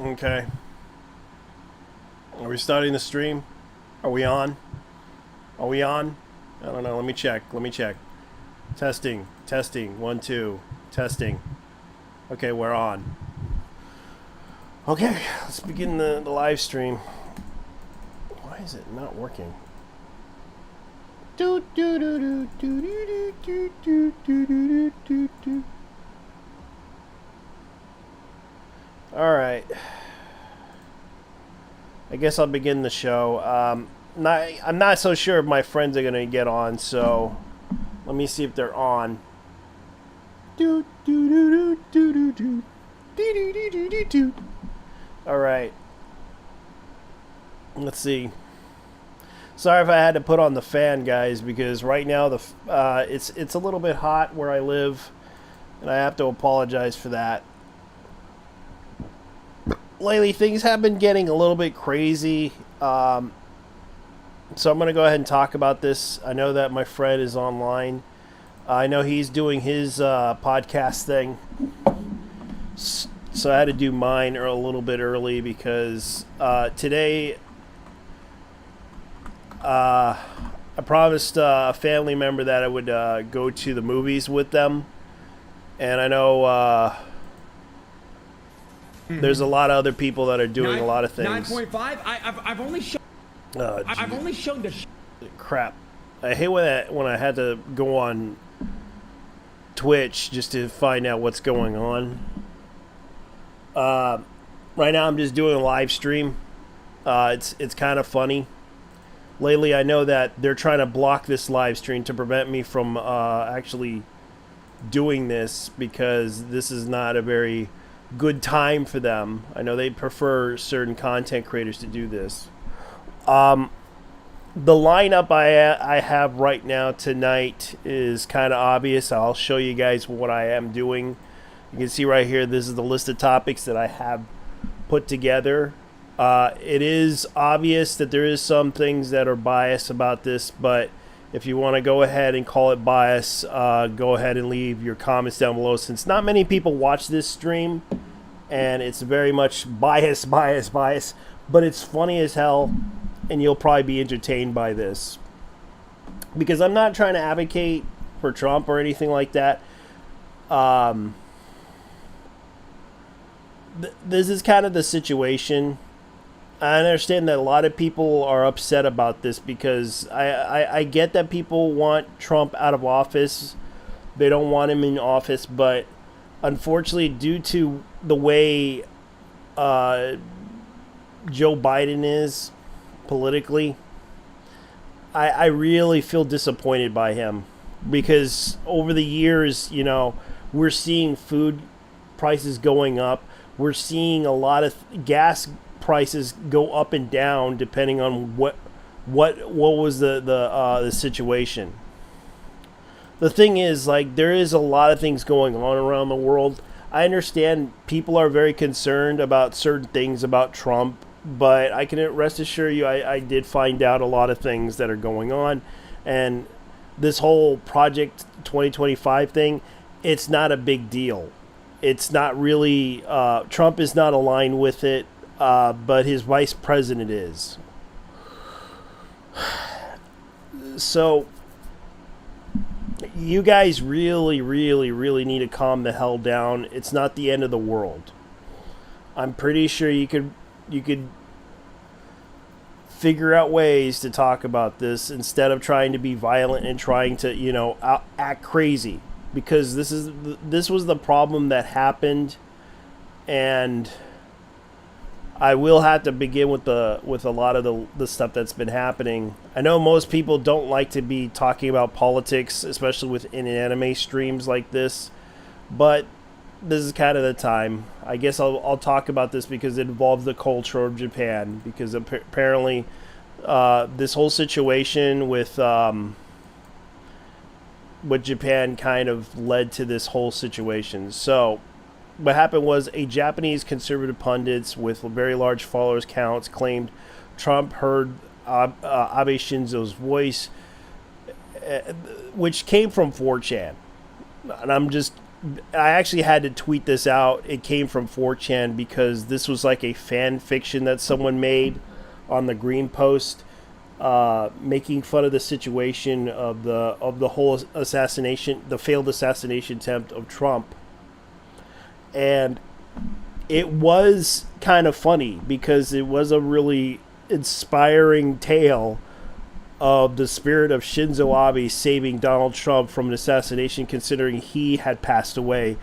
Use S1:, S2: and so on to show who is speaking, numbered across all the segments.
S1: Okay. Are we starting the stream? Are we on? Are we on? I don't know. Let me check. Let me check. Testing. Testing. 1, 2. Testing. Okay, we're on. Okay, let's begin the live stream. Why is it not working? Do do do do do do do do do do do do. All right. I guess I'll begin the show. I'm not so sure if my friends are gonna get on, so let me see if they're on. Do do do do do do do do do do do. All right. Let's see. Sorry if I had to put on the fan, guys, because right now it's a little bit hot where I live, and I have to apologize for that. Lately, things have been getting a little bit crazy, so I'm going to go ahead and talk about this. I know that my friend is online. I know he's doing his podcast thing, so I had to do mine a little bit early because today I promised a family member that I would go to the movies with them, and I know there's a lot of other people that are doing a lot of things.
S2: 9.5. I've only shown. I've only shown the.
S1: Crap! I hate when I had to go on Twitch just to find out what's going on. Right now, I'm just doing a live stream. It's kind of funny. Lately, I know that they're trying to block this live stream to prevent me from actually doing this because this is not a very good time for them. I know they prefer certain content creators to do this. The lineup I have right now tonight is kind of obvious. I'll show you guys what I am doing. You can see right here, this is the list of topics that I have put together. It is obvious that there is some things that are biased about this, but if you want to go ahead and call it bias, go ahead and leave your comments down below, since not many people watch this stream, and it's very much bias, but it's funny as hell, and you'll probably be entertained by this. Because I'm not trying to advocate for Trump or anything like that. This is kind of the situation. I understand that a lot of people are upset about this because I get that people want Trump out of office. They don't want him in office, but unfortunately, due to the way Joe Biden is politically, I really feel disappointed by him because over the years, you know, we're seeing food prices going up. We're seeing a lot of gas prices go up and down depending on what was the situation. The thing is, like, there is a lot of things going on around the world. I understand people are very concerned about certain things about Trump, but I can rest assure you I did find out a lot of things that are going on, and this whole Project 2025 thing, it's not a big deal. It's not really, Trump is not aligned with it, but his vice president is. So, you guys really need to calm the hell down. It's not the end of the world. I'm pretty sure you could figure out ways to talk about this instead of trying to be violent and trying to, you know, act crazy. Because this was the problem that happened, and I will have to begin with a lot of the stuff that's been happening. I know most people don't like to be talking about politics, especially within anime streams like this, but this is kind of the time. I guess I'll talk about this because it involves the culture of Japan, because apparently this whole situation with Japan kind of led to this whole situation. So what happened was a Japanese conservative pundits with very large followers counts claimed Trump heard Abe Shinzo's voice, which came from 4chan. And I'm just I actually had to tweet this out. It came from 4chan because this was like a fan fiction that someone made on the Green Post, making fun of the situation of the whole assassination, the failed assassination attempt of Trump. And it was kind of funny because it was a really inspiring tale of the spirit of Shinzo Abe saving Donald Trump from an assassination, considering he had passed away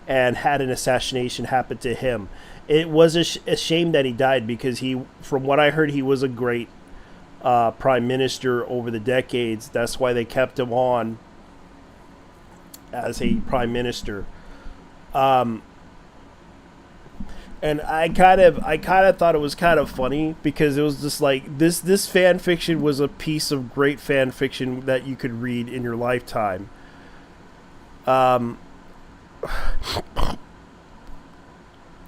S1: and had an assassination happen to him. It was a shame that he died because he, from what I heard, he was a great prime minister over the decades. That's why they kept him on as a prime minister. And I kind of thought it was kind of funny because it was just like this fan fiction was a piece of great fan fiction that you could read in your lifetime.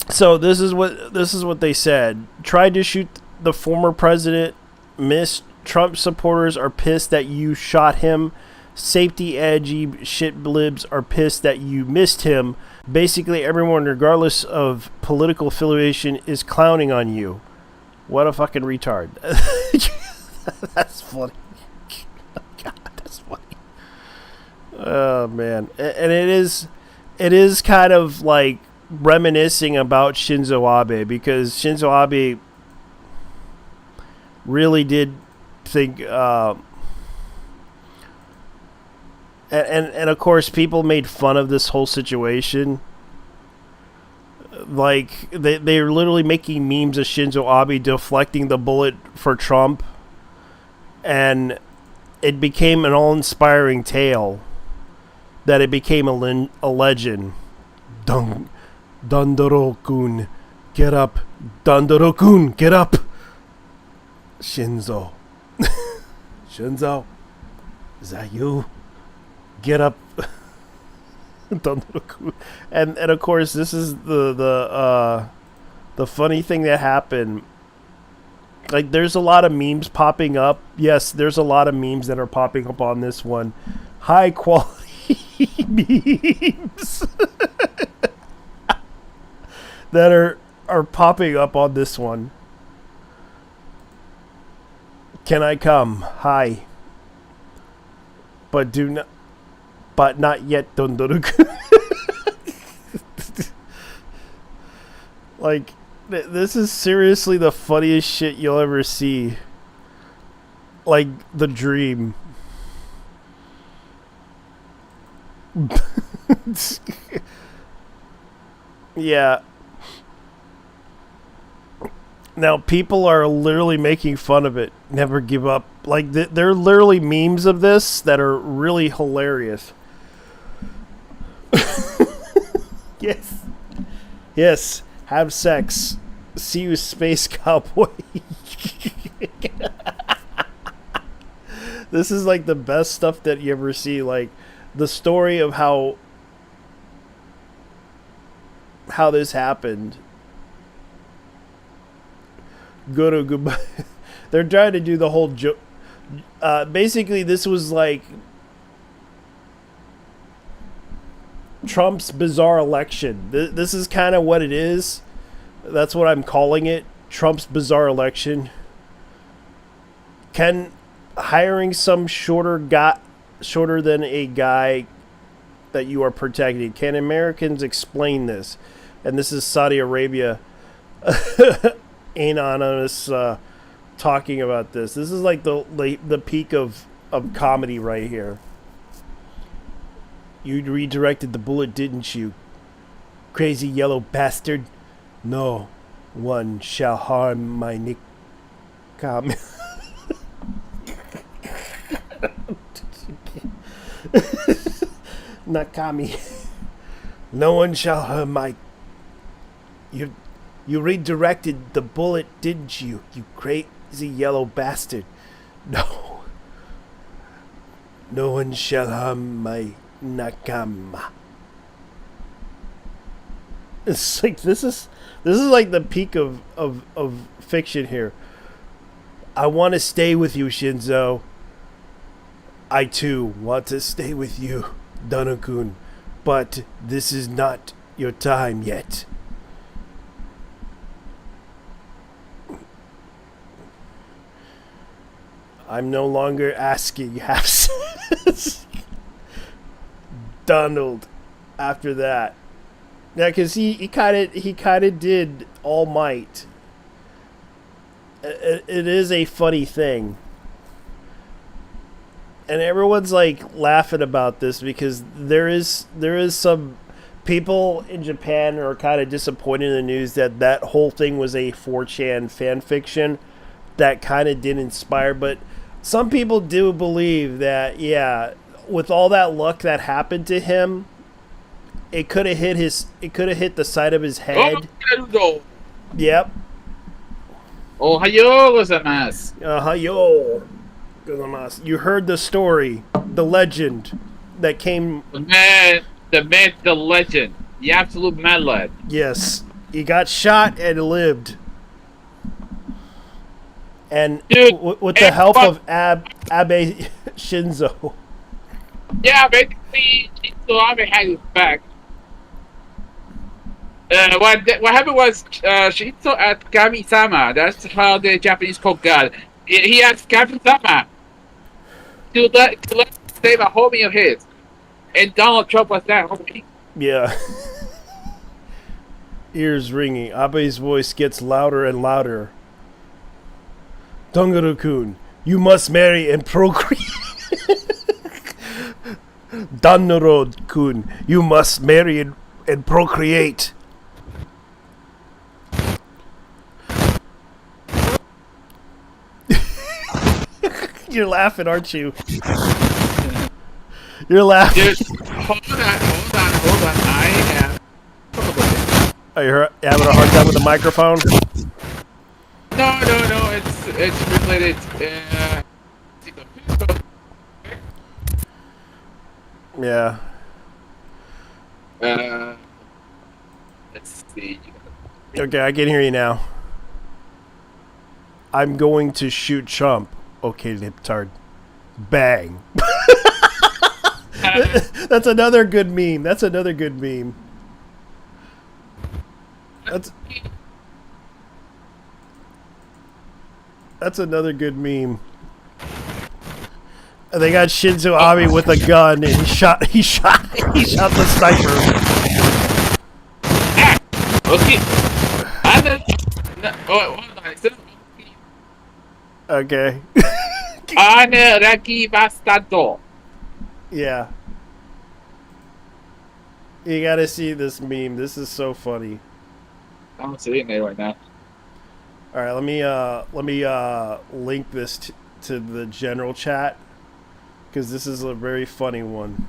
S1: So this is what they said. Tried to shoot the former president, missed. Trump supporters are pissed that you shot him. Safety edgy shitblibs are pissed that you missed him. Basically, everyone, regardless of political affiliation, is clowning on you. What a fucking retard. That's funny. God, that's funny. Oh, man. And it is kind of like reminiscing about Shinzo Abe, because Shinzo Abe really did think... And of course, people made fun of this whole situation. Like, they're literally making memes of Shinzo Abe deflecting the bullet for Trump. And it became an all-inspiring tale that it became a legend. Dandoro-kun, get up. Dandoro-kun, get up. Shinzo. Shinzo, is that you? Get up. and of course, this is the funny thing that happened. Like, there's a lot of memes popping up. Yes, there's a lot of memes that are popping up on this one. High quality memes that are popping up on this one. Can I come? Hi. But not yet, Dunduruk. Like, this is seriously the funniest shit you'll ever see. Like, the dream. Yeah. Now, people are literally making fun of it. Never give up. Like, there are literally memes of this that are really hilarious. Yes. Yes. Have sex. See you, space cowboy. This is like the best stuff that you ever see. Like, the story of how this happened. Goodbye. They're trying to do the whole joke. Basically, this was like Trump's bizarre election. This is kind of what it is. That's what I'm calling it. Trump's bizarre election. Can hiring some shorter than a guy that you are protecting, can Americans explain this? And this is Saudi Arabia anonymous talking about this. This is like the peak of comedy right here. You redirected the bullet, didn't you? Crazy yellow bastard. No one shall harm my Nakami. Nakami. No one shall harm my... You redirected the bullet, didn't you? You crazy yellow bastard. No. No one shall harm my Nakama. It's like this is like the peak of fiction here. I want to stay with you, Shinzo. I too want to stay with you, Danakun. But this is not your time yet. I'm no longer asking Donald after that. Yeah, because he kind of did All Might. It is a funny thing. And everyone's like laughing about this because there is some people in Japan are kind of disappointed in the news that whole thing was a 4chan fan fiction that kind of did inspire. But some people do believe that, yeah, with all that luck that happened to him, it could have hit the side of his head. Yep.
S3: Ohayo gozaimasu.
S1: Hayo. You heard the story, the legend that came.
S3: The man, the myth, the legend, the absolute mad lad.
S1: Yes, he got shot and lived, and
S3: Dude,
S1: with the help of Abe Shinzo.
S3: Yeah, basically, Shinzo Abe had his back. What happened was Shinzo asked Kami-sama. That's how the Japanese call God. He asked Kami-sama to let save a homie of his, and Donald Trump was that homie.
S1: Yeah. Ears ringing. Abe's voice gets louder and louder. Dongaru-kun, you must marry and procreate. Danoro-kun, you must marry and procreate. You're laughing, aren't you? You're laughing.
S3: Dude, hold on. I am.
S1: Are you having a hard time with the microphone?
S3: No. It's related.
S1: Yeah.
S3: Let's see.
S1: Okay, I can hear you now. I'm going to shoot Trump. Okay, libtard. Bang. That's another good meme. That's another good meme. And they got Shinzo Abe with a gun, and he shot the sniper.
S3: Okay.
S1: Okay.
S3: Raki bastardo.
S1: Yeah. You gotta see this meme. This is so funny.
S3: I'm sitting there right now.
S1: All right, let me link this to the general chat because this is a very funny one.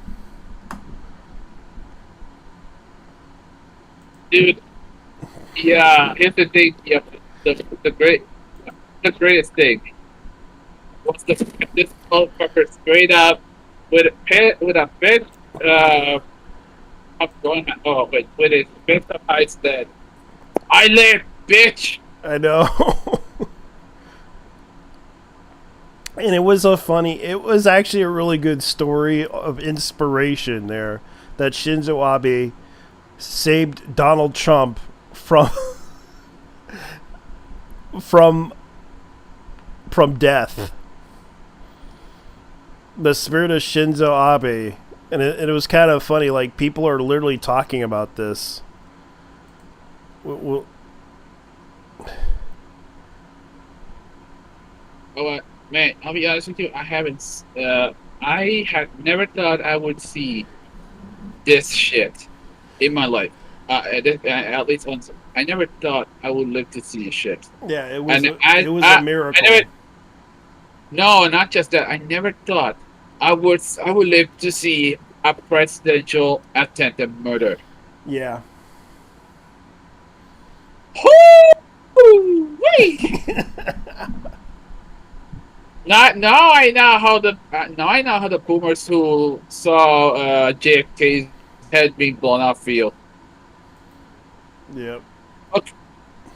S3: Dude, yeah, here's the thing. Yeah, the greatest thing was this motherfucker straight up with a bit with his bit of ice that I live, bitch.
S1: I know. And it was actually a really good story of inspiration there that Shinzo Abe saved Donald Trump from death. The spirit of Shinzo Abe. And it was kind of funny, like people are literally talking about this.
S3: Oh, man, I'll be honest with you. I had never thought I would see this shit in my life. At least once. I never thought I would live to see this shit.
S1: Yeah, it was a miracle.
S3: No, not just that. I never thought I would live to see a presidential attempted murder.
S1: Yeah.
S3: Wait. Now I know how the boomers who saw JFK's head being blown off feel.
S1: Yep.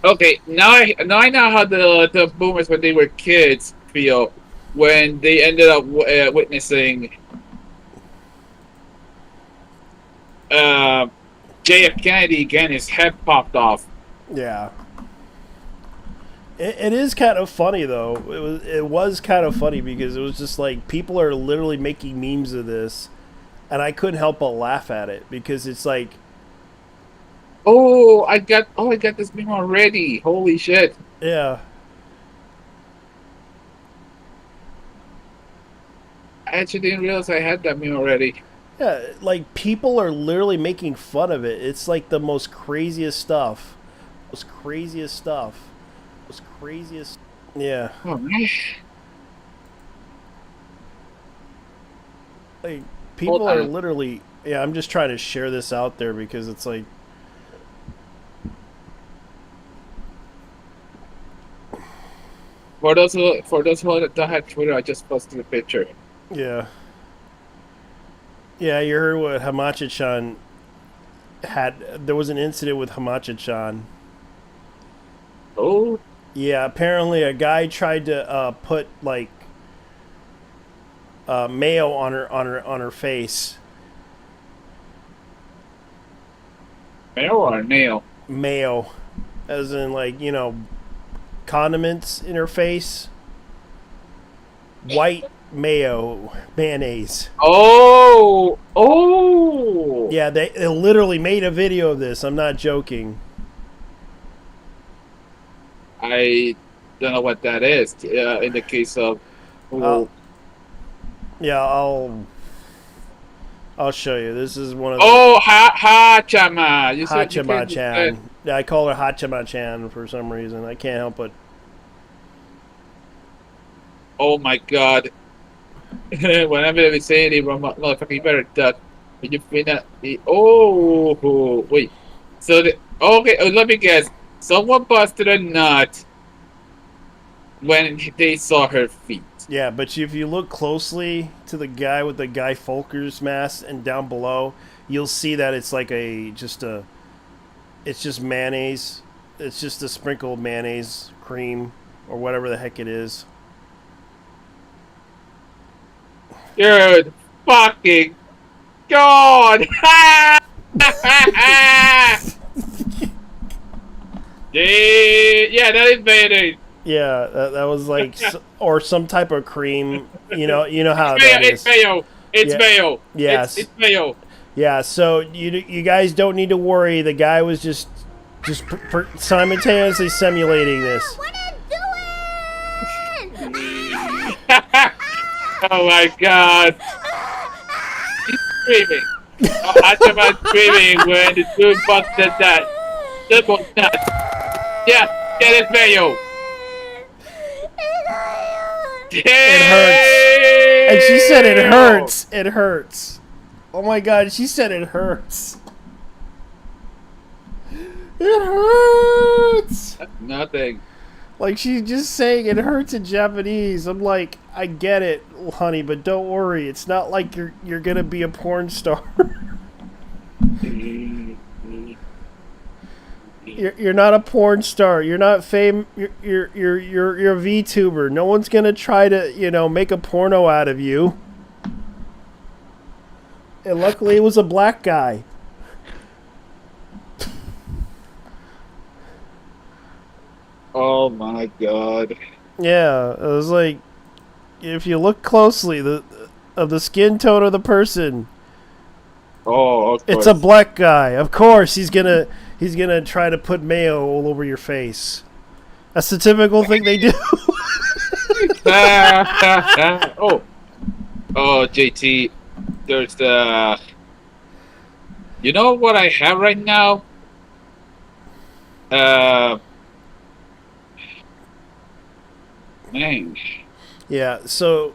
S3: Okay. Now I know how the boomers when they were kids feel when they ended up witnessing JF Kennedy again, his head popped off.
S1: Yeah. It is kind of funny though. It was kind of funny because it was just like people are literally making memes of this, and I couldn't help but laugh at it because it's like,
S3: I got this meme already. Holy shit.
S1: yeah,
S3: I actually didn't realize I had that meme already.
S1: yeah, like people are literally making fun of it. It's like the most craziest stuff, most craziest stuff, most craziest. Yeah,
S3: Oh man.
S1: like
S3: Hold
S1: people are
S3: on.
S1: literally. Yeah, I'm just trying to share this out there because it's like,
S3: For those who don't have Twitter, I just posted a picture.
S1: yeah, yeah. You heard what Hamachi-chan had. There was an incident with Hamachi-chan.
S3: Oh,
S1: Yeah, apparently a guy tried to put like mayo on her face.
S3: male or nail?
S1: Mayo, as in like condiments in her face. White mayo mayonnaise.
S3: Oh.
S1: Yeah, they literally made a video of this. I'm not joking.
S3: I don't know what that is. In the case of,
S1: I'll
S3: oh,
S1: yeah I'll show you. This is one of the
S3: Hachama. You said you can't just say.
S1: Hachima-chan. Yeah, I call her Hachima-chan for some reason. I can't help it.
S3: Oh my god. Whenever they say it, motherfucker, you better duck. When you find out, oh, wait. So, okay, let me guess. Someone busted a nut when they saw her feet.
S1: Yeah, but if you look closely to the guy with the Guy Fawkes mask and down below, you'll see that it's like it's just mayonnaise. It's just a sprinkle of mayonnaise, cream, or whatever the heck it is.
S3: Dude, fucking god! Yeah, that is mayonnaise.
S1: Yeah, that was like, or some type of cream. You know how that
S3: It's
S1: is.
S3: mayo. It's
S1: Yeah.
S3: mayo.
S1: Yes.
S3: It's mayo.
S1: Yeah, so you guys don't need to worry. The guy was just simultaneously simulating this.
S4: What are you doing?
S3: Oh my god. He's screaming. Oh, Hachaman's screaming when the dude busted that. Simple nut. Yeah, it's mayo.
S1: It hurts. And she said it hurts. It hurts. Oh my god, she said it hurts. It hurts.
S3: That's nothing.
S1: Like she's just saying it hurts in Japanese. I'm like, I get it, honey, but don't worry. It's not like you're gonna be a porn star. You're not a porn star. You're not fame. You're a VTuber. No one's gonna try to make a porno out of you. And luckily, it was a black guy.
S3: Oh my god.
S1: Yeah, it was like, if you look closely, of the skin tone of the person,
S3: Oh, of course.
S1: it's a black guy. Of course, he's gonna try to put mayo all over your face. That's the typical thing they do.
S3: Oh, JT. There's the. You know what I have right now? Man.
S1: Yeah. So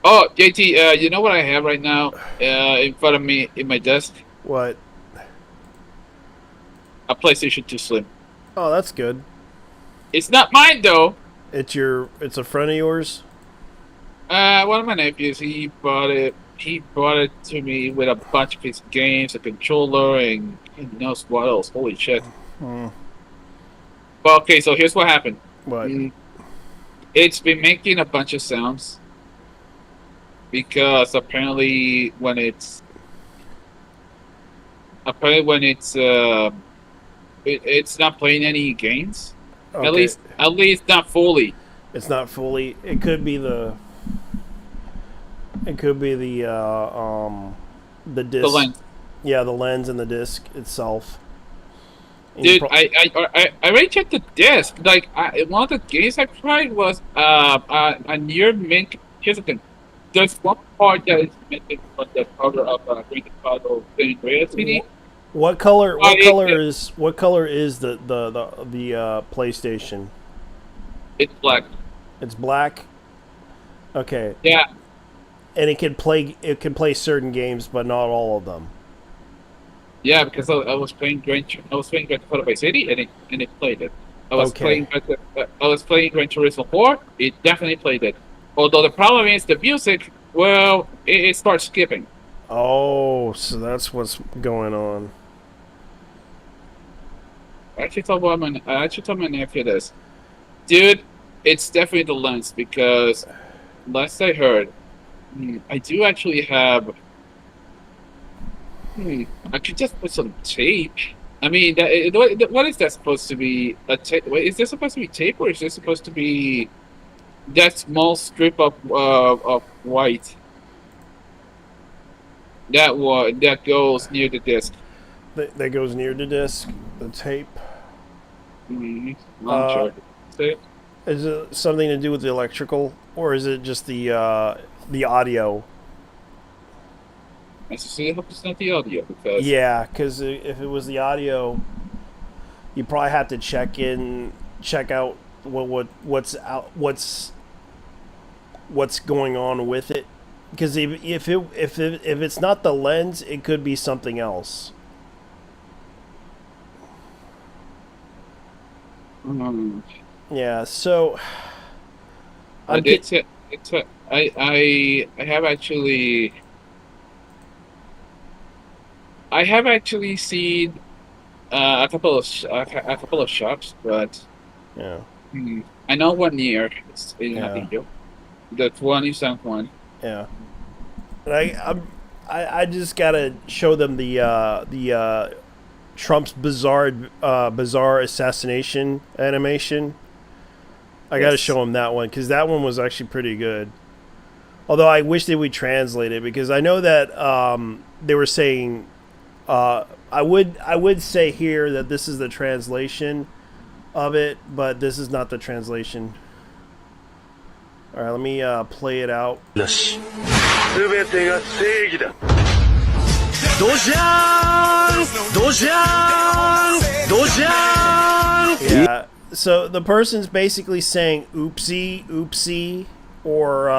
S3: Oh, JT. You know what I have right now? In front of me in my desk,
S1: what?
S3: a PlayStation 2 Slim.
S1: Oh, that's good.
S3: It's not mine though.
S1: It's a friend of yours.
S3: One of my nephews, he bought it. He brought it to me with a bunch of his games, a controller, and he knows what else. Holy shit!
S1: Hmm.
S3: But okay, so here's what happened.
S1: What?
S3: It's been making a bunch of sounds because apparently when it's apparently when it's not playing any games.
S1: Okay.
S3: At least not fully.
S1: It's not fully. It could be the. It could be the
S3: The
S1: disc.
S3: lens.
S1: Yeah, the lens and the disc itself. And
S3: Dude, I already checked the disc. Like, one of the games I played was a near mint. Here's the thing. There's one part that is missing on the cover of Green Auto San Andreas CD.
S1: What color?
S3: Uh,
S1: What
S3: it-
S1: color
S3: it-
S1: is? What color is the PlayStation?
S3: It's black.
S1: It's black. Okay,
S3: Yeah,
S1: and it can play. It can play certain games, but not all of them.
S3: yeah. Because I was playing Grand Theft Auto Vice City, and it played it.
S1: Okay.
S3: I was playing Gran Turismo 4. It definitely played it. Although the problem is the music. Well, it starts skipping.
S1: Oh, so that's what's going on.
S3: I actually told my nephew this. Dude, it's definitely the lens because last I heard, I do actually have. I could just put some tape. I mean, what is that supposed to be? A tape? Is this supposed to be tape, or is this supposed to be that small strip of white that goes near the disc?
S1: That goes near the disc, the tape.
S3: I'm
S1: Uh,
S3: sure. See?
S1: Is it something to do with the electrical, or is it just the audio?
S3: I sincerely hope it's not the audio because
S1: Yeah, because if it was the audio, you probably have to check out what's going on with it. Because if it's not the lens, it could be something else. Yeah, so I'm get-
S3: I have actually seen a couple of shops, but
S1: yeah,
S3: I know one near. It's in
S1: Yeah.
S3: Atillo. That's one in San Juan.
S1: yeah. And I just gotta show them the Trump's bizarre assassination animation. I gotta
S3: Yes.
S1: show them that one because that one was actually pretty good. Although I wish they would translate it because I know that they were saying I would say here that this is the translation of it, but this is not the translation. All right, let me play it out.
S5: なし全てが正義だドジャーンドジャーンドジャーン
S1: Yeah. So the person's basically saying oopsie, oopsie, or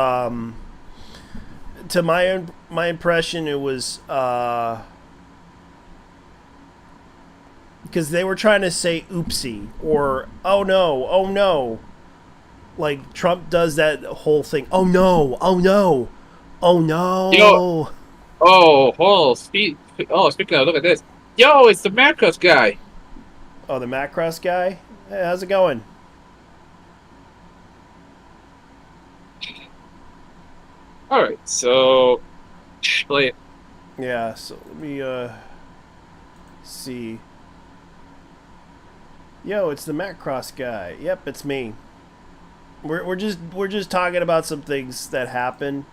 S1: to my impression, it was because they were trying to say oopsie or oh no. Like Trump does that whole thing. Oh no, oh no, oh no.
S3: Yo. Speaking of, look at this. Yo, it's the Macross guy.
S1: Oh, the Macross guy. Hey, how's it going?
S3: All right, so play it.
S1: Yeah. So let me see. Yo, it's the Macross guy. Yep, it's me. We're just talking about some things that happen.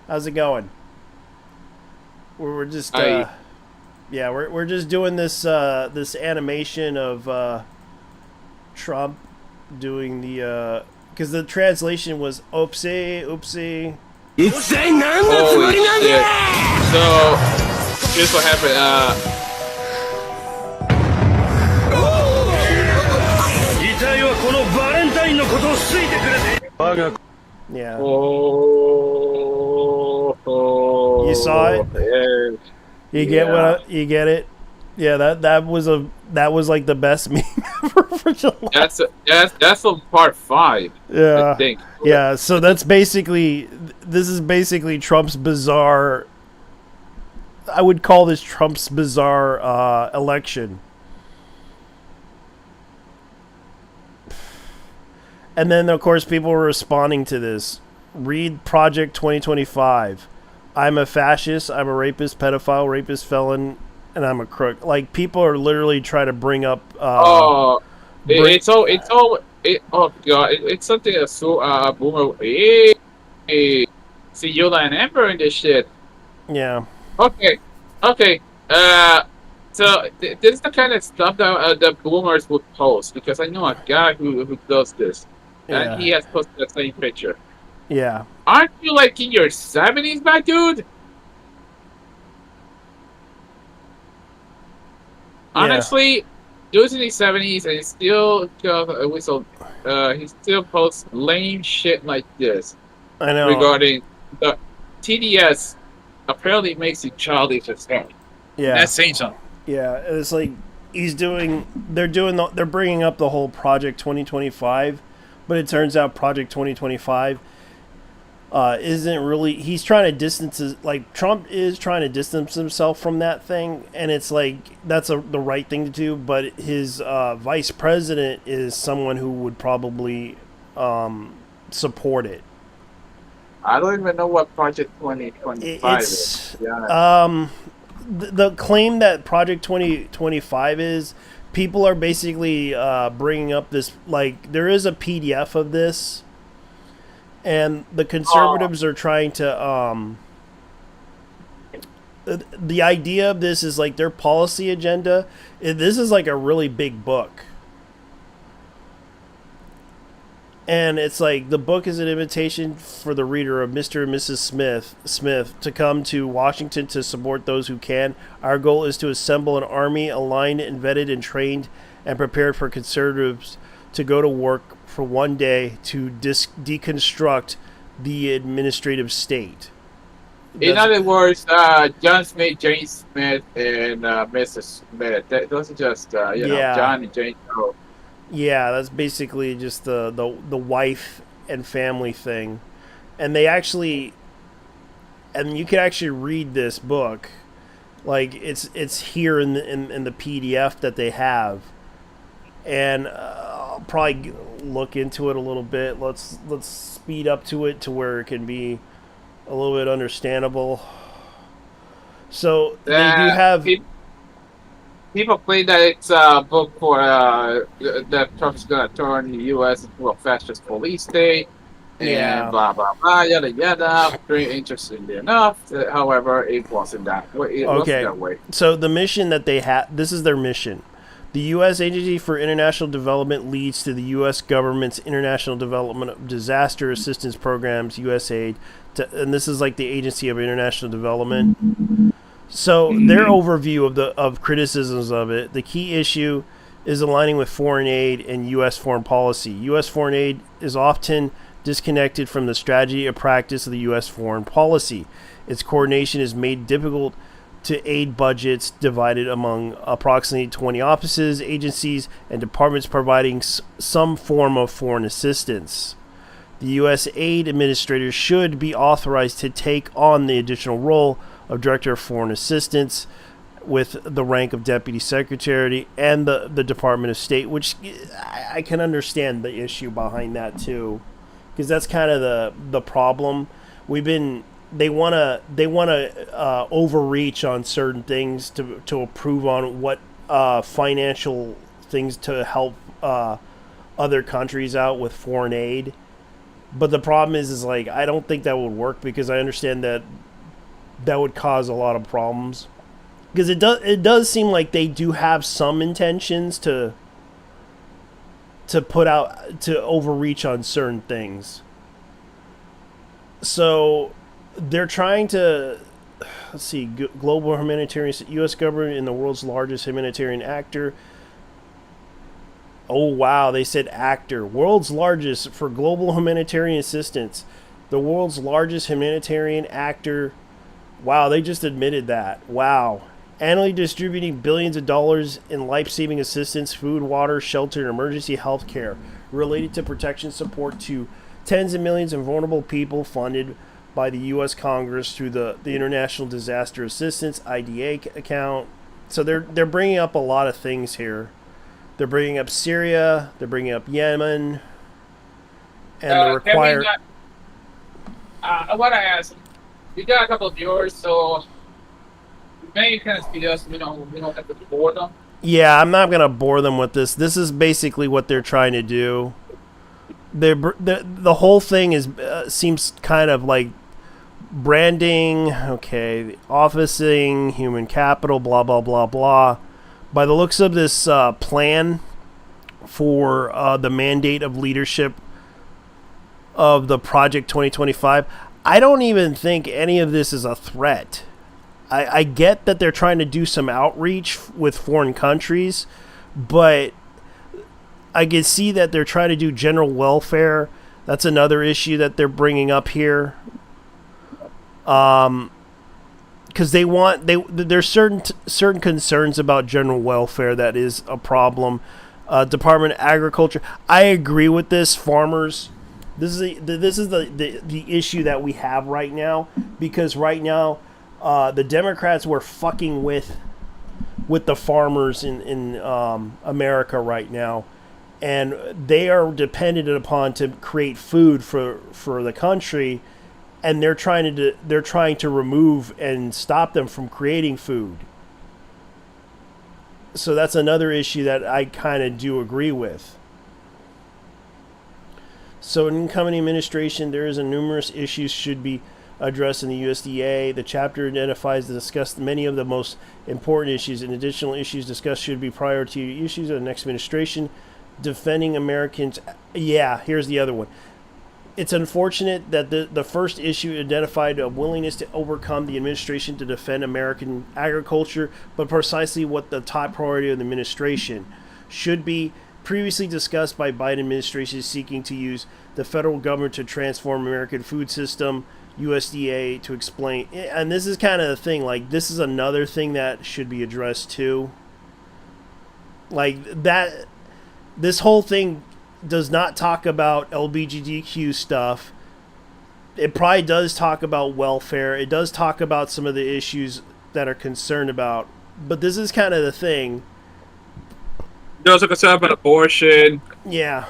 S1: How's it going? We're just yeah, we're just doing this this animation of Trump doing the because the translation was oopsie oopsie.
S5: 一体何のつも
S3: Holy
S5: りなん
S3: shit.
S5: だ
S3: So, here's what happened.
S5: 遺体はこのバレンタインのことを好いてくれて我が
S1: Yeah.
S3: You
S1: saw it?
S3: Yeah.
S1: You get
S3: Yeah.
S1: you get it? Yeah, that was like the best meme ever for July.
S3: That's from part 5.
S1: Yeah.
S3: I think.
S1: Yeah, so this is basically Trump's bizarre I would call this Trump's bizarre election. And then of course people were responding to this. Read Project 2025. I'm a fascist, I'm a rapist, pedophile, rapist, felon, and I'm a crook. Like, people are literally trying to bring up.
S3: Oh, oh god, it's something that's so boomer. Hey, see Yoda and Emperor in this shit.
S1: Yeah,
S3: Okay, okay. Uh, so this is the kind of stuff that the boomers would post because I know a guy who does this, and he
S1: yeah,
S3: has posted the same picture.
S1: yeah,
S3: Aren't you like in your 70s, my dude?
S1: yeah.
S3: Honestly, dude's in his 70s and he still he still posts lame shit like this
S1: I know.
S3: regarding the TDS apparently makes you childish as hell. And
S1: Yeah,
S3: that's saying something.
S1: yeah. It's like they're bringing up the whole Project 2025, but it turns out Project 2025 isn't really. He's trying to like Trump is trying to distance himself from that thing, and it's like that's the right thing to do. But his vice president is someone who would probably support it.
S3: I don't even know what Project 2025 is,
S1: It's
S3: to be honest.
S1: the claim that Project 2025 is. People are basically bringing up this, like, there is a PDF of this, and the
S3: Oh,
S1: conservatives are trying to the idea of this is like their policy agenda. This is like a really big book, and it's like the book is an invitation for the reader of Mr. and Mrs. Smith to come to Washington to support those who can. Our goal is to assemble an army aligned and vetted and trained and prepared for conservatives to go to work for one day to deconstruct the administrative state.
S3: in
S1: That's
S3: other words, John Smith, Jane Smith, and Mrs. Smith. Those are just,
S1: yeah,
S3: John and Jane Doe.
S1: yeah. That's basically just the wife and family thing, and they actually, and you can actually read this book, like it's here in the PDF that they have, and I'll probably look into it a little bit. Let's speed up to it to where it can be a little bit understandable. So they do
S3: Uh,
S1: have,
S3: People claim that it's a book for that Trump's gonna turn the U.S. into a fascist police state, and
S1: yeah,
S3: blah blah blah, yada yada. Very interestingly enough, however, it wasn't that way. It wasn't
S1: okay.
S3: that way.
S1: So the mission that they have, this is their mission. The U.S. Agency for International Development leads to the U.S. government's International Development Disaster Assistance Programs, USAID, and this is like the Agency of International Development. So their overview of criticisms of it, the key issue is aligning with foreign aid and U.S. foreign policy. U.S. foreign aid is often disconnected from the strategy or practice of the U.S. foreign policy. Its coordination is made difficult to aid budgets divided among approximately 20 offices, agencies, and departments providing some form of foreign assistance. The U.S. aid administrators should be authorized to take on the additional role of Director of Foreign Assistance with the rank of Deputy Secretary and the Department of State, which I can understand the issue behind that too, because that's kind of the problem. They want to overreach on certain things to approve on what financial things to help other countries out with foreign aid. But the problem is like I don't think that would work because I understand that would cause a lot of problems because it does seem like they do have some intentions to put out to overreach on certain things. So they're trying to, let's see, global humanitarian, U.S. government in the world's largest humanitarian actor. Oh wow, they said actor. World's largest for global humanitarian assistance. The world's largest humanitarian actor. Wow, they just admitted that. Wow. Annually distributing billions of dollars in life-saving assistance, food, water, shelter, and emergency health care related to protection support to tens of millions of vulnerable people funded by the U.S. Congress through the International Disaster Assistance IDA account. So they're bringing up a lot of things here. They're bringing up Syria. They're bringing up Yemen, and the
S3: Kevin,
S1: require.
S3: I want to ask. You got a couple of viewers, so Maybe kind of speed us. We don't have to bore them.
S1: Yeah, I'm not gonna bore them with this. This is basically what they're trying to do. The whole thing is seems kind of like branding. Okay, officing, human capital, blah blah blah blah. By the looks of this plan for the mandate of leadership of the Project 2025, I don't even think any of this is a threat. I get that they're trying to do some outreach with foreign countries, but I can see that they're trying to do general welfare. That's another issue that they're bringing up here. Because there's certain concerns about general welfare that is a problem. Department of Agriculture. I agree with this. Farmers. This is the issue that we have right now, because right now the Democrats were fucking with the farmers in America right now, and they are dependent upon to create food for the country, and they're trying to remove and stop them from creating food. So that's another issue that I kind of do agree with. So in incoming administration, there is a numerous issues should be addressed in the USDA. The chapter identifies and discussed many of the most important issues, and additional issues discussed should be priority issues of the next administration. Defending Americans. Yeah, here's the other one. It's unfortunate that the first issue identified a willingness to overcome the administration to defend American agriculture, but precisely what the top priority of the administration should be. Previously discussed by Biden administration seeking to use the federal government to transform American food system, USDA to explain. And this is kind of the thing, like, this is another thing that should be addressed too. Like, that, this whole thing does not talk about LGBTQ stuff. It probably does talk about welfare. It does talk about some of the issues that are concerned about. But this is kind of the thing.
S3: There's also concern about abortion.
S1: Yeah.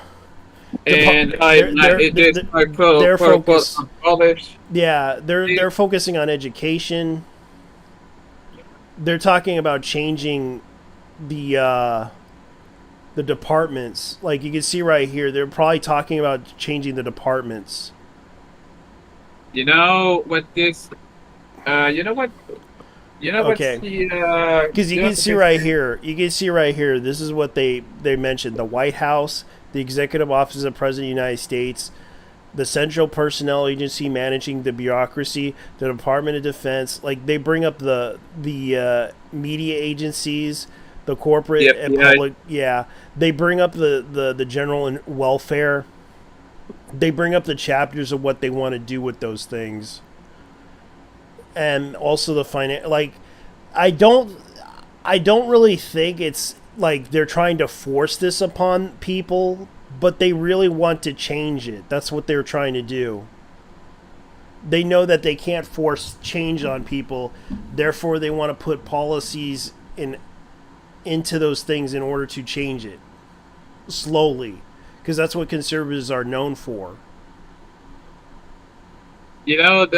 S3: And
S1: they're focused.
S3: College.
S1: Yeah, they're focusing on education. They're talking about changing the departments. Like you can see right here, they're probably talking about changing the departments.
S3: You know what this? You know what?
S1: Okay. Because you can see right here. You can see right here. This is what they mentioned: the White House, the Executive Office of the President of the United States, the Central Personnel Agency managing the bureaucracy, the Department of Defense. Like they bring up the media agencies, the corporate and public. Yeah, they bring up the general and welfare. They bring up the chapters of what they want to do with those things. And also the finance, like, I don't really think it's like they're trying to force this upon people, but they really want to change it. That's what they're trying to do. They know that they can't force change on people, therefore they want to put policies into those things in order to change it slowly, because that's what conservatives are known for.
S3: One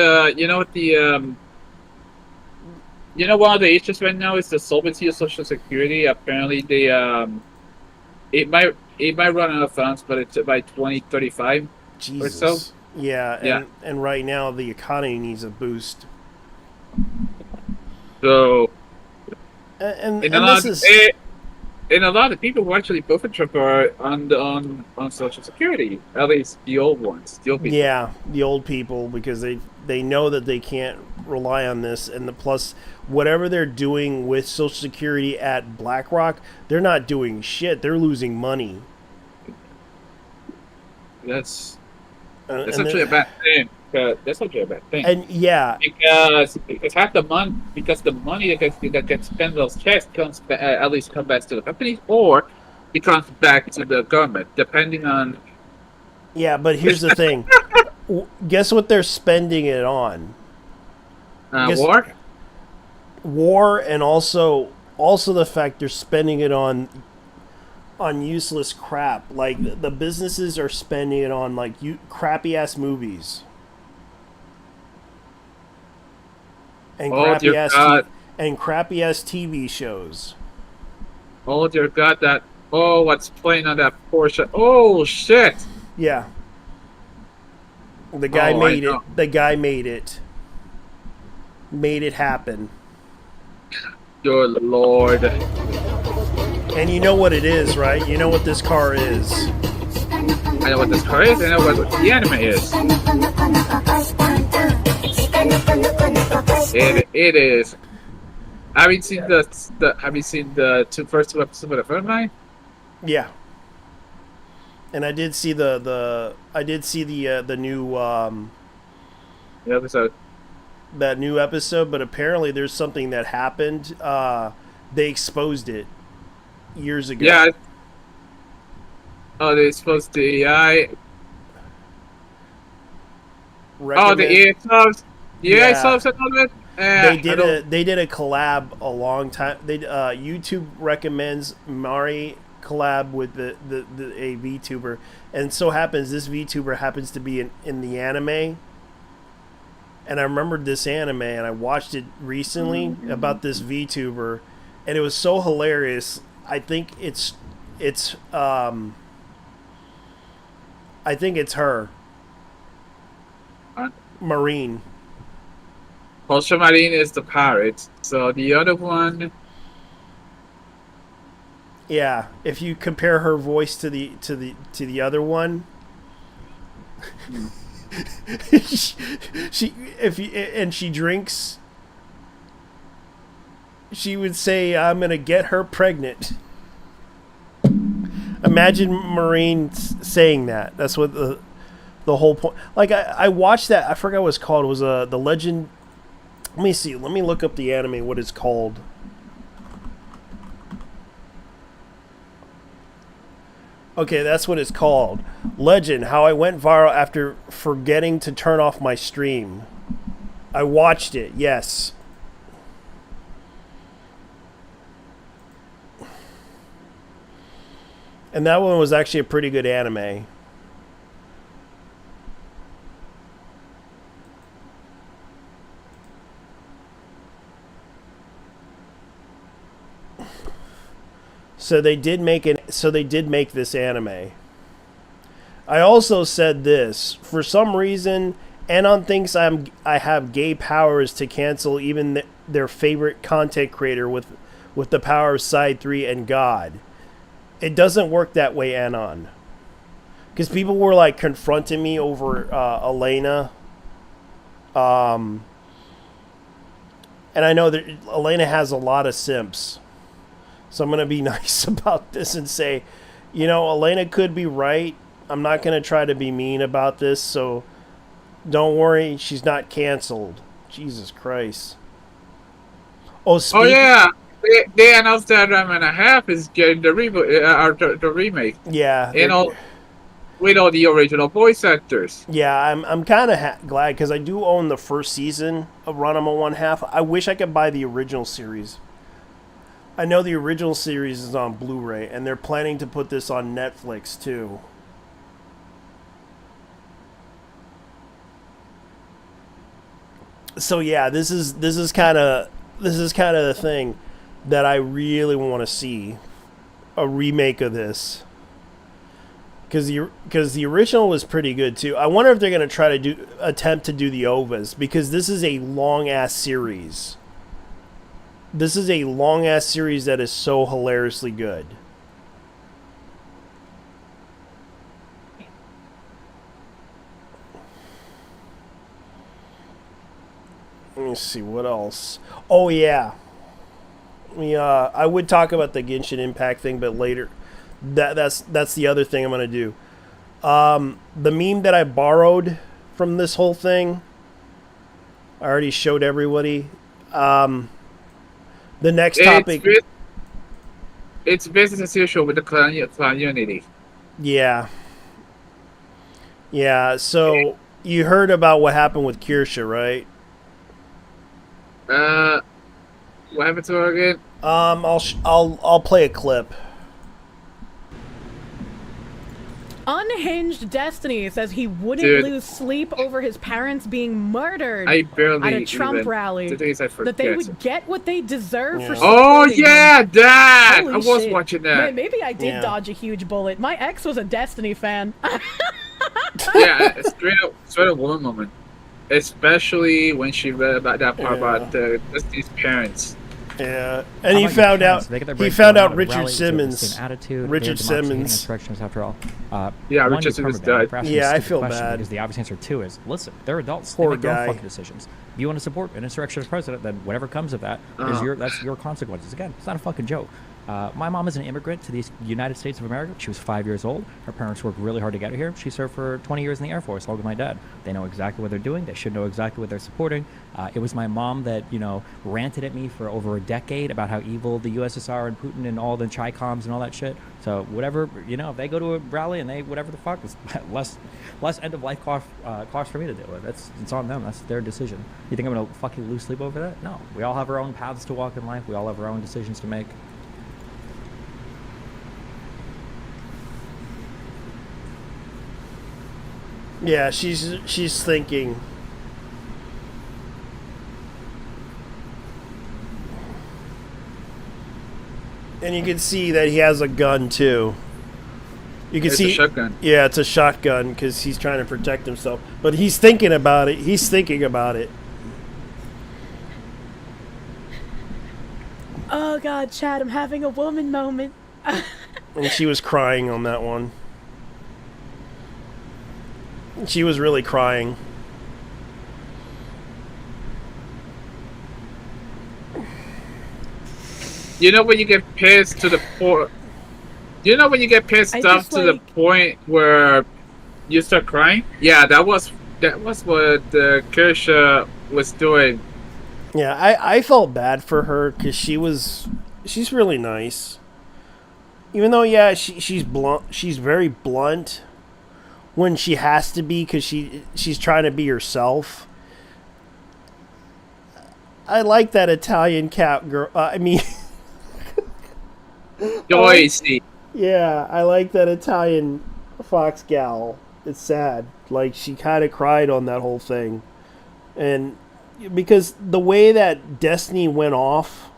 S3: of the issues right now is the solvency of Social Security. Apparently, it might run out of funds, but it's by 2035
S1: Jesus.
S3: or so.
S1: Yeah, and right now the economy needs a boost.
S3: So,
S1: and
S3: a lot of people who actually voted for Trump are on Social Security, at least the old ones, the old people.
S1: Yeah, the old people, because they know that they can't rely on this, and plus whatever they're doing with Social Security at BlackRock, they're not doing shit. They're losing money.
S3: That's actually a bad thing. That's actually a bad thing.
S1: And yeah,
S3: because half the money that gets spent on those checks comes back, at least comes back to the companies, or it comes back to the government, depending on.
S1: Yeah, but here's the thing. Guess what they're spending it on?
S3: War.
S1: War, and also the fact they're spending it on useless crap. Like the businesses are spending it on like crappy ass movies. And and crappy ass TV shows.
S3: Oh dear God, that. Oh, what's playing on that Porsche? Oh shit!
S1: Yeah. The guy
S3: Oh,
S1: made
S3: I
S1: it.
S3: know.
S1: The guy made it. Made it happen.
S3: Good Lord.
S1: And you know what it is, right? You know what this car is.
S3: I know what this car is. I know what the anime is. It is. Have you seen the first two episodes of the film line?
S1: Yeah. And I did see the new
S3: The episode.
S1: that new episode, but apparently there's something that happened. They exposed it years ago.
S3: Yeah. Oh, they're supposed to AI. Oh, the AI subs. The AI subs and all that.
S1: They did a collab a long time. YouTube recommends Mari collab with a VTuber, and so happens this VTuber happens to be in the anime. And I remembered this anime, and I watched it recently about this VTuber, and it was so hilarious. I think it's her, Marine.
S3: Ultramarine is the pirate. So the other one.
S1: Yeah, if you compare her voice to the other one, she drinks, she would say, "I'm gonna get her pregnant." Imagine Marine saying that. That's what the whole point. Like I watched that. I forgot what it's called. It was the Legend. Let me see. Let me look up the anime. What it's called. Okay, that's what it's called. Legend, how I went viral after forgetting to turn off my stream. I watched it, yes. And that one was actually a pretty good anime. So they did make this anime. I also said this. For some reason, Anon thinks I have gay powers to cancel even their favorite content creator with the power of Side 3 and God. It doesn't work that way, Anon. Because people were like confronting me over Elena. And I know that Elena has a lot of simps. So I'm going to be nice about this and say, you know, Elena could be right. I'm not going to try to be mean about this, so don't worry, she's not canceled. Jesus Christ. Oh
S3: yeah. They announced that Drama.Half is getting the reboot, the remake.
S1: Yeah.
S3: You know, with all the original voice actors.
S1: Yeah, I'm kind of glad because I do own the first season of Ranma 1/2. I wish I could buy the original series. I know the original series is on Blu-ray, and they're planning to put this on Netflix too. So yeah, this is kind of the thing that I really want to see, a remake of this. Because the original was pretty good too. I wonder if they're gonna try to attempt to do the OVAs, because this is a long ass series. This is a long ass series that is so hilariously good. Let me see what else. Oh yeah, I would talk about the Genshin Impact thing, but later. That's the other thing I'm gonna do. The meme that I borrowed from this whole thing, I already showed everybody. The next topic.
S3: It's business as usual with the clan unity.
S1: Yeah. Yeah. So you heard about what happened with Kirsha, right?
S3: What happened to her again?
S1: I'll play a clip.
S6: Unhinged Destiny says he wouldn't
S3: Dude.
S6: lose sleep over his parents being murdered
S3: I barely
S6: at a Trump
S3: even-
S6: rally.
S3: The thing is, I
S6: That they
S3: forget.
S6: would get what they deserve for
S1: Yeah.
S3: Oh
S6: supporting
S3: yeah,
S6: him.
S3: that!
S6: Holy
S3: I was
S6: shit.
S3: watching that.
S6: Maybe I did
S1: Yeah.
S6: dodge a huge bullet. My ex was a Destiny fan.
S3: Yeah, straight up woman moment. Especially when she read about that part about Destiny's parents.
S1: Yeah,
S7: How
S1: and he
S7: about your
S1: found
S7: parents?
S1: out.
S7: They get their
S1: He
S7: brains
S1: found
S7: blown
S1: out
S7: of
S1: Richard
S7: rallies with the
S1: Simmons.
S7: same attitude.
S1: Richard
S7: They're democracy and
S1: Simmons.
S7: insurrectionists after all.
S3: Yeah,
S7: One,
S3: Richard
S7: you're
S3: Simmons
S7: permaban
S3: died.
S7: for asking
S1: Yeah,
S7: a
S1: I
S7: stupid
S1: feel
S7: question,
S1: bad.
S7: because the obvious answer too is, listen, they're adults.
S1: Poor
S7: They make their
S1: guy.
S7: own fucking decisions. If you want to support an insurrectionist president, then whatever comes of that is that's your consequences. Again, it's not a fucking joke. My mom is an immigrant to the United States of America. She was 5 years old. Her parents worked really hard to get her here. She served for 20 years in the Air Force, along with my dad. They know exactly what they're doing. They should know exactly what they're supporting. It was my mom that, ranted at me for over a decade about how evil the USSR and Putin and all the Chi-Coms and all that shit. So whatever, if they go to a rally and they whatever the fuck, it's less end of life cost for me to deal with. It's on them. That's their decision. You think I'm gonna fucking lose sleep over that? No. We all have our own paths to walk in life. We all have our own decisions to make.
S1: Yeah, she's thinking. And you can see that he has a gun too. You can
S3: It's
S1: see
S3: a shotgun.
S1: Yeah, it's a shotgun because he's trying to protect himself. But he's thinking about it. He's thinking about it.
S6: Oh God, Chad, I'm having a woman moment.
S1: And she was crying on that one. She was really crying.
S3: You know when you get pissed to the point. You know when you get pissed
S6: I
S3: off
S6: just,
S3: to the point where you start crying? Yeah, that was what Kersha was doing.
S1: Yeah, I felt bad for her because she's really nice. Even though, yeah, she's blunt. She's very blunt when she has to be because she's trying to be herself. I like that Italian cat girl.
S3: Joycey.
S1: Yeah, I like that Italian fox gal. It's sad. Like, she kind of cried on that whole thing. And because the way that Destiny went off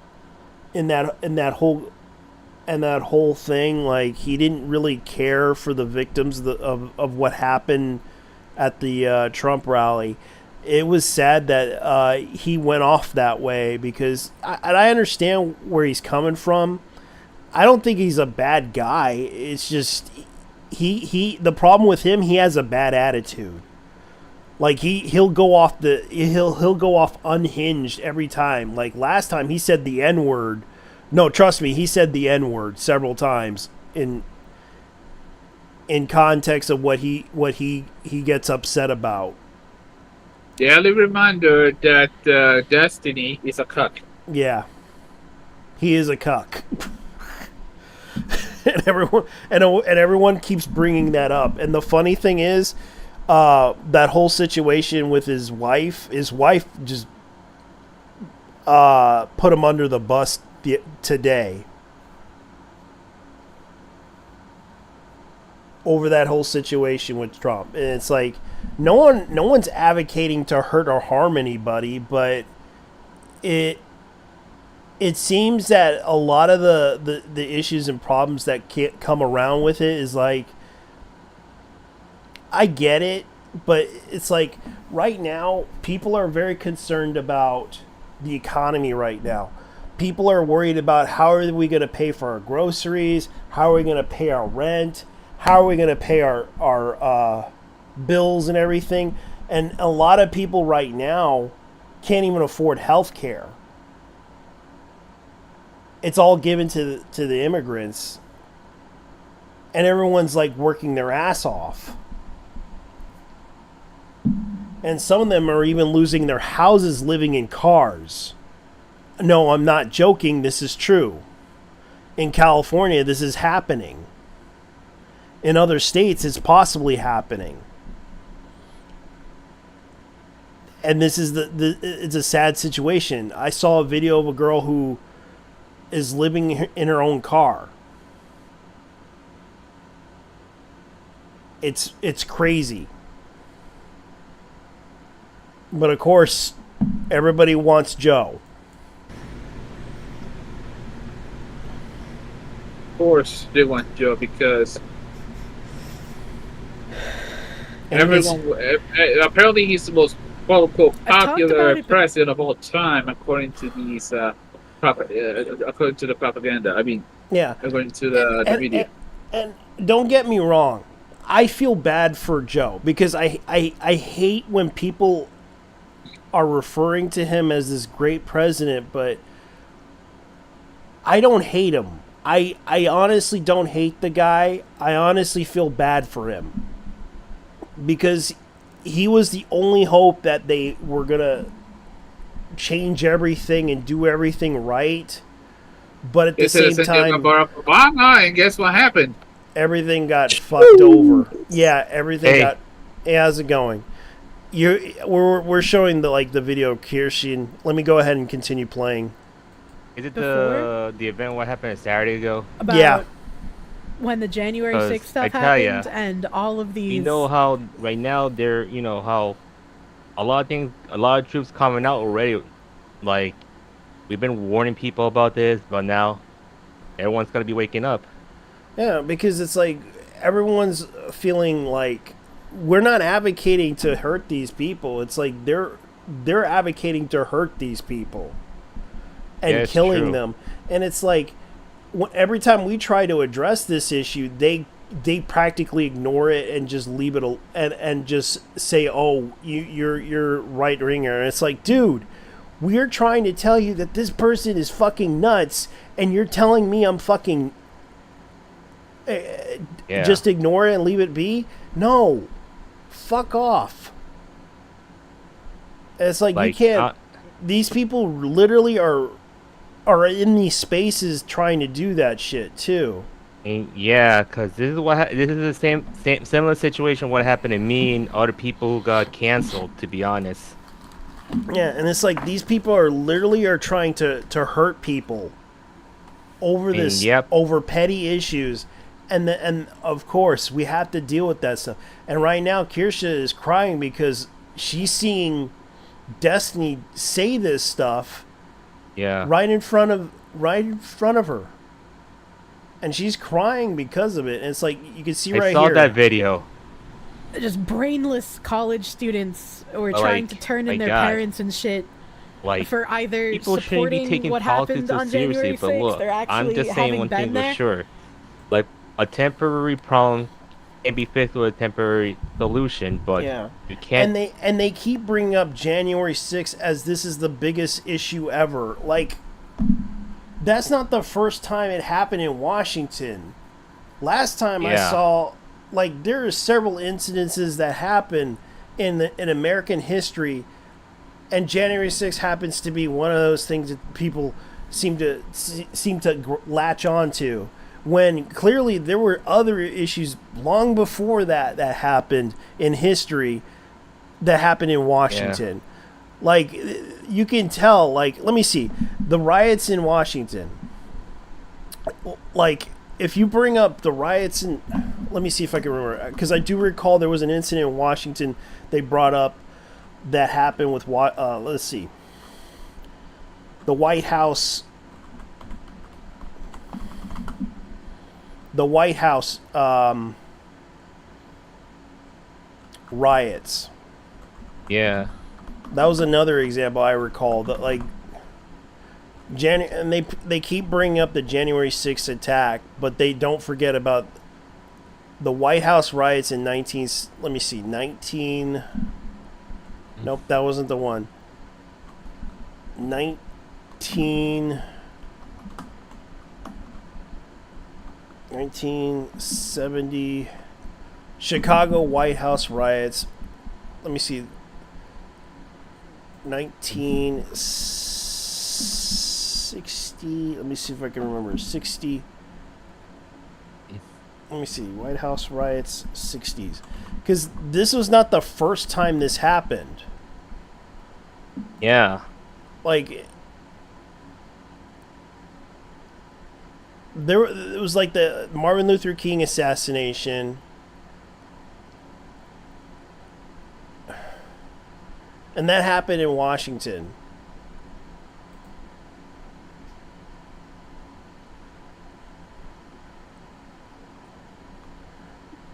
S1: in that whole thing, like, he didn't really care for the victims of what happened at the Trump rally. It was sad that he went off that way because I understand where he's coming from. I don't think he's a bad guy. It's just the problem with him, he has a bad attitude. Like he'll go off unhinged every time. Like last time he said the N-word. No, trust me, he said the N-word several times in context of what he gets upset about.
S3: Daily reminder that Destiny is a cuck.
S1: Yeah. He is a cuck. and everyone keeps bringing that up. And the funny thing is, that whole situation with his wife just put him under the bus today over that whole situation with Trump. And it's like no one's advocating to hurt or harm anybody, but it seems that a lot of the issues and problems that can't come around with it is like, I get it, but it's like right now people are very concerned about the economy right now. People are worried about how are we going to pay for our groceries, how are we going to pay our rent, how are we going to pay our bills and everything. And a lot of people right now can't even afford health care. It's all given to the immigrants. And everyone's like working their ass off. And some of them are even losing their houses living in cars. No, I'm not joking. This is true. In California, this is happening. In other states, it's possibly happening. And this is it's a sad situation. I saw a video of a girl who is living in her own car. It's crazy. But of course, everybody wants Joe.
S3: Of course, they want Joe because everyone. Apparently, he's the most quote unquote
S6: I talked
S3: popular
S6: about it, but-
S3: president of all time, according to these according to the propaganda. I mean,
S1: Yeah.
S3: according to the media.
S1: And don't get me wrong, I feel bad for Joe because I hate when people are referring to him as this great president, but I don't hate him. I honestly don't hate the guy. I honestly feel bad for him because he was the only hope that they were gonna change everything and do everything right. But at the same time,
S3: Barack Obama, and guess what happened?
S1: everything got fucked over. Yeah, everything got. Hey, how's it going? We're showing the video of Kirsten. Let me go ahead and continue playing.
S8: Is it
S6: Before?
S8: the event what happened Saturday ago?
S6: About
S1: Yeah.
S6: when the January
S8: 'Cause
S6: 6th
S8: I
S6: stuff
S8: tell ya,
S6: happened and all of these.
S8: You know how right now they're how a lot of troops coming out already. Like we've been warning people about this, but now everyone's gonna be waking up.
S1: Yeah, because it's like everyone's feeling like we're not advocating to hurt these people. It's like they're advocating to hurt these people and
S8: Yeah, it's
S1: killing
S8: true.
S1: them. And it's like every time we try to address this issue, they practically ignore it and just leave it and just say, "Oh, you're right winger." And it's like, dude, we're trying to tell you that this person is fucking nuts, and you're telling me I'm fucking just ignore it and leave it be? No, fuck off. It's like you can't. These people literally are in these spaces trying to do that shit too.
S8: And yeah, because this is the same similar situation what happened to me and other people who got canceled. To be honest.
S1: Yeah, and it's like these people are literally trying to hurt people over this over petty issues, and of course we have to deal with that stuff. And right now, Kirsha is crying because she's seeing Destiny say this stuff.
S8: Yeah.
S1: Right in front of her, and she's crying because of it. And it's like you can see right here.
S8: I saw that video.
S6: Just brainless college students who are trying to turn in their parents and shit.
S8: Like
S6: for either
S8: people shouldn't be
S6: supporting
S8: taking
S6: what
S8: politics
S6: happened
S8: so
S6: on
S8: seriously,
S6: January 6th.
S8: but look,
S6: They're actually
S8: I'm just saying one thing for sure. Like a temporary problem can be fixed with a temporary solution, but you can't.
S1: And they keep bringing up January 6th as this is the biggest issue ever. Like, that's not the first time it happened in Washington. Last time I saw, like, there are several incidences that happen in American history, and January 6th happens to be one of those things that people seem to latch onto. When clearly there were other issues long before that happened in history that happened in Washington. Like, you can tell, like, let me see, the riots in Washington. Like, if you bring up the riots in, let me see if I can remember, because I do recall there was an incident in Washington they brought up that happened with, let's see, the White House. The White House riots.
S8: Yeah.
S1: That was another example I recall that, like, and they keep bringing up the January 6th attack, but they don't forget about the White House riots in 19. Let me see, 19. Nope, that wasn't the one. 1970 Chicago White House riots. Let me see. 1960. Let me see if I can remember. 60. Let me see. White House riots, 60s. Because this was not the first time this happened.
S8: Yeah.
S1: Like, it was like the Martin Luther King assassination. And that happened in Washington.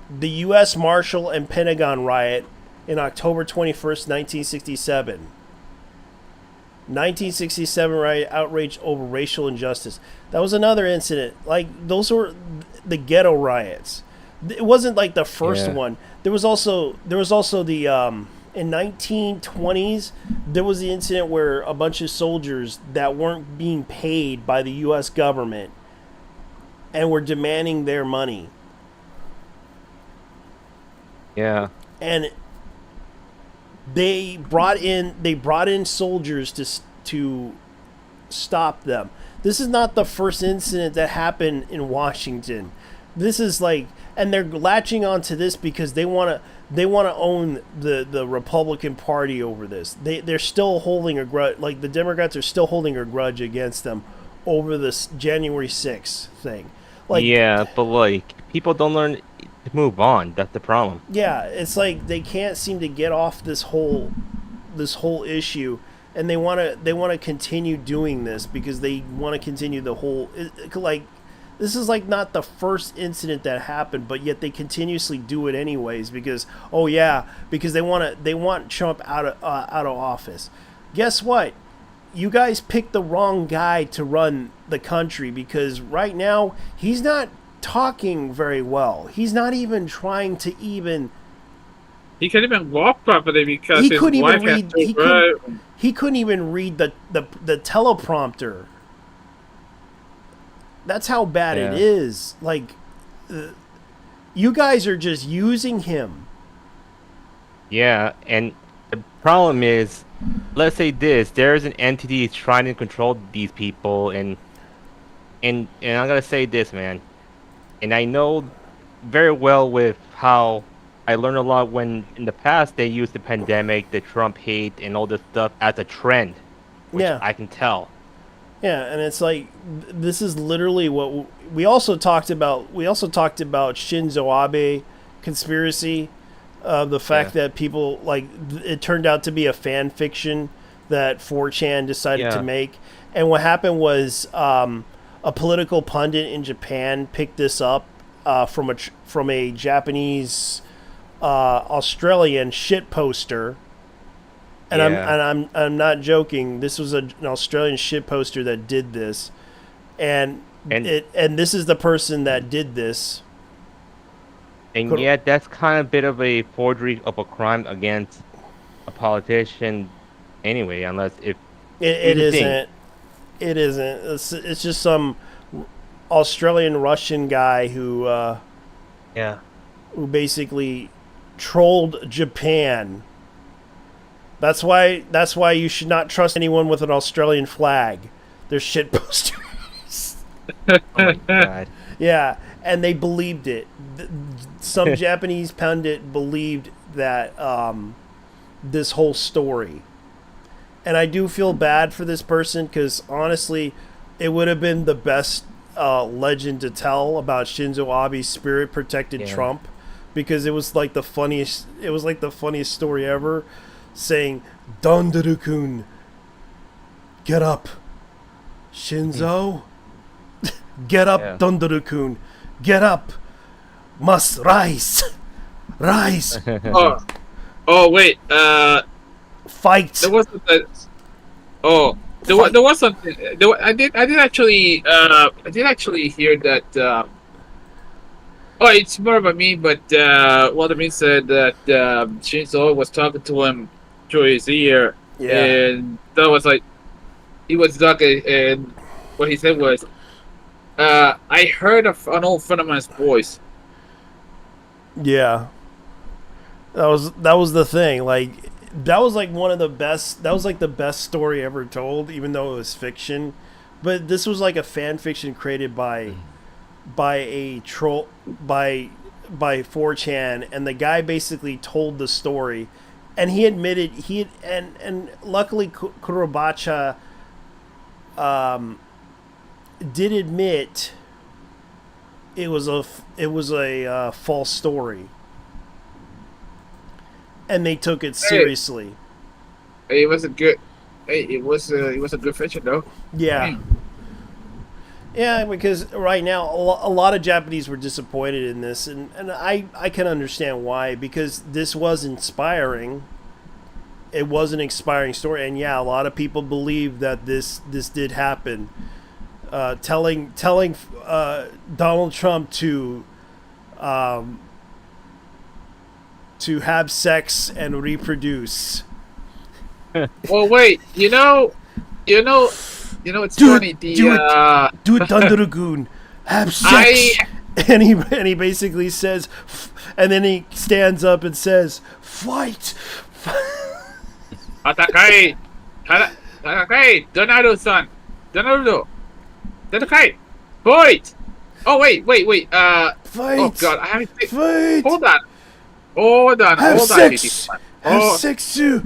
S1: The U.S. Marshal and Pentagon riot in October 21st, 1967. 1967 riot outrage over racial injustice. That was another incident. Like, those were the ghetto riots. It wasn't like the first one. There was also the in 1920s there was the incident where a bunch of soldiers that weren't being paid by the U.S. government and were demanding their money.
S8: Yeah.
S1: And they brought in soldiers to stop them. This is not the first incident that happened in Washington. This is like, and they're latching onto this because they want to own the Republican Party over this. They're still holding a grudge. Like, the Democrats are still holding a grudge against them over this January 6th thing. Like,
S8: yeah, but like, people don't learn to move on. That's the problem.
S1: Yeah, it's like they can't seem to get off this whole issue, and they want to continue doing this because they want to continue the whole, like, this is like not the first incident that happened, but yet they continuously do it anyways because they want Trump out of office. Guess what? You guys picked the wrong guy to run the country because right now he's not talking very well. He's not even trying to even.
S3: He couldn't even walk properly because
S1: He
S3: his
S1: couldn't
S3: wife
S1: even
S3: had
S1: read.
S3: to
S1: He couldn't even read the teleprompter. That's how bad it is. Like, you guys are just using him.
S8: Yeah, and the problem is, let's say there's an entity trying to control these people, and I'm gonna say this, man, and I know very well with how I learned a lot when in the past they used the pandemic, the Trump hate, and all this stuff as a trend, which I can tell.
S1: Yeah, and it's like, this is literally what we also talked about. We also talked about Shinzo Abe conspiracy, the fact that people, like, it turned out to be a fan fiction that 4chan decided to make. And what happened was a political pundit in Japan picked this up from a Japanese Australian shit poster. And I'm not joking. This was an Australian shit poster that did this, and this is the person that did this.
S8: And yet, that's kind of a bit of a forgery of a crime against a politician, anyway. Unless if
S1: it isn't, it's just some Australian Russian guy who basically trolled Japan. That's why you should not trust anyone with an Australian flag. They're shit posters.
S8: Oh my God.
S1: Yeah, and they believed it. Some Japanese pundit believed that this whole story. And I do feel bad for this person because honestly, it would have been the best legend to tell about Shinzo Abe's spirit protected Trump, because it was like the funniest. It was like the funniest story ever. Saying, Dondaru-kun, get up. Shinzo, get up, Dondaru-kun, get up. Must rise. Rise.
S3: Oh wait.
S1: Fight.
S3: There was there was something. I did actually hear that. It's more of a meme, but Walter said that Shinzo was talking to him through his ear, and that was like, he was talking, and what he said was, I heard an old friend of mine's voice.
S1: Yeah, that was the thing. Like, that was like one of the best. That was like the best story ever told, even though it was fiction. But this was like a fan fiction created by a troll, by 4chan, and the guy basically told the story, and he admitted and luckily Kurobacha did admit it was a false story, and they took it seriously.
S3: It was a good. Hey, it was a good feature though.
S1: Yeah. Yeah, because right now a lot of Japanese were disappointed in this, and I can understand why, because this was inspiring. It was an inspiring story, and yeah, a lot of people believe that this did happen. Telling Donald Trump to have sex and reproduce.
S3: Well, wait. It's
S1: Do
S3: funny.
S1: it, do it, Thunder Lagoon. Have sex. And he basically says, and then he stands up and says, "Fight."
S3: Atakai, Atakai, Donaldo-san, Donaldo, Atakai, fight. Oh wait.
S1: Fight.
S3: Oh god, I haven't.
S1: Fight.
S3: Hold on.
S1: Have sex.
S3: GT.
S1: Have sex too.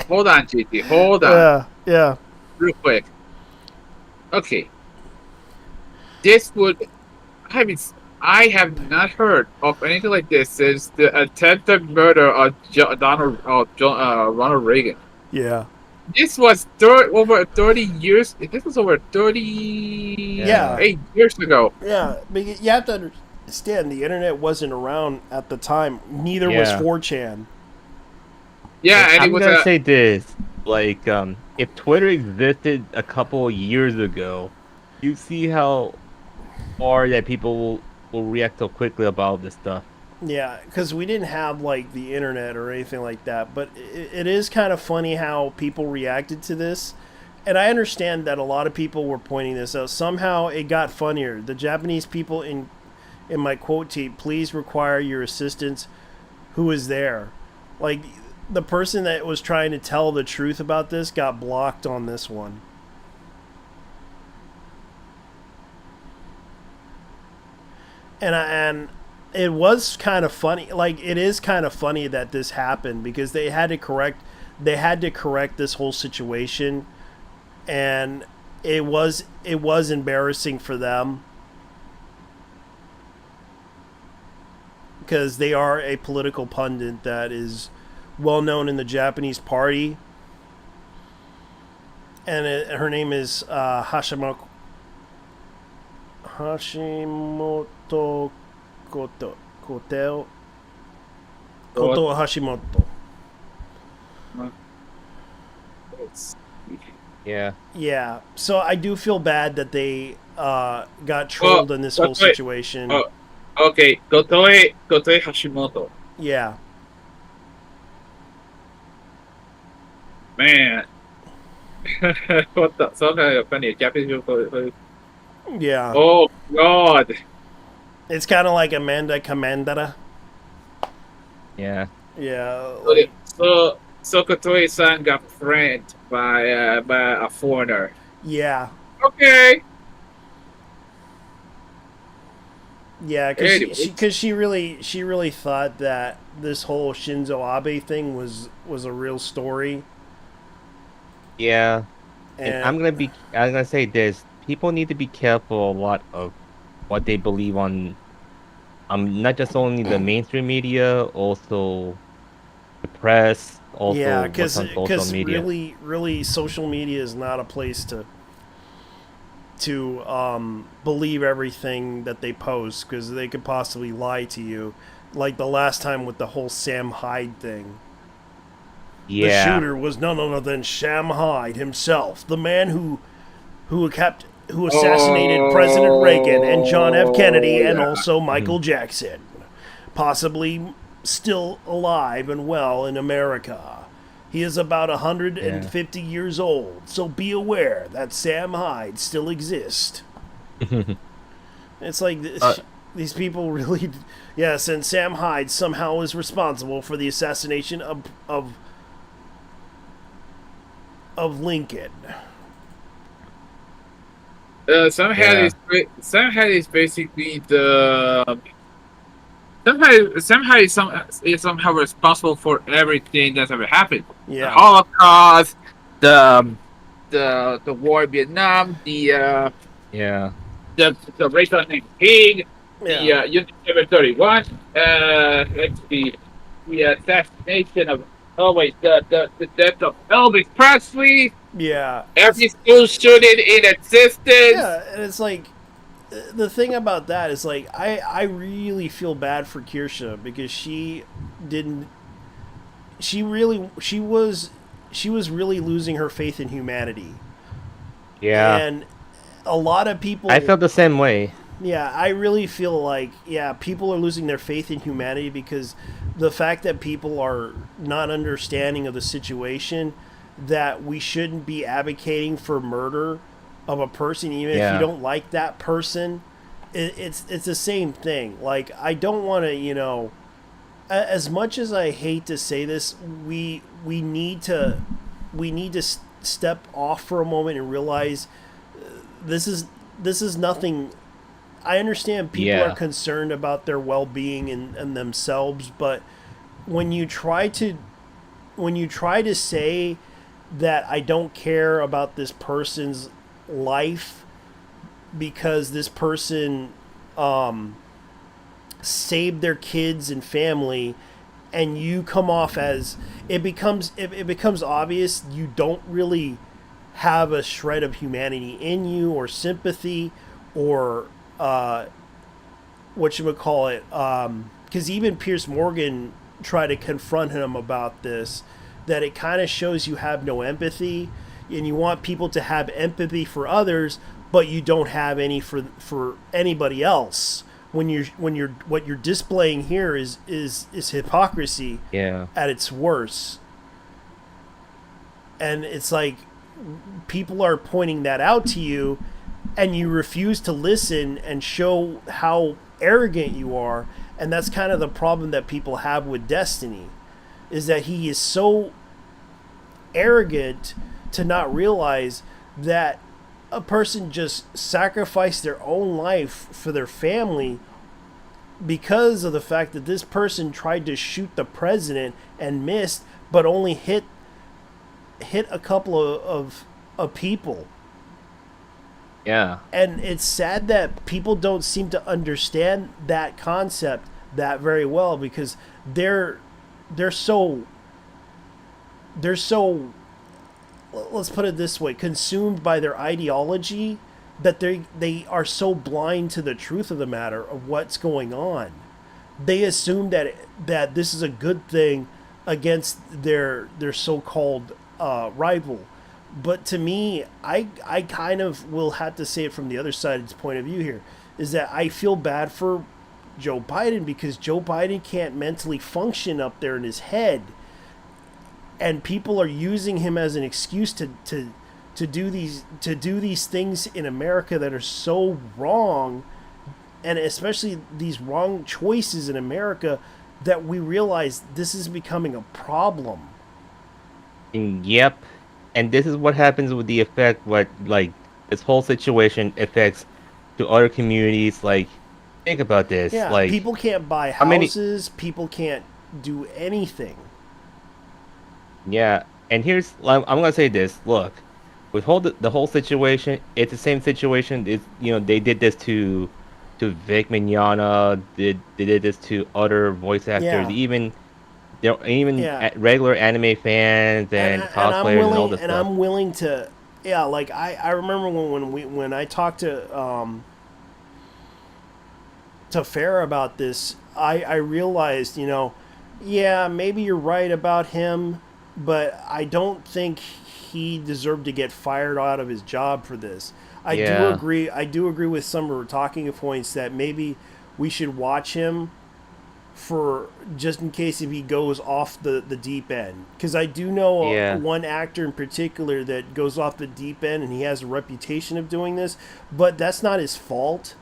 S3: Hold on, GT. Hold on.
S1: Yeah.
S3: Real quick. Okay. This would. I have not heard of anything like this since the attempted murder of Ronald Reagan.
S1: Yeah.
S3: This was over 30 years. This was over 38 years ago.
S1: Yeah, but you have to understand the internet wasn't around at the time. Neither was 4chan.
S3: Yeah, and
S8: I'm
S3: it was
S8: gonna say this: like, if Twitter existed a couple years ago, you see how far that people will react so quickly about this stuff.
S1: Yeah, because we didn't have like the internet or anything like that. But it is kind of funny how people reacted to this. And I understand that a lot of people were pointing this out. Somehow it got funnier. The Japanese people in my quote tape, please require your assistance. Who is there? Like, the person that was trying to tell the truth about this got blocked on this one. And it was kind of funny. Like, it is kind of funny that this happened because they had to correct this whole situation, and it was embarrassing for them because they are a political pundit that is well known in the Japanese party, and her name is Hashimoto Koto Hashimoto. Yeah. So I do feel bad that they got trolled in this whole situation.
S3: Oh, okay. Kotoe Hashimoto.
S1: Yeah.
S3: Man. What the? Sometimes funny. Japanese people.
S1: Yeah.
S3: Oh God.
S1: It's kind of like Amanda Kamandara.
S8: Yeah.
S1: Yeah.
S3: So Kotoe-san got pranked by a foreigner.
S1: Yeah.
S3: Okay.
S1: Yeah, because she really thought that this whole Shinzo Abe thing was a real story.
S8: Yeah.
S1: And
S8: I'm gonna say this: people need to be careful a lot of what they believe on. Not just only the mainstream media, also the press, also what's on social media.
S1: really, social media is not a place to believe everything that they post, because they could possibly lie to you, like the last time with the whole Sam Hyde thing.
S8: Yeah.
S1: The shooter was none other than Sam Hyde himself, the man who assassinated President Reagan and John F. Kennedy and also Michael Jackson, possibly still alive and well in America. He is about 150 years old, so be aware that Sam Hyde still exists. It's like these people really... Yes, and Sam Hyde somehow is responsible for the assassination of Lincoln.
S3: Sam Hyde is basically the... Sam Hyde is somehow responsible for everything that's ever happened.
S1: Yeah.
S3: The Holocaust, the war in Vietnam, the racial named Pig, the Unit 731, the assassination Oh wait, the death of Elvis Presley.
S1: Yeah.
S3: Every school shooting in existence.
S1: Yeah, and it's like the thing about that is like I really feel bad for Kirsha because she didn't she was really losing her faith in humanity.
S8: Yeah.
S1: And a lot of people
S8: I felt the same way.
S1: Yeah, I really feel like people are losing their faith in humanity because the fact that people are not understanding of the situation, that we shouldn't be advocating for murder of a person even if you don't like that person. It's the same thing. Like, I don't want to, as much as I hate to say this, we need to step off for a moment and realize this is nothing. I understand people are concerned about their well-being and themselves, but when you try to say that I don't care about this person's life because this person saved their kids and family, and you come off as it becomes obvious you don't really have a shred of humanity in you or sympathy or whatchamacallit, because even Pierce Morgan tried to confront him about this, that it kind of shows you have no empathy and you want people to have empathy for others, but you don't have any for anybody else. When you're what you're displaying here is hypocrisy at its worst. And it's like people are pointing that out to you and you refuse to listen and show how arrogant you are. And that's kind of the problem that people have with Destiny, is that he is so arrogant to not realize that a person just sacrificed their own life for their family because of the fact that this person tried to shoot the president and missed, but only hit a couple of people.
S8: Yeah.
S1: And it's sad that people don't seem to understand that concept that very well, because they're so let's put it this way, consumed by their ideology, that they are so blind to the truth of the matter of what's going on. They assume that this is a good thing against their so-called rival. But to me, I kind of will have to say it from the other side's point of view here, is that I feel bad for Joe Biden, because Joe Biden can't mentally function up there in his head, and people are using him as an excuse to do these things in America that are so wrong, and especially these wrong choices in America, that we realize this is becoming a problem.
S8: Yep. And this is what happens with the effect, this whole situation affects to other communities. Like, think about this.
S1: Yeah,
S8: like,
S1: people can't buy houses, people can't do anything.
S8: Yeah, and I'm gonna say this. Look, with the whole situation, it's the same situation. It's, they did this to Vic Mignogna. They did this to other voice actors.
S1: Yeah.
S8: Even regular anime fans and cosplayers and all this stuff.
S1: And I'm willing to, like I remember when I talked to Farrah about this, I realized, maybe you're right about him, but I don't think he deserved to get fired out of his job for this. I do agree with some of her talking points that maybe we should watch him for just in case if he goes off the deep end, because I do know one actor in particular that goes off the deep end, and he has a reputation of doing this, but that's not his fault.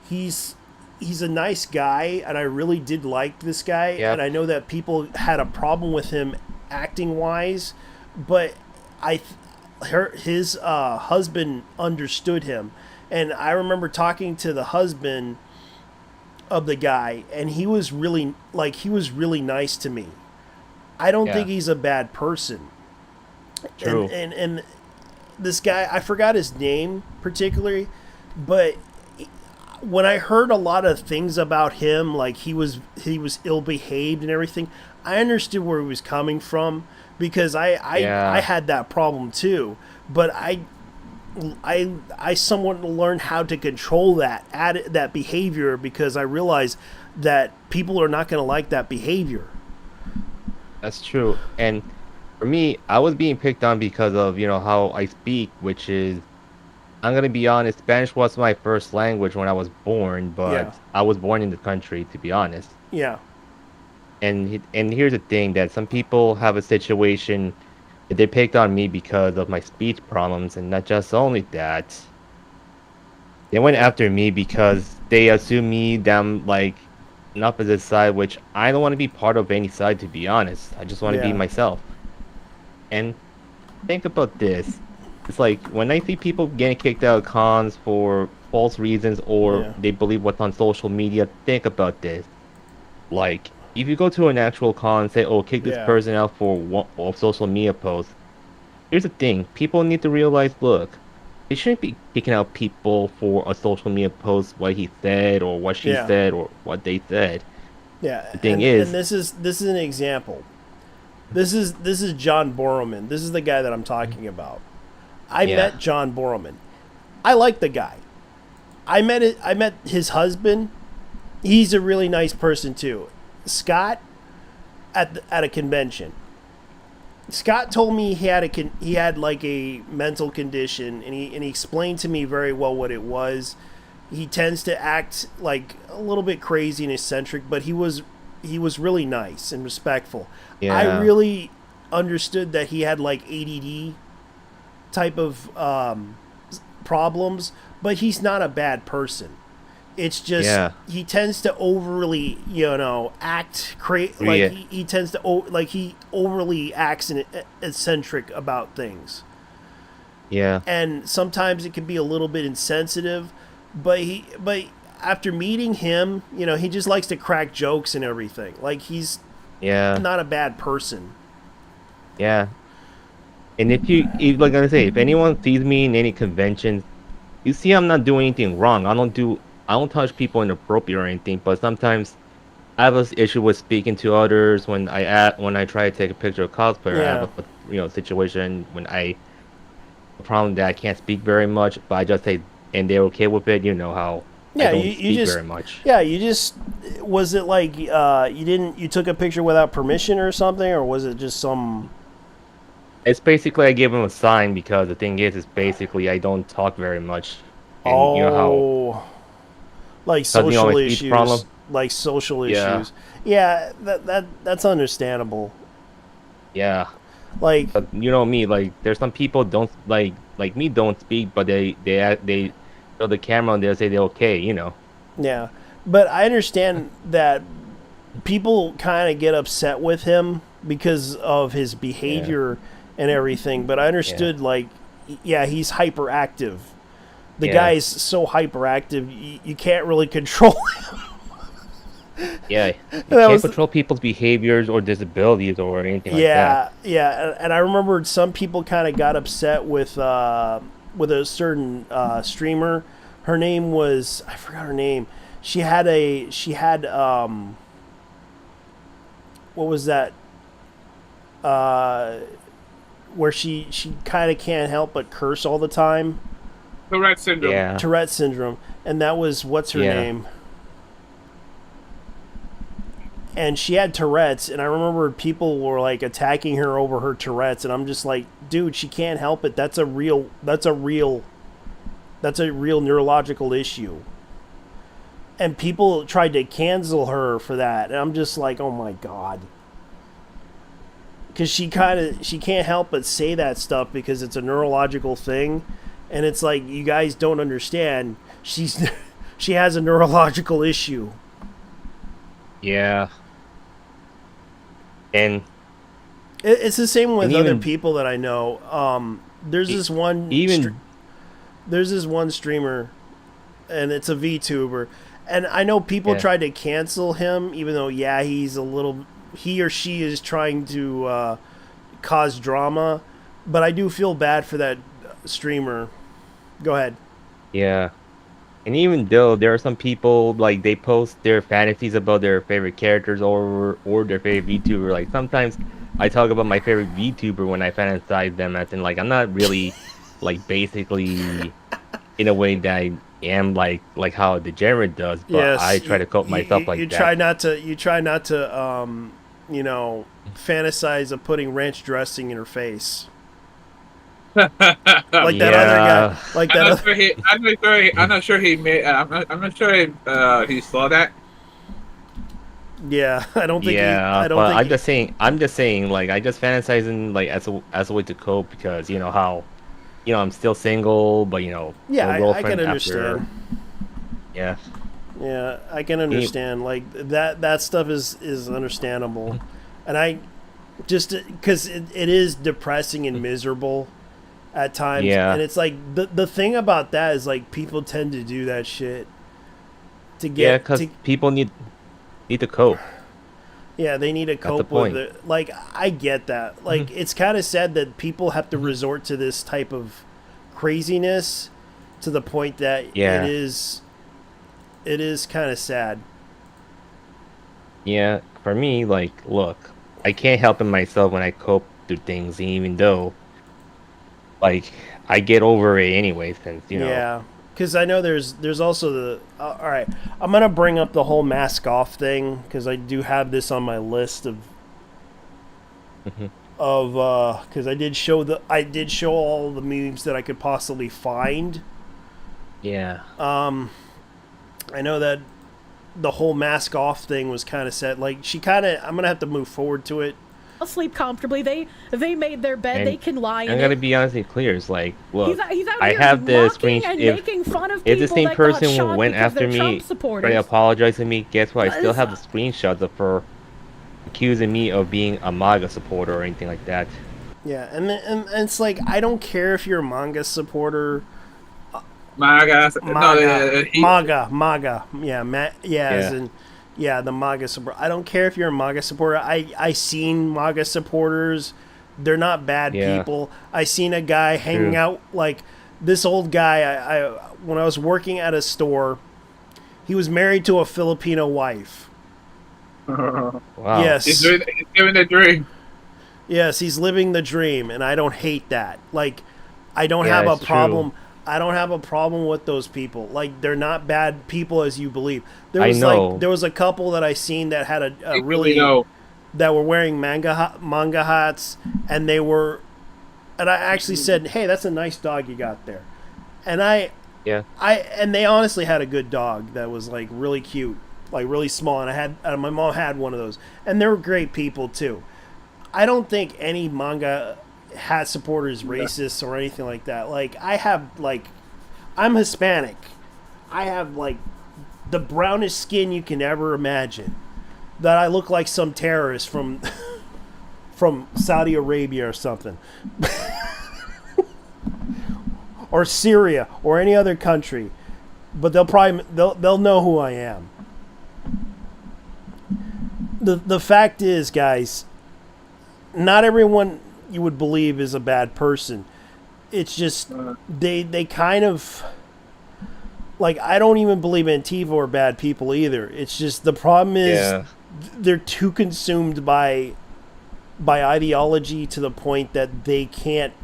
S1: He's a nice guy, and I really did like this guy, and I know that people had a problem with him acting wise, but his husband understood him, and I remember talking to the husband of the guy, and he was really nice to me. I don't think he's a bad person.
S8: True.
S1: And this guy, I forgot his name particularly, but when I heard a lot of things about him, like he was ill behaved and everything, I understood where he was coming from because I had that problem too, but I somewhat learned how to control that behavior because I realized that people are not going to like that behavior.
S8: That's true. And for me, I was being picked on because of, how I speak, which is, I'm going to be honest, Spanish was my first language when I was born, but
S1: Yeah.
S8: I was born in the country, to be honest.
S1: Yeah.
S8: And here's the thing, that some people have a situation that they picked on me because of my speech problems, and not just only that, they went after me because they assume me them like an opposite side, which I don't want to be part of any side, to be honest. I just want to be
S1: Yeah.
S8: myself. And think about this. It's like when I see people getting kicked out of cons for false reasons or
S1: Yeah.
S8: they believe what's on social media, think about this. Like, if you go to an actual con and say, oh, kick this
S1: Yeah.
S8: person out for a social media post, here's the thing. People need to realize, look, they shouldn't be kicking out people for a social media post, what he said or what she
S1: Yeah.
S8: said or what they said.
S1: Yeah.
S8: The thing
S1: and,
S8: is-
S1: and this is an example. This is John Borrowman. This is the guy that I'm talking about. I
S8: Yeah.
S1: met John Borrowman. I like the guy. I met his husband. He's a really nice person too. Scott at a convention. Scott told me he had like a mental condition, and he explained to me very well what it was. He tends to act like a little bit crazy and eccentric, but he was really nice and respectful.
S8: Yeah.
S1: I really understood that he had like ADD type of problems, but he's not a bad person. It's just he tends to overly, act like he tends to he overly acts and eccentric about things.
S8: Yeah.
S1: And sometimes it can be a little bit insensitive, but after meeting him, he just likes to crack jokes and everything. Like he's not a bad person.
S8: Yeah. And like I say, if anyone sees me in any conventions, you see I'm not doing anything wrong. I don't touch people inappropriate or anything, but sometimes I have an issue with speaking to others when I try to take a picture of cosplayer. I have a situation when a problem that I can't speak very much, but I just say, and they're okay with it. You know how I don't speak very much.
S1: Yeah, was it like you took a picture without permission or something, or was it just some?
S8: It's basically I gave him a sign because the thing is basically I don't talk very much. And you know how,
S1: like social issues,
S8: problem?
S1: like social issues. Yeah, that's understandable.
S8: Yeah.
S1: Like,
S8: but you know me, like there's some people don't like me don't speak, but they show the camera and they'll say they're okay,
S1: Yeah, but I understand that people kind of get upset with him because of his behavior and everything. But I understood he's hyperactive. The guy's so hyperactive, you can't really control him.
S8: Yeah, you can't control people's behaviors or disabilities or anything like that.
S1: Yeah, and I remember some people kind of got upset with a certain streamer. Her name was, I forgot her name. She had what was that? Where she kind of can't help but curse all the time.
S3: Tourette syndrome.
S8: Yeah.
S1: Tourette syndrome, and that was what's her name. And she had Tourette's, and I remember people were like attacking her over her Tourette's, and I'm just like, dude, she can't help it. That's a real neurological issue. And people tried to cancel her for that, and I'm just like, oh my god. Because she can't help but say that stuff because it's a neurological thing, and it's like, you guys don't understand. She has a neurological issue.
S8: Yeah. And
S1: it's the same with other people that I know. There's this one streamer, and it's a VTuber, and I know people tried to cancel him, even though he or she is trying to cause drama, but I do feel bad for that streamer. Go ahead.
S8: Yeah. And even though there are some people like they post their fantasies about their favorite characters or their favorite VTuber, like sometimes I talk about my favorite VTuber when I fantasize them, as in like I'm not really like basically in a way that I am like how a degenerate does, but I
S1: Yes,
S8: try to cope myself like
S1: you
S8: that.
S1: try not to. You try not to. You know, fantasize of putting ranch dressing in her face. Like that other guy. Like that.
S3: I'm not sure he made. I'm not sure he saw that.
S1: Yeah, I don't think.
S8: Yeah,
S1: I don't
S8: but
S1: think.
S8: I'm just saying, like I just fantasizing like as a way to cope because you know how, you know I'm still single, but you know
S1: Yeah,
S8: no
S1: I
S8: girlfriend
S1: can
S8: after.
S1: understand.
S8: Yeah.
S1: Yeah, I can understand. Like that stuff is understandable, and I just because it is depressing and miserable at times.
S8: Yeah.
S1: And it's like the thing about that is like people tend to do that shit to
S8: Yeah,
S1: get
S8: because people need to cope.
S1: yeah, they need to
S8: That's the
S1: cope with
S8: point.
S1: it. Like I get that. Like it's kind of sad that people have to resort to this type of craziness to the point that
S8: Yeah.
S1: it is kind of sad.
S8: Yeah, for me, like, look, I can't help it myself when I cope through things, even though, like, I get over it anyway, since, you know.
S1: Yeah, because I know there's also the all right. I'm gonna bring up the whole mask off thing because I do have this on my list of because I did show all the memes that I could possibly find.
S8: Yeah.
S1: I know that the whole mask off thing was kind of set. Like I'm gonna have to move forward to it.
S6: I'll sleep comfortably. They made their bed.
S8: And
S6: they can lie in
S8: I'm
S6: it.
S8: gonna be honestly clear. It's like, look,
S6: He's out
S8: I
S6: here
S8: have the
S6: mocking
S8: screen.
S6: and
S8: If
S6: making fun of
S8: the
S6: people
S8: same
S6: that got
S8: person
S6: shot
S8: went
S6: because
S8: after
S6: they're
S8: me,
S6: Trump supporters.
S8: trying to apologize to me, guess what? I still
S6: It's-
S8: have the screenshots of her accusing me of being a MAGA supporter or anything like that.
S1: Yeah, and it's like I don't care if you're a manga supporter.
S3: MAGA.
S1: MAGA. Yeah, as in, yeah, the MAGA supporter. I don't care if you're a MAGA supporter. I seen MAGA supporters. They're not bad people. I seen a guy hanging out like this old guy. I when I was working at a store, he was married to a Filipino wife.
S8: Wow.
S1: Yes.
S3: He's living the dream.
S1: Yes, he's living the dream, and I don't hate that. Like, I don't
S8: Yeah,
S1: have a
S8: it's
S1: problem.
S8: true.
S1: I don't have a problem with those people. Like, they're not bad people as you believe. There
S8: I
S1: was
S8: know.
S1: there was a couple that I seen that had a really
S3: know.
S1: that were wearing manga hats, and they were, and I actually said, "Hey, that's a nice dog you got there," and and they honestly had a good dog that was like really cute, like really small, and my mom had one of those, and they were great people too. I don't think any manga hat supporter is racist or anything like that. Like I'm Hispanic. I have like the brownest skin you can ever imagine. That I look like some terrorist from Saudi Arabia or something. Or Syria or any other country. But they'll know who I am. The fact is, guys, not everyone you would believe is a bad person. It's just they kind of like I don't even believe Antifa are bad people either. It's just the problem is they're too consumed by ideology to the point that they can't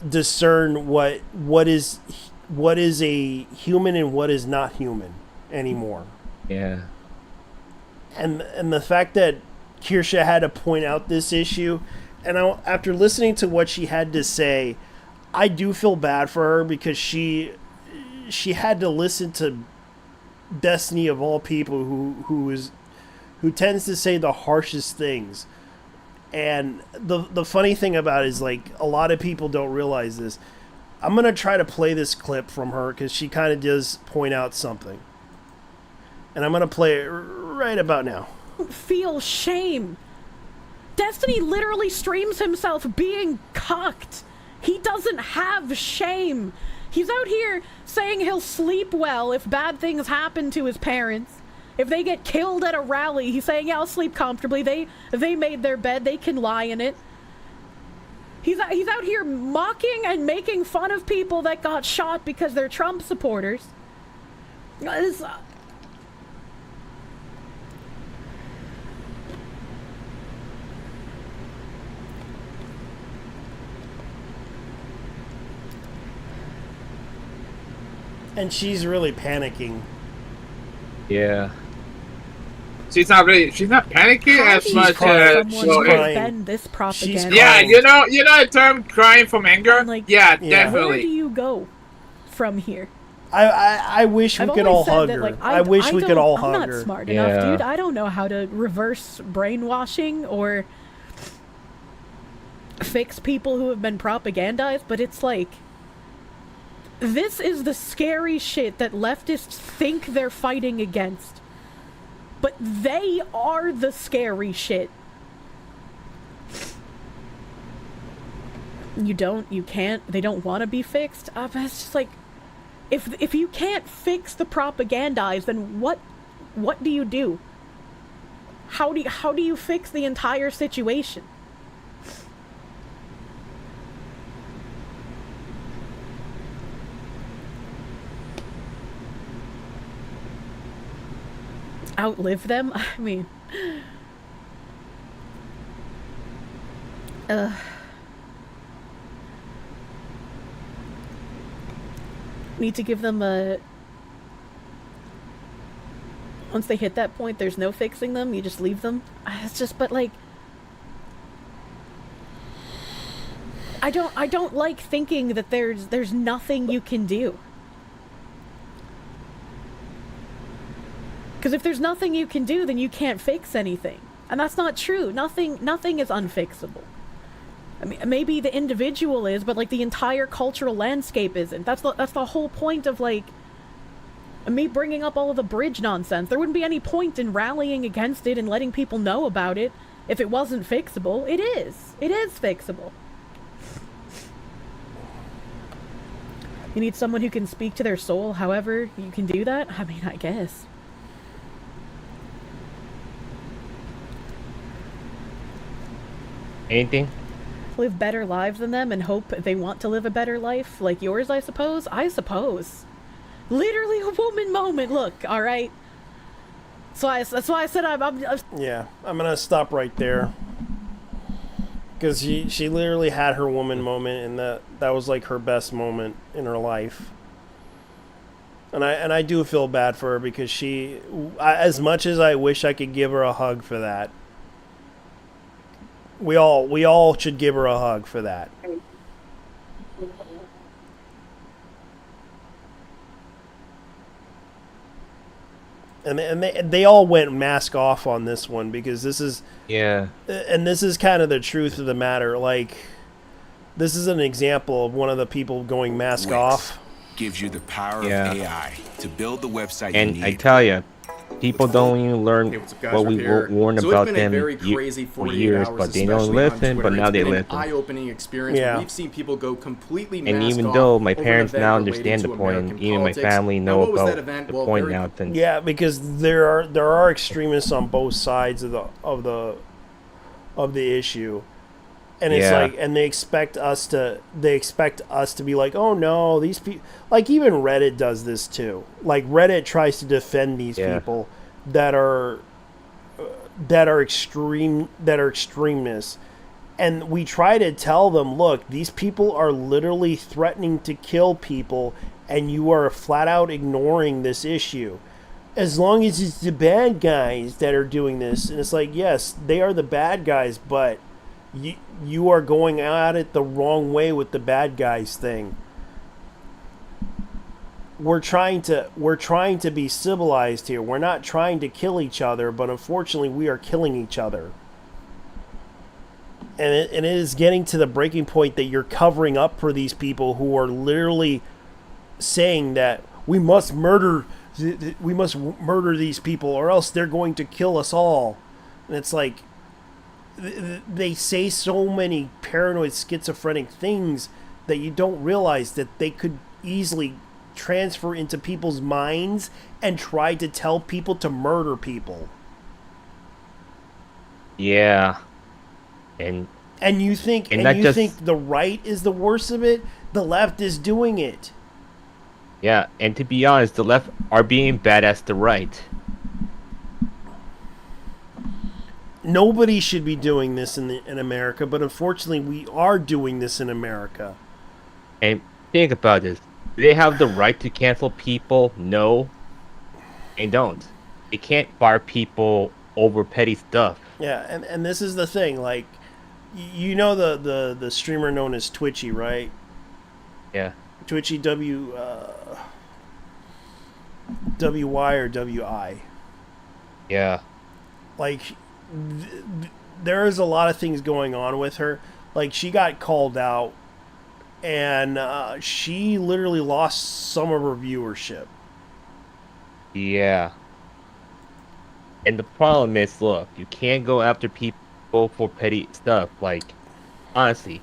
S1: discern what is a human and what is not human anymore.
S8: Yeah.
S1: And the fact that Kirsha had to point out this issue, and after listening to what she had to say, I do feel bad for her because she had to listen to Destiny of all people who tends to say the harshest things. And the funny thing about it is like a lot of people don't realize this. I'm gonna try to play this clip from her because she kind of does point out something, and I'm gonna play it right about now.
S6: Feel shame. Destiny literally streams himself being cucked. He doesn't have shame. He's out here saying he'll sleep well if bad things happen to his parents. If they get killed at a rally, he's saying, yeah, I'll sleep comfortably. They made their bed. They can lie in it. He's out here mocking and making fun of people that got shot because they're Trump supporters.
S1: And she's really panicking.
S8: Yeah.
S3: She's not panicking
S6: How
S3: as
S6: do you
S3: much
S6: call
S3: as
S6: someone
S1: she's
S6: who has
S1: crying.
S6: been this propaganda?
S1: She's
S3: yeah,
S1: crying.
S3: you know the term crying from anger?
S6: Like,
S3: yeah,
S1: Yeah.
S3: definitely.
S6: Where do you go from here?
S1: I wish we
S6: I've
S1: could
S6: always
S1: all
S6: said
S1: hug
S6: that,
S1: her.
S6: like,
S1: I wish we could all
S6: I'm
S1: hug
S6: not
S1: her.
S6: smart
S8: Yeah.
S6: enough, dude. I don't know how to reverse brainwashing or fix people who have been propagandized, but it's like, this is the scary shit that leftists think they're fighting against. But they are the scary shit. You can't, they don't want to be fixed. It's just like, if you can't fix the propagandized, then what do you do? How do you fix the entire situation? Outlive them? I mean, need to give them a... Once they hit that point, there's no fixing them, you just leave them. It's just, but like... I don't like thinking that there's nothing you can do. Because if there's nothing you can do, then you can't fix anything. And that's not true. Nothing is unfixable. I mean, maybe the individual is, but like the entire cultural landscape isn't. That's the whole point of like me bringing up all of the bridge nonsense. There wouldn't be any point in rallying against it and letting people know about it if it wasn't fixable. It is. It is fixable. You need someone who can speak to their soul, however you can do that? I mean, I guess.
S8: Anything?
S6: Live better lives than them and hope they want to live a better life like yours, I suppose. Literally a woman moment. Look, all right. That's why I said I'm
S1: Yeah, I'm gonna stop right there because she literally had her woman moment, and that was like her best moment in her life. And I do feel bad for her because as much as I wish I could give her a hug for that. We all should give her a hug for that. And they all went mask off on this one because this is kind of the truth of the matter. Like, this is an example of one of the people going mask off.
S9: Gives you the power of AI to build the website you
S8: And
S9: need.
S8: I tell you, people don't even learn
S10: Hey, what's up, guys?
S8: what we
S10: We're here.
S8: warned
S10: So
S8: about
S10: it's been
S8: them
S10: a very crazy
S8: for
S10: 48
S8: years,
S10: hours,
S8: but they don't
S10: especially on
S8: listen. But
S10: Twitter.
S8: now
S10: It's
S8: they
S10: been
S8: listen.
S10: an eye-opening experience.
S1: Yeah.
S10: We've seen people go completely
S8: And
S10: masked
S8: even
S10: off
S8: though my
S10: over an
S8: parents
S10: event
S8: now
S10: related
S8: understand
S10: to
S8: the point,
S10: American
S8: even my
S10: politics.
S8: family
S10: Now,
S8: know
S10: what was that
S8: about
S10: event?
S8: the
S10: Well,
S8: point
S10: very
S8: now. Then
S1: Yeah, because there are extremists on both sides of the issue. And it's
S8: Yeah.
S1: like, and they expect us to be like, oh no, these people, like even Reddit does this too. Like Reddit tries to defend these people that are extremists, and we try to tell them, look, these people are literally threatening to kill people, and you are flat out ignoring this issue. As long as it's the bad guys that are doing this, and it's like, yes, they are the bad guys, but you are going at it the wrong way with the bad guys thing. We're trying to be civilized here. We're not trying to kill each other, but unfortunately we are killing each other. And it is getting to the breaking point that you're covering up for these people who are literally saying that we must murder these people or else they're going to kill us all. And it's like, they say so many paranoid schizophrenic things that you don't realize that they could easily transfer into people's minds and try to tell people to murder people.
S8: yeah, and
S1: And you think think the right is the worst of it? The left is doing it.
S8: Yeah, and to be honest, the left are being bad as the right.
S1: Nobody should be doing this in America, but unfortunately, we are doing this in America.
S8: And think about this: do they have the right to cancel people? No, they don't. They can't fire people over petty stuff.
S1: Yeah, and this is the thing. Like, you know the streamer known as Twitchy, right?
S8: Yeah.
S1: Twitchy WY or WI.
S8: Yeah.
S1: Like, there is a lot of things going on with her. Like, she got called out, and she literally lost some of her viewership.
S8: Yeah. And the problem is, look, you can't go after people for petty stuff. Like, honestly,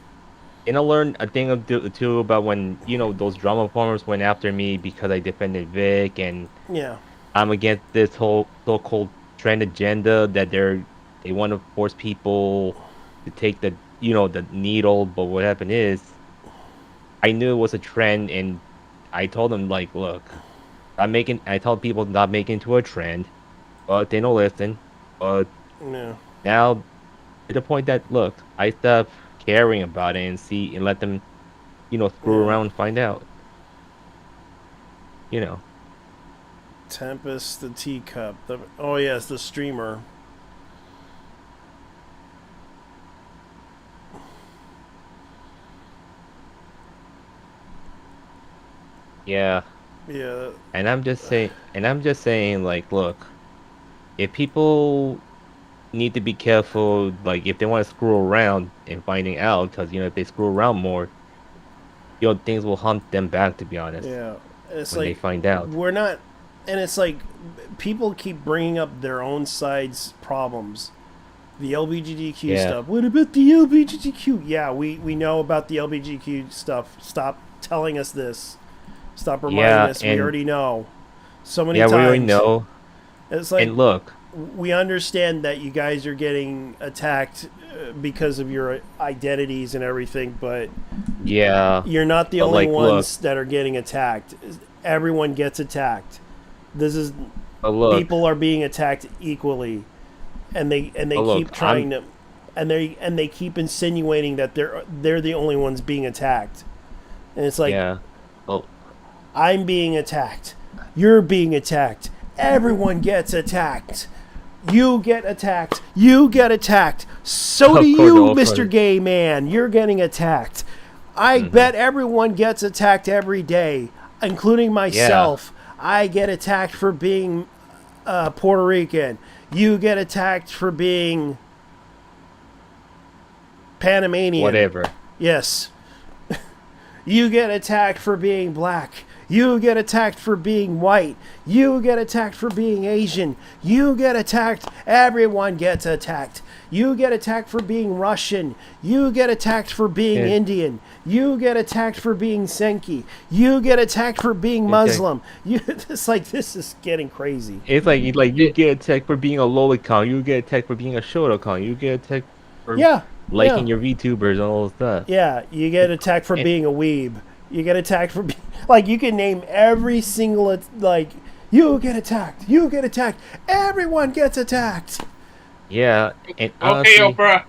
S8: and I learned a thing or two about when, those drama farmers went after me because I defended Vic, and
S1: yeah,
S8: I'm against this whole so-called trend agenda that they want to force people to take the needle. But what happened is, I knew it was a trend, and I told them, like, look, I told people not making it into a trend, but they don't listen. But now, to the point that, look, I stopped caring about it and let them, screw around and find out.
S1: Tempest the teacup. Oh yes, the streamer.
S8: Yeah.
S1: Yeah.
S8: And I'm just saying, like, look, if people need to be careful, like, if they want to screw around and finding out, because, if they screw around more, things will hunt them back, to be honest.
S1: Yeah. It's
S8: when
S1: like,
S8: they find out.
S1: We're not, and it's like, people keep bringing up their own side's problems. The LGBTQ stuff. What about the LGBTQ? Yeah, we know about the LGBTQ stuff. Stop telling us this. Stop reminding us. We already know. So many times.
S8: Yeah, we already know.
S1: It's like,
S8: and look,
S1: we understand that you guys are getting attacked because of your identities and everything, but you're not the only ones that are getting attacked. Everyone gets attacked. This is people are being attacked equally, and they keep trying to, and they keep insinuating that they're the only ones being attacked, and it's like, I'm being attacked, you're being attacked, everyone gets attacked. You get attacked. You get attacked. So do you, Mr. Gay Man. You're getting attacked. I bet everyone gets attacked every day, including myself. Yeah. I get attacked for being Puerto Rican. You get attacked for being Panamanian.
S8: Whatever.
S1: Yes. You get attacked for being black. You get attacked for being white. You get attacked for being Asian. You get attacked. Everyone gets attacked. You get attacked for being Russian. You get attacked for being Indian. You get attacked for being Senki. You get attacked for being Muslim. It's like, this is getting crazy.
S8: It's like you get attacked for being a lolicon. You get attacked for being a shotacon. You get attacked for liking your VTubers and all this stuff.
S1: Yeah, you get attacked for being a weeb. You get attacked for like, you can name every single, like, you get attacked. You get attacked. Everyone gets attacked.
S8: Yeah. And honestly,
S3: Oprah.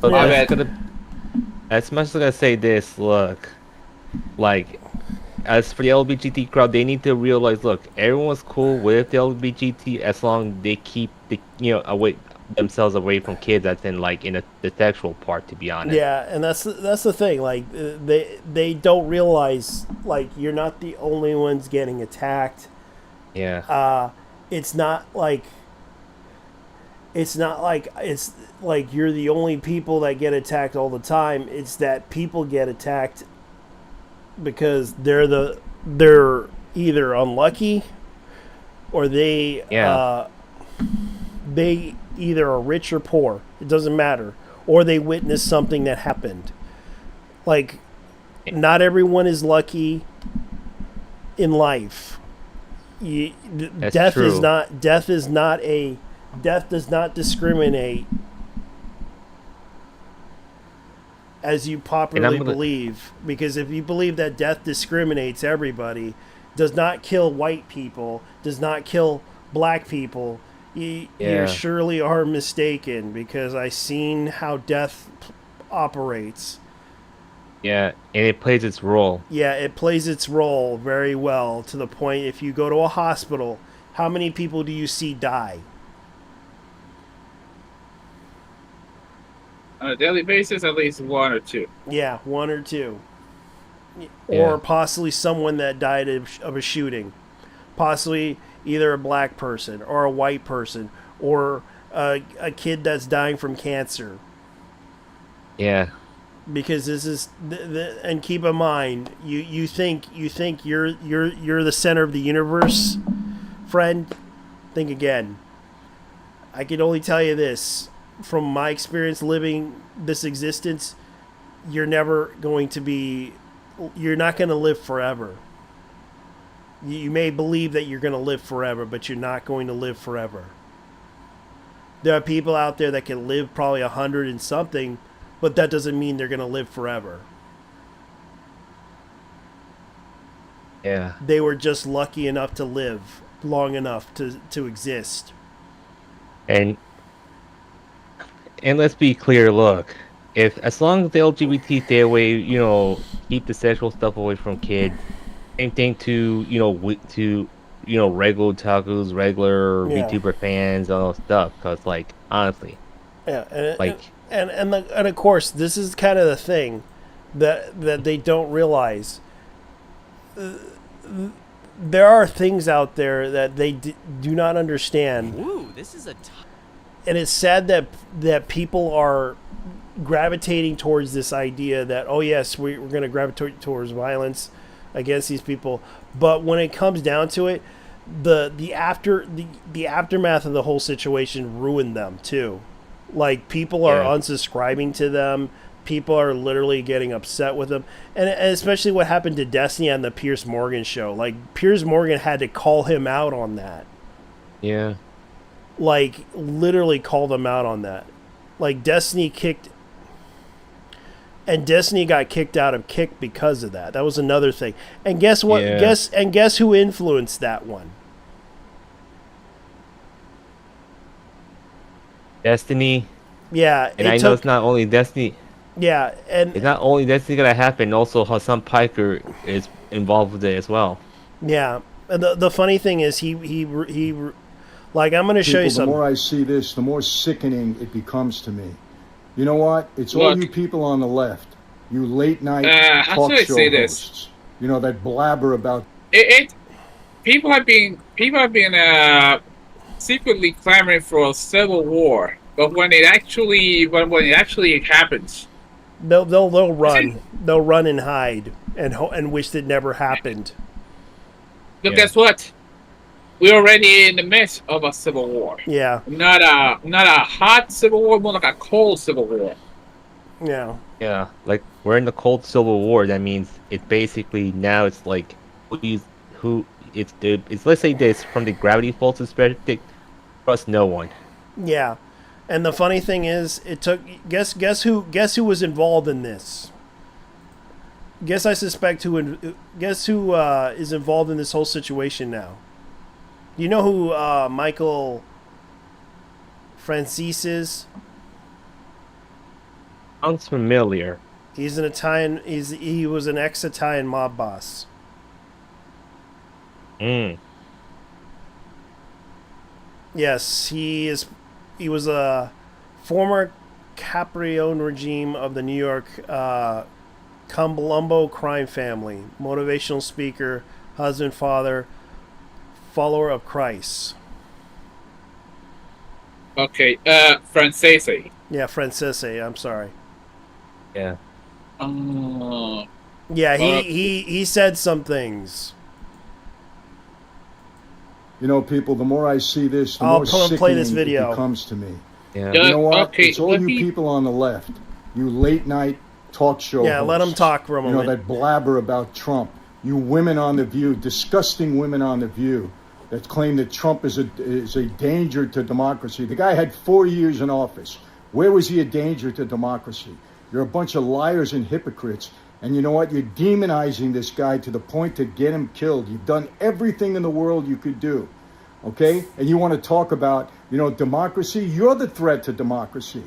S8: But as much as I say this, look, like, as for the LGBT crowd, they need to realize, look, everyone's cool with the LGBT as long as they keep themselves away from kids that's in the sexual part, to be honest.
S1: Yeah, and that's the thing. Like, they don't realize, like, you're not the only ones getting attacked.
S8: Yeah.
S1: It's not like it's you're the only people that get attacked all the time. It's that people get attacked because they're either unlucky or they either are rich or poor. It doesn't matter. Or they witnessed something that happened. Like, not everyone is lucky in life. Death does not discriminate as you popularly believe. Because if you believe that death discriminates everybody, does not kill white people, does not kill black people, you surely are mistaken, because I've seen how death operates.
S8: Yeah, and it plays its role.
S1: Yeah, it plays its role very well, to the point if you go to a hospital, how many people do you see die?
S3: On a daily basis, at least one or two.
S1: Yeah, one or two. Or possibly someone that died of a shooting. Possibly either a black person or a white person or a kid that's dying from cancer.
S8: Yeah.
S1: Because this is and keep in mind, you think you're the center of the universe, friend. Think again. I can only tell you this from my experience living this existence: you're not going to live forever. You may believe that you're going to live forever, but you're not going to live forever. There are people out there that can live probably 100 and something, but that doesn't mean they're going to live forever.
S8: Yeah.
S1: They were just lucky enough to live long enough to exist.
S8: And let's be clear, look, as long as the LGBT stay away, keep the sexual stuff away from kids. Same thing to regular otakus, regular VTuber fans, all that stuff. Cause honestly,
S1: and of course, this is kind of the thing that they don't realize. There are things out there that they do not understand.
S11: Ooh, this is
S1: and it's sad that people are gravitating towards this idea that, oh yes, we're going to gravitate towards violence against these people, but when it comes down to it, the aftermath of the whole situation ruined them too. Like, people are unsubscribing to them. People are literally getting upset with them, and especially what happened to Destiny on the Piers Morgan show. Like, Piers Morgan had to call him out on that.
S8: Yeah.
S1: Like, literally called him out on that. Like, Destiny got kicked out of Kick because of that. That was another thing. And guess what?
S8: Yeah.
S1: Guess who influenced that one?
S8: Destiny.
S1: Yeah.
S8: And I know it's not only Destiny.
S1: Yeah, and
S8: it's not only Destiny gonna happen. Also, Hassan Piker is involved with it as well.
S1: Yeah, and the funny thing is, he like, I'm going to show you something.
S12: The more I see this, the more sickening it becomes to me. You know what? It's all you people on the left, you late night talk show hosts. You know, that blabber about
S3: it. People have been secretly clamoring for a civil war, but when it actually happens,
S1: they'll run. They'll run and hide and wish it never happened.
S3: But guess what? We're already in the midst of a civil war.
S1: Yeah.
S3: Not a hot civil war, more like a cold civil war.
S1: Yeah.
S8: Yeah, like, we're in the cold civil war. That means it's basically now it's like it's let's say this from the Gravity Falls perspective, trust no one.
S1: Yeah. And the funny thing is, it took guess who was involved in this. Guess who is involved in this whole situation now. You know who Michael Francis is?
S8: Sounds familiar.
S1: He's an Italian. He was an ex-Italian mob boss. Yes, he is. He was a former Caprione regime of the New York Colombo crime family. Motivational speaker, husband, father, follower of Christ.
S3: Okay, Francese.
S1: Yeah, Francese. I'm sorry.
S8: Yeah.
S1: Yeah, he said some things.
S12: You know, people, the more I see this, the more sickening it becomes to me.
S8: Yeah.
S12: You know what?
S3: Okay,
S12: it's all you people on the left, you late night talk show hosts.
S1: Let them talk for a moment.
S12: You know, that blabber about Trump. You women on The View, disgusting women on The View, that claim that Trump is a danger to democracy. The guy had 4 years in office. Where was he a danger to democracy? You're a bunch of liars and hypocrites. And you know what? You're demonizing this guy to the point to get him killed. You've done everything in the world you could do. Okay? And you want to talk about, democracy? You're the threat to democracy.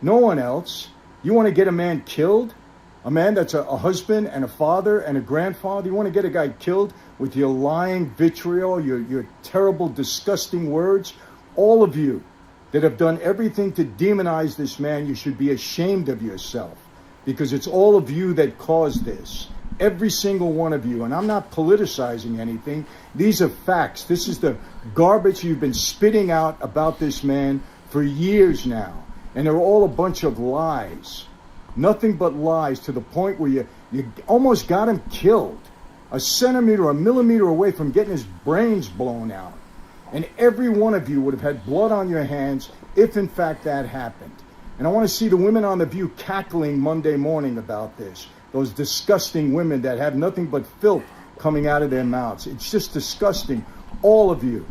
S12: No one else. You want to get a man killed? A man that's a husband and a father and a grandfather? You want to get a guy killed with your lying vitriol, your terrible, disgusting words? All of you that have done everything to demonize this man, you should be ashamed of yourself, because it's all of you that caused this. Every single one of you. And I'm not politicizing anything. These are facts. This is the garbage you've been spitting out about this man for years now. And they're all a bunch of lies. Nothing but lies, to the point where you almost got him killed. A centimeter, a millimeter away from getting his brains blown out. And every one of you would have had blood on your hands if in fact that happened. And I want to see the women on The View cackling Monday morning about this. Those disgusting women that have nothing but filth coming out of their mouths. It's just disgusting. All of you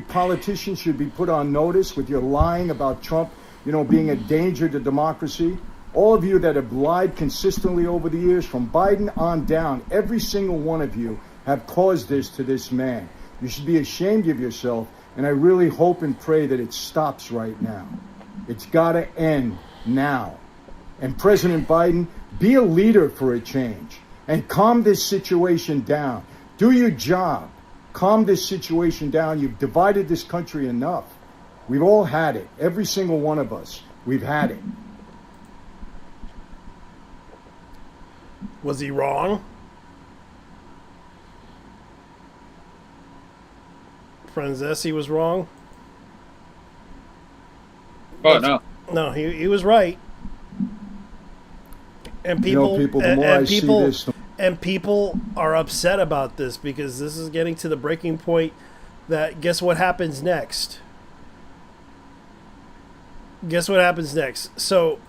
S12: politicians should be put on notice with your lying about Trump, being a danger to democracy. All of you that have lied consistently over the years, from Biden on down, every single one of you have caused this to this man. You should be ashamed of yourself, and I really hope and pray that it stops right now. It's got to end now. And President Biden, be a leader for a change and calm this situation down. Do your job. Calm this situation down. You've divided this country enough. We've all had it. Every single one of us. We've had it.
S1: Was he wrong? Franzesi was wrong?
S3: Oh, no.
S1: No, he was right. And people, people are upset about this, because this is getting to the breaking point that, guess what happens next? Guess what happens next? So,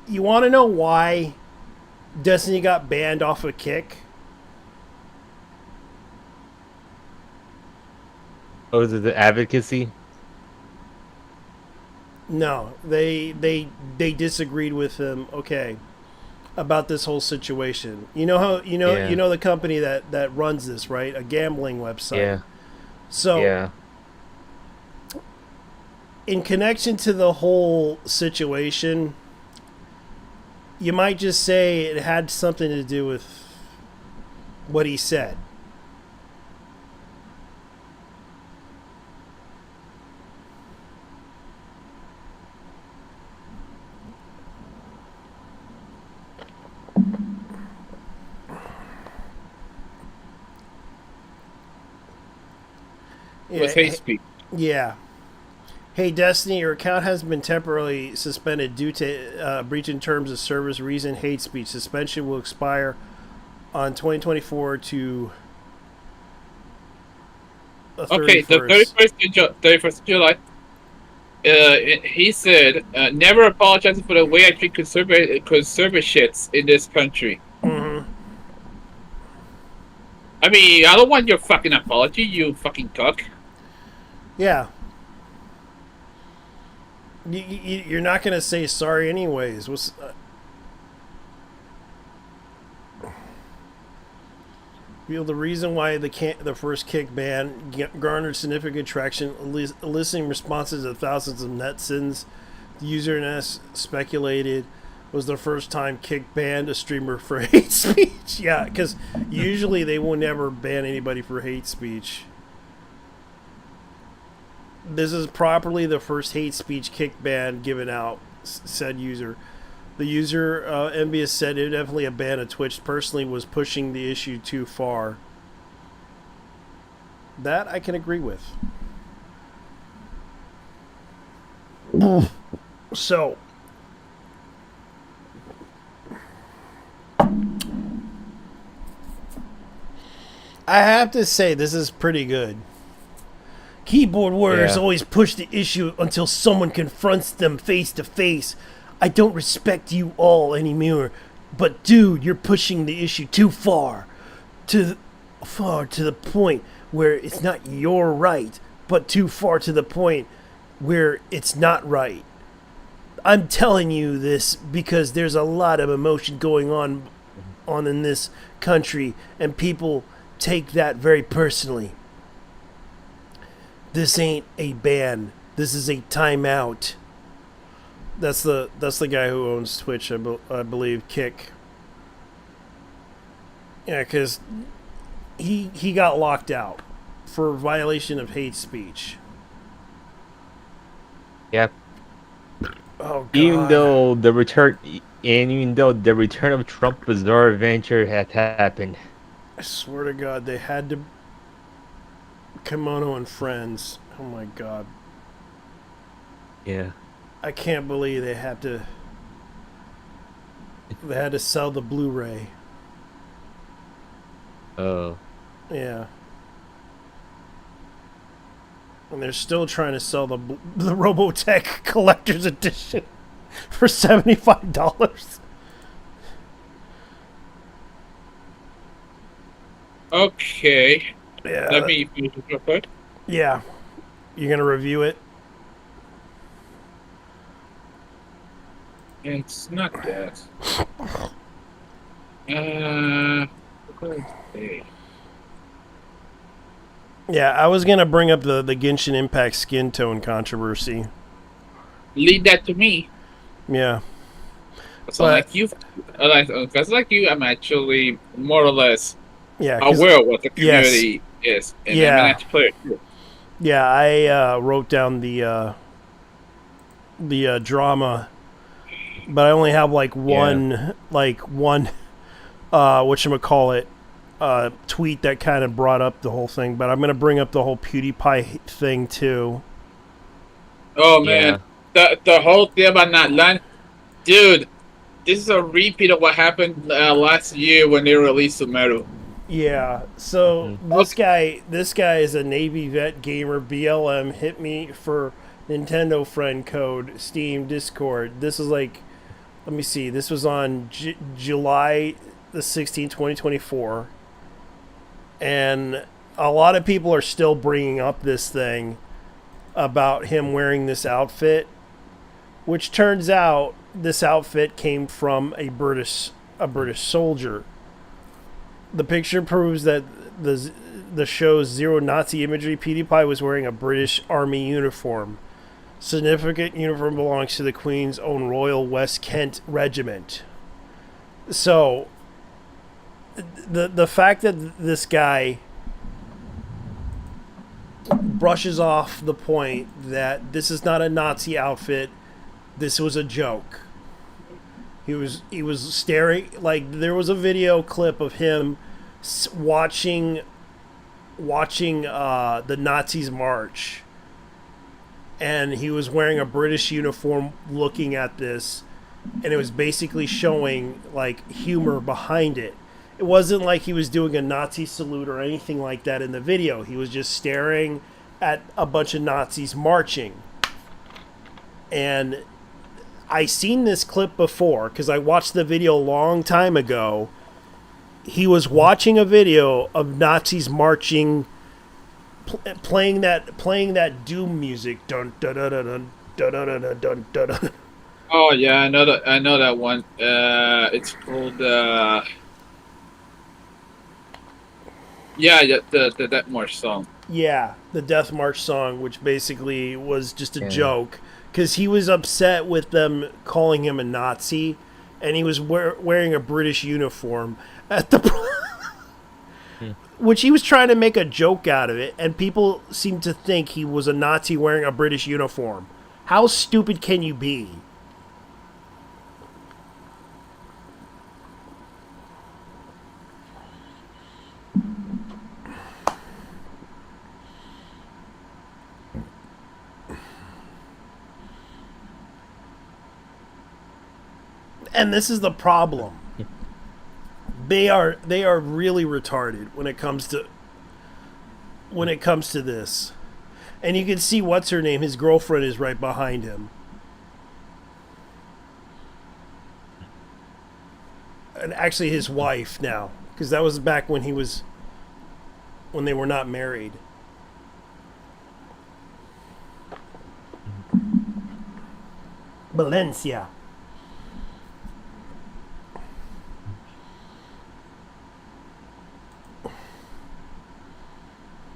S1: you want to know why Destiny got banned off of Kick?
S8: Oh, is it the advocacy?
S1: No, they disagreed with him. Okay, about this whole situation. You know how you know the company that runs this, right? A gambling website.
S8: Yeah.
S1: So
S8: yeah.
S1: In connection to the whole situation, you might just say it had something to do with what he said.
S3: Was hate speech.
S1: Yeah. Hey, Destiny, your account has been temporarily suspended due to breach in terms of service reason hate speech. Suspension will expire on 2024 to the 31st.
S3: Okay, the 31st of July. He said, never apologize for the way I treat conservative shits in this country.
S1: Mm-hmm.
S3: I mean, I don't want your fucking apology, you fucking cuck.
S1: Yeah. You're not going to say sorry anyways. The reason why the first Kick ban garnered significant traction, eliciting responses of thousands of netizens. The userness speculated was the first time Kick banned a streamer for hate speech. Yeah, because usually they will never ban anybody for hate speech. This is properly the first hate speech Kick ban given out, said user. The user, Envious, said it definitely a ban of Twitch. Personally, was pushing the issue too far. That I can agree with. So, I have to say this is pretty good. Keyboard warriors always push the issue until someone confronts them face to face. I don't respect you all anymore, but dude, you're pushing the issue too far to the point where it's not your right, but too far to the point where it's not right. I'm telling you this because there's a lot of emotion going on in this country, and people take that very personally. This ain't a ban. This is a timeout. That's the guy who owns Twitch, I believe, Kick. Yeah, because he got locked out for violation of hate speech.
S8: Yep.
S1: Oh, God.
S8: Even though the return of Trump bizarre adventure had happened.
S1: I swear to God, they had to. Kimono and Friends. Oh my God.
S8: Yeah.
S1: I can't believe they had to. They had to sell the Blu-ray.
S8: Oh.
S1: Yeah. And they're still trying to sell the Robotech Collector's Edition for $75.
S3: Okay.
S1: Yeah.
S3: Let me finish it real quick.
S1: Yeah. You're gonna review it?
S3: It's not that. Okay.
S1: Yeah, I was gonna bring up the Genshin Impact skin tone controversy.
S3: Lead that to me.
S1: Yeah.
S3: So like you, like you, I'm actually more or less
S1: Yeah,
S3: aware of what the community is, and I'm an active player too.
S1: Yeah, I wrote down the drama, but I only have one whatchamacallit, tweet that kind of brought up the whole thing. But I'm gonna bring up the whole PewDiePie thing too.
S3: Oh man, the whole thing about not lying, dude. This is a repeat of what happened last year when they released Sumeru.
S1: Yeah, so this guy is a Navy vet gamer. BLM hit me for Nintendo friend code, Steam, Discord. This is let me see. This was on July the 16th, 2024, and a lot of people are still bringing up this thing about him wearing this outfit, which turns out this outfit came from a British soldier. The picture proves that the show's zero Nazi imagery. PewDiePie was wearing a British Army uniform. Significant uniform belongs to the Queen's own Royal West Kent Regiment. So, the fact that this guy brushes off the point that this is not a Nazi outfit, this was a joke. He was staring, there was a video clip of him watching the Nazis march, and he was wearing a British uniform looking at this, and it was basically showing humor behind it. It wasn't like he was doing a Nazi salute or anything like that in the video. He was just staring at a bunch of Nazis marching. And I seen this clip before because I watched the video a long time ago. He was watching a video of Nazis marching, playing that doom music. Dun dun dun dun dun dun dun dun dun dun.
S3: Oh yeah, I know that one. It's called the Death March song.
S1: Yeah, the Death March song, which basically was just a joke. Because he was upset with them calling him a Nazi, and he was wearing a British uniform at the which he was trying to make a joke out of it, and people seemed to think he was a Nazi wearing a British uniform. How stupid can you be? And this is the problem. They are really retarded when it comes to this. And you can see what's her name, his girlfriend is right behind him. And actually his wife now, because that was back when they were not married. Valencia.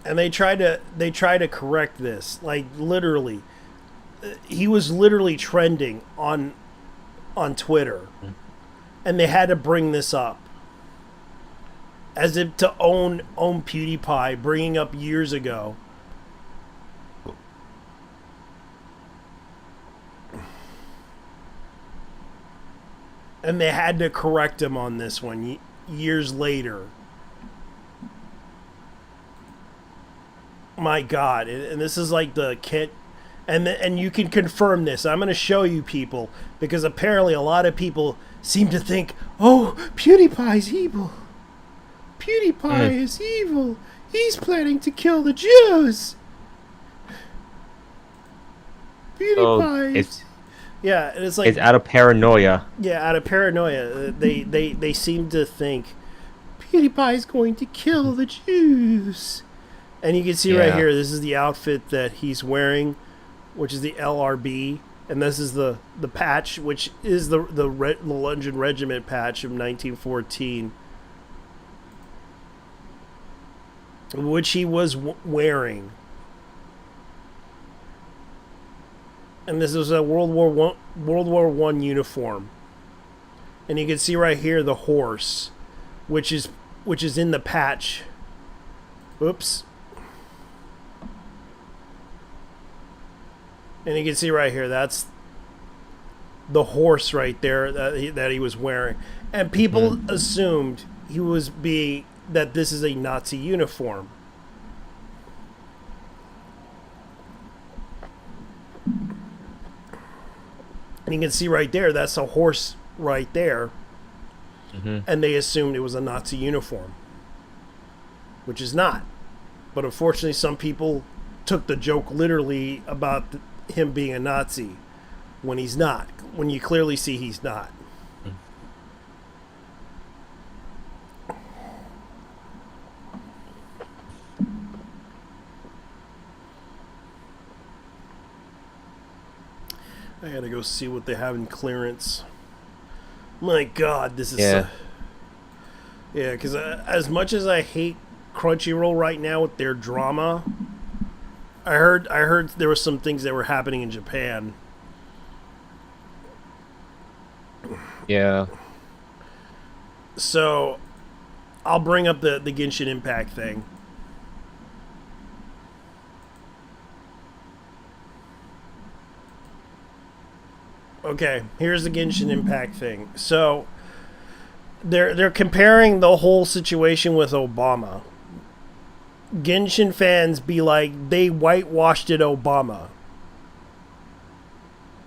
S1: And they try to correct this. Like, literally, he was literally trending on Twitter, and they had to bring this up as if to own PewDiePie, bringing up years ago. And they had to correct him on this one years later. My God, and this is like the kid, and you can confirm this. I'm going to show you people, because apparently a lot of people seem to think, oh, PewDiePie's evil. PewDiePie is evil. He's planning to kill the Jews. PewDiePie. Yeah, and it's like
S8: it's out of paranoia.
S1: Yeah, out of paranoia, they seem to think PewDiePie's going to kill the Jews. And you can see right here, this is the outfit that he's wearing, which is the LRB, and this is the patch, which is the London Regiment patch of 1914, which he was wearing. And this is a World War I uniform. And you can see right here the horse, which is in the patch. Oops. And you can see right here, that's the horse right there that he was wearing. And people assumed that this is a Nazi uniform. And you can see right there, that's a horse right there. And they assumed it was a Nazi uniform, which is not. But unfortunately, some people took the joke literally about him being a Nazi when he's not, when you clearly see he's not. I gotta go see what they have in clearance. My God, this is because as much as I hate Crunchyroll right now with their drama, I heard there were some things that were happening in Japan.
S8: Yeah.
S1: So I'll bring up the Genshin Impact thing. Okay, here's the Genshin Impact thing. So they're comparing the whole situation with Obama. Genshin fans be like, they whitewashed it Obama.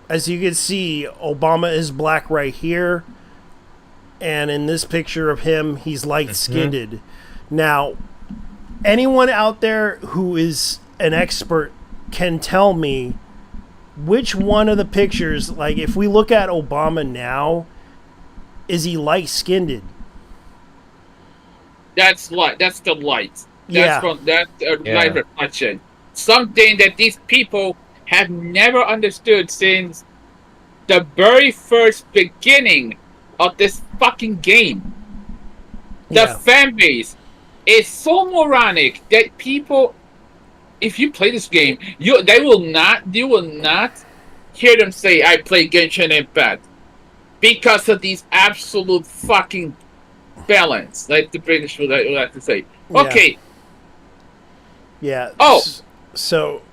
S1: As you can see, Obama is black right here. And in this picture of him, he's light-skinned. Now, anyone out there who is an expert can tell me which one of the pictures, like if we look at Obama now, is he light-skinned?
S3: That's light. That's the light.
S1: Yeah.
S3: That's light reflection. Something that these people have never understood since the very first beginning of this fucking game. The fan base is so moronic that people, if you play this game, you will not hear them say, I play Genshin Impact, because of these absolute fucking balance, like the British would like to say. Okay.
S1: Yeah.
S3: Oh.
S1: So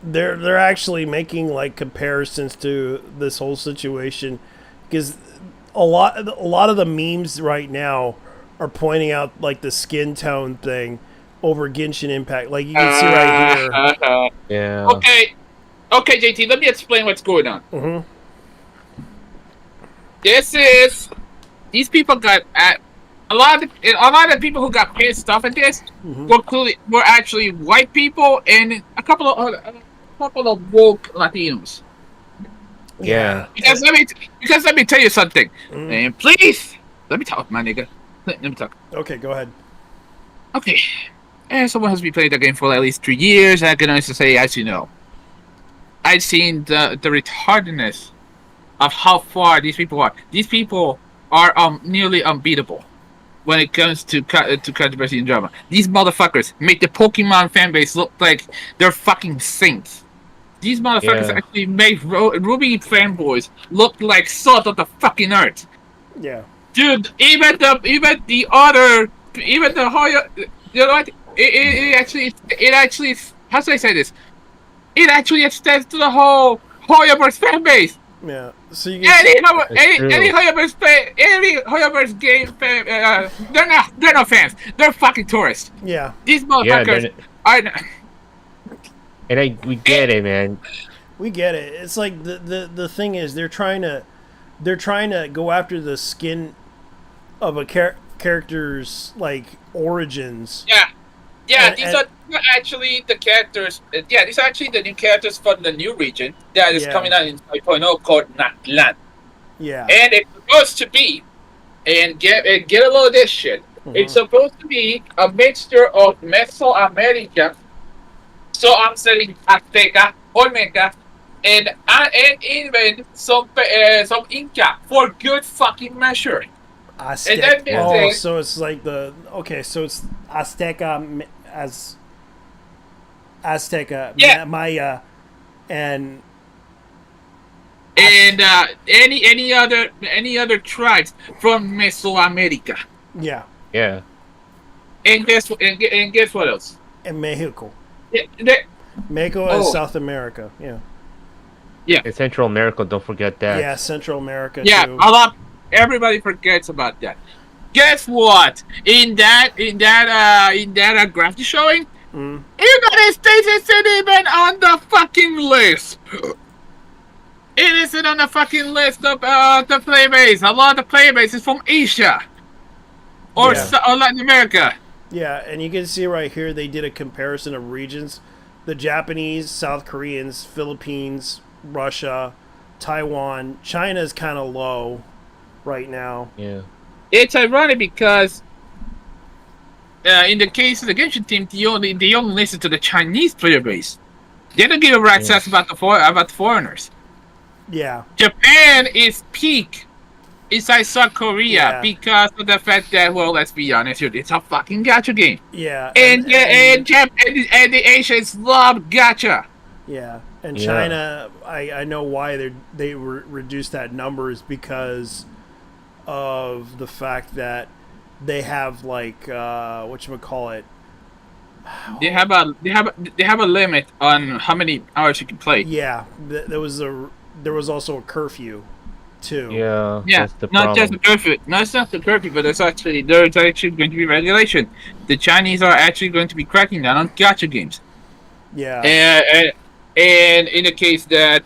S1: they're actually making like comparisons to this whole situation, because a lot of the memes right now are pointing out like the skin tone thing over Genshin Impact. Like you can see right here.
S8: Yeah.
S3: Okay, JT, let me explain what's going on. These people got at a lot of people who got pissed off at this were actually white people and a couple of woke Latinos.
S8: Yeah.
S3: Because let me tell you something, and please let me talk, my nigga. Let me talk.
S1: Okay, go ahead.
S3: Okay, and someone has been playing the game for at least 3 years. I can honestly say, as you know, I've seen the retardedness of how far these people are. These people are nearly unbeatable when it comes to controversy and drama. These motherfuckers make the Pokemon fan base look like they're fucking saints. These motherfuckers actually make Ruby fanboys look like salt of the fucking earth.
S1: Yeah.
S3: Dude, even the Hoya, you know what? It actually, how should I say this? It actually extends to the whole Hoyaverse fan base.
S1: Yeah. So you get
S3: any Hoyaverse game fan, they're not fans. They're fucking tourists.
S1: Yeah.
S3: These motherfuckers are.
S8: And we get it, man.
S1: We get it. It's like the thing is they're trying to go after the skin of a character's like origins.
S3: Yeah, these are actually the characters. Yeah, these are actually the new characters from the new region that is coming out in 5.0 called Natlan.
S1: Yeah.
S3: And it's supposed to be, and get a load of this shit.
S1: Mm-hmm.
S3: It's supposed to be a mixture of Mesoamerica. So I'm saying Azteca, Olmeca, and even some Inca for good fucking measure.
S1: Azteca. So it's like so it's Azteca Maya, and
S3: any other tribes from Mesoamerica.
S1: Yeah.
S8: Yeah.
S3: And guess what else?
S1: And Mexico.
S3: Mexico
S1: is South America. Yeah.
S3: Yeah.
S8: In Central America, don't forget that.
S1: Yeah, Central America.
S3: Yeah,
S1: too.
S3: everybody forgets about that. Guess what? In that graphic showing, United States isn't even on the fucking list. It isn't on the fucking list of the playbase. A lot of the playbase is from Asia or Latin America.
S1: Yeah, and you can see right here they did a comparison of regions. The Japanese, South Koreans, Philippines, Russia, Taiwan. China's kind of low right now.
S8: Yeah.
S3: It's ironic because in the case of the Genshin team, they only listen to the Chinese player base. They don't give a rat's ass about the foreigners.
S1: Yeah.
S3: Japan is peak inside South Korea because of the fact that, well, let's be honest here, it's a fucking gacha game.
S1: Yeah.
S3: And the Asians love gacha.
S1: Yeah. And China, I know why they reduced that number is because of the fact that they have like whatchamacallit.
S3: They have a limit on how many hours you can play.
S1: Yeah, there was also a curfew too.
S8: Yeah.
S3: Yeah. Not just a curfew. No, it's not the curfew, but there's actually going to be regulation. The Chinese are actually going to be cracking down on gacha games.
S1: Yeah.
S3: And in the case that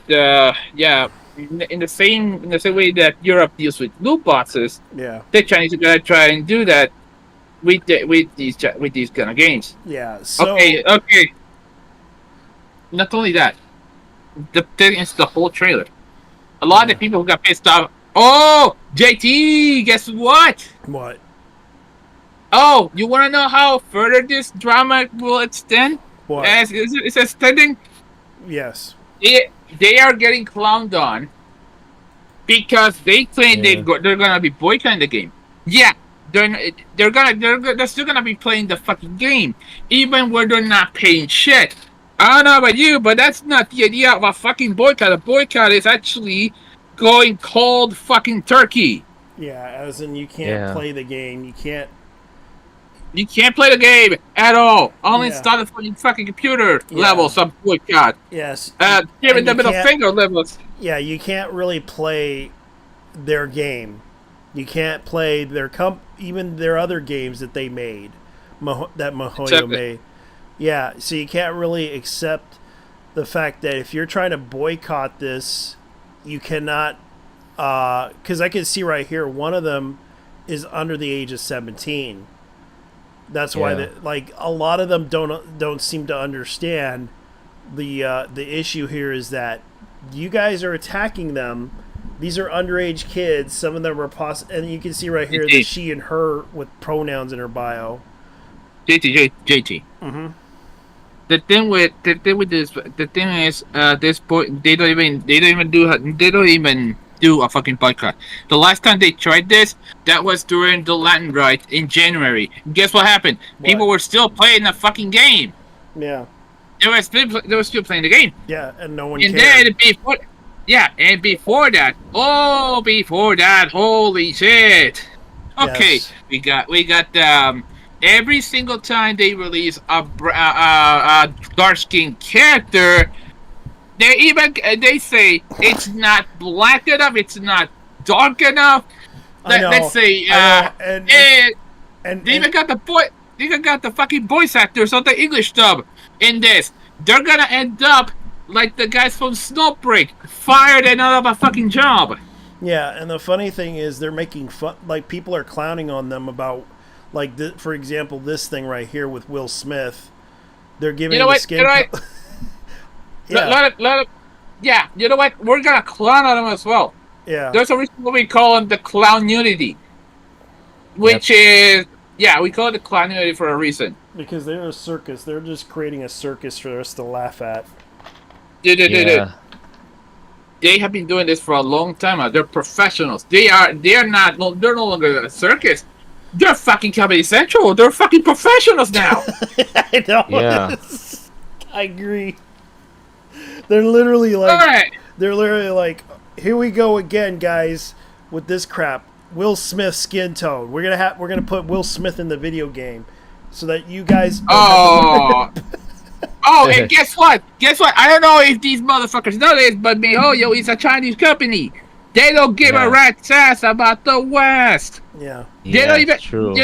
S3: in the same way that Europe deals with loot boxes, the Chinese are gonna try and do that with these kind of games.
S1: Yeah. So
S3: Okay. Not only that, the thing is the whole trailer. A lot of the people who got pissed off. Oh, JT, guess what?
S1: What?
S3: Oh, you want to know how further this drama will extend?
S1: What?
S3: It's extending.
S1: Yes.
S3: They are getting clowned on because they claim they're gonna be boycotting the game. Yeah, they're still gonna be playing the fucking game, even when they're not paying shit. I don't know about you, but that's not the idea of a fucking boycott. A boycott is actually going cold fucking turkey.
S1: Yeah, as in you can't play the game. You can't
S3: play the game at all. Only install it for your fucking computer levels of boycott.
S1: Yes.
S3: Give it the middle finger levels.
S1: Yeah, you can't really play their game. You can't play even their other games that they made, that MiHoYo made. Yeah, so you can't really accept the fact that if you're trying to boycott this, you cannot, because I can see right here, one of them is under the age of 17. That's why, a lot of them don't seem to understand the issue here is that you guys are attacking them. These are underage kids. Some of them are and you can see right here the she and her with pronouns in her bio.
S3: JT.
S1: Mm-hmm.
S3: The thing is, this point they don't even do a fucking boycott. The last time they tried this, that was during the Latin riots in January. Guess what happened? People were still playing the fucking game.
S1: Yeah.
S3: They were still playing the game.
S1: Yeah, and no one
S3: And
S1: cared.
S3: then before that, holy shit. Okay,
S1: Yes.
S3: we got every single time they release a dark skinned character, they say it's not black enough, it's not dark enough.
S1: I know.
S3: Let's say
S1: I know. And
S3: they even got the fucking voice actors on the English dub in this. They're gonna end up like the guys from Snowbreak, fired and out of a fucking job.
S1: Yeah, and the funny thing is they're making fun. Like, people are clowning on them about, like, for example, this thing right here with Will Smith. They're giving the skin.
S3: Yeah, you know what? We're gonna clown on them as well.
S1: Yeah.
S3: There's a reason why we call them the clown unity, which is we call it the clown unity for a reason.
S1: Because they're a circus. They're just creating a circus for us to laugh at.
S3: Dude. They have been doing this for a long time now. They're professionals. They're no longer a circus. They're fucking Comedy Central. They're fucking professionals now.
S1: I know.
S8: Yeah.
S1: I agree. They're literally like, here we go again, guys, with this crap. Will Smith skin tone. We're gonna put Will Smith in the video game, so that you guys.
S3: And guess what? I don't know if these motherfuckers know this, but MiHoYo is a Chinese company. They don't give a rat's ass about the West.
S1: Yeah.
S3: They don't even.
S8: True.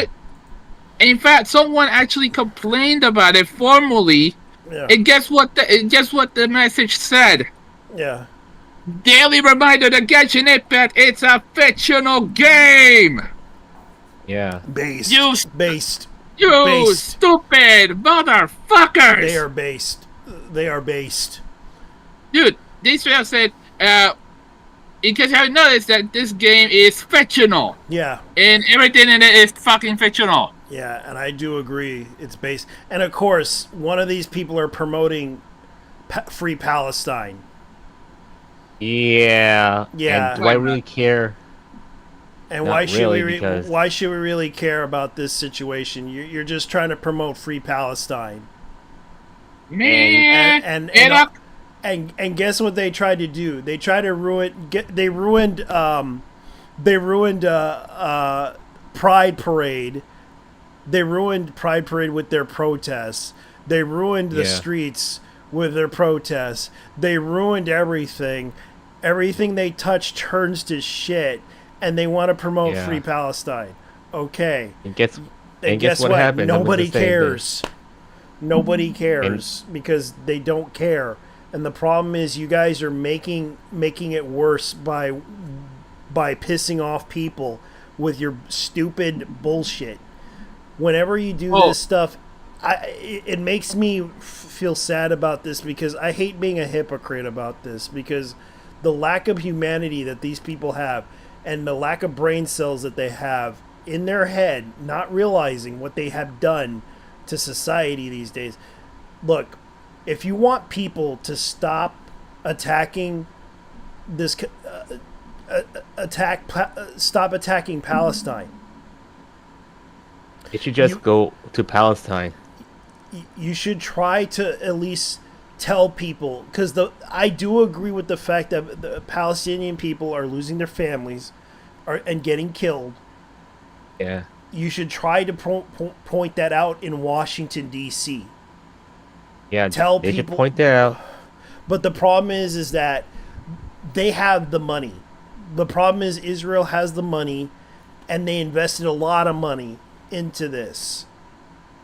S3: In fact, someone actually complained about it formally.
S1: Yeah.
S3: And guess what the message said?
S1: Yeah.
S3: Daily reminder to Genshin Impact, it's a fictional game!
S8: Yeah.
S1: Based.
S3: You
S1: Based.
S3: stupid motherfuckers!
S1: They are based. They are based.
S3: Dude, these people said, because you haven't noticed that this game is fictional.
S1: Yeah.
S3: And everything in it is fucking fictional.
S1: Yeah, and I do agree. It's based. And of course, one of these people are promoting Free Palestine.
S8: Yeah.
S1: Yeah.
S8: And do I really care?
S1: And
S8: Not
S1: why should
S8: really, because-
S1: why should we really care about this situation? You're just trying to promote Free Palestine.
S3: Man,
S1: and guess what they tried to do? They tried to ruined Pride Parade. They ruined Pride Parade with their protests. They ruined the streets with their protests. They ruined everything. Everything they touch turns to shit, and they want to promote Free Palestine. Okay.
S8: And guess what happened?
S1: Nobody cares. Nobody cares because they don't care. And the problem is you guys are making it worse by pissing off people with your stupid bullshit. Whenever you do this stuff, it makes me feel sad about this because I hate being a hypocrite about this because the lack of humanity that these people have and the lack of brain cells that they have in their head, not realizing what they have done to society these days. Look, if you want people to stop attacking this stop attacking Palestine,
S8: it should just go to Palestine.
S1: You should try to at least tell people, because I do agree with the fact that the Palestinian people are losing their families and getting killed.
S8: Yeah.
S1: You should try to point that out in Washington, D.C.
S8: Yeah,
S1: they
S8: should point that out.
S1: But the problem is that they have the money. The problem is Israel has the money, and they invested a lot of money into this.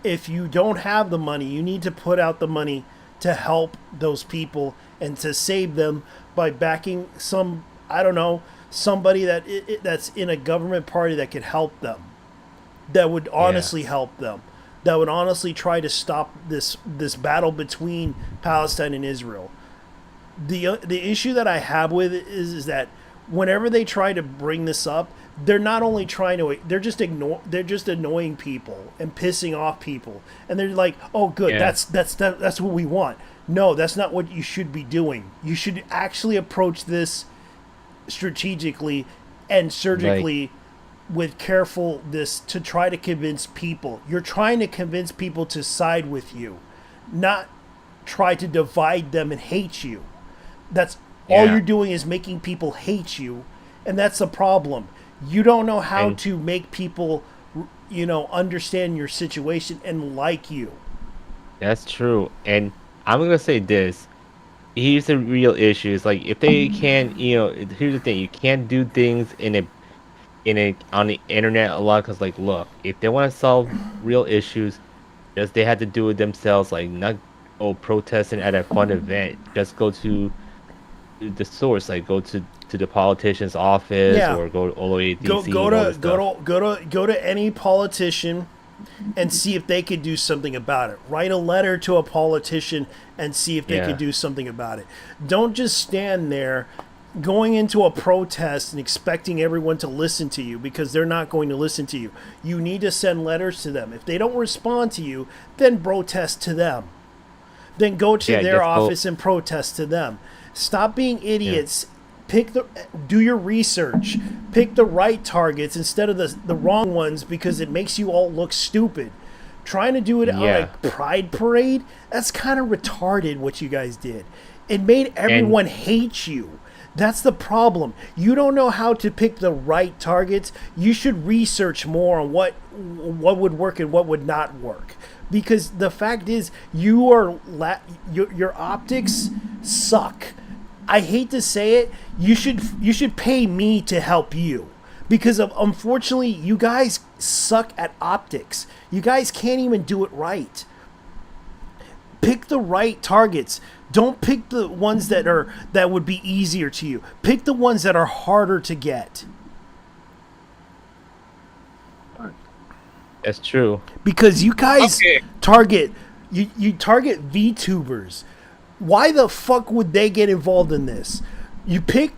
S1: If you don't have the money, you need to put out the money to help those people and to save them by backing somebody that's in a government party that could help them, that would honestly help them, that would honestly try to stop this battle between Palestine and Israel. The issue that I have with it is that whenever they try to bring this up, they're not only they're just annoying people and pissing off people, and they're like, oh good, that's what we want. No, that's not what you should be doing. You should actually approach this strategically and surgically with carefulness to try to convince people. You're trying to convince people to side with you, not try to divide them and hate you. That's all you're doing is making people hate you, and that's the problem. You don't know how to make people, understand your situation and like you.
S8: That's true. And I'm going to say this. Here's the real issue. It's like, if they can't, here's the thing. You can't do things on the internet a lot, because, like, look, if they want to solve real issues, just they had to do it themselves. Like, not protesting at a fun event. Just go to the source. Like, go to the politician's office, or go all the way to DC.
S1: Go to any politician and see if they could do something about it. Write a letter to a politician and see if they could do something about it. Don't just stand there going into a protest and expecting everyone to listen to you, because they're not going to listen to you. You need to send letters to them. If they don't respond to you, then protest to them. Then go to their office and protest to them. Stop being idiots. Do your research. Pick the right targets instead of the wrong ones, because it makes you all look stupid. Trying to do it on a pride parade, that's kind of retarded what you guys did. It made everyone hate you. That's the problem. You don't know how to pick the right targets. You should research more on what would work and what would not work. Because the fact is, your optics suck. I hate to say it. You should pay me to help you, because unfortunately you guys suck at optics. You guys can't even do it right. Pick the right targets. Don't pick the ones that would be easier to you. Pick the ones that are harder to get.
S8: That's true.
S1: Because you guys target VTubers. Why the fuck would they get involved in this? You pick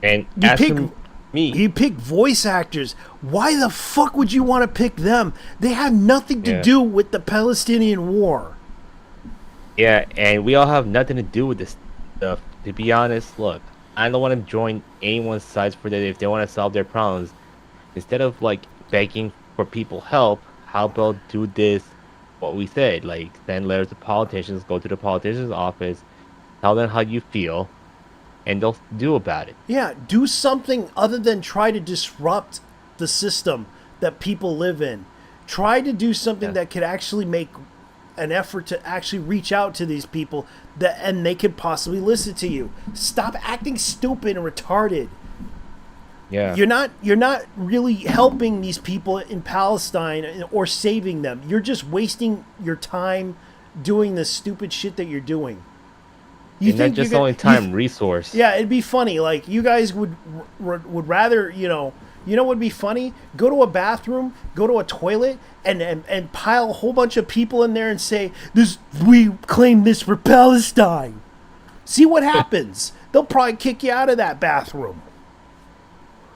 S1: voice actors. Why the fuck would you want to pick them? They have nothing to do with the Palestinian war.
S8: Yeah, and we all have nothing to do with this stuff. To be honest, look, I don't want to join anyone's sides for that. If they want to solve their problems, instead of like begging for people help, how about do this? What we said, like send letters to politicians, go to the politician's office, tell them how you feel, and they'll do about it.
S1: Yeah, do something other than try to disrupt the system that people live in. Try to do something that could actually make an effort to actually reach out to these people and they could possibly listen to you. Stop acting stupid and retarded.
S8: Yeah.
S1: You're not really helping these people in Palestine or saving them. You're just wasting your time doing the stupid shit that you're doing.
S8: That's just only time, resource.
S1: Yeah, it'd be funny. Like, you guys would rather, you know what would be funny? Go to a bathroom, go to a toilet, and pile a whole bunch of people in there and say, we claim this for Palestine. See what happens. They'll probably kick you out of that bathroom.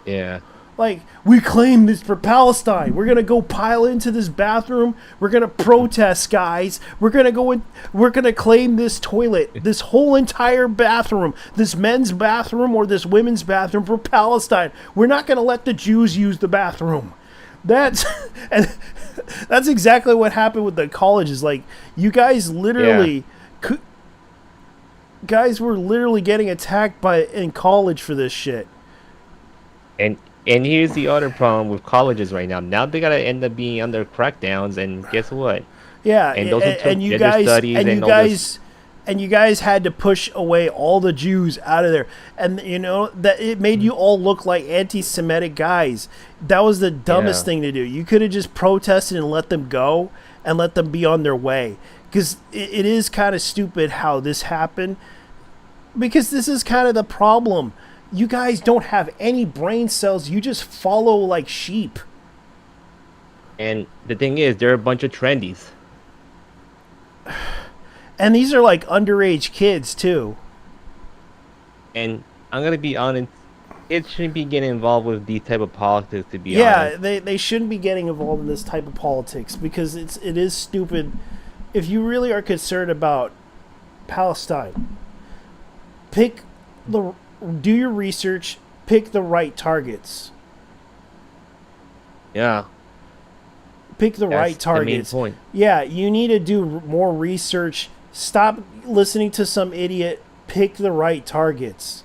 S8: Yeah.
S1: Like, we claim this for Palestine. We're going to go pile into this bathroom. We're going to protest, guys. We're going to go in. We're going to claim this toilet, this whole entire bathroom, this men's bathroom or this women's bathroom for Palestine. We're not going to let the Jews use the bathroom. That's exactly what happened with the colleges. Like, you guys literally guys were literally getting attacked in college for this shit.
S8: And here's the other problem with colleges right now. Now they gotta end up being under crackdowns, and guess what?
S1: Yeah,
S8: and those
S1: you guys had to push away all the Jews out of there, and that it made you all look like anti-Semitic guys. That was the dumbest thing to do. You could have just protested and let them go and let them be on their way, because it is kind of stupid how this happened. Because this is kind of the problem. You guys don't have any brain cells. You just follow like sheep.
S8: And the thing is, they're a bunch of trendies.
S1: And these are like underage kids too.
S8: And I'm gonna be honest, it shouldn't be getting involved with these type of politics, to be honest.
S1: Yeah, they shouldn't be getting involved in this type of politics, because it is stupid. If you really are concerned about Palestine, do your research, pick the right targets.
S8: Yeah.
S1: Pick the right targets.
S8: The main point.
S1: Yeah, you need to do more research. Stop listening to some idiot. Pick the right targets.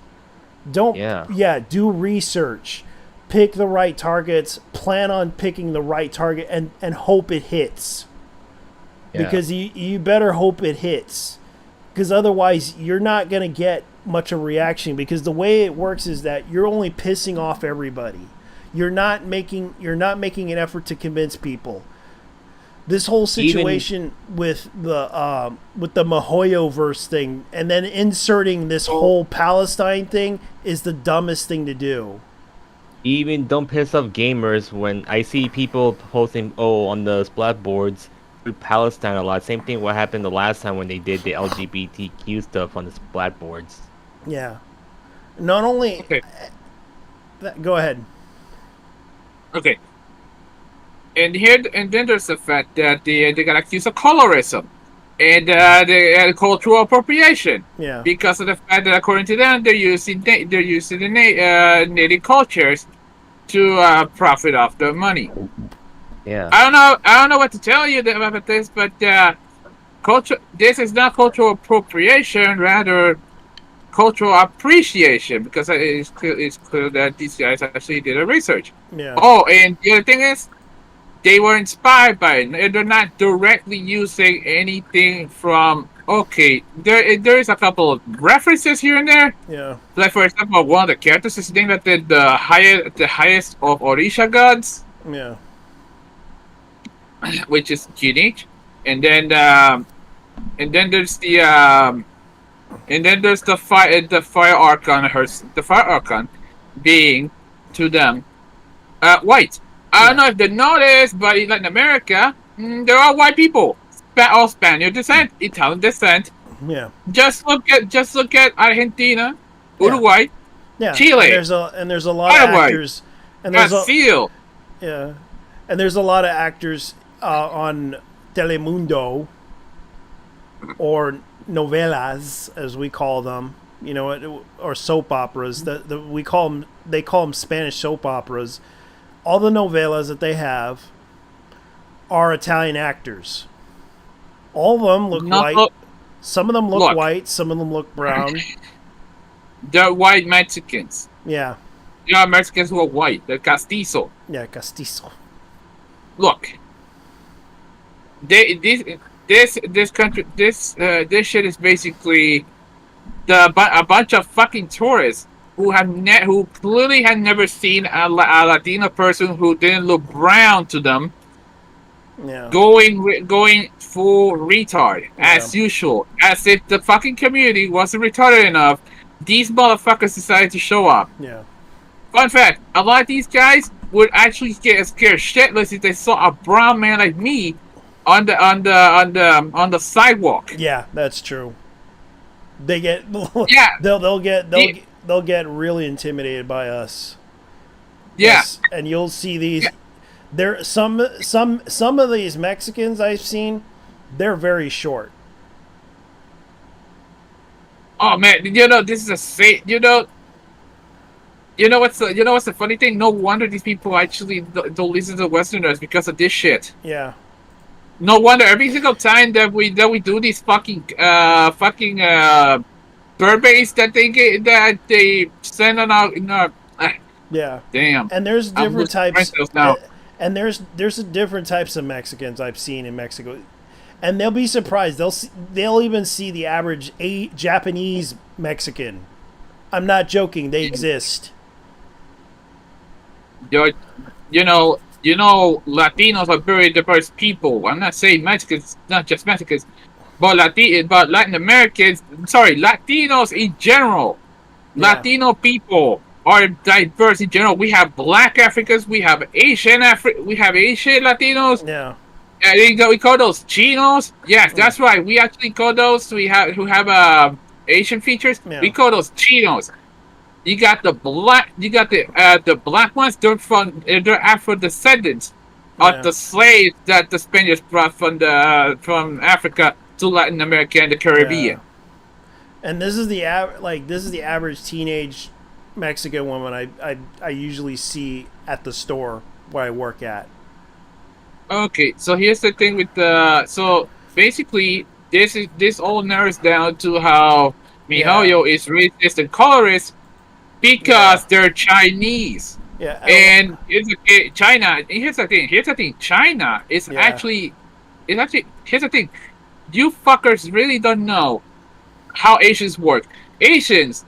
S1: Don't. Yeah, do research. Pick the right targets. Plan on picking the right target and hope it hits.
S8: Yeah.
S1: Because you better hope it hits. Because otherwise you're not going to get much of a reaction, because the way it works is that you're only pissing off everybody. You're not making an effort to convince people. This whole situation with the Mahoyo-verse thing and then inserting this whole Palestine thing is the dumbest thing to do.
S8: Even don't piss off gamers when I see people posting on the splat boards with Palestine a lot. Same thing what happened the last time when they did the LGBTQ stuff on the splat boards.
S1: Yeah. Not only...
S3: Okay.
S1: Go ahead.
S3: Okay. And then there's the fact that they got accused of colorism and they had cultural appropriation.
S1: Yeah.
S3: Because of the fact that according to them they're using the native cultures to profit off the money.
S8: Yeah.
S3: I don't know what to tell you about this, but this is not cultural appropriation, rather cultural appreciation, because it's clear that these guys actually did a research.
S1: Yeah.
S3: Oh, and the other thing is, they were inspired by it. They're not directly using anything from... Okay, there is a couple of references here and there.
S1: Yeah.
S3: Like, for example, one of the characters is named that the highest of Orisha gods.
S1: Yeah.
S3: Which is unique. And then there's the fire archon, the fire archon being to them white. I don't know if they know this, but in Latin America, there are white people, all Spaniard descent, Italian descent.
S1: Yeah.
S3: Just look at Argentina, Uruguay, Chile.
S1: And there's a lot of actors. And there's
S3: Brazil.
S1: Yeah. And there's a lot of actors on Telemundo, or novelas, as we call them, or soap operas. They call them Spanish soap operas. All the novelas that they have are Italian actors. All of them look white. Some of them look white. Some of them look brown.
S3: They're white Mexicans.
S1: Yeah.
S3: There are Mexicans who are white. They're castizo.
S1: Yeah, castizo.
S3: Look. This country, this shit is basically a bunch of fucking tourists who clearly had never seen a Latino person who didn't look brown to them.
S1: Yeah.
S3: Going full retard as usual, as if the fucking community wasn't retarded enough. These motherfuckers decided to show up.
S1: Yeah.
S3: Fun fact: a lot of these guys would actually get scared shitless if they saw a brown man like me on the sidewalk.
S1: Yeah, that's true. They get they'll get really intimidated by us.
S3: Yeah.
S1: Yes, and you'll see these. Yeah. There some of these Mexicans I've seen, they're very short.
S3: Oh man, this is you know what's the funny thing? No wonder these people actually don't listen to Westerners because of this shit.
S1: Yeah.
S3: No wonder every single time that we do these fucking surveys that they send on our
S1: yeah.
S3: Damn.
S1: And there's different types now. And there's different types of Mexicans I've seen in Mexico, and they'll be surprised. They'll even see the average Japanese Mexican. I'm not joking. They exist.
S3: You know, Latinos are very diverse people. I'm not saying Mexicans, not just Mexicans, but Latin Americans. Sorry, Latinos in general. Yeah. Latino people are diverse in general. We have Black Africans, we have Asian Latinos.
S1: Yeah.
S3: We call those Chinos. Yes, that's right. We actually call those who have Asian features. Yeah. We call those Chinos. You got the black. You got the black ones. They're Afro descendants of the slaves that the Spaniards brought from Africa to Latin America and the Caribbean.
S1: Yeah. And this is the average teenage Mexican woman I usually see at the store where I work at.
S3: Okay, so here's the thing with the so basically this all narrows down to how Mihoyo is racist and colorist because they're Chinese.
S1: Yeah,
S3: And China. Here's the thing. China is actually here's the thing. You fuckers really don't know how Asians work. Asians.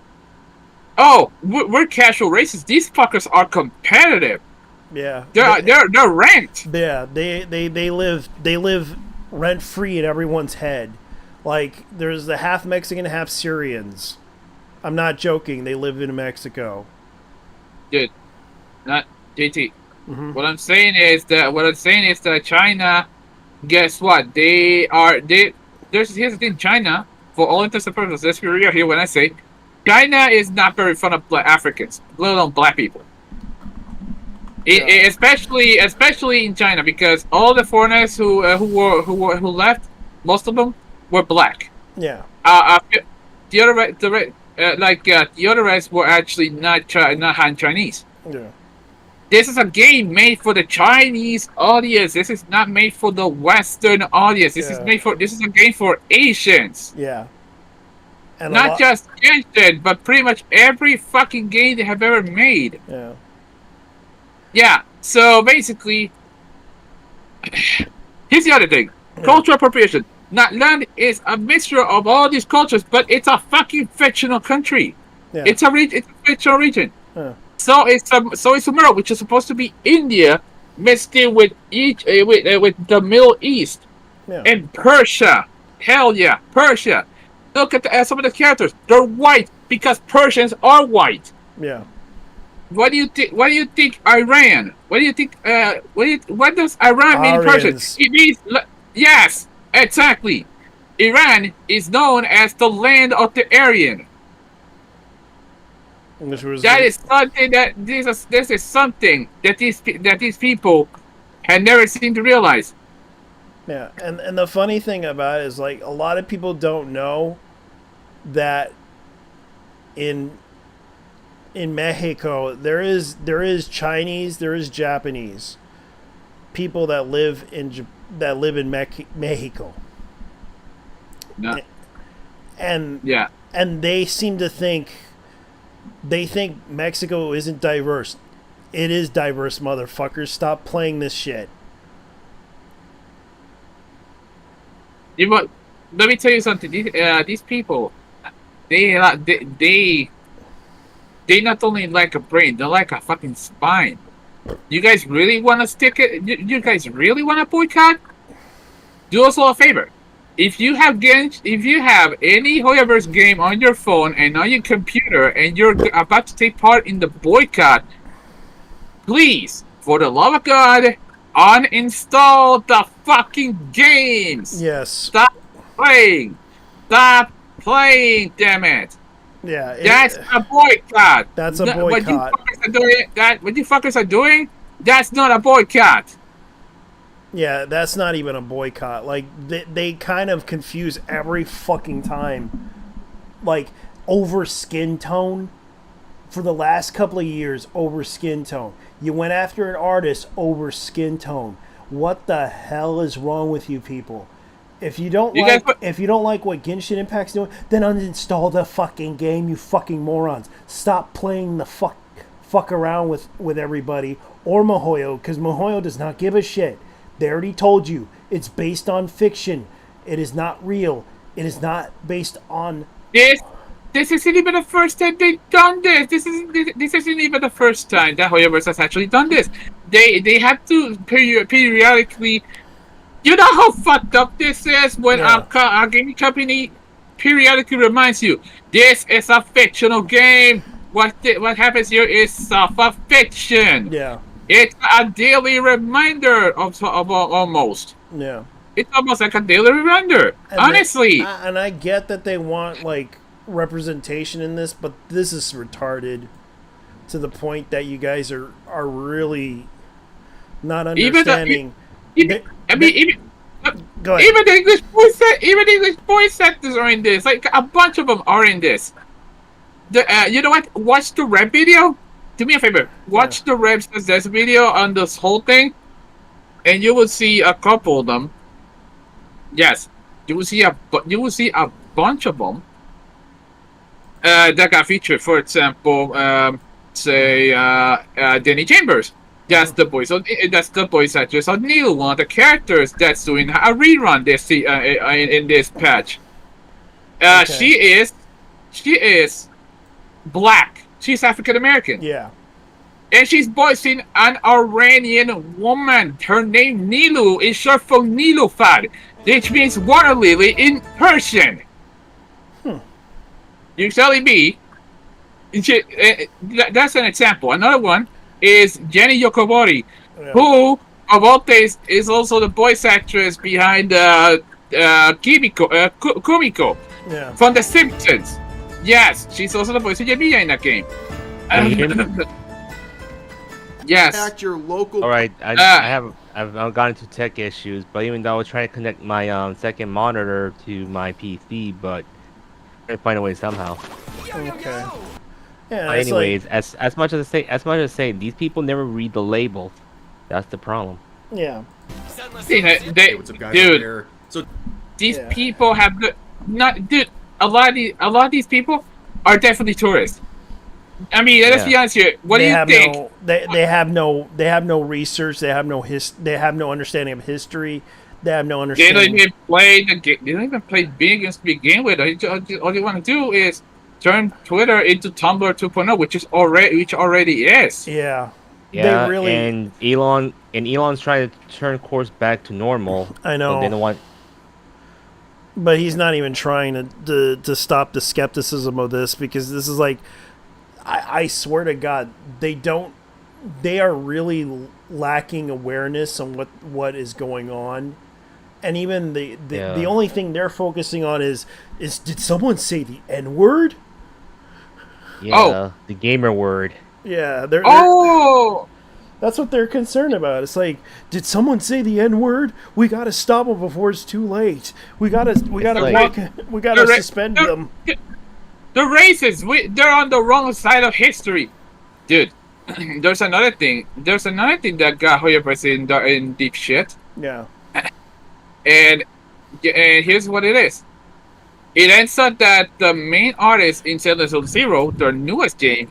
S3: Oh, we're casual racists. These fuckers are competitive.
S1: Yeah,
S3: they're ranked.
S1: Yeah, they live rent free in everyone's head. Like there's the half Mexican, half Syrians. I'm not joking. They live in Mexico.
S3: Dude, not JT. What I'm saying is that China. Guess what? Here's the thing. China, for all intents and purposes, let's be real here when I say, China is not very fond of Africans, let alone black people. Especially in China, because all the foreigners who left, most of them were black.
S1: Yeah.
S3: The other rest were actually not Han Chinese.
S1: Yeah.
S3: This is a game made for the Chinese audience. This is not made for the Western audience. This is a game for Asians.
S1: Yeah. And
S3: not just Asian, but pretty much every fucking game they have ever made.
S1: Yeah.
S3: Yeah. So basically, here's the other thing: cultural appropriation. Land is a mixture of all these cultures, but it's a fucking fictional country.
S1: Yeah.
S3: It's a fictional region.
S1: Yeah.
S3: So it's Sumeru, which is supposed to be India, mixed in with with the Middle East and Persia. Hell yeah, Persia. Look at some of the characters; they're white because Persians are white.
S1: Yeah.
S3: What do you think? What do you think Iran? What do you think? What does Iran mean in Persian? It means yes, exactly. Iran is known as the land of the Aryan. That is something that this is something that these people had never seemed to realize.
S1: Yeah, and the funny thing about it is, like, a lot of people don't know that in Mexico there is Chinese, there is Japanese people that live in Mexico.
S3: No.
S1: And
S3: yeah,
S1: and they seem to think Mexico isn't diverse. It is diverse, motherfuckers. Stop playing this shit.
S3: Let me tell you something. These people, they not only like a brain, they like a fucking spine. You guys really want to stick it? You guys really want to boycott? Do us all a favor. If you have any Hoyoverse game on your phone and on your computer, and you're about to take part in the boycott, please, for the love of God, uninstall the fucking games.
S1: Yes.
S3: Stop playing. Stop playing. Damn it.
S1: Yeah.
S3: That's a boycott.
S1: That's a boycott.
S3: What you fuckers are doing, that's not a boycott.
S1: Yeah, that's not even a boycott. Like, they kind of confuse every fucking time. Like, over skin tone. For the last couple of years, over skin tone. You went after an artist over skin tone. What the hell is wrong with you people? If you don't like what Genshin Impact's doing, then uninstall the fucking game, you fucking morons. Stop playing the fuck around with everybody, or Mihoyo, because Mihoyo does not give a shit. They already told you it's based on fiction. It is not real. It is not based on
S3: this. This isn't even the first time they've done this. This isn't even the first time that Hoyoverse has actually done this. They have to periodically. You know how fucked up this is when our gaming company periodically reminds you this is a fictional game. What happens here is a fiction.
S1: Yeah.
S3: It's a daily reminder of almost.
S1: Yeah.
S3: It's almost like a daily reminder. And honestly.
S1: And I get that they want, like, representation in this, but this is retarded to the point that you guys are really not understanding.
S3: Even the English voice actors are in this. Like, a bunch of them are in this. You know what? Watch the rap video. Do me a favor. Watch the rap success video on this whole thing, and you will see a couple of them. Yes, you will see a bunch of them that got featured. For example, say Danny Chambers. That's the voice actress of Neil, one of the characters that's doing a rerun in this patch. She is black. She's African American.
S1: Yeah.
S3: And she's voicing an Iranian woman. Her name Nilu is short for Nilufar, which means water lily in Persian. You're telling me that's an example. Another one is Jenny Yokobori, who, of all things, is also the voice actress behind Kumiko from The Simpsons. Yes, she's also the voice of Yamiya in that game. Yes.
S10: Your local.
S8: All right, I've gotten into tech issues, but even though I was trying to connect my second monitor to my PC, but I find a way somehow.
S1: Okay. Yeah.
S8: Anyways, as much as I say, these people never read the labels. That's the problem.
S1: Yeah.
S3: Dude, these people have a lot of these people are definitely tourists. I mean, let's be honest here. What do you think?
S1: They have no research. They have no understanding of history. They have no understanding.
S3: They don't even play the game. They don't even play video games to begin with. All they want to do is turn Twitter into Tumblr 2.0, which already is.
S1: Yeah.
S8: Yeah.
S1: They really...
S8: And Elon's trying to turn course back to normal.
S1: I know.
S8: So they don't want.
S1: But he's not even trying to stop the skepticism of this, because this is like, I swear to God, they are really lacking awareness on what is going on. And even the only thing they're focusing on is did someone say the N-word?
S8: Yeah, the gamer word.
S1: Yeah, that's what they're concerned about. It's like, did someone say the N-word? We gotta stop them before it's too late. We gotta suspend them.
S3: The racists, they're on the wrong side of history, dude. There's another thing that got Hoya in deep shit.
S1: Yeah.
S3: And here's what it is. It ends up that the main artist in Silent Hill Zero, their newest game,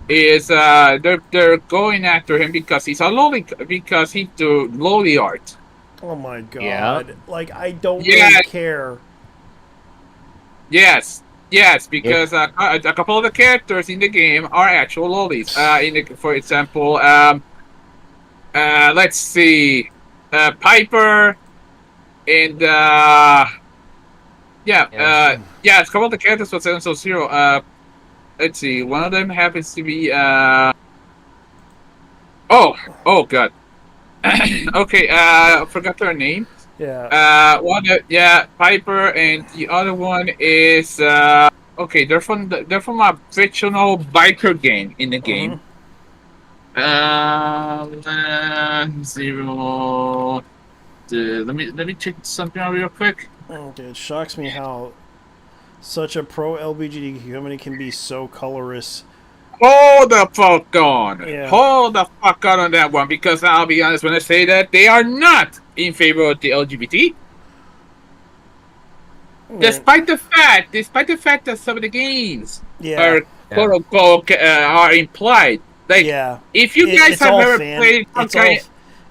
S3: is they're going after him because he's because he do lowly art.
S1: Oh my God!
S8: Yeah.
S1: Like, I don't really care.
S3: Yes, because a couple of the characters in the game are actual lollies. For example, let's see, Piper, and a couple of the characters for Silent Hill Zero. Let's see, one of them happens to be oh God. Okay, forgot their name.
S1: Yeah.
S3: Piper, and the other one is they're from a fictional biker gang in the game. Zero. Let me check something out real quick.
S1: Okay, it shocks me how such a pro LGBTQ community can be so colorist.
S3: Hold the fuck on.
S1: Yeah.
S3: Hold the fuck on that one, because I'll be honest when I say that they are not in favor of the LGBT. Yeah. Despite the fact that some of the games are quote unquote are implied. Like, if you guys have ever played,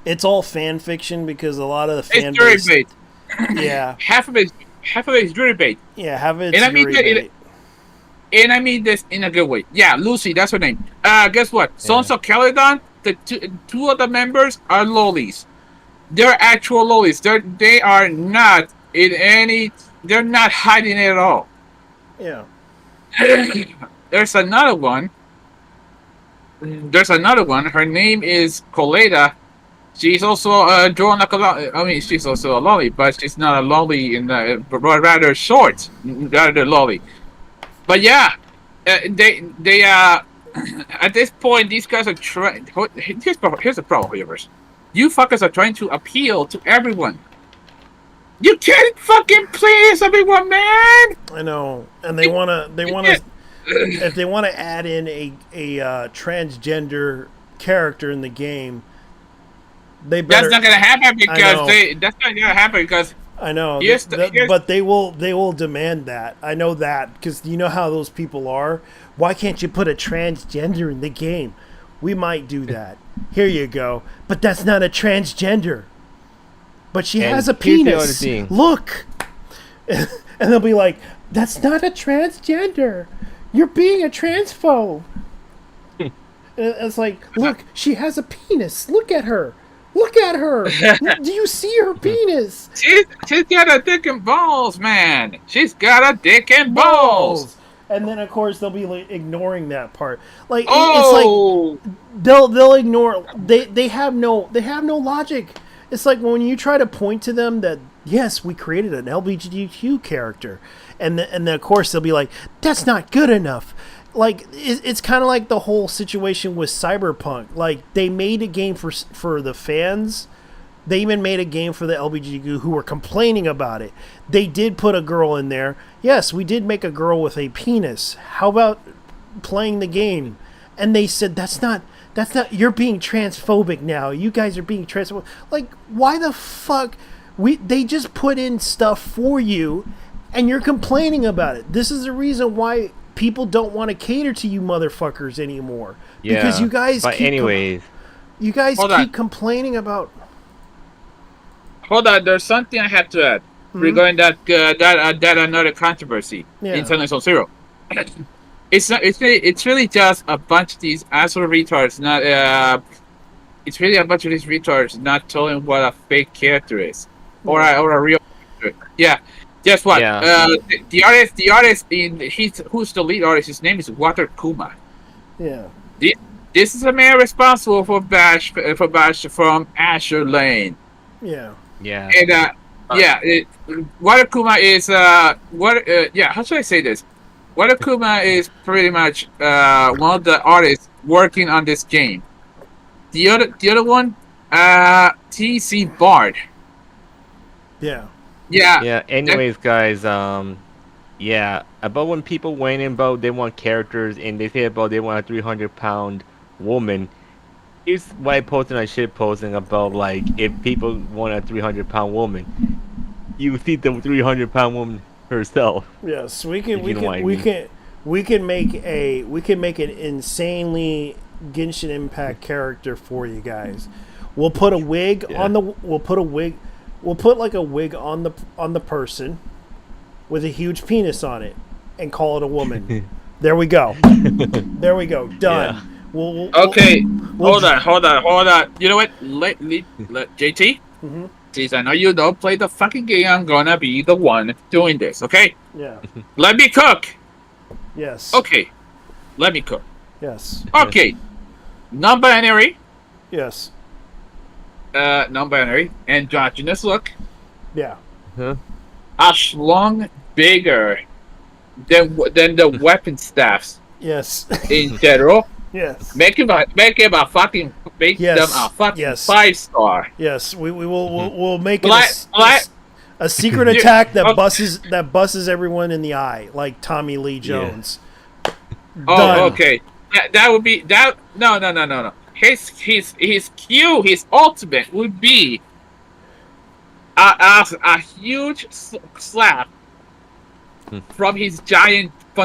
S1: it's all fan fiction, because a lot of the fan
S3: base,
S1: yeah,
S3: half of it is jury bait.
S1: Yeah, half of it's jury bait.
S3: And I mean this in a good way. Yeah, Lucy, that's her name. Guess what? Sons of Caledon, the two of the members are lollies. They're actual lollies. They are not in any. They're not hiding it at all.
S1: Yeah.
S3: There's another one. Her name is Coleta. She's also drawn like a lolly. I mean, she's also a lolly, but she's not a lolly but rather short, rather lolly. But yeah, they at this point, these guys are trying. Here's the problem, viewers. You fuckers are trying to appeal to everyone. You can't fucking please everyone, man.
S1: I know, and they wanna if they want to add in a transgender character in the game, they better.
S3: That's not gonna happen because that's not gonna happen because.
S1: I know, but they will demand that. I know that because you know how those people are. Why can't you put a transgender in the game? We might do that. Here you go. But that's not a transgender. But she has a penis. Look. And they'll be like, that's not a transgender. You're being a transphobe. It's like, look, she has a penis. Look at her. Look at her. Do you see her penis?
S3: She's got a dick and balls, man. She's got a dick and balls.
S1: And then of course they'll be like, ignoring that part. Like it's like they'll ignore. They have no logic. It's like when you try to point to them that yes, we created an LGBTQ character, and then of course they'll be like, that's not good enough. Like it's kind of like the whole situation with Cyberpunk. Like they made a game for the fans. They even made a game for the LGBTQ who were complaining about it. They did put a girl in there. Yes, we did make a girl with a penis. How about playing the game? And they said that's not. You're being transphobic now. You guys are being transphobic. Like why the fuck? They just put in stuff for you, and you're complaining about it. This is the reason why people don't want to cater to you motherfuckers anymore.
S8: Yeah,
S1: because you guys keep complaining about.
S3: Hold on, there's something I have to add regarding that another controversy in Silent Hill Zero. It's really just a bunch of these asshole retards. It's really a bunch of these retards not telling what a fake character is or a real character. Yeah. Guess what? Yeah. The artist who's the lead artist? His name is Water Kuma.
S1: Yeah.
S3: This is a man responsible for Bash from Azure Lane.
S1: Yeah.
S8: Yeah.
S3: And Water Kuma is how should I say this? Water Kuma is pretty much one of the artists working on this game. The other one, TC Bard.
S1: Yeah.
S8: Yeah. Anyways, guys, about when people whine about they want characters and they say about they want a 300-pound woman. Here's why I posted on shit posting about like if people want a 300-pound woman, you see the 300-pound woman herself.
S1: Yes, we can make an insanely Genshin Impact character for you guys. We'll put a wig on the. We'll put like a wig on the person with a huge penis on it and call it a woman. There we go. There we go. Done. Yeah.
S3: Hold on. You know what? Let JT.
S1: Mm-hmm.
S3: Since I know you don't play the fucking game, I'm gonna be the one doing this. Okay?
S1: Yeah.
S3: Let me cook.
S1: Yes.
S3: Okay. Let me cook.
S1: Yes.
S3: Okay. Non-binary.
S1: Yes.
S3: Non-binary. Androgynous look.
S1: Yeah.
S8: Huh?
S1: A
S3: schlong bigger than the weapon staffs.
S1: Yes.
S3: In general.
S1: Yes.
S3: Make them a fucking 5-star.
S1: Yes. We'll make it a secret attack that buses everyone in the eye, like Tommy Lee Jones.
S3: Yeah. Oh, okay. That would be that. No. His Q, his ultimate would be a huge slap from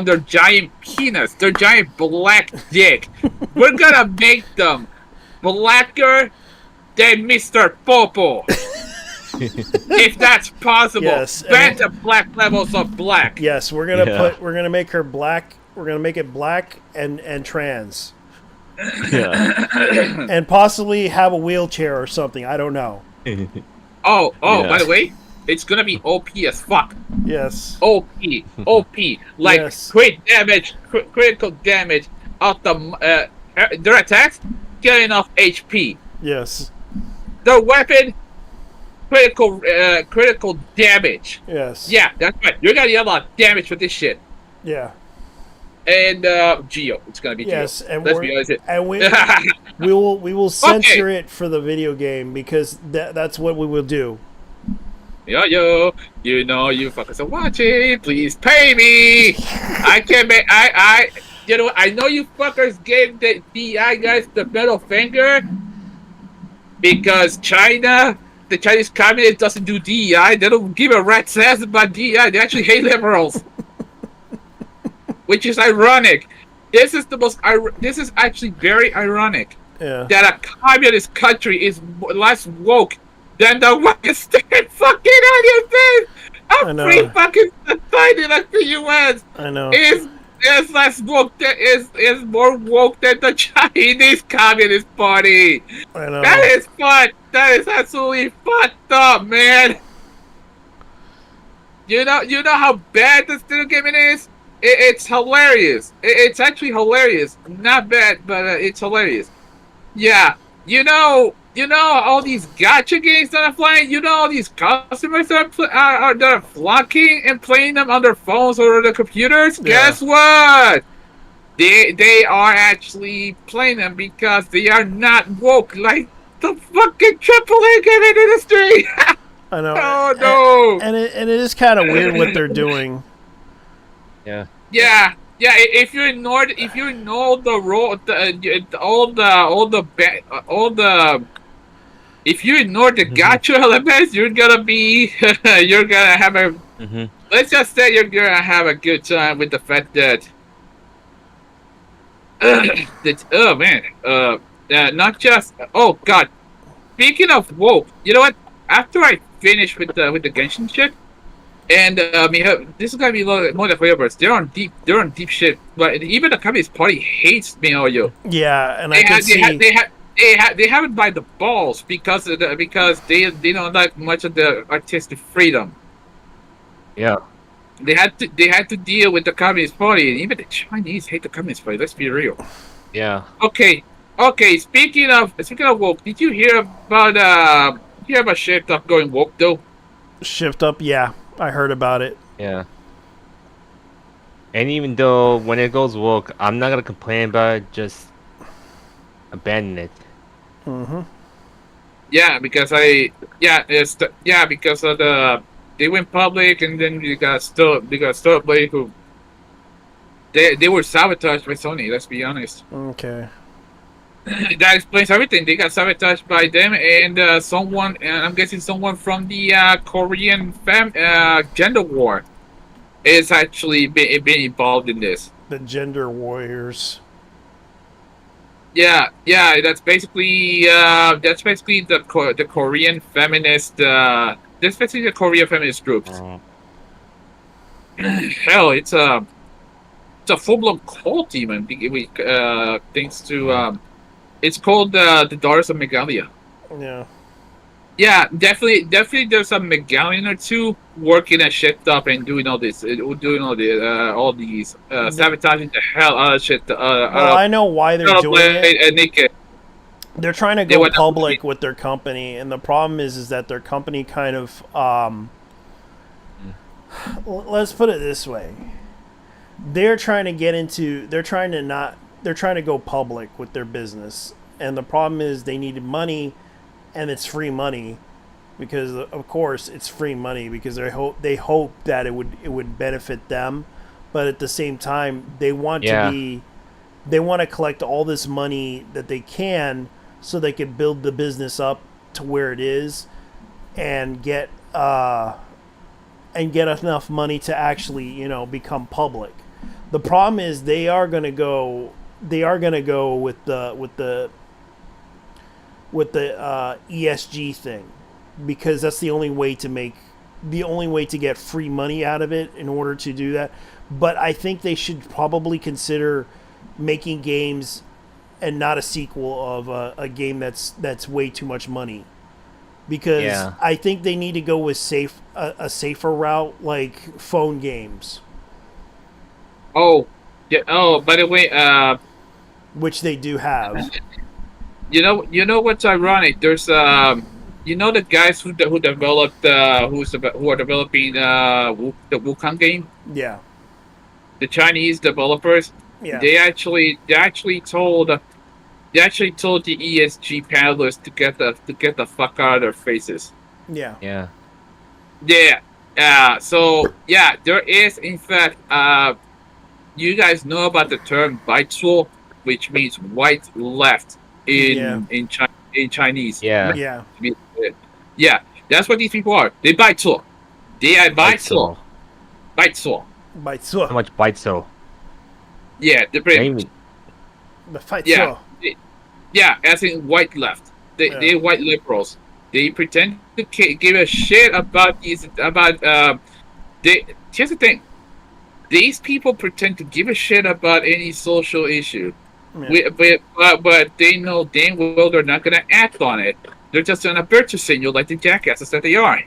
S3: their giant penis, their giant black dick. We're gonna make them blacker than Mr. Popo. If that's possible.
S1: Yes.
S3: Bend the black levels of black.
S1: Yes, we're gonna make her black. We're gonna make it black and trans.
S8: Yeah.
S1: And possibly have a wheelchair or something. I don't know.
S3: Oh, by the way, it's gonna be OP as fuck.
S1: Yes.
S3: OP. Like
S1: yes.
S3: critical damage of their attacks, get enough HP.
S1: Yes.
S3: The weapon, critical damage.
S1: Yes.
S3: Yeah, that's right. You're gonna get a lot of damage with this shit.
S1: Yeah.
S3: And Geo, it's gonna be Geo.
S1: Yes, and we will censor it for the video game because that's what we will do.
S3: yo, you know you fuckers are watching. Please pay me. I can't make. You know, I know you fuckers gave the DI guys the middle finger because China, the Chinese communist doesn't do DEI. They don't give a rat's ass about DEI. They actually hate liberals, which is ironic. This is the most. This is actually very ironic.
S1: Yeah.
S3: That a communist country is less woke than the Western fucking United States.
S1: I
S3: A
S1: know.
S3: free fucking society like the U.S.
S1: I know.
S3: is less woke. Is more woke than the Chinese Communist Party.
S1: I know.
S3: That is fun. That is absolutely fucked up, man. You know how bad the student gaming is. It's hilarious. It's actually hilarious. Not bad, but it's hilarious. Yeah, you know all these gacha games that are playing. You know all these customers that are flocking and playing them on their phones or their computers.
S1: Yeah.
S3: Guess what? They are actually playing them because they are not woke like the fucking AAA gaming industry.
S1: I know.
S3: Oh no!
S1: And it is kind of weird what they're doing.
S8: Yeah.
S3: Yeah. Yeah, if you ignore the role, if you ignore the gacha elements, you're gonna have a.
S8: Mm-hmm.
S3: Let's just say you're gonna have a good time with the fact that. Oh man, not just. Oh god, speaking of woke, you know what? After I finish with the Genshin shit. And this is gonna be more than flavors. They're on deep shit. But even the Communist Party hates Mihoyo.
S1: Yeah, and I can see
S3: They have it by the balls because they don't like much of the artistic freedom.
S8: Yeah.
S3: They had to deal with the Communist Party, and even the Chinese hate the Communist Party. Let's be real.
S8: Yeah.
S3: Okay. Speaking of woke, did you hear about Shift Up going woke though?
S1: Shift Up, yeah. I heard about it.
S8: Yeah. And even though when it goes woke, I'm not gonna complain about it. Just abandon it.
S1: Mm-hmm.
S3: Yeah, because because of they went public and then they got Starblade who they were sabotaged by Sony. Let's be honest.
S1: Okay.
S3: That explains everything. They got sabotaged by them and someone, and I'm guessing someone from the Korean gender war is actually been involved in this.
S1: The gender warriors.
S3: Yeah, that's basically the Korean feminist. That's basically the Korean feminist groups. Hell, it's a full-blown cult even. Thanks to it's called the Daughters of Megalia.
S1: Yeah.
S3: Yeah, definitely. There's a Megalian or two working at Shift Up and doing all this, all these sabotaging the hell out of shit.
S1: Well, I know why they're doing it. They're trying to go public with their company, and the problem is that their company kind of let's put it this way. They're trying to go public with their business, and the problem is they needed money, and it's free money, because of course it's free money because they hope that it would benefit them, but at the same time they want to collect all this money that they can so they can build the business up to where it is, and get enough money to actually become public. The problem is they are gonna go with the ESG thing, because that's the only way to get free money out of it in order to do that. But I think they should probably consider making games and not a sequel of a game that's way too much money, because I think they need to go with a safer route, like phone games.
S3: Oh, yeah. Oh, by the way,
S1: which they do have.
S3: You know what's ironic? There's the guys who developed who are developing the Wukong game.
S1: Yeah.
S3: The Chinese developers.
S1: Yeah.
S3: They actually told the ESG panelists to get the fuck out of their faces.
S1: Yeah.
S8: Yeah.
S3: Yeah. So yeah, there is in fact. You guys know about the term "baitsuo," which means white left
S1: Yeah.
S3: in Chinese.
S8: Yeah.
S1: Yeah.
S3: Yeah, that's what these people are. They baitsuo. They are
S8: Bite
S3: baitsuo.
S8: so.
S3: Baitsuo.
S1: Bite
S8: How much bite so?
S3: Yeah, the pretty much.
S8: Maybe.
S1: The fight
S3: Yeah. Yeah, as in white left. They're
S1: Yeah.
S3: white liberals. They pretend to give a shit about these about they. Here's the thing. These people pretend to give a shit about any social issue, but they know damn well they're not gonna act on it. They're just gonna purchase signal like the jackasses that they are.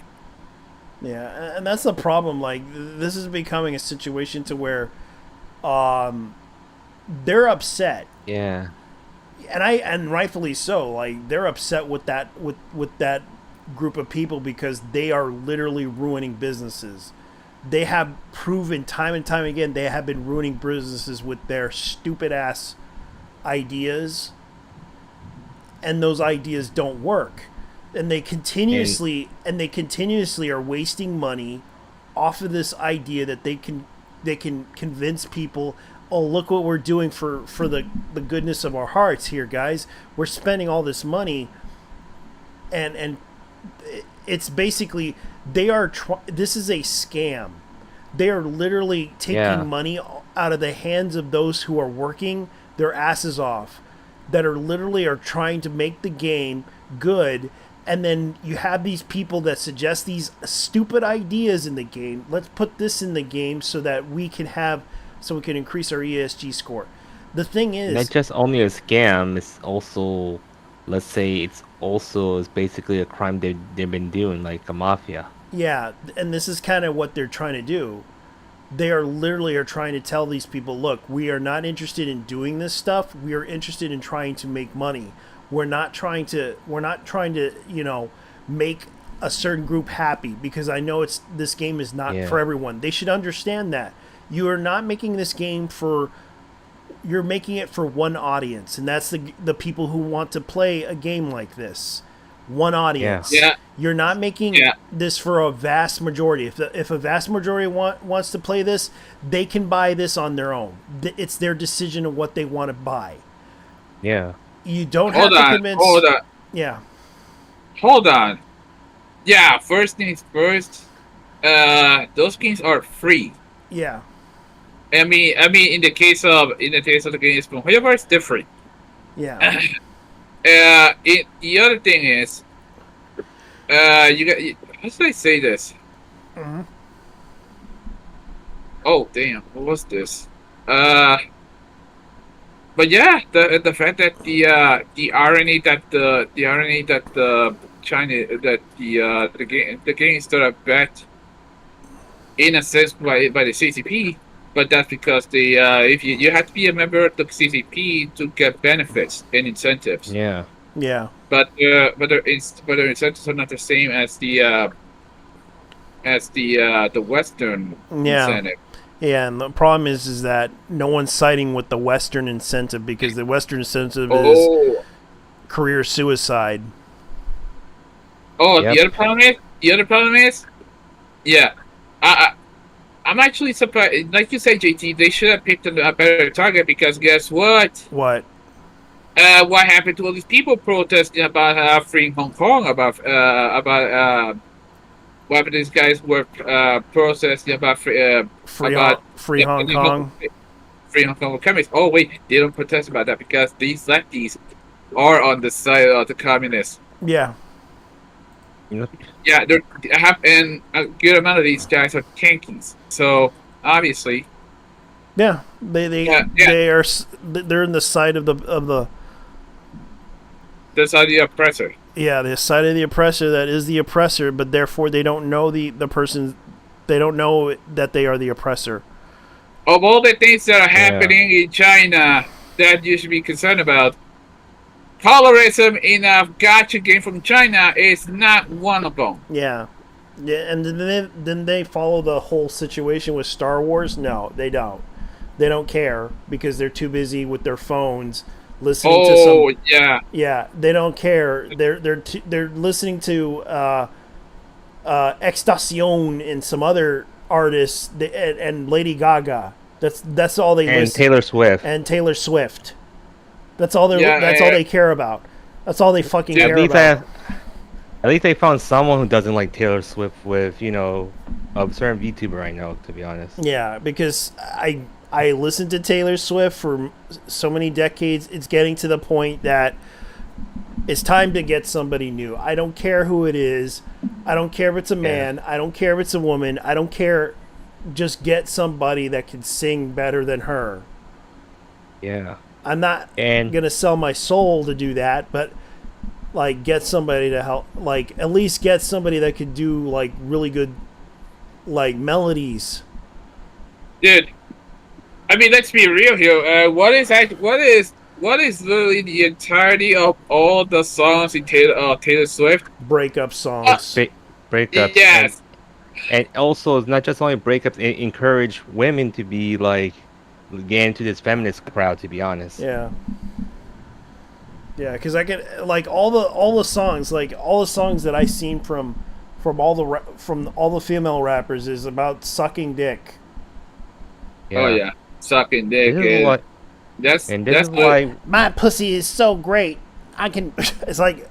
S1: Yeah, and that's the problem. Like, this is becoming a situation to where, um, they're upset,
S8: Yeah.
S1: and rightfully so. Like, they're upset with that group of people because they are literally ruining businesses. They have proven time and time again they have been ruining businesses with their stupid ass ideas, and those ideas don't work, and they continuously are wasting money off of this idea that they can convince people, oh, look what we're doing for the goodness of our hearts here, guys. We're spending all this money, and it's basically this is a scam. They are literally taking money out of the hands of those who are working their asses off, that are literally trying to make the game good. And then you have these people that suggest these stupid ideas in the game. Let's put this in the game so that we can increase our ESG score. The thing is,
S8: Not just only a scam, it's also, let's say, it's basically a crime they've been doing, like a mafia.
S1: yeah, and this is kind of what they're trying to do. They are literally trying to tell these people, look, we are not interested in doing this stuff. We are interested in trying to make money. We're not trying to make a certain group happy, because I know this game is not for everyone. They should understand that. You are not making this game you're making it for one audience, and that's the people who want to play a game like this. One audience.
S3: Yeah.
S1: You're not making this for a vast majority. If a vast majority wants to play this, they can buy this on their own. It's their decision of what they want to buy.
S8: Yeah.
S1: You don't have to convince.
S3: Hold on.
S1: Yeah.
S3: Hold on. Yeah. First things first. Those games are free.
S1: Yeah.
S3: I mean, in the case of the games from whoever, it's different.
S1: Yeah.
S3: The other thing is, you got. How should I say this?
S1: Mm-hmm.
S3: Oh damn! What was this? But yeah, the fact that the irony that the game started backed in a sense by the CCP, but that's because if you have to be a member of the CCP to get benefits and incentives.
S8: Yeah.
S1: Yeah.
S3: But their incentives are not the same as the Western incentive.
S1: Yeah, and the problem is that no one's siding with the Western incentive, because the Western incentive is career suicide.
S3: Oh, the other problem is, yeah, I'm actually surprised. Like you said, JT, they should have picked a better target, because guess what?
S1: What?
S3: What happened to all these people protesting about freeing Hong Kong? About what happened to these guys were protesting about free
S1: Hong Kong.
S3: Free Hong Kong communists. Oh wait, they don't protest about that because these lefties are on the side of the communists.
S1: Yeah.
S3: Yeah, and a good amount of these guys are tankies. So obviously,
S1: yeah, they're in the side of the
S3: side of the oppressor.
S1: Yeah, the side of the oppressor that is the oppressor, but therefore they don't know the person. They don't know that they are the oppressor.
S3: Of all the things that are happening in China that you should be concerned about, colorism in a gotcha game from China is not one of them.
S1: Yeah. Yeah, and then they follow the whole situation with Star Wars? No, they don't. They don't care, because they're too busy with their phones listening to some. Yeah, they don't care. They're listening to Extacion and some other artists and Lady Gaga. That's all they
S8: And
S1: listen.
S8: Taylor Swift.
S1: And Taylor Swift. That's all they.
S3: Yeah,
S1: that's all they care about. That's all they fucking
S3: Dude,
S1: care about.
S8: At least they found someone who doesn't like Taylor Swift with, you know, a certain VTuber I know, to be honest.
S1: Yeah, because I listened to Taylor Swift for so many decades. It's getting to the point that it's time to get somebody new. I don't care who it is. I don't care if it's a man. I don't care if it's a woman. I don't care. Just get somebody that can sing better than her.
S8: Yeah.
S1: I'm not gonna sell my soul to do that, but like get somebody to help. Like at least get somebody that could do like really good, like melodies.
S3: Dude, I mean, let's be real here. What is literally the entirety of all the songs in Taylor Swift?
S1: Breakup songs.
S8: Breakups.
S3: Yes.
S8: And also, it's not just only breakups. It encourage women to be like, get into this feminist crowd. To be honest.
S1: Yeah. Yeah, because I can like all the songs that I seen from all the female rappers is about sucking dick.
S8: Yeah.
S3: Oh yeah, sucking dick.
S8: This is why
S1: my pussy is so great. I can. It's like,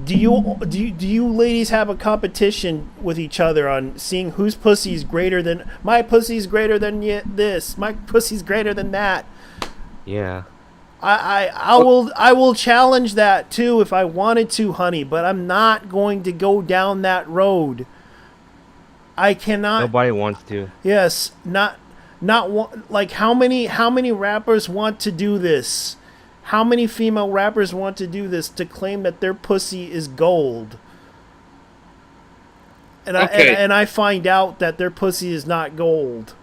S1: do you ladies have a competition with each other on seeing whose pussy is greater than my pussy's greater than this? My pussy's greater than that.
S8: Yeah.
S1: I will challenge that too if I wanted to, honey, but I'm not going to go down that road. I cannot.
S8: Nobody wants to.
S1: Yes, not like how many rappers want to do this? How many female rappers want to do this to claim that their pussy is gold? And I find out that their pussy is not gold.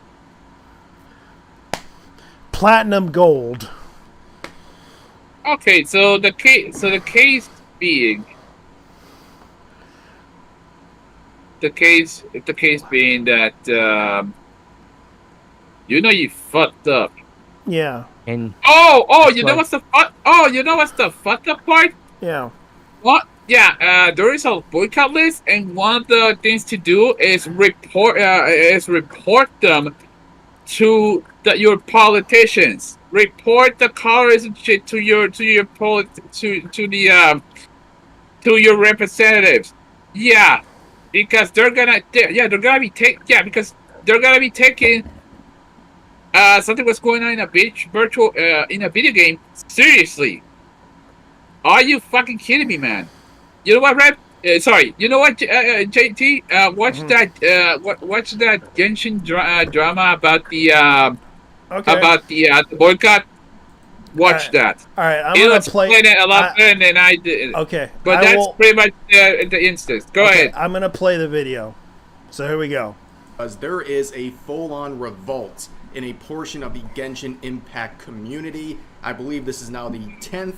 S1: Platinum gold.
S3: Okay, so the case being that you fucked up.
S1: Yeah.
S8: And
S3: you know what's the fucked up part?
S1: Yeah.
S3: What? Yeah. There is a boycott list, and one of the things to do is report them to your politicians. Report the colors and shit to your representatives. Yeah, because they're gonna be taking something was going on in a video game seriously. Are you fucking kidding me, man? You know what, Rep? Sorry, you know what, JT? Watch that Genshin drama about the boycott. Watch that.
S1: All right, I'm gonna play
S3: it a lot better than I did.
S1: Okay,
S3: but that's pretty much the instance. Go ahead.
S1: I'm gonna play the video. So here we go.
S10: Because there is a full-on revolt in a portion of the Genshin Impact community. I believe this is now the 10th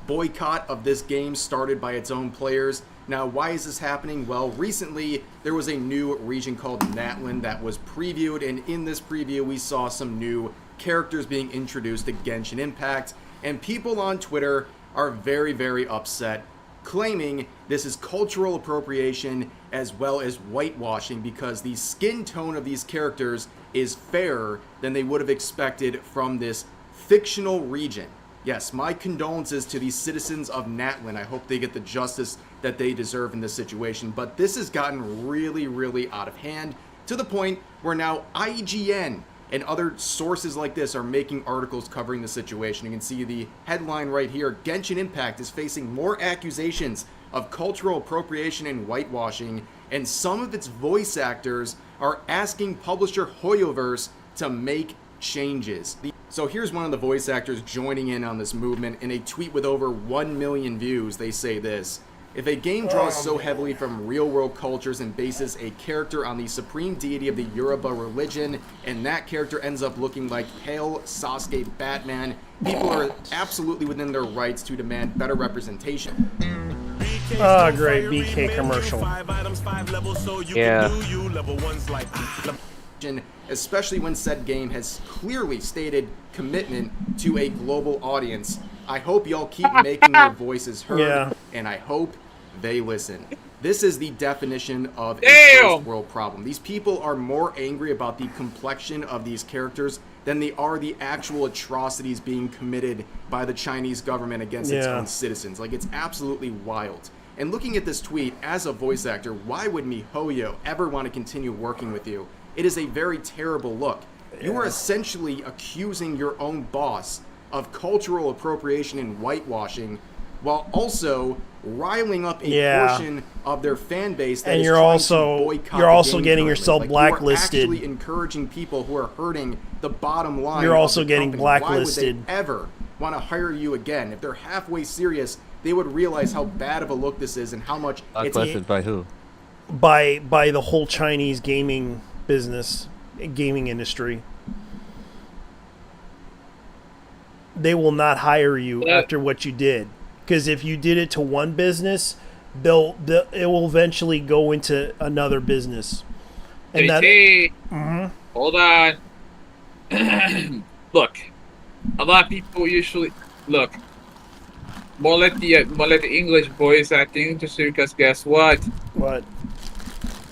S10: boycott of this game started by its own players. Now, why is this happening? Well, recently there was a new region called Natlan that was previewed, and in this preview we saw some new characters being introduced to Genshin Impact, and people on Twitter are very, very upset, claiming this is cultural appropriation as well as whitewashing because the skin tone of these characters is fairer than they would have expected from this fictional region. Yes, my condolences to these citizens of Natlan. I hope they get the justice that they deserve in this situation. But this has gotten really, really out of hand to the point where now IGN and other sources like this are making articles covering the situation. You can see the headline right here. Genshin Impact is facing more accusations of cultural appropriation and whitewashing, and some of its voice actors are asking publisher Hoyoverse to make changes. So here's one of the voice actors joining in on this movement. In a tweet with over 1 million views, they say this: if a game draws so heavily from real-world cultures and bases a character on the supreme deity of the Yoruba religion, and that character ends up looking like pale Sasuke Batman, people are absolutely within their rights to demand better representation.
S1: Oh, great BK commercial.
S8: Yeah.
S10: Especially when said game has clearly stated commitment to a global audience. I hope y'all keep making your voices heard, and I hope they listen. This is the definition of a first world problem. These people are more angry about the complexion of these characters than they are the actual atrocities being committed by the Chinese government against its own citizens. Like, it's absolutely wild. And looking at this tweet, as a voice actor, why would MiHoYo ever want to continue working with you? It is a very terrible look. You are essentially accusing your own boss of cultural appropriation and whitewashing, while also riling up a portion of their fan base that
S1: and
S10: is
S1: you're
S10: trying
S1: also
S10: to boycott
S1: you're also
S10: the game
S1: getting
S10: currently.
S1: yourself
S10: like,
S1: blacklisted.
S10: You are actually encouraging people who are hurting the bottom line.
S1: You're
S10: of
S1: also
S10: the
S1: getting
S10: company.
S1: blacklisted.
S10: Why would they ever want to hire you again? If they're halfway serious, they would realize how bad of a look this is and how much
S8: Blacklisted by who?
S1: By the whole Chinese gaming business, gaming industry. They will not hire you after what you did, because if you did it to one business, it will eventually go into another business. And
S3: hold on. Look, a lot of people usually more like the English voice acting industry, because guess what?
S1: What?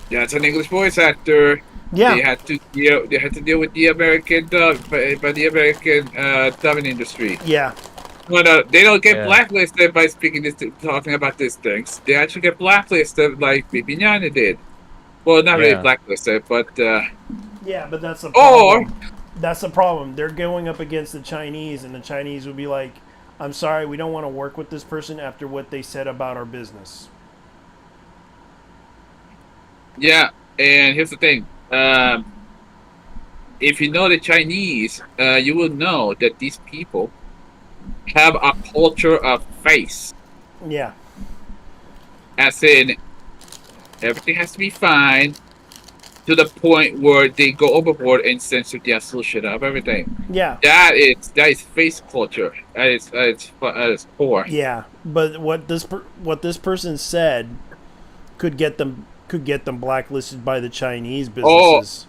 S3: That's an English voice actor.
S1: Yeah.
S3: They had to deal with the American by the American dubbing industry.
S1: Yeah.
S3: No, they don't get blacklisted by talking about these things. They actually get blacklisted like Bibignani did. Well, not really blacklisted, but
S1: yeah, but that's the problem. That's the problem. They're going up against the Chinese, and the Chinese would be like, "I'm sorry, we don't want to work with this person after what they said about our business."
S3: Yeah, and here's the thing. If you know the Chinese, you will know that these people have a culture of face.
S1: Yeah.
S3: As in, everything has to be fine, to the point where they go overboard and censor the absolute shit out of everything.
S1: Yeah.
S3: That is face culture. That is core.
S1: Yeah, but what this person said could get them blacklisted by the Chinese businesses.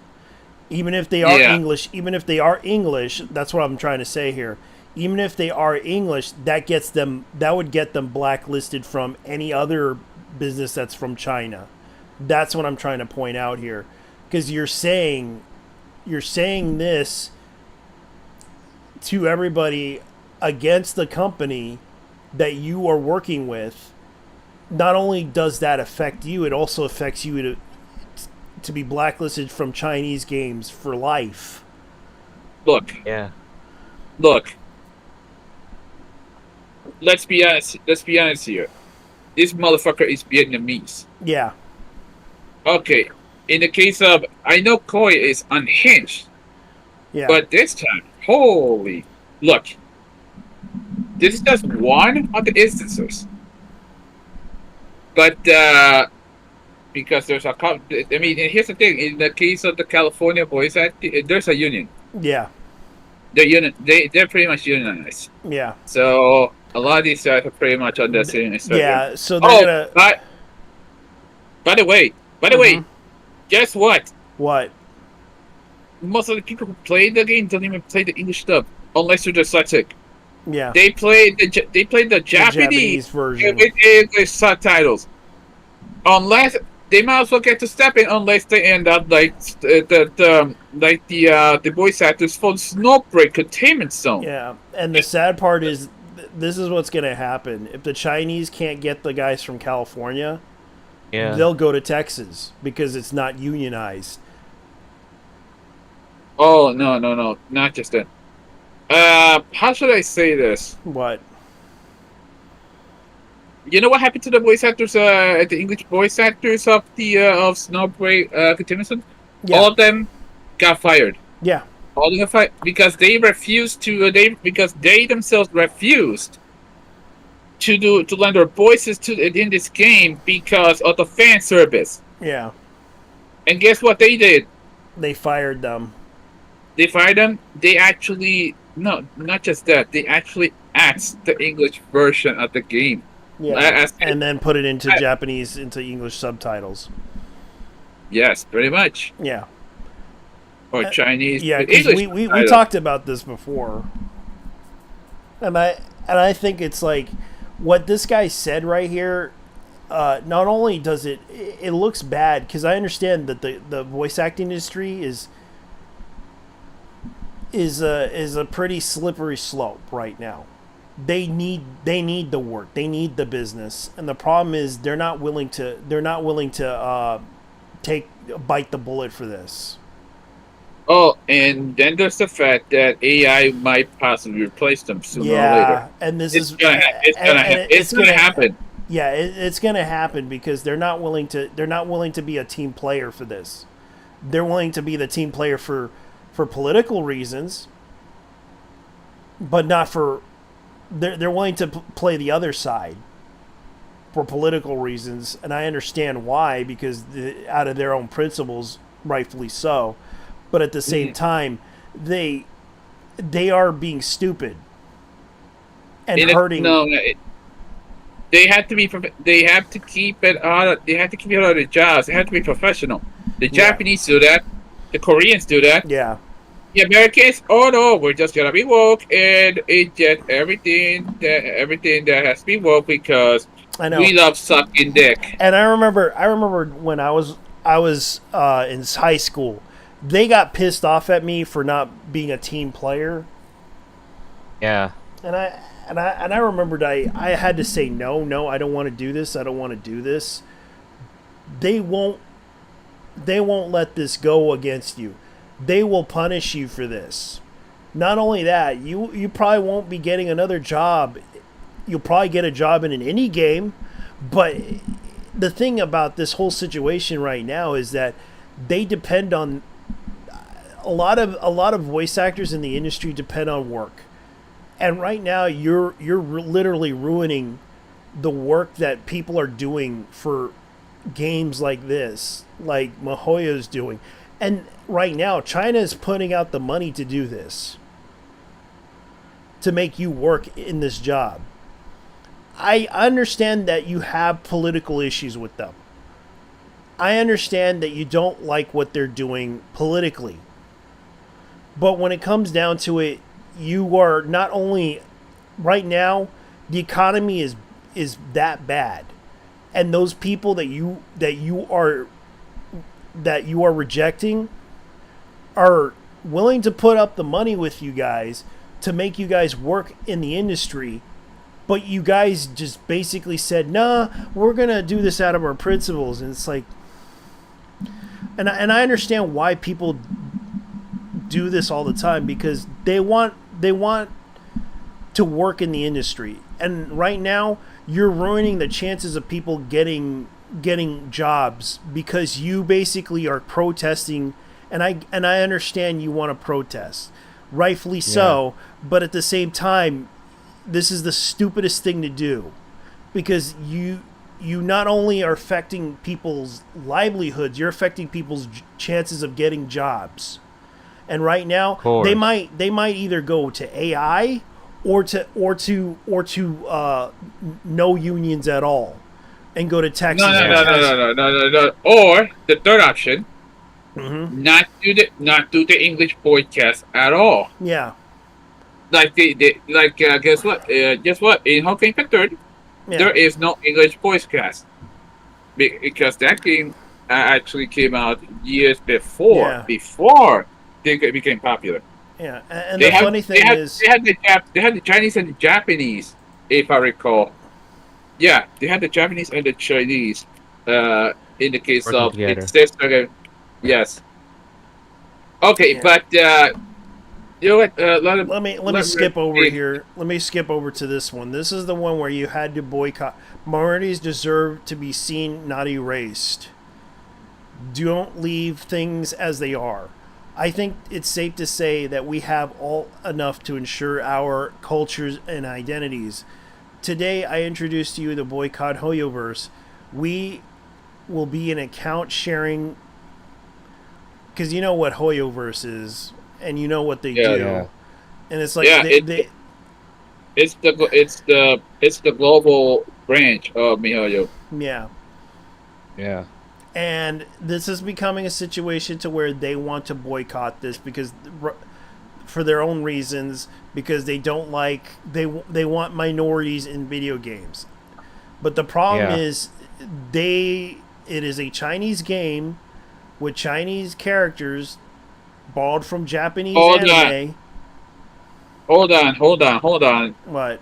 S1: Even if they are English, that's what I'm trying to say here. Even if they are English, that would get them blacklisted from any other business that's from China. That's what I'm trying to point out here. Because you're saying this to everybody against the company that you are working with. Not only does that affect you, it also affects you to be blacklisted from Chinese games for life.
S3: Look. Let's be honest here. This motherfucker is Vietnamese.
S1: Yeah.
S3: Okay. In the case of, I know Koi is unhinged.
S1: Yeah.
S3: But this time, look. This is just one of the instances. But because there's here's the thing. In the case of the California voice acting, there's a union.
S1: Yeah.
S3: They're pretty much unionized.
S1: Yeah.
S3: So a lot of these guys are pretty much on the same.
S1: Yeah. So they're gonna.
S3: By the way, guess what?
S1: What?
S3: Most of the people who play the game don't even play the English dub, unless they're dyslexic.
S1: Yeah.
S3: They play the Japanese
S1: version
S3: with English subtitles. Unless they might as well get to step in, unless they end up like the voice actors from Snowbreak Containment Zone.
S1: Yeah, and the sad part is, this is what's going to happen if the Chinese can't get the guys from California.
S8: Yeah.
S1: They'll go to Texas because it's not unionized.
S3: Oh no, not just that. How should I say this?
S1: What?
S3: You know what happened to the voice actors, the English voice actors of the of Snowbreak Containment Zone?
S1: Yeah.
S3: All of them got fired.
S1: Yeah.
S3: All of them got fired because they refused to. Because they themselves refused to lend their voices in this game because of the fan service.
S1: Yeah.
S3: And guess what they did?
S1: They fired them.
S3: They fired them. They actually not just that. They actually axed the English version of the game.
S1: Yeah, and then put it into into English subtitles.
S3: Yes, pretty much.
S1: Yeah.
S3: Or Chinese.
S1: Yeah, because we talked about this before, and I think it's like what this guy said right here. not only does it looks bad, because I understand that the voice acting industry is a pretty slippery slope right now. They need the work, they need the business, and the problem is they're not willing to bite the bullet for this.
S3: Oh, and then there's the fact that AI might possibly replace them sooner or later.
S1: And this
S3: It's
S1: is
S3: gonna happen.
S1: Yeah, it's gonna happen because they're not willing to be a team player for this. They're willing to be the team player for political reasons, but not for. They're willing to play the other side for political reasons, and I understand why, because out of their own principles, rightfully so. But at the same time, they are being stupid and hurting.
S3: They have to be. They have to keep it on. They have to keep it on their jobs. They have to be professional. The Japanese do that. The Koreans do that.
S1: Yeah.
S3: The Americans, oh no, we're just gonna be woke and inject everything that has to be woke because we love sucking dick.
S1: And I remember when I was in high school, they got pissed off at me for not being a team player.
S8: Yeah.
S1: And I remembered I had to say no, I don't want to do this. I don't want to do this. They won't let this go against you. They will punish you for this. Not only that, you probably won't be getting another job. You'll probably get a job in an indie game, but the thing about this whole situation right now is that they depend on a lot of voice actors in the industry depend on work. And right now you're literally ruining the work that people are doing for games like this, like MiHoYo's doing. And right now, China is putting out the money to do this, to make you work in this job. I understand that you have political issues with them. I understand that you don't like what they're doing politically. But when it comes down to it, you are not only, right now, the economy is that bad. And those people that you are rejecting are willing to put up the money with you guys to make you guys work in the industry, but you guys just basically said, nah, we're gonna do this out of our principles. And it's like, and I understand why people do this all the time, because they want to work in the industry. And right now you're ruining the chances of people getting jobs because you basically are protesting. And I understand you want to protest, rightfully so, but at the same time, this is the stupidest thing to do, because you not only are affecting people's livelihoods, you're affecting people's chances of getting jobs. And right now, they might either go to AI or to no unions at all, and go to Texas.
S3: No. Or the third option. Mm-hmm. Not do the English podcast at all.
S1: Yeah.
S3: Guess what? In Hawking Factor, there is no English voice cast because that game actually came out years before they became popular.
S1: Yeah, and the funny thing is
S3: they had the Chinese and the Japanese, if I recall. Yeah, they had the Japanese and the Chinese. In the case of yes. Okay, but you know what?
S1: Let me skip over here. Let me skip over to this one. This is the one where you had to boycott. Minorities deserve to be seen, not erased. Don't leave things as they are. I think it's safe to say that we have all enough to ensure our cultures and identities. Today, I introduced to you the Boycott Hoyoverse. We will be an account sharing, because you know what Hoyoverse is, and you know what they do, and it's like
S3: it's the global branch of MiHoYo.
S1: Yeah. And this is becoming a situation to where they want to boycott this because, for their own reasons, because they don't like they want minorities in video games. But the problem is it is a Chinese game with Chinese characters borrowed from Japanese anime.
S3: Hold on.
S1: What?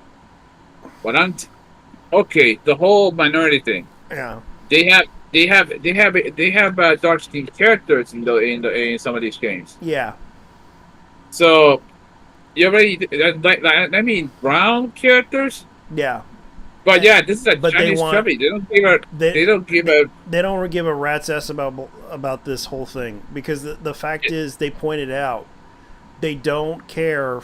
S3: Okay, the whole minority thing.
S1: Yeah.
S3: They have dark skinned characters in some of these games.
S1: Yeah.
S3: So you already I mean brown characters.
S1: Yeah.
S3: But yeah, this is a
S1: but
S3: Chinese chubby. They don't give a
S1: rat's ass about this whole thing, because the fact is, they pointed out they don't care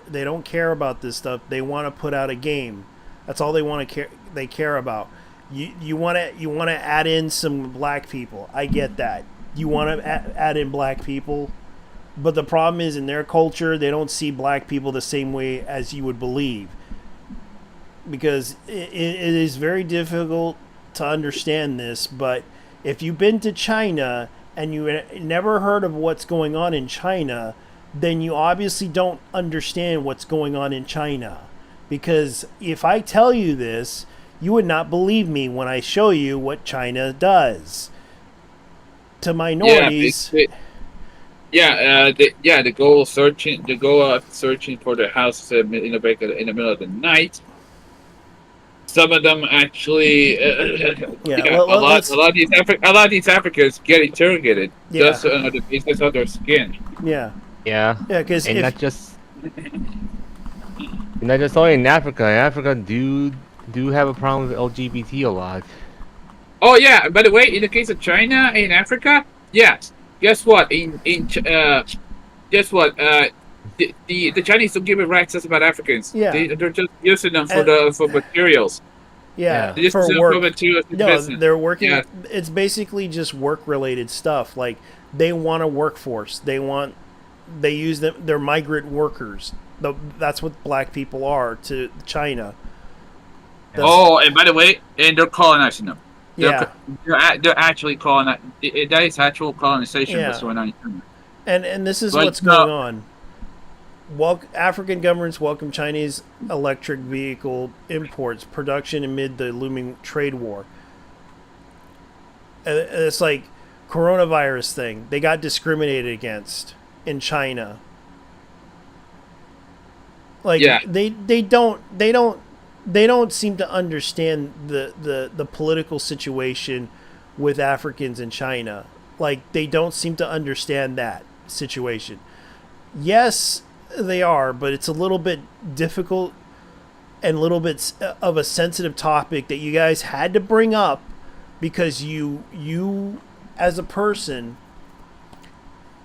S1: they don't care about this stuff. They want to put out a game. That's all they care about. You want to add in some black people. I get that. You want to add in black people, but the problem is, in their culture, they don't see black people the same way as you would believe. Because it is very difficult to understand this, but if you've been to China and you never heard of what's going on in China, then you obviously don't understand what's going on in China. Because if I tell you this, you would not believe me when I show you what China does to minorities.
S3: They go searching for the house in the middle of the night. Some of them actually, a lot of these Africans get interrogated just on the basis of their skin.
S1: Yeah.
S8: Yeah.
S1: Yeah, because
S8: not just only in Africa. In Africa, do have a problem with LGBT a lot.
S3: Oh yeah. By the way, in the case of China in Africa, yes. Guess what? The Chinese don't give a rat's ass about Africans.
S1: Yeah.
S3: They're just using them for materials.
S1: Yeah,
S3: They're just
S1: for
S3: using
S1: work.
S3: them for materials.
S1: No, they're working.
S3: Yeah.
S1: It's basically just work-related stuff. Like, they want a workforce. They use them. They're migrant workers. That's what black people are to China.
S3: And by the way, and they're colonizing them.
S1: They're
S3: actually colonizing. That is actual colonization.
S1: Yeah.
S3: What's going on?
S1: And this is what's going on. African governments welcome Chinese electric vehicle imports production amid the looming trade war. And it's like coronavirus thing. They got discriminated against in China. Like they don't seem to understand the political situation with Africans in China. Like, they don't seem to understand that situation. Yes, they are, but it's a little bit difficult and a little bit of a sensitive topic that you guys had to bring up, because you as a person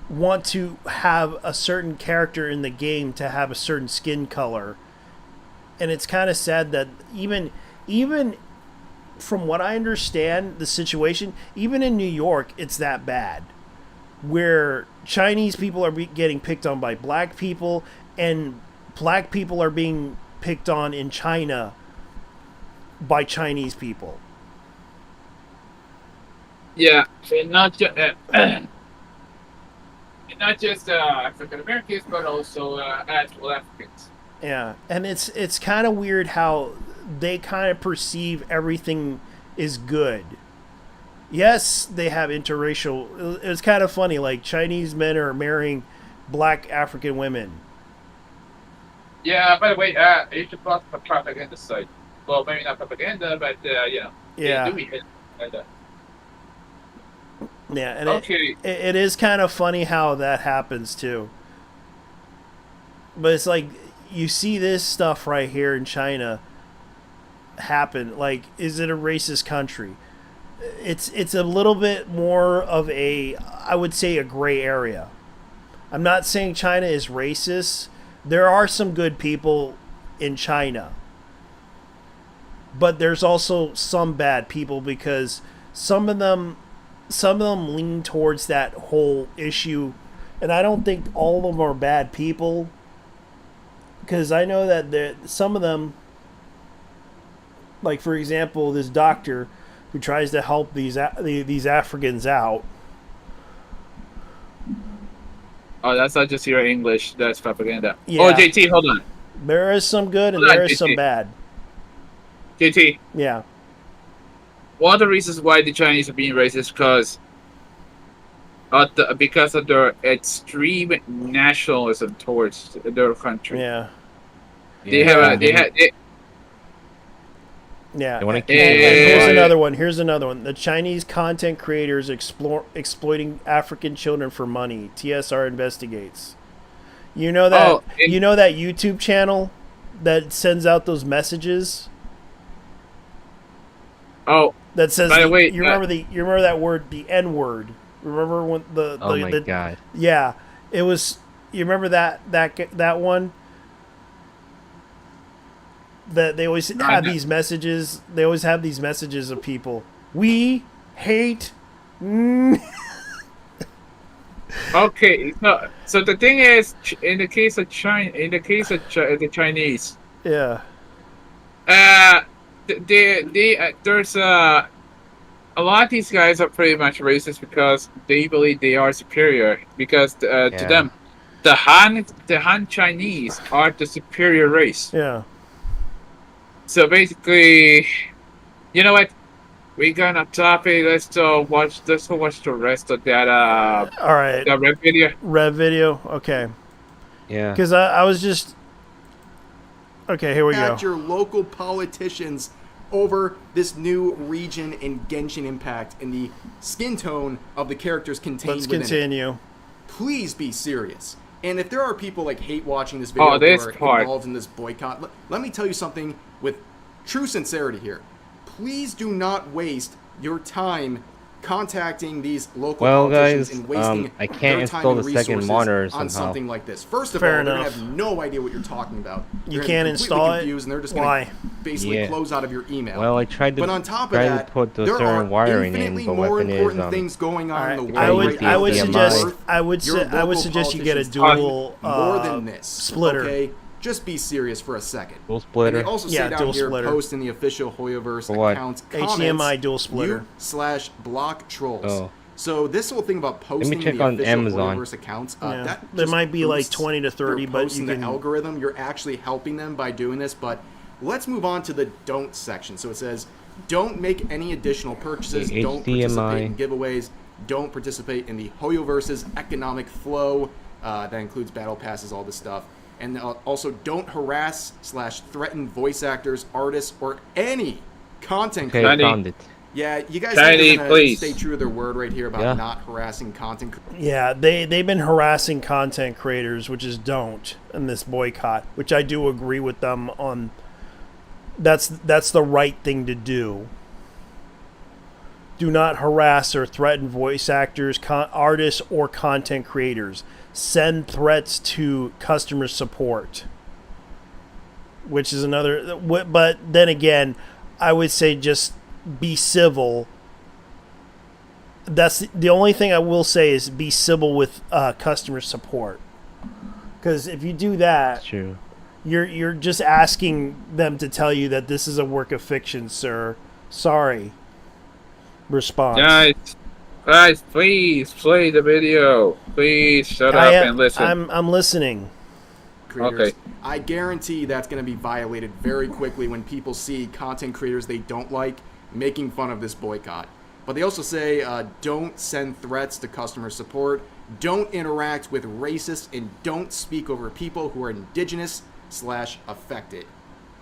S1: want to have a certain character in the game to have a certain skin color. And it's kind of sad that even from what I understand the situation, even in New York, it's that bad, where Chinese people are getting picked on by black people, and black people are being picked on in China by Chinese people.
S3: Yeah, and not just African Americans, but also actual Africans.
S1: Yeah, and it's kind of weird how they kind of perceive everything is good. Yes, they have interracial. It's kind of funny, like Chinese men are marrying black African women.
S3: Yeah, by the way, you should cross the propaganda site. Well, maybe not propaganda, but
S1: Yeah.
S3: They do it like that.
S1: Yeah, and
S3: okay.
S1: It is kind of funny how that happens too. But it's like, you see this stuff right here in China happen. Like, is it a racist country? It's a little bit more of I would say, a gray area. I'm not saying China is racist. There are some good people in China, but there's also some bad people, because some of them lean towards that whole issue, and I don't think all of them are bad people, because I know that some of them, like for example, this doctor who tries to help these Africans out.
S3: Oh, that's not just your English. That's propaganda.
S1: Yeah.
S3: Oh, JT, hold on.
S1: There is some good and there is some bad.
S3: JT.
S1: Yeah.
S3: one of the reasons why the Chinese are being racist because of their extreme nationalism towards their country.
S1: Yeah.
S3: They
S1: Yeah.
S8: They wanna
S1: And
S8: keep
S1: here's
S8: it.
S1: another one. Here's another one. The Chinese content creators exploiting African children for money. TSR investigates. You know that that YouTube channel that sends out those messages?
S3: Oh,
S1: that says
S3: by the way,
S1: you remember that word, the N word. Remember when
S8: Oh my god.
S1: Yeah. It was, you remember that one? That they always have these messages. They always have these messages of people. We hate.
S3: Okay, so the thing is, in the case of the Chinese,
S1: yeah,
S3: there's a lot of these guys are pretty much racist because they believe they are superior. Because to them, the Han Chinese are the superior race.
S1: Yeah.
S3: So basically, you know what? We're gonna top it. Let's go watch the rest of that.
S1: All right.
S3: The red video.
S1: Red video. Okay.
S8: Yeah.
S1: Because I was just. Okay, here we go.
S10: At your local politicians over this new region in Genshin Impact and the skin tone of the characters contained
S1: Let's
S10: within it.
S1: continue.
S10: Please be serious. And if there are people like hate watching this video who are involved in this boycott, let me tell you something with true sincerity here. Please do not waste your time contacting these local politicians and wasting
S8: I can't
S10: their
S8: install
S10: time
S8: the
S10: and
S8: second
S10: resources
S8: monitor
S10: on
S8: somehow.
S10: something like this. First of
S1: Fair
S10: all, they're
S1: enough.
S10: going to have no idea what you're talking about.
S1: You
S10: They're
S1: can't
S10: gonna be completely
S1: install it?
S10: confused, and they're just
S1: Why?
S10: going to basically close out of your email.
S8: Well, I tried to.
S10: But on top of
S8: try
S10: that,
S8: to put the
S10: there
S8: certain
S10: are
S8: wiring in,
S10: infinitely
S8: but
S10: more
S8: weapon
S10: important
S8: is
S10: things going on in the world
S1: I would
S10: right now.
S1: I would suggest you get a dual
S10: more than this
S1: splitter.
S10: Okay, just be serious for a second.
S8: Dual splitter.
S10: And they also say down here, post in the official HoYoverse account
S1: HDMI dual splitter
S10: /block trolls.
S8: Oh.
S10: So this whole thing about posting
S8: check
S10: in the
S8: on
S10: official
S8: Amazon.
S10: HoYoverse accounts,
S1: Yeah.
S10: that
S1: There
S10: just
S1: might be like
S10: boosts
S1: 20 to 30,
S10: their
S1: but
S10: posts
S1: you
S10: in
S1: can
S10: the algorithm. You're actually helping them by doing this. But let's move on to the don't section. So it says, don't make any additional purchases.
S8: The
S10: Don't
S8: HDMI.
S10: participate in giveaways. Don't participate in the HoYoverse's economic flow. That includes battle passes, all this stuff. And also, don't harass / threaten voice actors, artists, or any content
S8: Okay,
S10: creators.
S8: I found it.
S10: Yeah, you guys
S3: Shiny,
S10: are going to
S3: please.
S10: stay true to their word right here about
S8: Yeah.
S10: not harassing content creators.
S1: Yeah, they've been harassing content creators, which is don't in this boycott, which I do agree with them on. That's the right thing to do. Do not harass or threaten voice actors, artists, or content creators. Send threats to customer support, which is another. But then again, I would say just be civil. That's the only thing I will say is be civil with customer support, because if you do that,
S8: That's true.
S1: you're just asking them to tell you that this is a work of fiction, sir. Sorry. Response.
S3: Guys, please play the video. Please shut up and listen.
S1: I'm listening.
S10: Creators.
S3: Okay.
S10: I guarantee that's going to be violated very quickly when people see content creators they don't like making fun of this boycott. But they also say don't send threats to customer support, don't interact with racists, and don't speak over people who are indigenous / affected.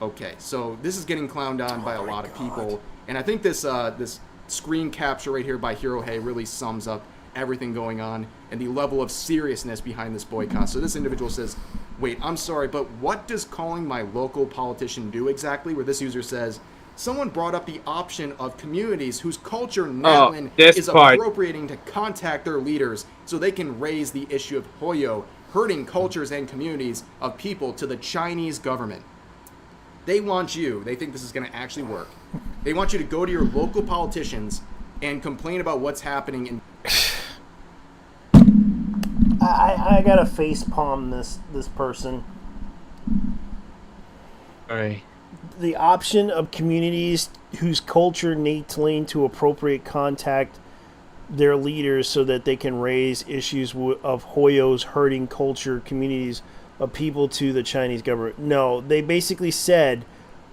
S10: Okay, so this is getting clowned on by a lot of people, and I think this this screen capture right here by Hero Hey really sums up everything going on and the level of seriousness behind this boycott. So this individual says, wait, I'm sorry, but what does calling my local politician do exactly? Where this user says, someone brought up the option of communities whose culture Natlin is appropriating to contact their leaders so they can raise the issue of Hoyo hurting cultures and communities of people to the Chinese government. They want you, they think this is going to actually work. They want you to go to your local politicians and complain about what's happening in...
S1: I gotta face palm this person.
S8: Alright.
S1: The option of communities whose culture needs lean to appropriate contact their leaders so that they can raise issues of Hoyo's hurting culture communities of people to the Chinese government. No, they basically said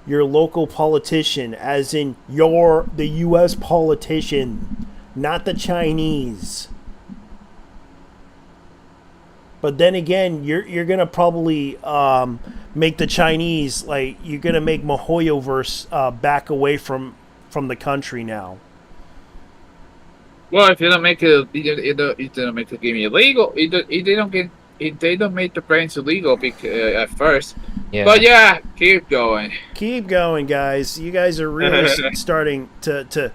S1: your local politician, as in the U.S. politician, not the Chinese. But then again, you're gonna probably make the Chinese, like, you're gonna make Mahoyoverse back away from the country now.
S3: Well, if you don't make it don't make the game illegal, they don't make the brains illegal at first.
S8: Yeah.
S3: But yeah, keep going.
S1: Keep going, guys. You guys are really starting to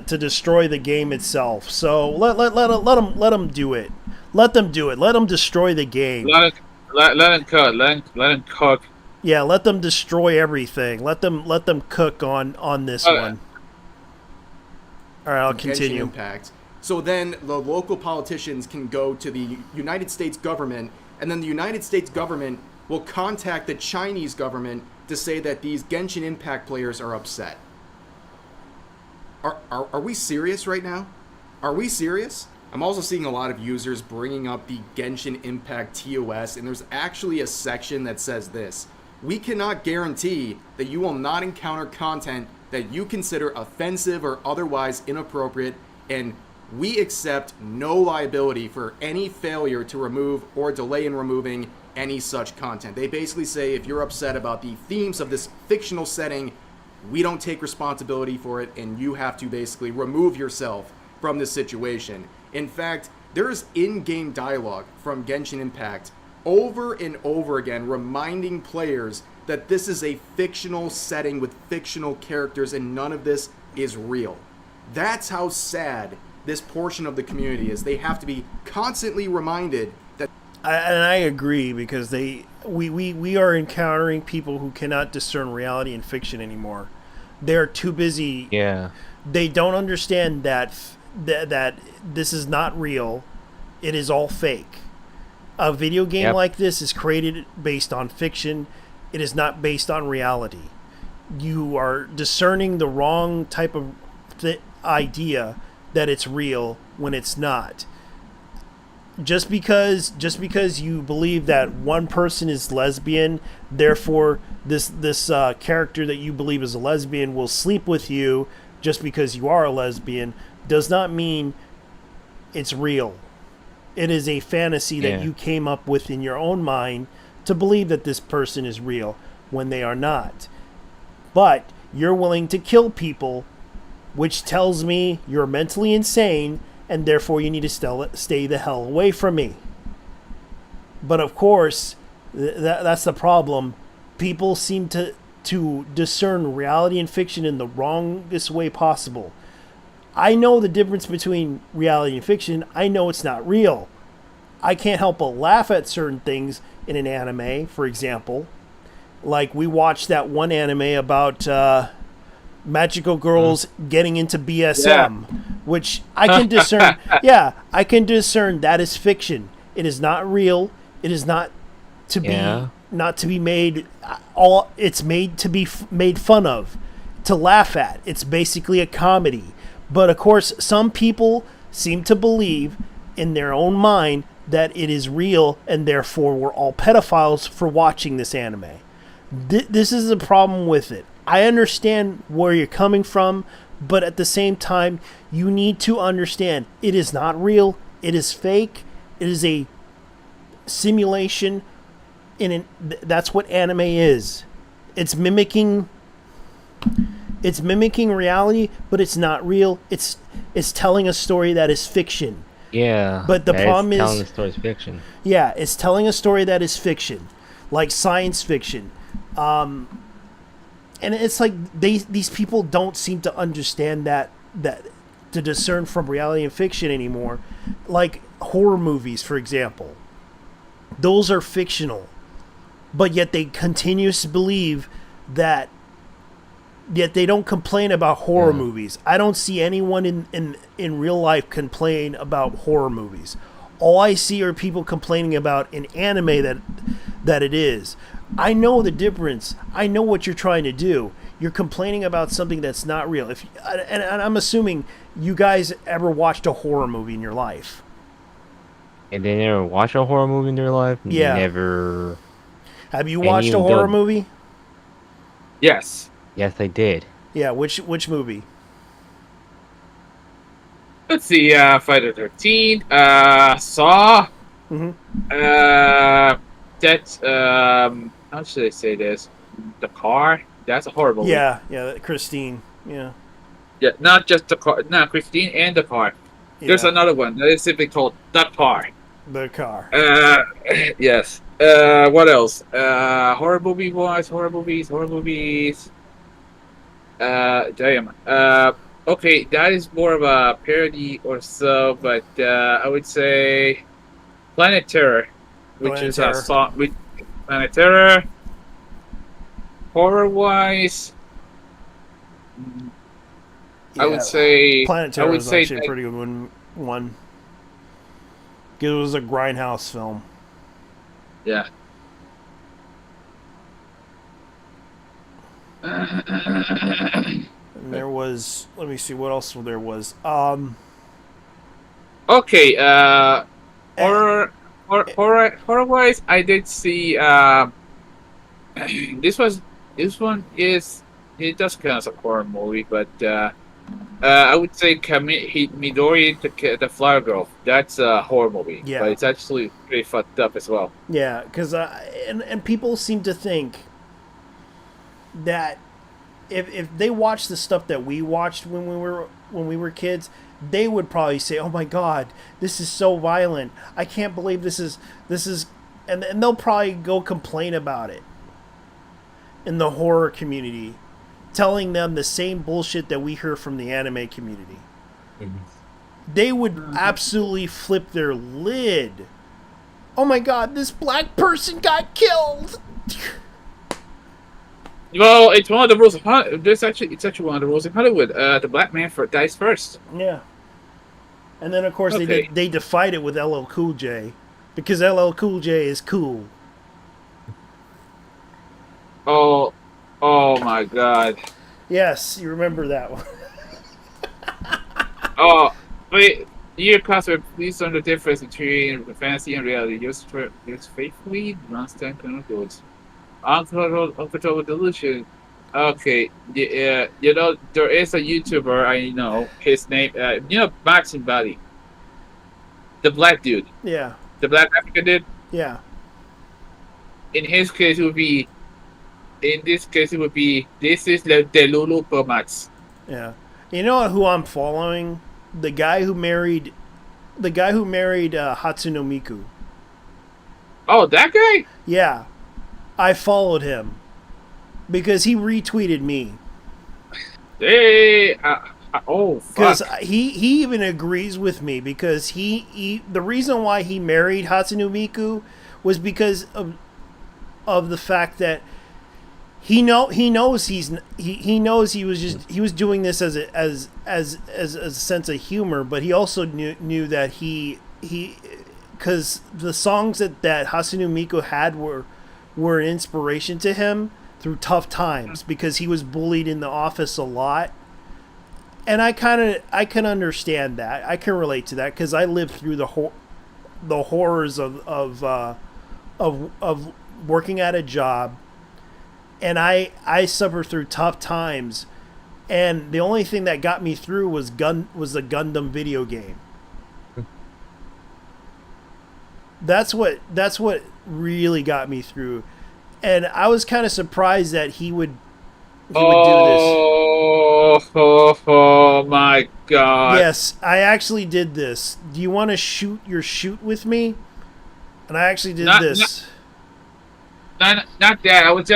S1: destroy the game itself. So let them do it. Let them do it. Let them destroy the game.
S3: Let them cook. Let them cook.
S1: Yeah, let them destroy everything. Let them cook on this one. All right, I'll continue.
S10: Impact. So then the local politicians can go to the United States government, and then the United States government will contact the Chinese government to say that these Genshin Impact players are upset. Are we serious right now? Are we serious? I'm also seeing a lot of users bringing up the Genshin Impact TOS, and there's actually a section that says this: we cannot guarantee that you will not encounter content that you consider offensive or otherwise inappropriate, and we accept no liability for any failure to remove or delay in removing any such content. They basically say if you're upset about the themes of this fictional setting, we don't take responsibility for it, and you have to basically remove yourself from this situation. In fact, there is in-game dialogue from Genshin Impact over and over again reminding players that this is a fictional setting with fictional characters and none of this is real. That's how sad this portion of the community is. They have to be constantly reminded that.
S1: And I agree, because we are encountering people who cannot discern reality and fiction anymore. They're too busy.
S8: Yeah.
S1: They don't understand that this is not real. It is all fake. A video game like this is created based on fiction. It is not based on reality. You are discerning the wrong type of idea that it's real when it's not. Just because you believe that one person is lesbian, therefore this character that you believe is a lesbian will sleep with you just because you are a lesbian, does not mean it's real. It is a fantasy that you came up with in your own mind to believe that this person is real when they are not. But you're willing to kill people, which tells me you're mentally insane, and therefore you need to stay the hell away from me. But of course, that's the problem. People seem to discern reality and fiction in the wrongest way possible. I know the difference between reality and fiction. I know it's not real. I can't help but laugh at certain things in an anime, for example. Like, we watched that one anime about magical girls getting into BSM, which I can discern. I can discern that is fiction. It is not real. It is not to be made. It's made to be made fun of, to laugh at. It's basically a comedy. But of course, some people seem to believe in their own mind that it is real, and therefore we're all pedophiles for watching this anime. This is the problem with it. I understand where you're coming from, but at the same time, you need to understand it is not real. It is fake. It is a simulation. That's what anime is. It's mimicking reality, but it's not real. It's telling a story that is fiction.
S8: Yeah.
S1: But the problem is
S8: telling the story is fiction.
S1: Yeah, it's telling a story that is fiction, like science fiction. And it's like these people don't seem to understand that to discern from reality and fiction anymore. Like horror movies, for example. Those are fictional, but yet they continuously believe that. Yet they don't complain about horror movies. I don't see anyone in real life complain about horror movies. All I see are people complaining about an anime that it is. I know the difference. I know what you're trying to do. You're complaining about something that's not real. And I'm assuming you guys ever watched a horror movie in your life.
S8: And they never watched a horror movie in their life?
S1: Yeah.
S8: Never.
S1: Have you watched a horror movie?
S3: Yes.
S8: Yes, I did.
S1: Yeah, which movie?
S3: Let's see. Friday the 13th. Saw.
S1: Mm-hmm.
S3: That's how should I say this? The Car. That's a horror movie.
S1: Yeah, Christine. Yeah.
S3: Yeah, not just the Car. No, Christine and the Car. There's
S1: Yeah.
S3: another one that is simply called The Car.
S1: The Car.
S3: Yes. What else? Horror movie wise, horror movies. Damn. Okay, that is more of a parody or so, but I would say Planet Terror, which
S1: Planet
S3: is
S1: Terror.
S3: a song with Planet Terror. Horror wise, I would say
S1: Planet Terror is actually a
S3: that-
S1: pretty good one. It was a grindhouse film.
S3: Yeah.
S1: And there was, let me see what else there was.
S3: Okay. Horror wise, I did see. This one is, it does count as a horror movie, but I would say Midori the Flower Girl. That's a horror movie,
S1: Yeah.
S3: but it's actually pretty fucked up as well.
S1: Yeah, because and people seem to think that if they watch the stuff that we watched when we were kids, they would probably say, "Oh my God, this is so violent! I can't believe this is," and they'll probably go complain about it in the horror community, telling them the same bullshit that we hear from the anime community. They would absolutely flip their lid. Oh my God, this black person got killed.
S3: Well, it's one of the rules of Hollywood. It's actually one of the rules of Hollywood. The black man dies first.
S1: Yeah. And then of course
S3: Okay.
S1: they defied it with LL Cool J, because LL Cool J is cool.
S3: Oh my God.
S1: Yes, you remember that one.
S3: Oh, but your customer, please learn the difference between fantasy and reality. Use faithfully, non-stand criminal goods. Uncontrollable delusion. Okay, yeah, you know, there is a YouTuber I know. His name, Boxing Buddy. The black dude.
S1: Yeah.
S3: The black African dude.
S1: Yeah.
S3: In this case, it would be, this is the Lulu Pomats.
S1: Yeah. You know who I'm following? The guy who married Hatsune Miku.
S3: Oh, that guy?
S1: Yeah. I followed him because he retweeted me.
S3: Hey, oh,
S1: Because
S3: fuck.
S1: he even agrees with me, because he the reason why he married Hatsune Miku was because of the fact that he knows he was doing this as a sense of humor, but he also knew that he because the songs that Hatsune Miku had were an inspiration to him through tough times, because he was bullied in the office a lot. And I can understand that. I can relate to that, because I lived through the horrors of working at a job, and I suffered through tough times, and the only thing that got me through was the Gundam video game. That's what really got me through, and I was kind of surprised that he would do this.
S3: Oh my God.
S1: Yes, I actually did this. Do you want to shoot with me? And I actually did this.
S3: Not that. I was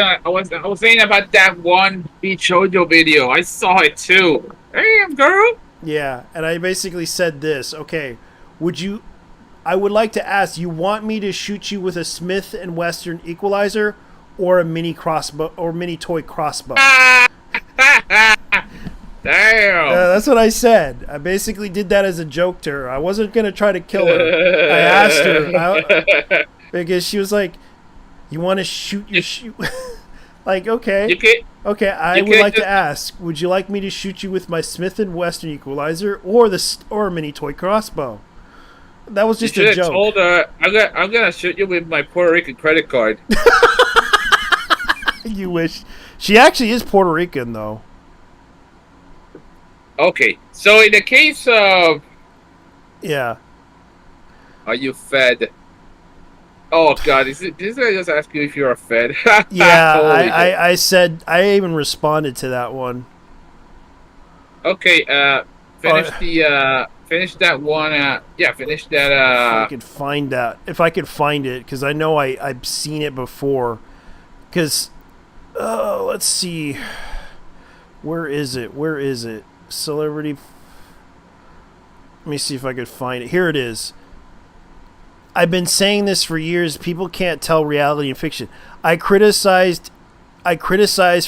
S3: saying about that one Beach Shoujo video. I saw it too. Damn, girl.
S1: Yeah, and I basically said this. Okay, I would like to ask, you want me to shoot you with a Smith & Wesson equalizer or a mini crossbow or mini toy crossbow?
S3: Damn.
S1: That's what I said. I basically did that as a joke to her. I wasn't going to try to kill her. I asked her because she was like, you want to shoot your shoot? Like, okay. Okay, I would like to ask, would you like me to shoot you with my Smith & Wesson equalizer or a mini toy crossbow? That was just a joke.
S3: Told her, I'm gonna shoot you with my Puerto Rican credit card.
S1: You wish. She actually is Puerto Rican, though.
S3: Okay, so in the case of
S1: Yeah.
S3: are you fed? Oh God, this guy just asked you if you're a fed?
S1: Yeah,
S3: Holy shit.
S1: I said, I even responded to that one.
S3: Okay, finish that one. Finish that.
S1: If I could find that, if I could find it, because I know I've seen it before. Because, let's see, where is it? Where is it? Celebrity. Let me see if I could find it. Here it is. I've been saying this for years. People can't tell reality and fiction. I criticized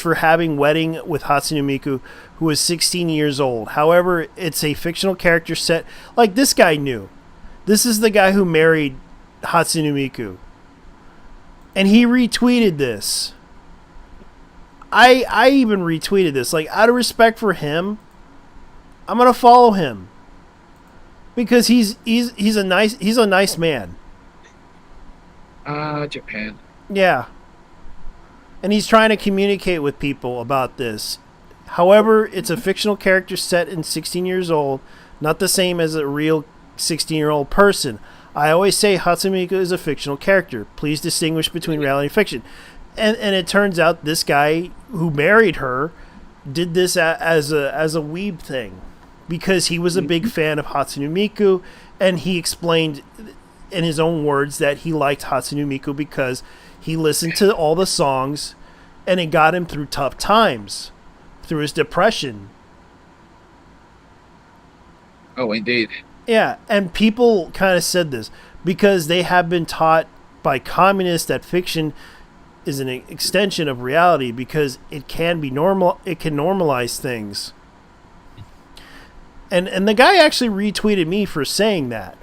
S1: for having Wedding with Hatsune Miku, who was 16 years old. However, it's a fictional character set. Like, this guy knew. This is the guy who married Hatsune Miku. And he retweeted this. I even retweeted this. Like, out of respect for him, I'm gonna follow him. Because he's a nice man.
S3: Japan.
S1: Yeah. And he's trying to communicate with people about this. However, it's a fictional character set in 16 years old, not the same as a real 16-year-old person. I always say Hatsune Miku is a fictional character. Please distinguish between reality and fiction. And it turns out this guy who married her did this as a weeb thing, because he was a big fan of Hatsune Miku, and he explained in his own words that he liked Hatsune Miku because he listened to all the songs and it got him through tough times, through his depression.
S3: Oh, indeed.
S1: Yeah, and people kind of said this because they have been taught by communists that fiction is an extension of reality because it can be normal, it can normalize things. And the guy actually retweeted me for saying that.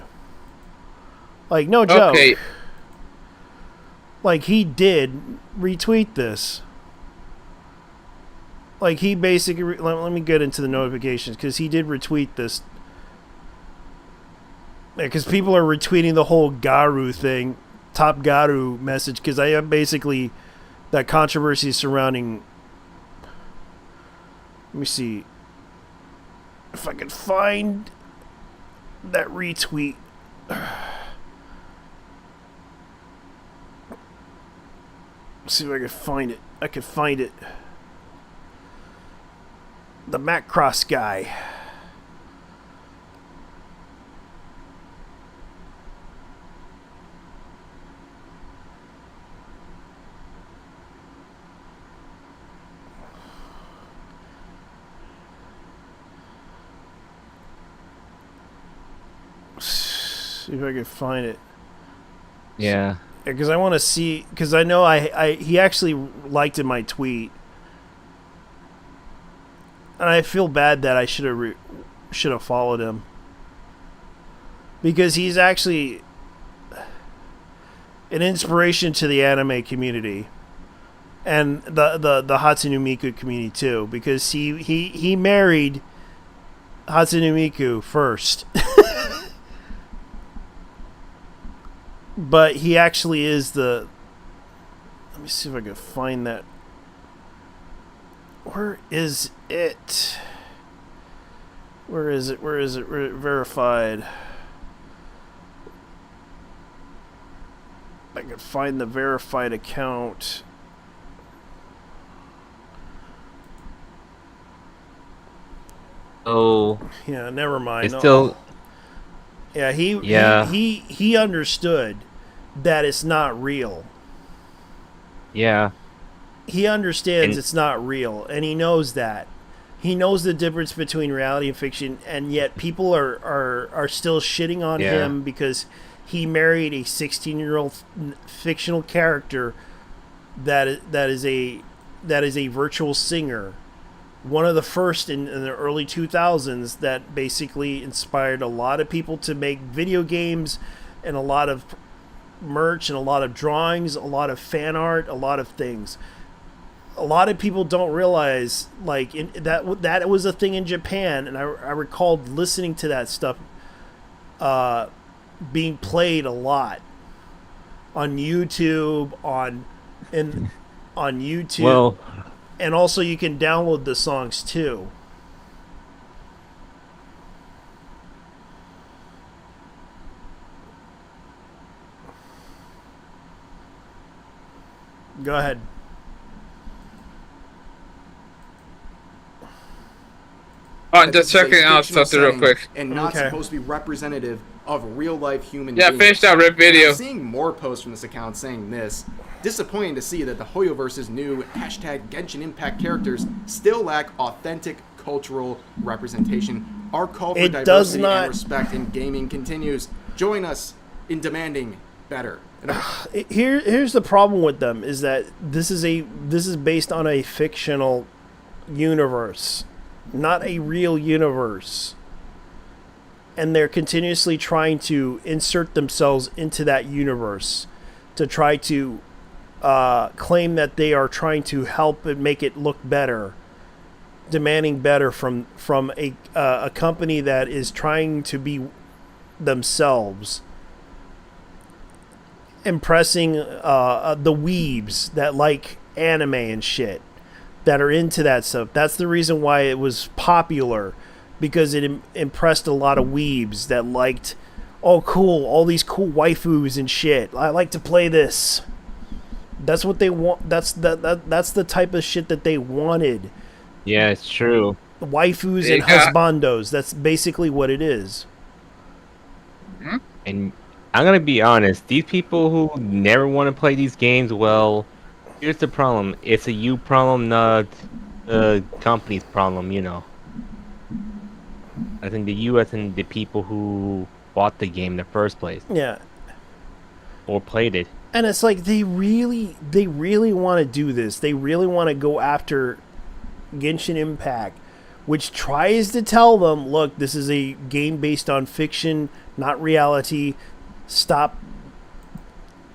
S1: Like, no joke.
S3: Okay.
S1: Like, he did retweet this. Like, he basically... let me get into the notifications, because he did retweet this. Because people are retweeting the whole Garu thing, Top Garu message, because I am basically... that controversy surrounding... Let me see... if I can find that retweet. See if I can find it. I can find it. The Macross guy. See if I can find it.
S8: Yeah.
S1: Because I want to see, because I know he actually liked in my tweet, and I feel bad that I should have followed him, because he's actually an inspiration to the anime community and the Hatsune Miku community too, because he married Hatsune Miku first. But he actually is the... Let me see if I can find that. Where is it? Where is it? Where is it? Verified. I can find the verified account.
S8: Oh.
S1: Yeah, never mind.
S8: It's still...
S1: Yeah, he understood that it's not real.
S8: Yeah.
S1: He understands it's not real, and he knows that. He knows the difference between reality and fiction, and yet people are still shitting on him because he married a 16-year-old fictional character that is a virtual singer. One of the first in the early 2000s that basically inspired a lot of people to make video games and a lot of merch and a lot of drawings, a lot of fan art, a lot of things. A lot of people don't realize that was a thing in Japan, and I recalled listening to that stuff being played a lot on YouTube, on YouTube.
S8: Well,
S1: and also you can download the songs too. Go ahead.
S3: I'm just checking out something real quick.
S10: And not supposed to be representative of real life human
S3: Yeah,
S10: beings.
S3: finish that rip video.
S10: I'm seeing more posts from this account saying this. Disappointing to see that the Hoyoverse's new #Genshin Impact characters still lack authentic cultural representation. Our call for diversity and respect in gaming continues. Join us in demanding better.
S1: Here's the problem with them is that this is based on a fictional universe, not a real universe. And they're continuously trying to insert themselves into that universe to try to claim that they are trying to help and make it look better, demanding better from a company that is trying to be themselves, impressing the weebs that like anime and shit, that are into that stuff. That's the reason why it was popular, because it impressed a lot of weebs that liked, oh cool, all these cool waifus and shit. I like to play this. That's what they want. That's the type of shit that they wanted.
S8: Yeah, it's true.
S1: Waifus and husbandos. That's basically what it is.
S8: And I'm gonna be honest, these people who never want to play these games, well, here's the problem. It's a you problem, not a company's problem, you know. I think the US and the people who bought the game in the first place.
S1: Yeah.
S8: Or played it.
S1: And it's like they really want to do this. They really want to go after Genshin Impact, which tries to tell them, look, this is a game based on fiction, not reality. Stop.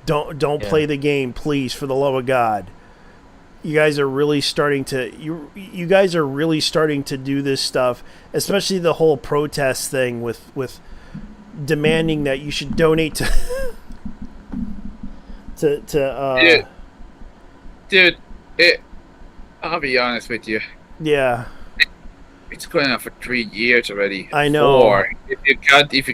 S1: Don't play the game, please, for the love of God. You guys are really starting to you guys are really starting to do this stuff, especially the whole protest thing with demanding that you should donate to
S3: Dude, I'll be honest with you.
S1: Yeah.
S3: It's going on for 3 years already.
S1: I know.
S3: 4, if you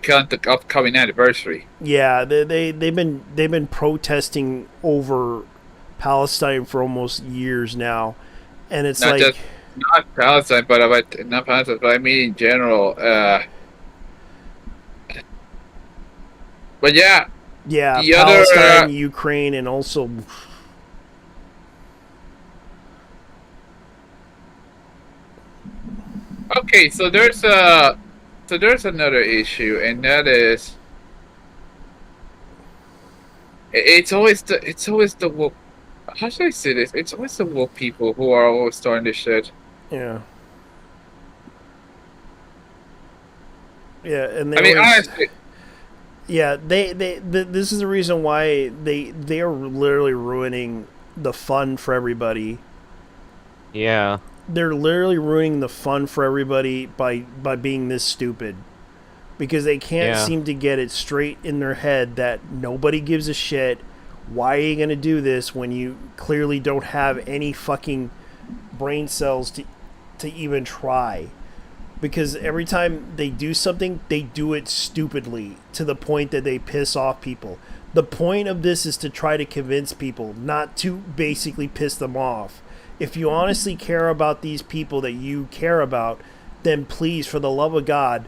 S3: count the upcoming anniversary.
S1: Yeah, they've been protesting over Palestine for almost years now, and it's
S3: not
S1: like
S3: just, not Palestine, but I mean in general. But yeah.
S1: Yeah,
S3: the
S1: Palestine,
S3: other,
S1: Ukraine, and also.
S3: Okay, so there's another issue, and that is, it's always the woke. How should I say this? It's always the woke people who are always starting this shit.
S1: Yeah. Yeah, and
S3: I mean, honestly.
S1: Yeah, this is the reason why they are literally ruining the fun for everybody.
S8: Yeah.
S1: They're literally ruining the fun for everybody by being this stupid. Because they can't seem to get it straight in their head that nobody gives a shit. Why are you going to do this when you clearly don't have any fucking brain cells to even try? Because every time they do something, they do it stupidly to the point that they piss off people. The point of this is to try to convince people, not to basically piss them off. If you honestly care about these people that you care about, then please, for the love of God,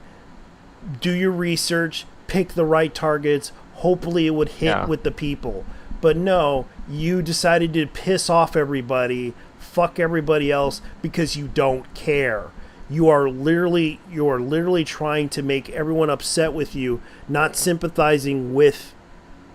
S1: do your research, pick the right targets. Hopefully it would hit with the people. But no, you decided to piss off everybody, fuck everybody else because you don't care. You are literally trying to make everyone upset with you, not sympathizing with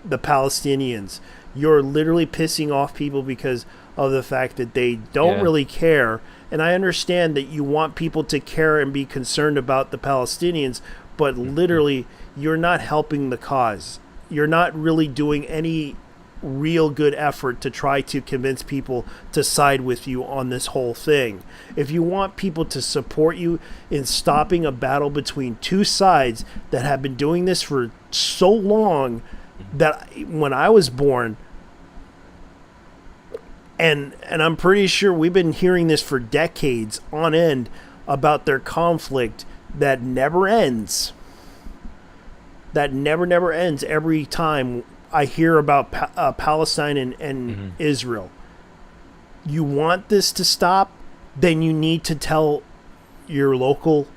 S1: the Palestinians. You're literally pissing off people because of the fact that they don't really care. And I understand that you want people to care and be concerned about the Palestinians, but literally you're not helping the cause. You're not really doing any real good effort to try to convince people to side with you on this whole thing. If you want people to support you in stopping a battle between two sides that have been doing this for so long that when I was born, And I'm pretty sure we've been hearing this for decades on end about their conflict that never ends. That never ends every time I hear about Palestine and Israel. You want this to stop, then you need to tell your local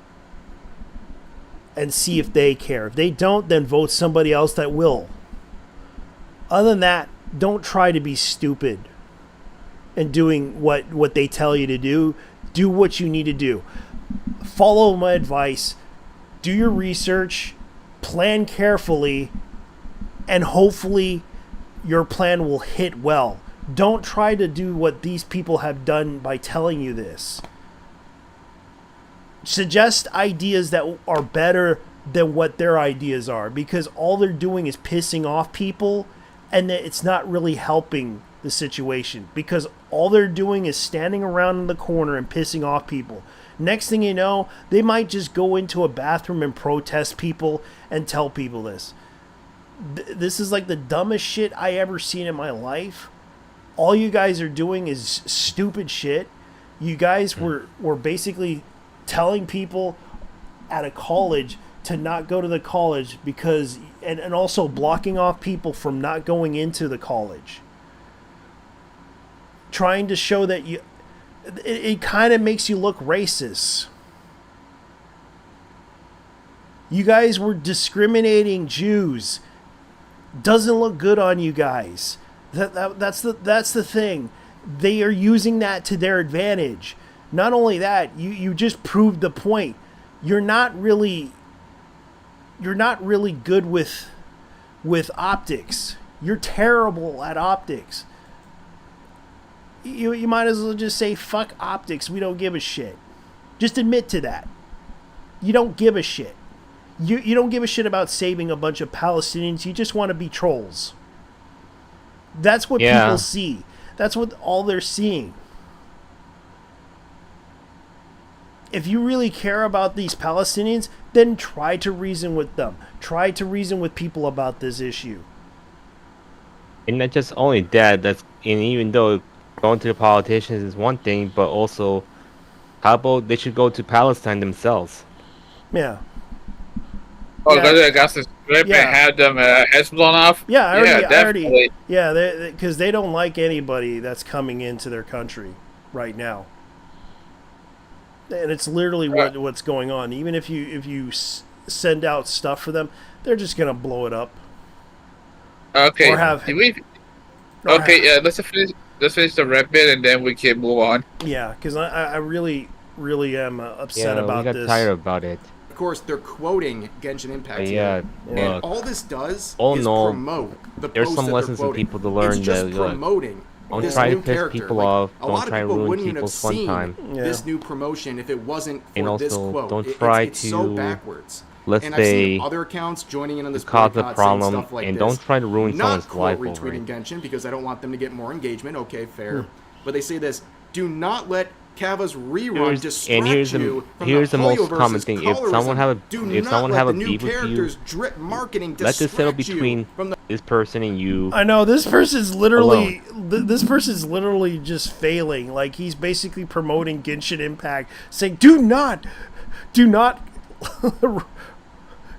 S1: and see if they care. If they don't, then vote somebody else that will. Other than that, don't try to be stupid and doing what they tell you to do. Do what you need to do. Follow my advice. Do your research. Plan carefully. And hopefully your plan will hit well. Don't try to do what these people have done by telling you this. Suggest ideas that are better than what their ideas are, because all they're doing is pissing off people, and it's not really helping the situation, because all they're doing is standing around in the corner and pissing off people. Next thing you know, they might just go into a bathroom and protest people and tell people this. This is like the dumbest shit I ever seen in my life. All you guys are doing is stupid shit. You guys were basically telling people at a college to not go to the college because, and also blocking off people from not going into the college. Trying to show that it kind of makes you look racist. You guys were discriminating Jews. Doesn't look good on you guys. That's the thing. They are using that to their advantage. Not only that, you just proved the point. You're not really good with optics. You're terrible at optics. You might as well just say fuck optics. We don't give a shit. Just admit to that. You don't give a shit. You don't give a shit about saving a bunch of Palestinians. You just want to be trolls. That's what people see. That's what all they're seeing. If you really care about these Palestinians, then try to reason with them. Try to reason with people about this issue.
S8: And not just only that, and even though going to the politicians is one thing, but also, how about they should go to Palestine themselves?
S1: Yeah.
S3: Oh, go to the Gaza Strip and have them heads blown off?
S1: Yeah, I already.
S3: Definitely.
S1: Yeah, because they don't like anybody that's coming into their country right now. And it's literally what's going on. Even if you send out stuff for them, they're just gonna blow it up.
S3: Okay.
S1: Or have.
S3: Let's finish the red bit and then we can move on.
S1: Yeah, because I really am upset about this.
S8: We got tired about it.
S10: Of course, they're quoting Genshin Impact.
S8: And
S10: all this does is promote the
S8: there's
S10: post
S8: some
S10: that
S8: lessons
S10: they're
S8: for people to learn.
S10: It's just promoting.
S8: Don't
S10: this
S8: try
S10: new
S8: to piss
S10: character.
S8: people off.
S10: A
S8: Don't
S10: lot of
S8: try to
S10: people
S8: ruin
S10: wouldn't even have
S8: people's fun
S10: seen
S8: time.
S10: this new promotion if it wasn't for
S8: And also,
S10: this quote.
S8: don't try
S10: it's so
S8: to,
S10: backwards.
S8: let's
S10: and
S8: say,
S10: I've seen other accounts joining in on this
S8: cause a
S10: boycott,
S8: problem,
S10: saying stuff like
S8: and
S10: this.
S8: don't try to ruin
S10: Not
S8: someone's life
S10: quote
S8: over
S10: retweeting
S8: it.
S10: Genshin because I don't want them to get more engagement. Okay, fair. But they say this: do not let Kava's rerun distract you from
S8: here's the most
S10: Hoyo
S8: common
S10: versus
S8: thing. If someone
S10: colorism.
S8: have a
S10: Do not let the
S8: beef
S10: new
S8: with you,
S10: characters drip marketing
S8: let this settle
S10: distract you
S8: between
S10: from the
S8: this person and you.
S1: I know this person's literally this person's literally just failing. Like, he's basically promoting Genshin Impact, saying, "Do not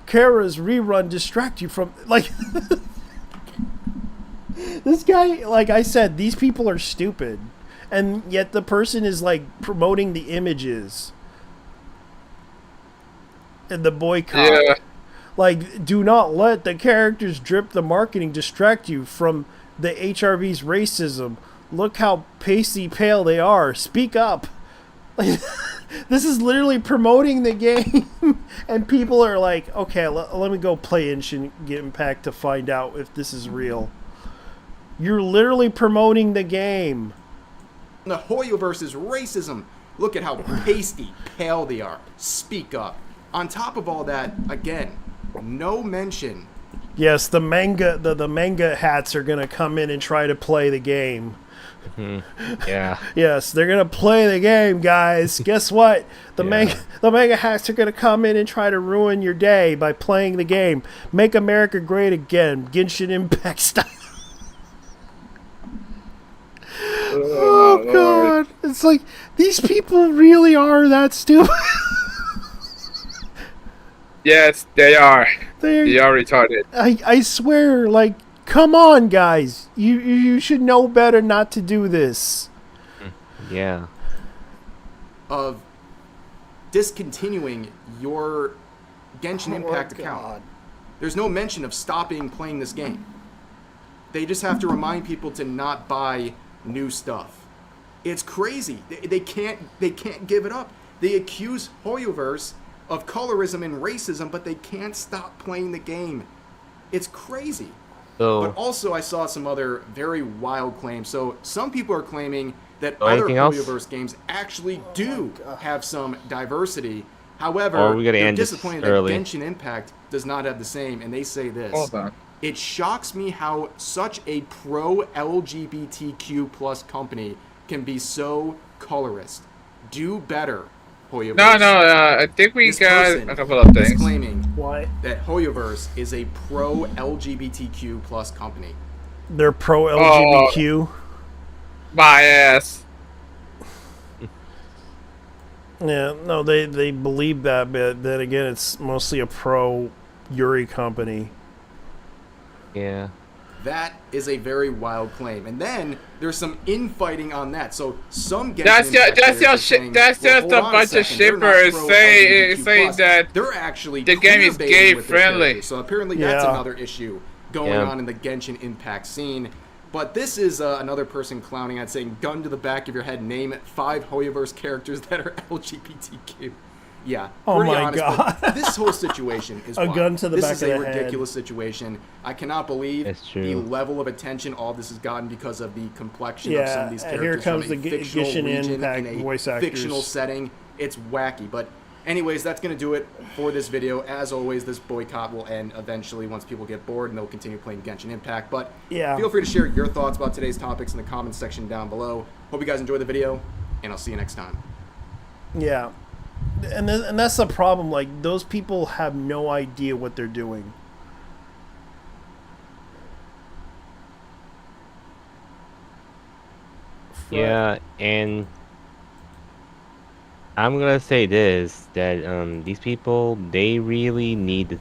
S1: Kara's rerun distract you from like." This guy, like I said, these people are stupid, and yet the person is like promoting the images and the boycott.
S3: Yeah.
S1: Like, do not let the characters drip the marketing distract you from the HRV's racism. Look how pasty pale they are. Speak up. Like, this is literally promoting the game. And people are like, okay, let me go play Genshin Impact to find out if this is real. You're literally promoting the game.
S10: The Hoyo versus racism. Look at how pasty pale they are. Speak up. On top of all that, again, no mention.
S1: Yes, the manga hats are gonna come in and try to play the game.
S8: Yeah.
S1: Yes, they're gonna play the game, guys. Guess what? The manga hats are gonna come in and try to ruin your day by playing the game. Make America great again, Genshin Impact style. Oh God! It's like these people really are that stupid.
S3: Yes, they are.
S1: They're,
S3: They are retarded.
S1: I swear, like, come on, guys. You should know better not to do this.
S8: Yeah.
S10: Of discontinuing your Genshin Impact account. There's no mention of stopping playing this game. They just have to remind people to not buy new stuff. It's crazy. They can't give it up. They accuse Hoyoverse of colorism and racism, but they can't stop playing the game. It's crazy.
S8: So,
S10: but also, I saw some other very wild claims. So some people are claiming that
S8: Oh,
S10: other
S8: anything else?
S10: Hoyoverse games actually do have some diversity. However,
S8: Or we gotta
S10: they're
S8: end this
S10: disappointed
S8: early.
S10: that Genshin Impact does not have the same, and they say this.
S3: Hold on.
S10: It shocks me how such a pro-LGBTQ plus company can be so colorist. Do better, Hoyoverse.
S3: No, I think we
S10: This
S3: got
S10: person
S3: a couple of
S10: is
S3: things.
S10: claiming
S1: Why?
S10: that Hoyoverse is a pro-LGBTQ plus company.
S1: They're pro LGBTQ.
S3: My ass.
S1: Yeah, no, they believe that, but then again, it's mostly a pro Yuri company.
S8: yeah.
S10: That is a very wild claim. And then there's some infighting on that. So some Genshin
S3: That's
S10: Impact
S3: just
S10: players are saying,
S3: that's
S10: well,
S3: just
S10: hold
S3: a
S10: on
S3: bunch of
S10: second, they're not
S3: shippers
S10: pro-LGBTQ+.
S3: saying that
S10: they're actually
S3: the game is
S10: queer-baiting
S3: gay
S10: with their
S3: friendly.
S10: characters. So apparently that's
S1: Yeah.
S10: another issue going
S8: Yeah.
S10: on in the Genshin Impact scene. But this is another person clowning at saying, gun to the back of your head, name 5 Hoyoverse characters that are LGBTQ. Yeah.
S1: Oh
S10: pretty
S1: my
S10: honest,
S1: God.
S10: but this whole situation is
S1: A
S10: wild.
S1: gun to the
S10: this
S1: back
S10: is
S1: of
S10: a
S1: the head.
S10: ridiculous situation. I cannot believe
S8: That's
S10: the
S8: true.
S10: level of attention all this has gotten because of the complexion of some
S1: Yeah,
S10: of these
S1: and
S10: characters
S1: here comes
S10: from a
S1: the
S10: fictional
S1: Genshin
S10: region
S1: Impact
S10: in a
S1: voice actors.
S10: fictional setting. It's wacky, but anyways, that's going to do it for this video. As always, this boycott will end eventually once people get bored and they'll continue playing Genshin Impact. But
S1: Yeah.
S10: feel free to share your thoughts about today's topics in the comments section down below. Hope you guys enjoyed the video, and I'll see you next time.
S1: Yeah, and that's the problem. Like, those people have no idea what they're doing.
S8: Yeah, and I'm gonna say this, that these people, they really need to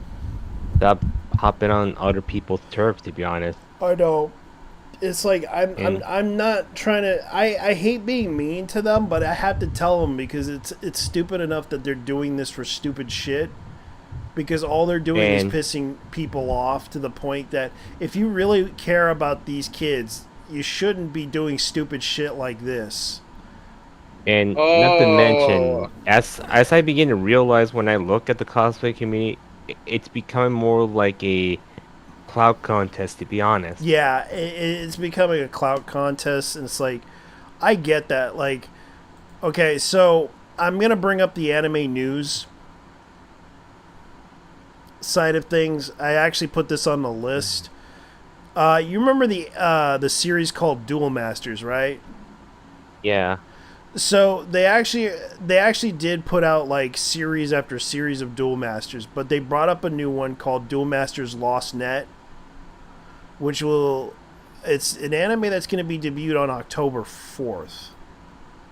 S8: stop hopping on other people's turf, to be honest.
S1: I know. It's like I'm not trying to. I hate being mean to them, but I have to tell them because it's stupid enough that they're doing this for stupid shit. Because all they're doing is pissing people off to the point that if you really care about these kids, you shouldn't be doing stupid shit like this.
S8: And not to mention, as I begin to realize when I look at the cosplay community, it's becoming more like a clout contest, to be honest.
S1: Yeah, it's becoming a clout contest, and it's like, I get that. Like, okay, so I'm gonna bring up the anime news side of things. I actually put this on the list. You remember the series called Duel Masters, right?
S8: Yeah.
S1: So they actually did put out like series after series of Duel Masters, but they brought up a new one called Duel Masters Lost Net, which it's an anime that's going to be debuted on October 4th.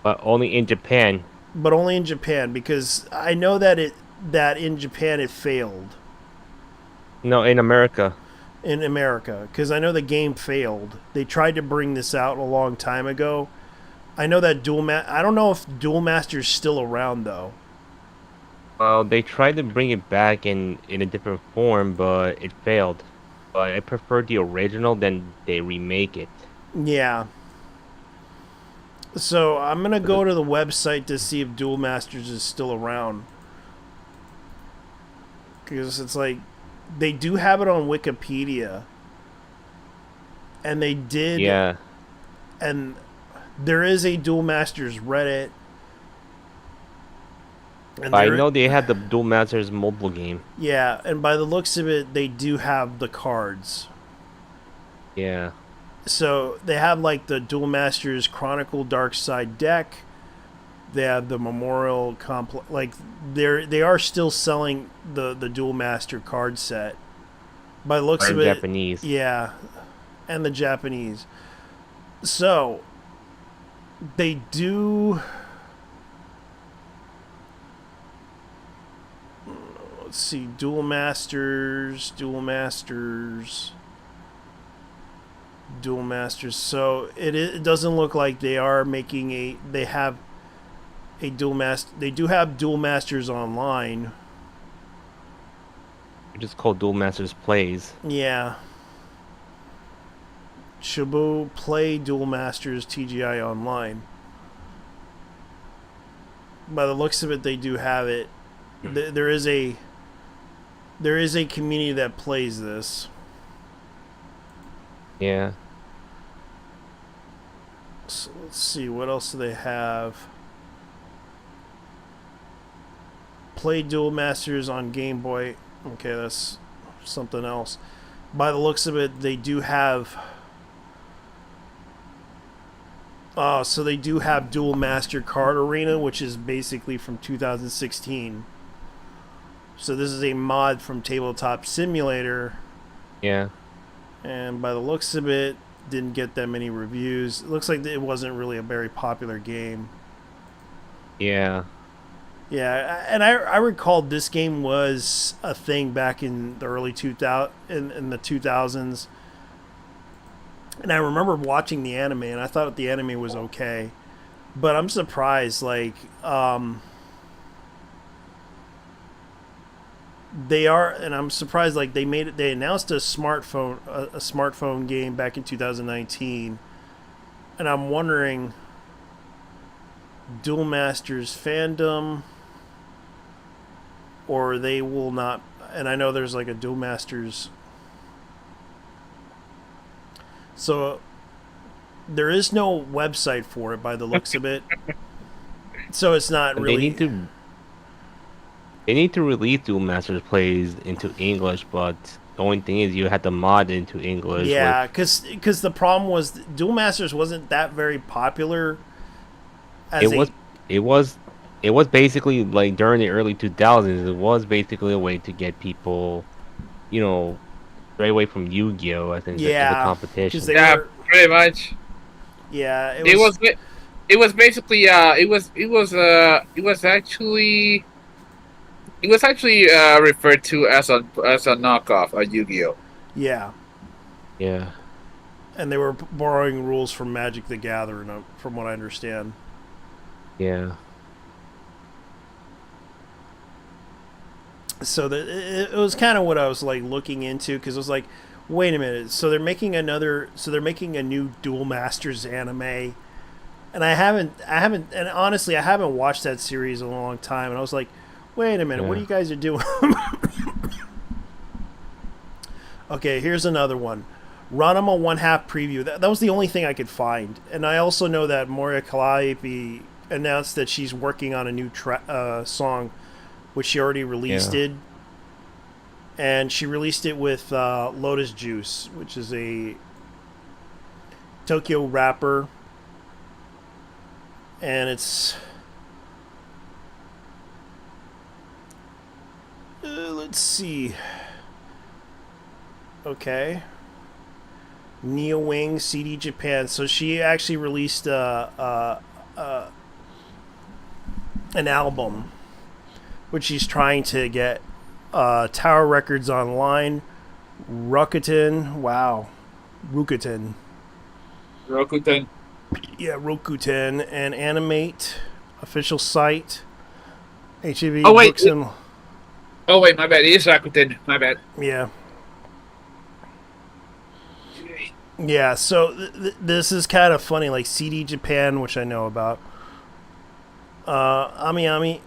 S8: But only in Japan.
S1: But only in Japan, because I know that in Japan it failed.
S8: No, in America.
S1: In America, because I know the game failed. They tried to bring this out a long time ago. I know that I don't know if Duel Master's still around though.
S8: Well, they tried to bring it back in a different form, but it failed. But I prefer the original than they remake it.
S1: Yeah. So I'm gonna go to the website to see if Duel Masters is still around, because it's like they do have it on Wikipedia, and they did.
S8: Yeah.
S1: And there is a Duel Masters Reddit. And
S8: I know they had the Duel Masters mobile game.
S1: Yeah, and by the looks of it, they do have the cards.
S8: Yeah.
S1: So they have like the Duel Masters Chronicle Dark Side deck. They have the Memorial Complex. Like they are still selling the Duel Master card set. By the looks of it,
S8: Japanese.
S1: Yeah, and the Japanese. So They do. Let's see, Duel Masters. So it doesn't look like they are making a. They have a Duel Master. They do have Duel Masters online.
S8: It's just called Duel Masters Plays.
S1: Yeah. Shabu play Duel Masters TGI online. By the looks of it, they do have it. There is a community that plays this.
S8: Yeah.
S1: So let's see, what else do they have? Play Duel Masters on Game Boy. Okay, that's something else. By the looks of it, they do have. So they do have Duel Master Card Arena, which is basically from 2016. So this is a mod from Tabletop Simulator.
S8: Yeah.
S1: And by the looks of it, didn't get that many reviews. It looks like it wasn't really a very popular game.
S8: Yeah.
S1: Yeah, and I recalled this game was a thing back in the early 2000 in the 2000s. And I remember watching the anime, and I thought the anime was okay. But I'm surprised, like, they are, and I'm surprised, like, they announced a smartphone game back in 2019. And I'm wondering, Duel Masters fandom, or they will not, and I know there's like a Duel Masters. So there is no website for it by the looks of it. So it's not
S8: And
S1: really.
S8: They need to release Duel Masters Plays into English, but the only thing is you had to mod it into English.
S1: Yeah, because the problem was Duel Masters wasn't that very popular.
S8: It was basically like during the early 2000s. It was basically a way to get people, right away from Yu-Gi-Oh. I think.
S1: Yeah,
S8: the competition.
S3: Pretty much.
S1: Yeah,
S3: it was basically it was actually referred to as a knockoff of Yu-Gi-Oh.
S1: Yeah.
S8: Yeah.
S1: And they were borrowing rules from Magic the Gathering, from what I understand.
S8: Yeah.
S1: So it was kind of what I was like looking into, because I was like, wait a minute. So they're making a new Duel Masters anime, and I haven't, and honestly, I haven't watched that series in a long time, and I was like, wait a minute, what are you guys are doing? Okay, here's another one. Ranma 1/2 preview. That was the only thing I could find, and I also know that Moria Calliope announced that she's working on a new song, which she already released it. And she released it with Lotus Juice, which is a Tokyo rapper. And it's... let's see. Okay. Neo Wing CD Japan. So she actually released an album, which she's trying to get Tower Records online. Rakuten. Wow. Rakuten. Yeah, Rakuten. And Animate. Official site. HAV
S3: Oh, wait.
S1: Books and...
S3: Oh, wait, my bad. It is Rakuten. My bad.
S1: Yeah. Yeah, so this is kind of funny. Like CD Japan, which I know about. Ami,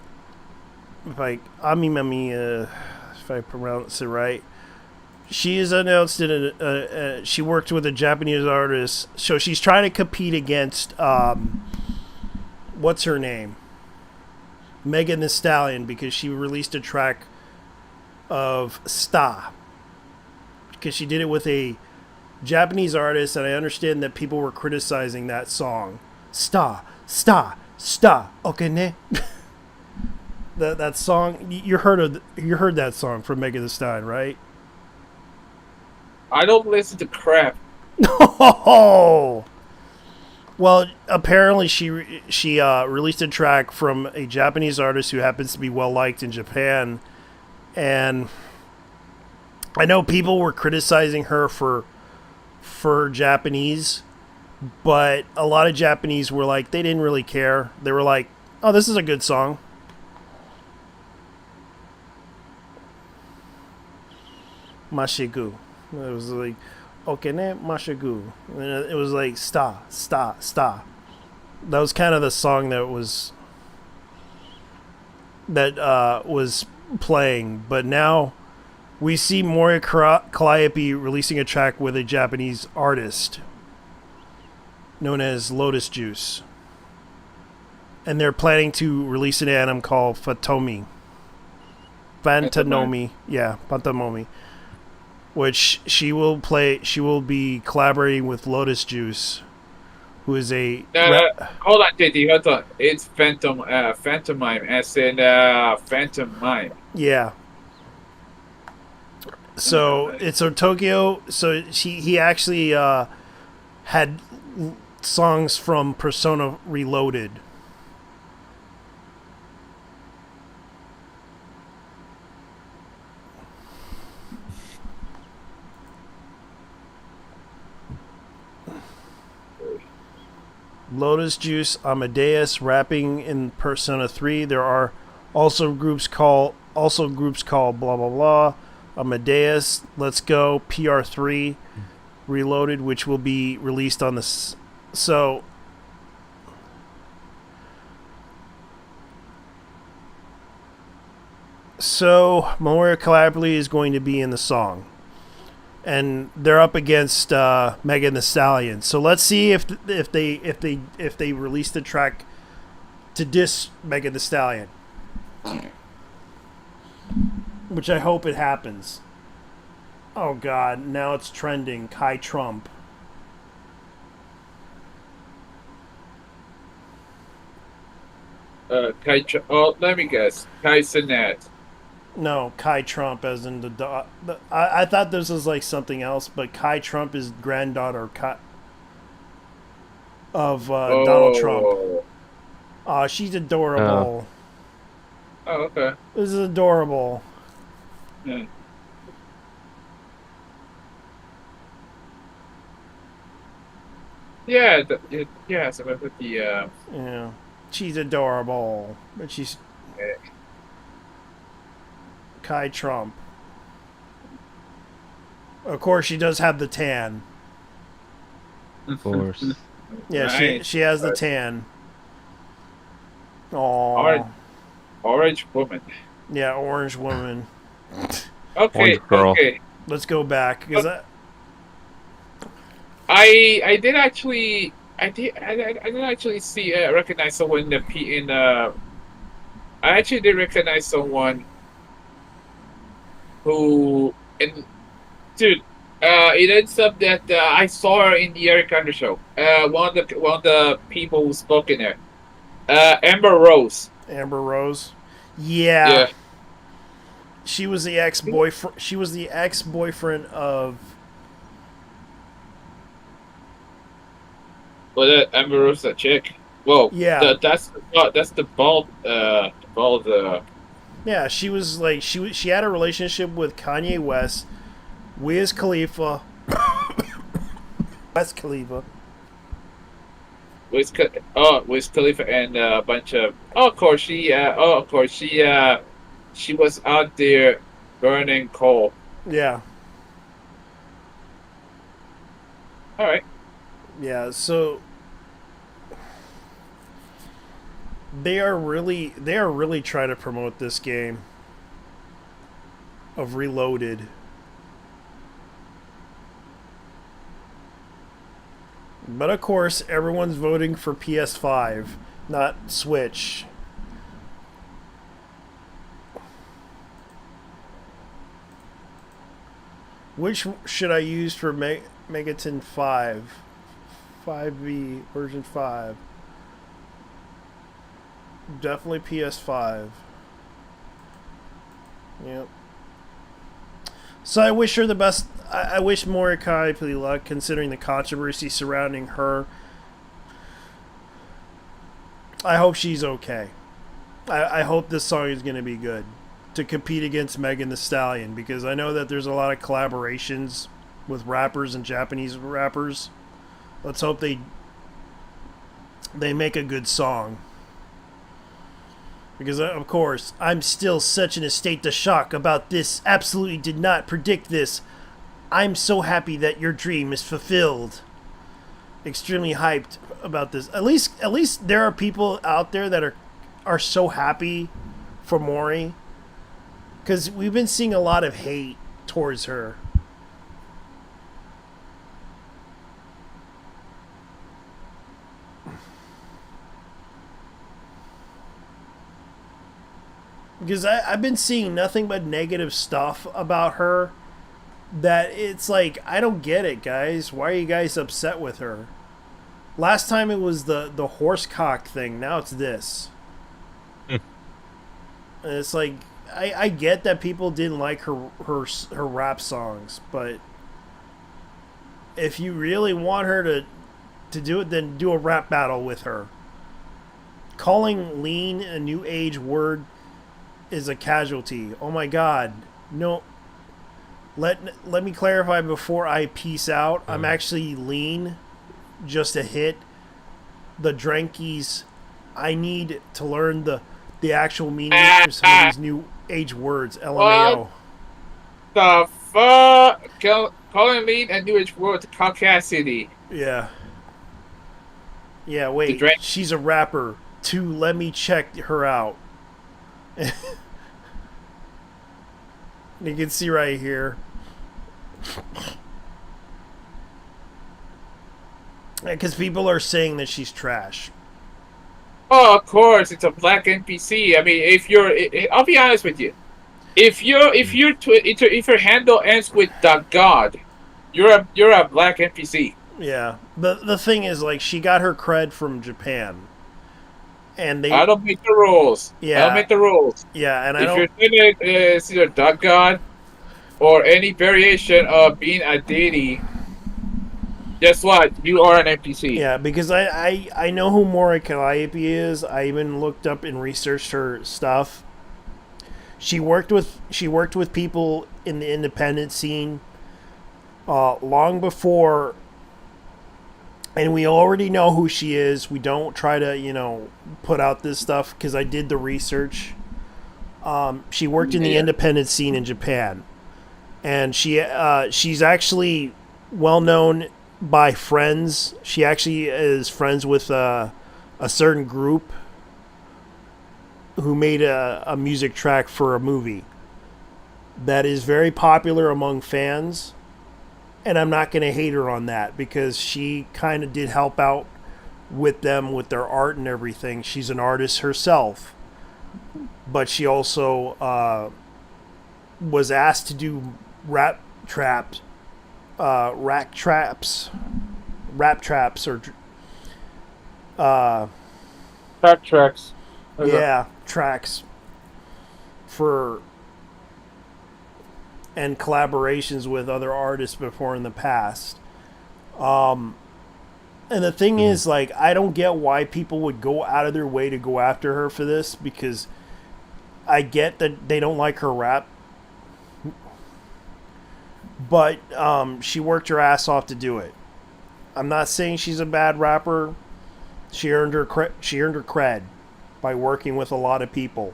S1: if I pronounce it right, she is announced she worked with a Japanese artist, so she's trying to compete against what's her name, Megan Thee Stallion, because she released a track of Sta, because she did it with a Japanese artist, and I understand that people were criticizing that song, Sta, okay, ne. That song, you heard that song from Megan Thee Stallion, right?
S3: I don't listen to crap.
S1: Oh, Well, apparently she released a track from a Japanese artist who happens to be well liked in Japan, and I know people were criticizing her for Japanese, but a lot of Japanese were like, they didn't really care. They were like, "Oh, this is a good song." Mashigu. It was like, okay, ne Mashigu. And it was like, sta, sta, sta. That was kind of the song that was playing. But now we see Moria Calliope releasing a track with a Japanese artist known as Lotus Juice. And they're planning to release an album called Fantanomi. Yeah, Fantanomi. Which she will be collaborating with Lotus Juice, who is a...
S3: hold on, JD, hold on. It's Phantomime, as in Phantom Mime.
S1: Yeah. So it's a Tokyo. So he actually had songs from Persona Reloaded. Lotus Juice, Amadeus rapping in Persona 3. There are also groups called blah blah blah, Amadeus, Let's Go, PR3, Reloaded, which will be released on the so Moria Calliope is going to be in the song. And they're up against Megan Thee Stallion. So let's see if they release the track to diss Megan Thee Stallion, which I hope it happens. Oh God! Now it's trending. Kai Trump.
S3: Let me guess. Kai Cenat.
S1: No, Kai Trump, as in the I thought this was like something else, but Kai Trump is granddaughter of Donald Trump. She's adorable.
S3: Oh, okay.
S1: This is adorable.
S3: Yeah. Yeah, it's about the
S1: yeah, she's adorable, but she's.
S3: Yeah.
S1: Kai Trump. Of course, she does have the tan.
S8: Of course.
S1: Yeah,
S3: Nice.
S1: she has the tan. Oh.
S3: Orange woman.
S1: Yeah, orange woman.
S3: Okay,
S8: Orange girl.
S3: okay.
S1: Let's go back. Is that?
S3: I did actually see recognize someone I actually did recognize someone who, and dude, it ends up that I saw her in the Eric Andre show. One of the people who spoke in there, Amber Rose.
S1: Amber Rose. Yeah. She was the ex-boyfriend. She was the ex-boyfriend of.
S3: Well, Amber Rose, that chick. Whoa.
S1: Yeah.
S3: That's the bald.
S1: Yeah, she was like she had a relationship with Kanye West, Wiz Khalifa, Wiz Khalifa,
S3: Wiz Khalifa, and a bunch of. Of course she was out there burning coal.
S1: Yeah.
S3: All right.
S1: Yeah, so they are really trying to promote this game of Reloaded. But of course, everyone's voting for PS5, not Switch. Which should I use for Megaton 5? 5V, version 5. Definitely PS5. Yep. So I wish her the best. I wish Moria Calliope luck, considering the controversy surrounding her I hope she's okay. I hope this song is going to be good to compete against Megan Thee Stallion, because I know that there's a lot of collaborations with rappers and Japanese rappers. Let's hope they make a good song. Because, of course, I'm still such in a state of shock about this. Absolutely did not predict this. I'm so happy that your dream is fulfilled. Extremely hyped about this. At least there are people out there that are so happy for Maury. Because we've been seeing a lot of hate towards her. Because I've been seeing nothing but negative stuff about her, that it's like, I don't get it, guys. Why are you guys upset with her? Last time it was the horsecock thing. Now it's this. And it's like, I get that people didn't like her rap songs, but if you really want her to do it, then do a rap battle with her. Calling lean a new age word is a casualty. Oh my god. No. Let me clarify before I peace out. I'm actually lean, just a hit. The drankies, I need to learn the actual meaning of some of these new age words. LMAO.
S3: The fuck? Calling lean a new age word, caucasity.
S1: Yeah. Yeah, wait. She's a rapper. Let me check her out. You can see right here. Because people are saying that she's trash.
S3: Oh, of course, it's a black NPC. I mean, I'll be honest with you. If your handle ends with .god, you're a black NPC.
S1: Yeah. The thing is, like, she got her cred from Japan. And I
S3: don't make the rules.
S1: Yeah.
S3: I don't make the rules.
S1: Yeah, and
S3: if you're doing it, it's either .god or any variation of being a deity, guess what? You are an NPC.
S1: Yeah, because I know who Mori Calliope is. I even looked up and researched her stuff. She worked with people in the independent scene long before. And we already know who she is. We don't try to, put out this stuff because I did the research. She worked in the independent scene in Japan. And she's actually well known by friends. She actually is friends with a certain group who made a music track for a movie that is very popular among fans. And I'm not going to hate her on that because she kind of did help out with them with their art and everything. She's an artist herself. But she also was asked to do rap traps, or
S3: trap tracks.
S1: Yeah, tracks for and collaborations with other artists before in the past. And the thing is, like, I don't get why people would go out of their way to go after her for this, because I get that they don't like her rap. But she worked her ass off to do it. I'm not saying she's a bad rapper. She earned her cred by working with a lot of people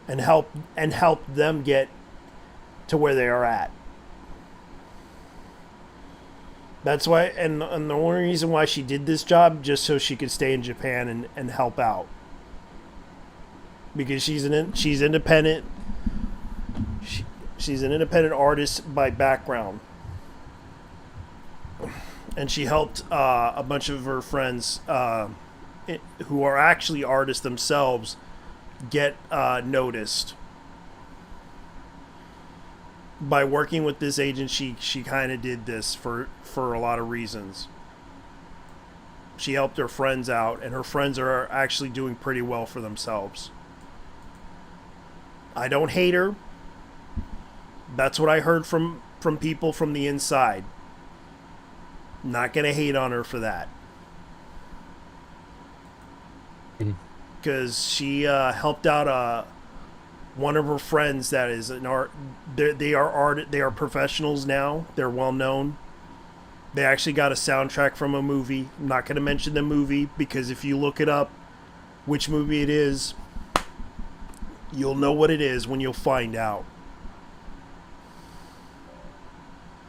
S1: and help them get to where they are at. That's why, and the only reason why she did this job, just so she could stay in Japan and help out, because she's independent. She's an independent artist by background, and she helped a bunch of her friends who are actually artists themselves get noticed. By working with this agency, she kind of did this for a lot of reasons. She helped her friends out, and her friends are actually doing pretty well for themselves. I don't hate her. That's what I heard from people from the inside. Not gonna hate on her for that. because she helped out one of her friends that is an art. They are professionals now. They're well known. They actually got a soundtrack from a movie. I'm not going to mention the movie because if you look it up, which movie it is, you'll know what it is when you'll find out.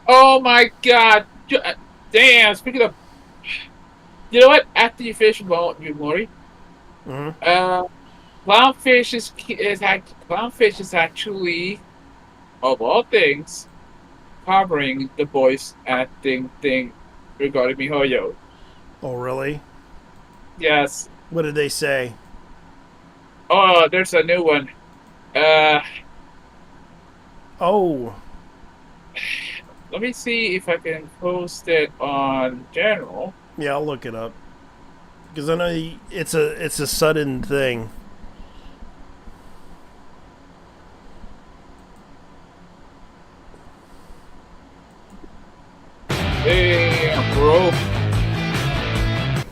S3: Oh my god. Damn, speaking of... You know what? After you finish Mori, Clownfish is actually, of all things, covering the voice acting thing regarding MiHoYo.
S1: Oh, really?
S3: Yes.
S1: What did they say?
S3: Oh, there's a new one.
S1: Oh.
S3: Let me see if I can post it on general.
S1: Yeah, I'll look it up. Because I know it's a sudden thing.
S3: Damn, bro.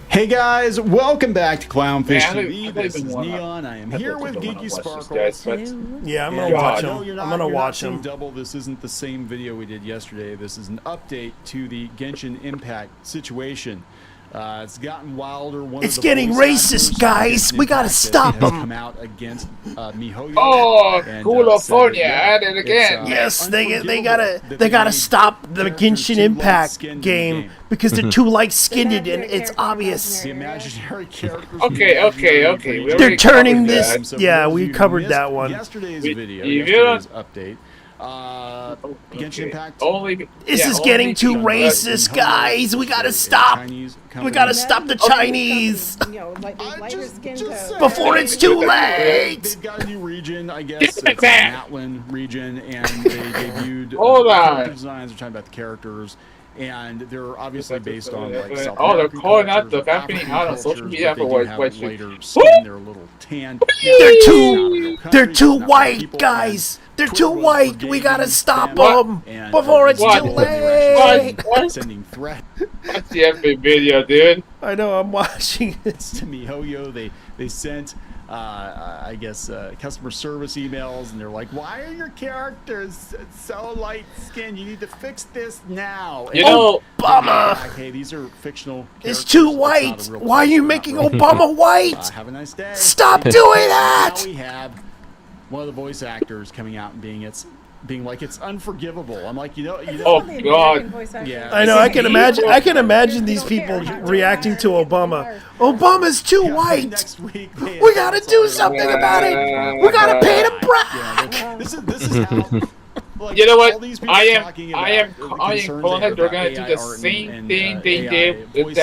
S11: Hey guys, welcome back to Clownfish
S3: Man,
S11: TV. This is Neon. I am here with Geeky Sparkles.
S1: Yeah, I'm gonna watch them. I'm gonna watch them.
S11: Double. This isn't the same video we did yesterday. This is an update to the Genshin Impact situation. It's gotten wilder.
S1: It's getting racist, guys. We gotta stop them.
S11: Come out against MiHoYo.
S3: Oh, California at it again.
S1: Yes, they gotta stop the Genshin Impact game because they're too light-skinned and it's obvious.
S11: The imaginary characters.
S3: Okay.
S1: They're turning this. Yeah, we covered that one.
S11: Yesterday's video. Yesterday's update. Genshin Impact.
S1: This is getting too racist, guys. We gotta stop. We gotta stop the Chinese before it's too late.
S11: They've got a new region, I guess. It's the Natlan region, and they debuted character designs. They're talking about the characters. And they're obviously based on like South
S3: they're calling out the happening out on social media for what
S11: later skin. They're a little tan.
S1: They're too white, guys. They're too white. We gotta stop them before it's too late.
S11: Sending threat.
S3: Watch the epic video, dude.
S1: I know. I'm watching this.
S11: To MiHoYo, they sent. I guess customer service emails, and they're like, "Why are your characters so light-skinned? You need to fix this now." And
S1: Obama.
S11: Okay, these are fictional characters.
S1: It's too white. Why are you making Obama white?
S11: Have a nice day.
S1: Stop doing that.
S11: Now we have one of the voice actors coming out and being like, it's unforgivable. I'm like,
S3: oh god.
S11: Yeah.
S1: I know. I can imagine these people reacting to Obama. Obama's too white.
S11: Next week,
S1: we gotta do something about it. We gotta pay the back.
S11: This is how. Like,
S3: you know what? I am calling it. They're gonna do the same thing they did with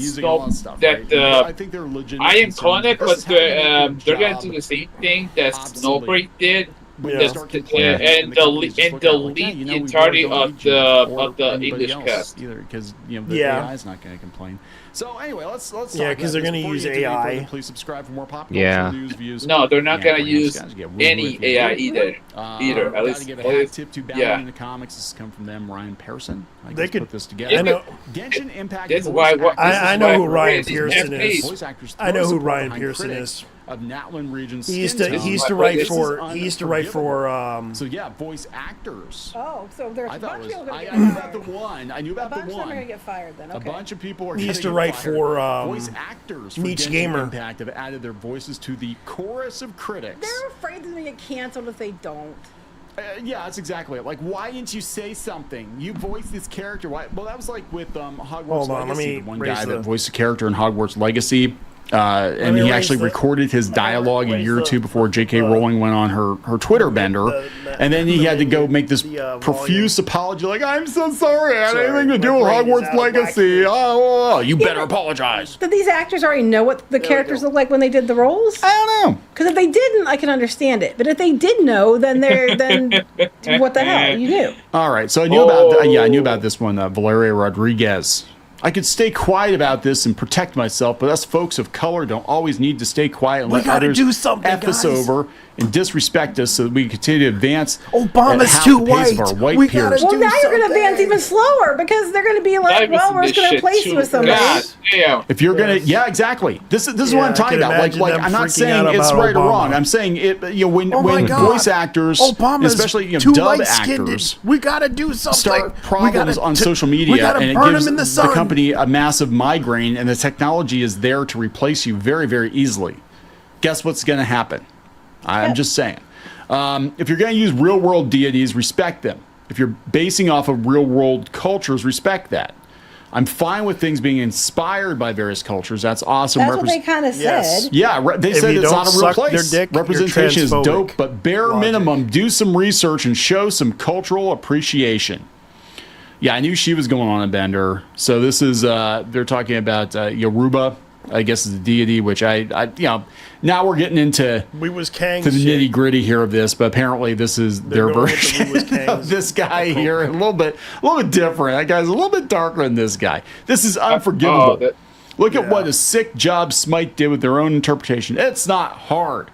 S3: Snow. I
S11: think they're legit.
S3: I am calling it, but they're gonna do the same thing that Snowbreak did. And delete the entirety of the English cast.
S11: Either because the AI is not going to complain. So anyway, let's
S1: because they're going to use AI.
S11: Please subscribe for more pop culture news, views.
S3: No, they're not going to use any AI either. At least.
S11: Give a hat tip to Batman in the comics. This has come from them. Ryan Pearson. They could put this together.
S1: I know.
S11: Genshin Impact.
S1: I know who Ryan Pearson is. I know who Ryan Pearson is.
S11: Of Natlan regions.
S1: He used to write for.
S11: So yeah, voice actors.
S13: Oh, so there's a bunch of people going to get
S11: I knew
S13: fired.
S11: about the one. I knew about the one.
S13: A bunch of them are going to get fired then. Okay.
S11: A bunch of people are.
S1: He used to write for
S11: voice actors.
S1: Niche
S11: Genshin
S1: Gamer.
S11: Impact have added their voices to the chorus of critics.
S13: They're afraid they're going to get canceled if they don't.
S11: Yeah, that's exactly it. Like, why didn't you say something? You voiced this character. Why? Well, that was like with Hogwarts Legacy. The one guy that voiced the character in Hogwarts Legacy. And he actually recorded his dialogue a year or two before J.K. Rowling went on her Twitter bender, and then he had to go make this profuse apology, like, "I'm so sorry, I had anything to do with Hogwarts Legacy. Oh, you better apologize."
S13: Did these actors already know what the characters look like when they did the roles?
S11: I don't know.
S13: Because if they didn't, I can understand it. But if they did know, then what the hell? You knew.
S11: All right, so I knew about I knew about this one, Valeria Rodriguez. I could stay quiet about this and protect myself, but us folks of color don't always need to stay quiet and let others F us over and disrespect us so that we can continue to advance
S1: Obama's
S11: at half
S1: too
S11: the pace of
S1: white.
S11: our white
S1: We
S11: peers.
S1: gotta
S13: Well, now you're going to advance even slower because they're going to be like, well, we're just going to replace you with somebody.
S11: If you're gonna, yeah, exactly. This is what I'm talking about. Like I'm not saying it's right or wrong. I'm saying it. When voice actors, especially dub actors,
S1: we gotta do something.
S11: Start problems on social media, and it gives the company a massive migraine, and the technology is there to replace you very, very easily. Guess what's going to happen? I'm just saying. If you're going to use real world deities, respect them. If you're basing off of real world cultures, respect that. I'm fine with things being inspired by various cultures. That's awesome.
S13: That's what they kind of said.
S11: Yeah, they said it's not a real place. Representation is dope, but bare minimum, do some research and show some cultural appreciation. Yeah, I knew she was going on a bender. So this is, they're talking about Yoruba, I guess is a deity, which I now we're getting into
S1: the
S11: nitty gritty here of this, but apparently this is their version of this guy here. A little bit different. That guy's a little bit darker than this guy. This is unforgivable. Look at what a sick job Smite did with their own interpretation. It's not hard.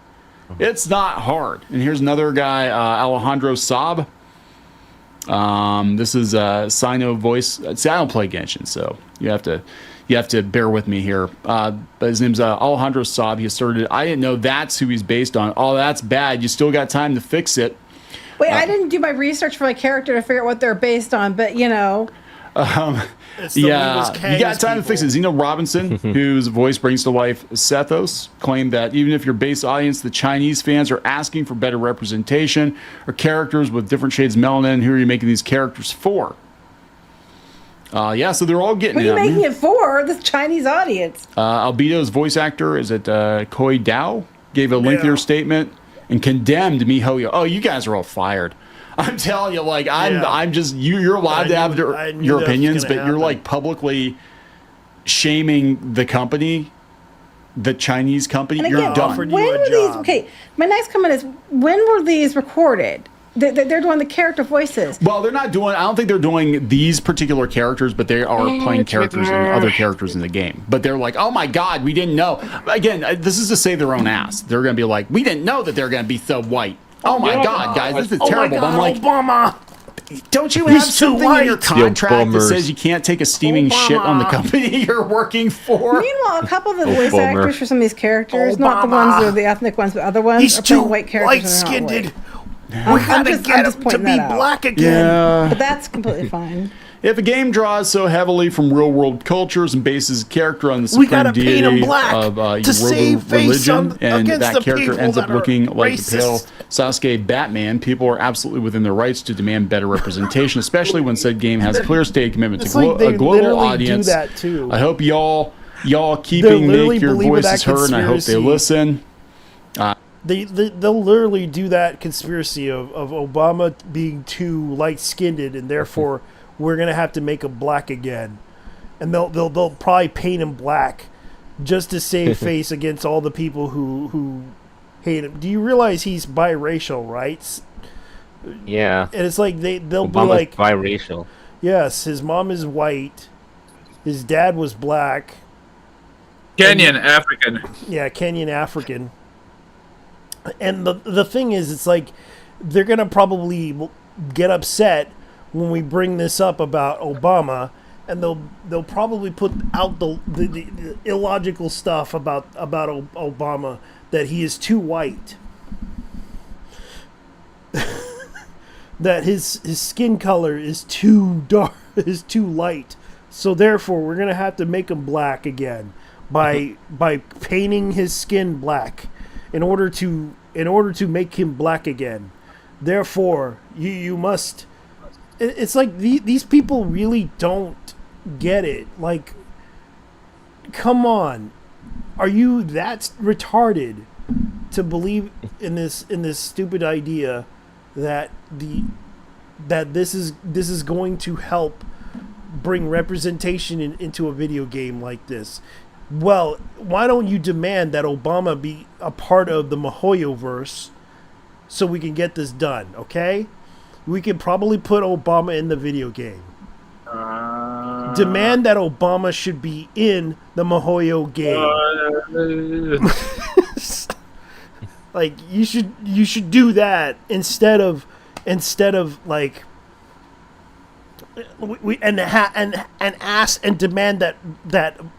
S11: It's not hard. And here's another guy, Alejandro Saab. This is Sino voice. See, I don't play Genshin, so you have to bear with me here. But his name's Alejandro Saab. He asserted, I didn't know that's who he's based on. Oh, that's bad. You still got time to fix it.
S13: Wait, I didn't do my research for my character to figure out what they're based on, but you got
S11: time to fix it. Zeno Robinson, whose voice brings to life Sethos, claimed that even if your base audience, the Chinese fans, are asking for better representation or characters with different shades of melanin, who are you making these characters for? So they're all getting
S13: it. What are you making it for? The Chinese audience.
S11: Albedo's voice actor, is it Koi Dao, gave a lengthier statement and condemned MiHoYo. Oh, you guys are all fired. I'm telling you, I'm just you're allowed to have your opinions, but you're like publicly shaming the company, the Chinese company.
S13: And
S11: you're
S13: again,
S11: done.
S13: When were these? Okay, my next comment is, when were these recorded? They're doing the character voices.
S11: Well, they're not doing. I don't think they're doing these particular characters, but they are playing characters and other characters in the game. But they're like, oh my god, we didn't know. Again, this is to save their own ass. They're going to be like, we didn't know that they're going to be so white. Oh my god, guys, this is terrible.
S1: My god,
S11: I'm like,
S1: Obama.
S11: Don't you have something in your contract that says you can't take a steaming shit on the company you're working for?
S13: Meanwhile, a couple of the voice actors for some of these characters, not the ones that are the ethnic ones, but other ones, are playing white characters.
S1: Light-skinned. We gotta get him to be black again.
S11: Yeah.
S13: But that's completely fine.
S11: If a game draws so heavily from real-world cultures and bases character on the supreme deity of Yoruba religion, and that character ends up looking like the pale Sasuke Batman, people are absolutely within their rights to demand better representation, especially when said game has a clear stated commitment to a global audience.
S1: Do that too.
S11: I hope y'all keeping make your voices heard, and I hope they listen.
S1: They'll literally do that conspiracy of Obama being too light-skinned, and therefore we're gonna have to make him black again, and they'll probably paint him black just to save face against all the people who hate him. Do you realize he's biracial, right?
S8: Yeah.
S1: And it's like they'll
S8: Obama's
S1: be like
S8: biracial.
S1: Yes, his mom is white, his dad was black.
S3: Kenyan African.
S1: Yeah, Kenyan African. And the thing is, it's like they're gonna probably get upset when we bring this up about Obama, and they'll probably put out the illogical stuff about Obama, that he is too white, that his skin color is too dark, is too light, so therefore we're gonna have to make him black again by painting his skin black in order to make him black again. Therefore, you must. It's like these people really don't get it. Like, come on, are you that retarded to believe in this stupid idea that this is going to help bring representation into a video game like this? Well, why don't you demand that Obama be a part of the MiHoYo-verse so we can get this done, okay? We could probably put Obama in the video game. demand that Obama should be in the Mahoyo game. Like you should do that instead of like and ask and demand that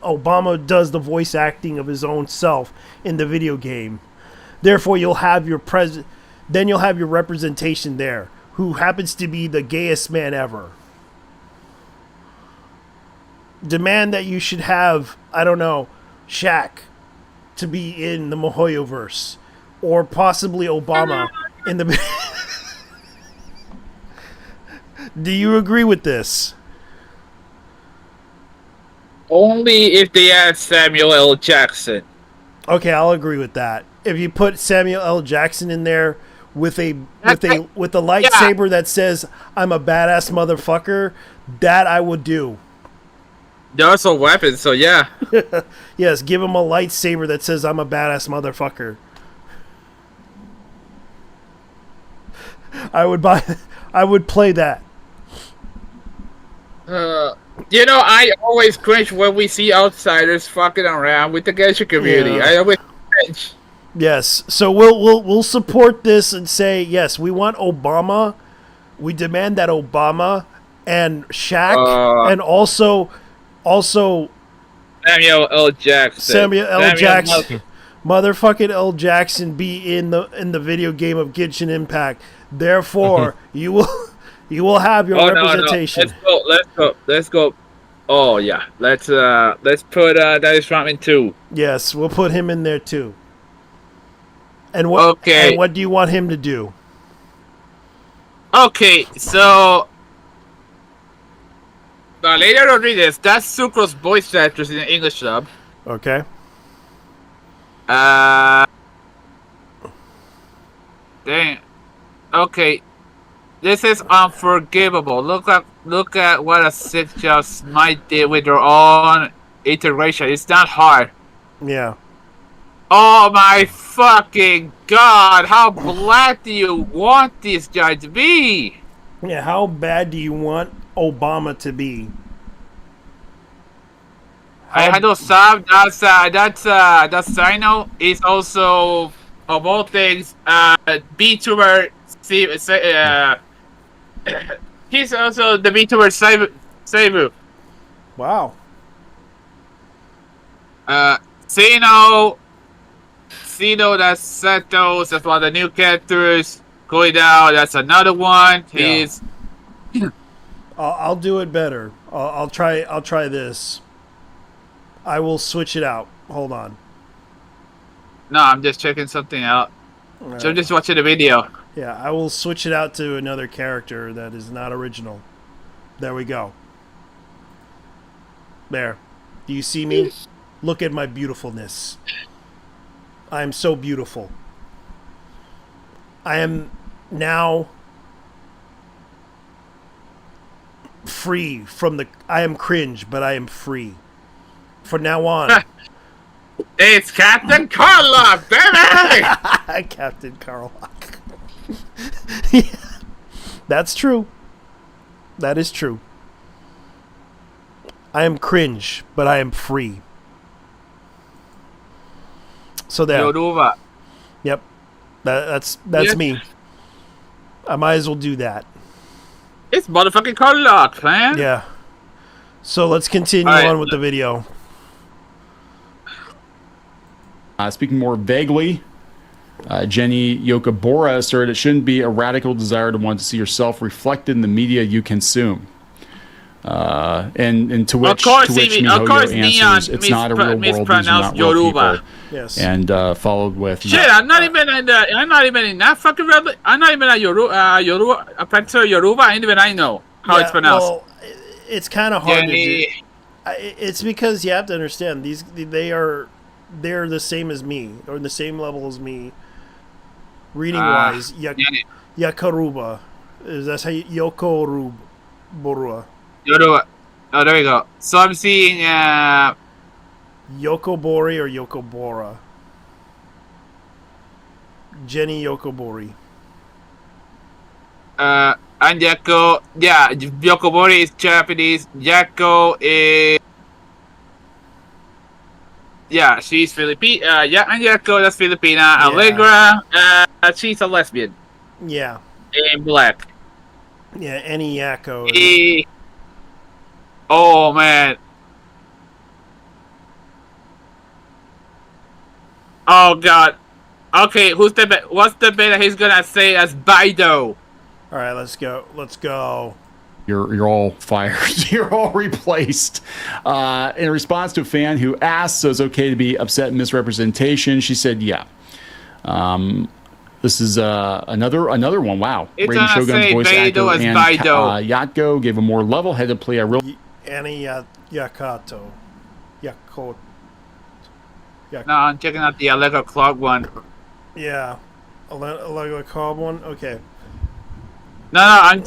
S1: Obama does the voice acting of his own self in the video game. Therefore, you'll have your then you'll have your representation there, who happens to be the gayest man ever. Demand that you should have, I don't know, Shaq to be in the Mahoyo verse, or possibly Obama in the. Do you agree with this?
S3: Only if they add Samuel L. Jackson.
S1: Okay, I'll agree with that. If you put Samuel L. Jackson in there with a lightsaber that says "I'm a badass motherfucker," that I would do.
S3: There's a weapon, so yeah.
S1: Yes, give him a lightsaber that says "I'm a badass motherfucker." I would play that.
S3: I always cringe when we see outsiders fucking around with the Genshin community.
S1: Yeah.
S3: I always cringe.
S1: Yes, so we'll support this and say yes. We want Obama. We demand that Obama and Shaq and also
S3: Samuel L. Jackson.
S1: Motherfucking L. Jackson be in the video game of Genshin Impact. Therefore, you will have your representation.
S3: No. Let's go. Oh yeah, let's put Dennis Rodman too.
S1: Yes, we'll put him in there too. And what do you want him to do?
S3: Okay, so Valeria Rodriguez, that's Sucro's voice actress in the English dub.
S1: Okay.
S3: Dang. Okay. This is unforgivable. Look at what a Sith just might do with their own integration. It's not hard.
S1: Yeah.
S3: Oh my fucking god! How black do you want this guy to be?
S1: Yeah, how bad do you want Obama to be?
S3: I know Sam. That's Sino is also of all things VTuber. He's also the VTuber Seibu.
S1: Wow.
S3: Sino, that's Setos. That's one of the new characters. Going down, that's another one.
S1: Yeah. I'll do it better. I'll try this. I will switch it out. Hold on.
S3: No, I'm just checking something out.
S1: Right.
S3: So I'm just watching the video.
S1: Yeah, I will switch it out to another character that is not original. There we go. There. Do you see me? Look at my beautifulness. I am so beautiful. I am now free from the... I am cringe, but I am free. From now on.
S3: It's Captain Karloff, baby!
S1: Captain Karloff. Yeah, that's true. That is true. I am cringe, but I am free. So there.
S3: Yoruba.
S1: Yep. That's me. I might as well do that.
S3: It's motherfucking Karloff, man.
S1: Yeah. So let's continue on with the video.
S11: Speaking more vaguely, Jenny Yokobora asserted it shouldn't be a radical desire to want to see yourself reflected in the media you consume. And to which Mihoyo answers, it's not a real world, these are not real people.
S1: Yes.
S11: And followed with...
S3: Shit, I'm not even in that fucking... I'm not even a Yoruba, a Panther Yoruba, and even I know how it's pronounced.
S1: Well, it's kind of hard to do. It's because you have to understand, they're the same as me, or the same level as me, reading wise. Yakaruba, that's how Yokorubora.
S3: Yoruba. Oh, there we go. So I'm seeing
S1: Yokobori or Yokobora. Jenny Yokobori.
S3: And Yako, yeah, Yokomori is Japanese. Yako is, yeah, she's Filipino. Yeah, and Yako, that's Filipina.
S1: Yeah.
S3: Allegra, she's a lesbian.
S1: Yeah.
S3: In black.
S1: Yeah, any Yakko.
S3: Oh man. Oh god. Okay, what's the bit that he's gonna say as Baido?
S1: All right, let's go. Let's go.
S11: You're all fired. You're all replaced. In response to a fan who asked, so it's okay to be upset at misrepresentation, she said, yeah. This is another one. Wow.
S3: It's
S11: Raiden Shogun's voice actor and
S3: Baido.
S11: Yatko gave a more level-headed play.
S1: Annie Yakato. Yakoto.
S3: No, I'm checking out the Allegra Clark one.
S1: Yeah. Allegra Clark one? Okay.
S3: No,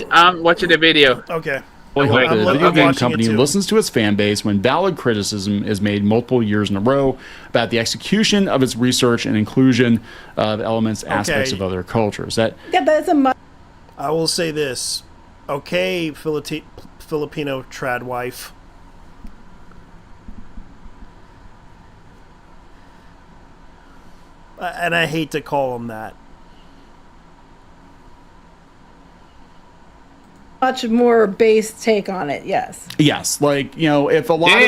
S3: I'm watching the video.
S1: Okay.
S11: I hope the video game company listens to its fan base when valid criticism is made multiple years in a row about the execution of its research and inclusion of elements, aspects of other cultures. That's
S13: a
S1: I will say this. Okay, Filipino trad wife. And I hate to call him that.
S13: much more base take on it. Yes.
S11: Yes, like if a lot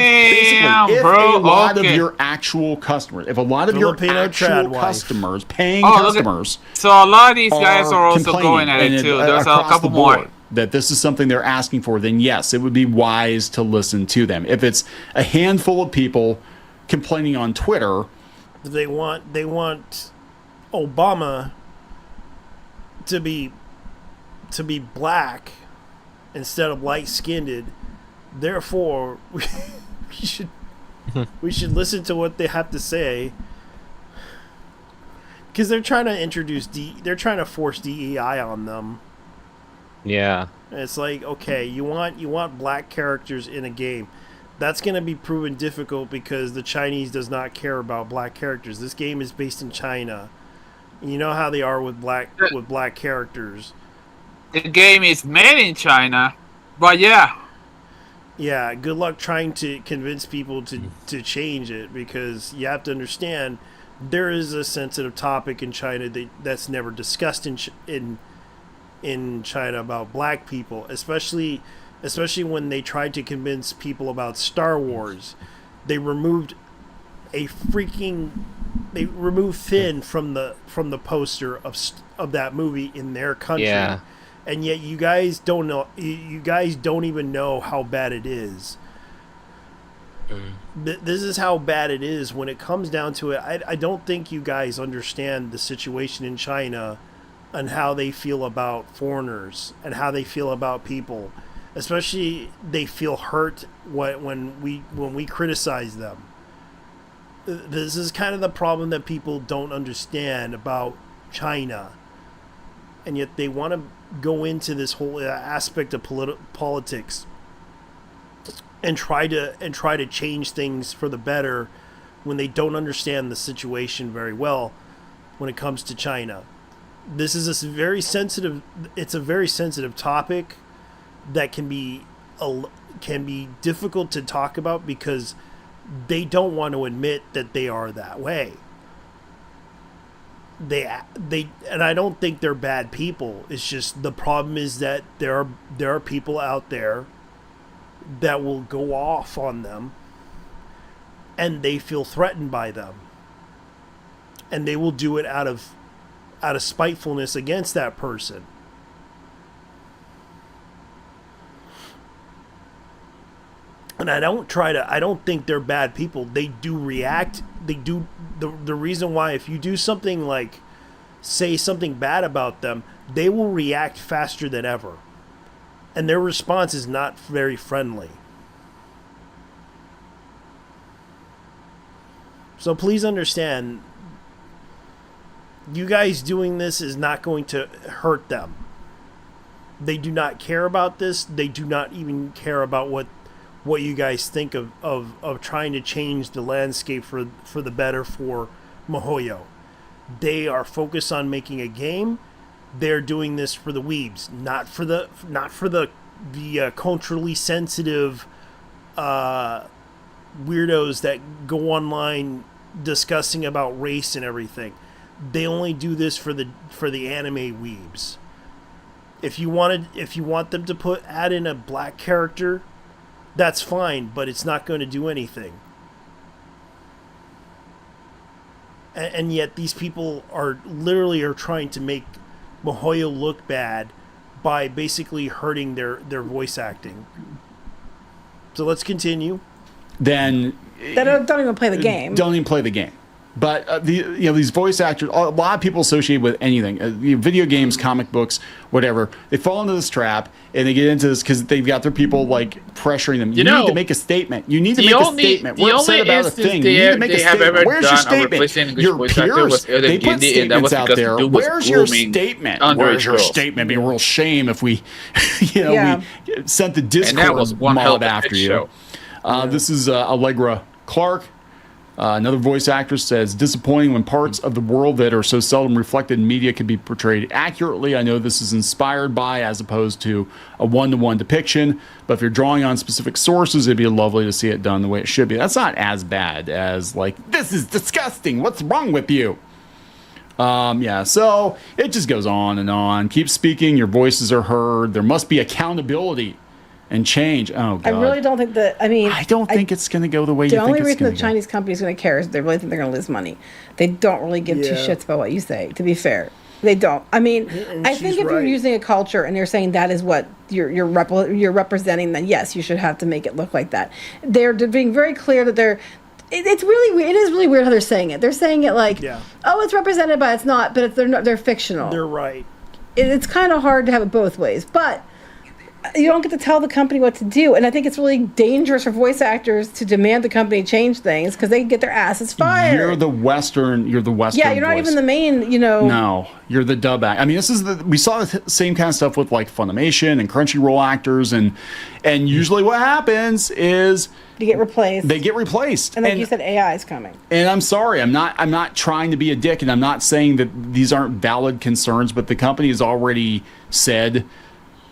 S11: of your actual customers, if a lot of
S1: Filipino
S11: your actual
S1: trad
S11: customers, paying customers,
S3: so a lot of these guys are also going at it too. There's a couple more.
S11: That this is something they're asking for, then yes, it would be wise to listen to them. If it's a handful of people complaining on Twitter,
S1: they want Obama to be black instead of light-skinned. Therefore, we should listen to what they have to say, because they're trying to force DEI on them.
S8: Yeah.
S1: And it's like, okay, you want black characters in a game. That's going to be proven difficult because the Chinese does not care about black characters. This game is based in China. You know how they are with black characters.
S3: The game is made in China, but yeah.
S1: Yeah, good luck trying to convince people to change it, because you have to understand there is a sensitive topic in China that's never discussed in China about black people, especially when they tried to convince people about Star Wars. They removed Finn from the poster of that movie in their country.
S8: Yeah.
S1: And yet you guys don't know. You guys don't even know how bad it is. This is how bad it is when it comes down to it. I don't think you guys understand the situation in China and how they feel about foreigners and how they feel about people. Especially, they feel hurt when we criticize them. This is kind of the problem that people don't understand about China, and yet they want to go into this whole aspect of politics and try to change things for the better when they don't understand the situation very well when it comes to China. This is a very sensitive topic that can be difficult to talk about because they don't want to admit that they are that way. They and I don't think they're bad people. It's just the problem is that there are people out there that will go off on them and they feel threatened by them. And they will do it out of spitefulness against that person. And I don't think they're bad people. They do react. They do. The reason why, if you do something like say something bad about them, they will react faster than ever. And their response is not very friendly. So please understand, you guys doing this is not going to hurt them. They do not care about this. They do not even care about what you guys think of trying to change the landscape for the better for MiHoYo. They are focused on making a game they're doing this for the weebs, not for the culturally sensitive weirdos that go online discussing about race and everything. They only do this for the anime weebs. If you want them to add in a black character, that's fine, but it's not going to do anything. And yet these people are trying to make MiHoYo look bad by basically hurting their voice acting. So let's continue.
S13: Then they don't even play the game.
S11: Don't even play the game. But these voice actors, a lot of people associated with anything, video games, comic books, whatever. They fall into this trap and they get into this because they've got their people like pressuring them. You need to make a statement. You need to make a statement. We're upset about a thing. You need to make a statement. Where's your statement? Your peers, they put statements out there. Where's your statement? Where's your statement? It'd be a real shame if we, we sent the Discord mob after you. This is Allegra Clark. Another voice actress says, disappointing when parts of the world that are so seldom reflected in media can be portrayed accurately. I know this is inspired by as opposed to a one-to-one depiction, but if you're drawing on specific sources, it'd be lovely to see it done the way it should be. That's not as bad as like, this is disgusting. What's wrong with you? So it just goes on and on. Keep speaking. Your voices are heard. There must be accountability and change. Oh, God.
S13: I really don't think that. I
S11: don't think it's going to go the way you think it's going to go.
S13: The only reason the Chinese company is going to care is they really think they're going to lose money. They don't really give two shits about what you say, to be fair. They don't. I think if you're using a culture and you're saying that is what you're representing, then yes, you should have to make it look like that. They're being very clear that it's really weird. It is really weird how they're saying it. They're saying it like, oh, it's represented, but it's not. But they're fictional.
S1: They're right.
S13: It's kind of hard to have it both ways, but you don't get to tell the company what to do. And I think it's really dangerous for voice actors to demand the company change things because they get their asses fired.
S11: You're the Western
S13: Yeah, you're not
S11: voice.
S13: even the main,
S11: No, you're the dub act. I mean, we saw the same kind of stuff with like Funimation and Crunchyroll actors, and usually what happens is
S13: they get replaced.
S11: And
S13: like you said, AI is coming.
S11: And I'm sorry, I'm not trying to be a dick, and I'm not saying that these aren't valid concerns, but the company has already said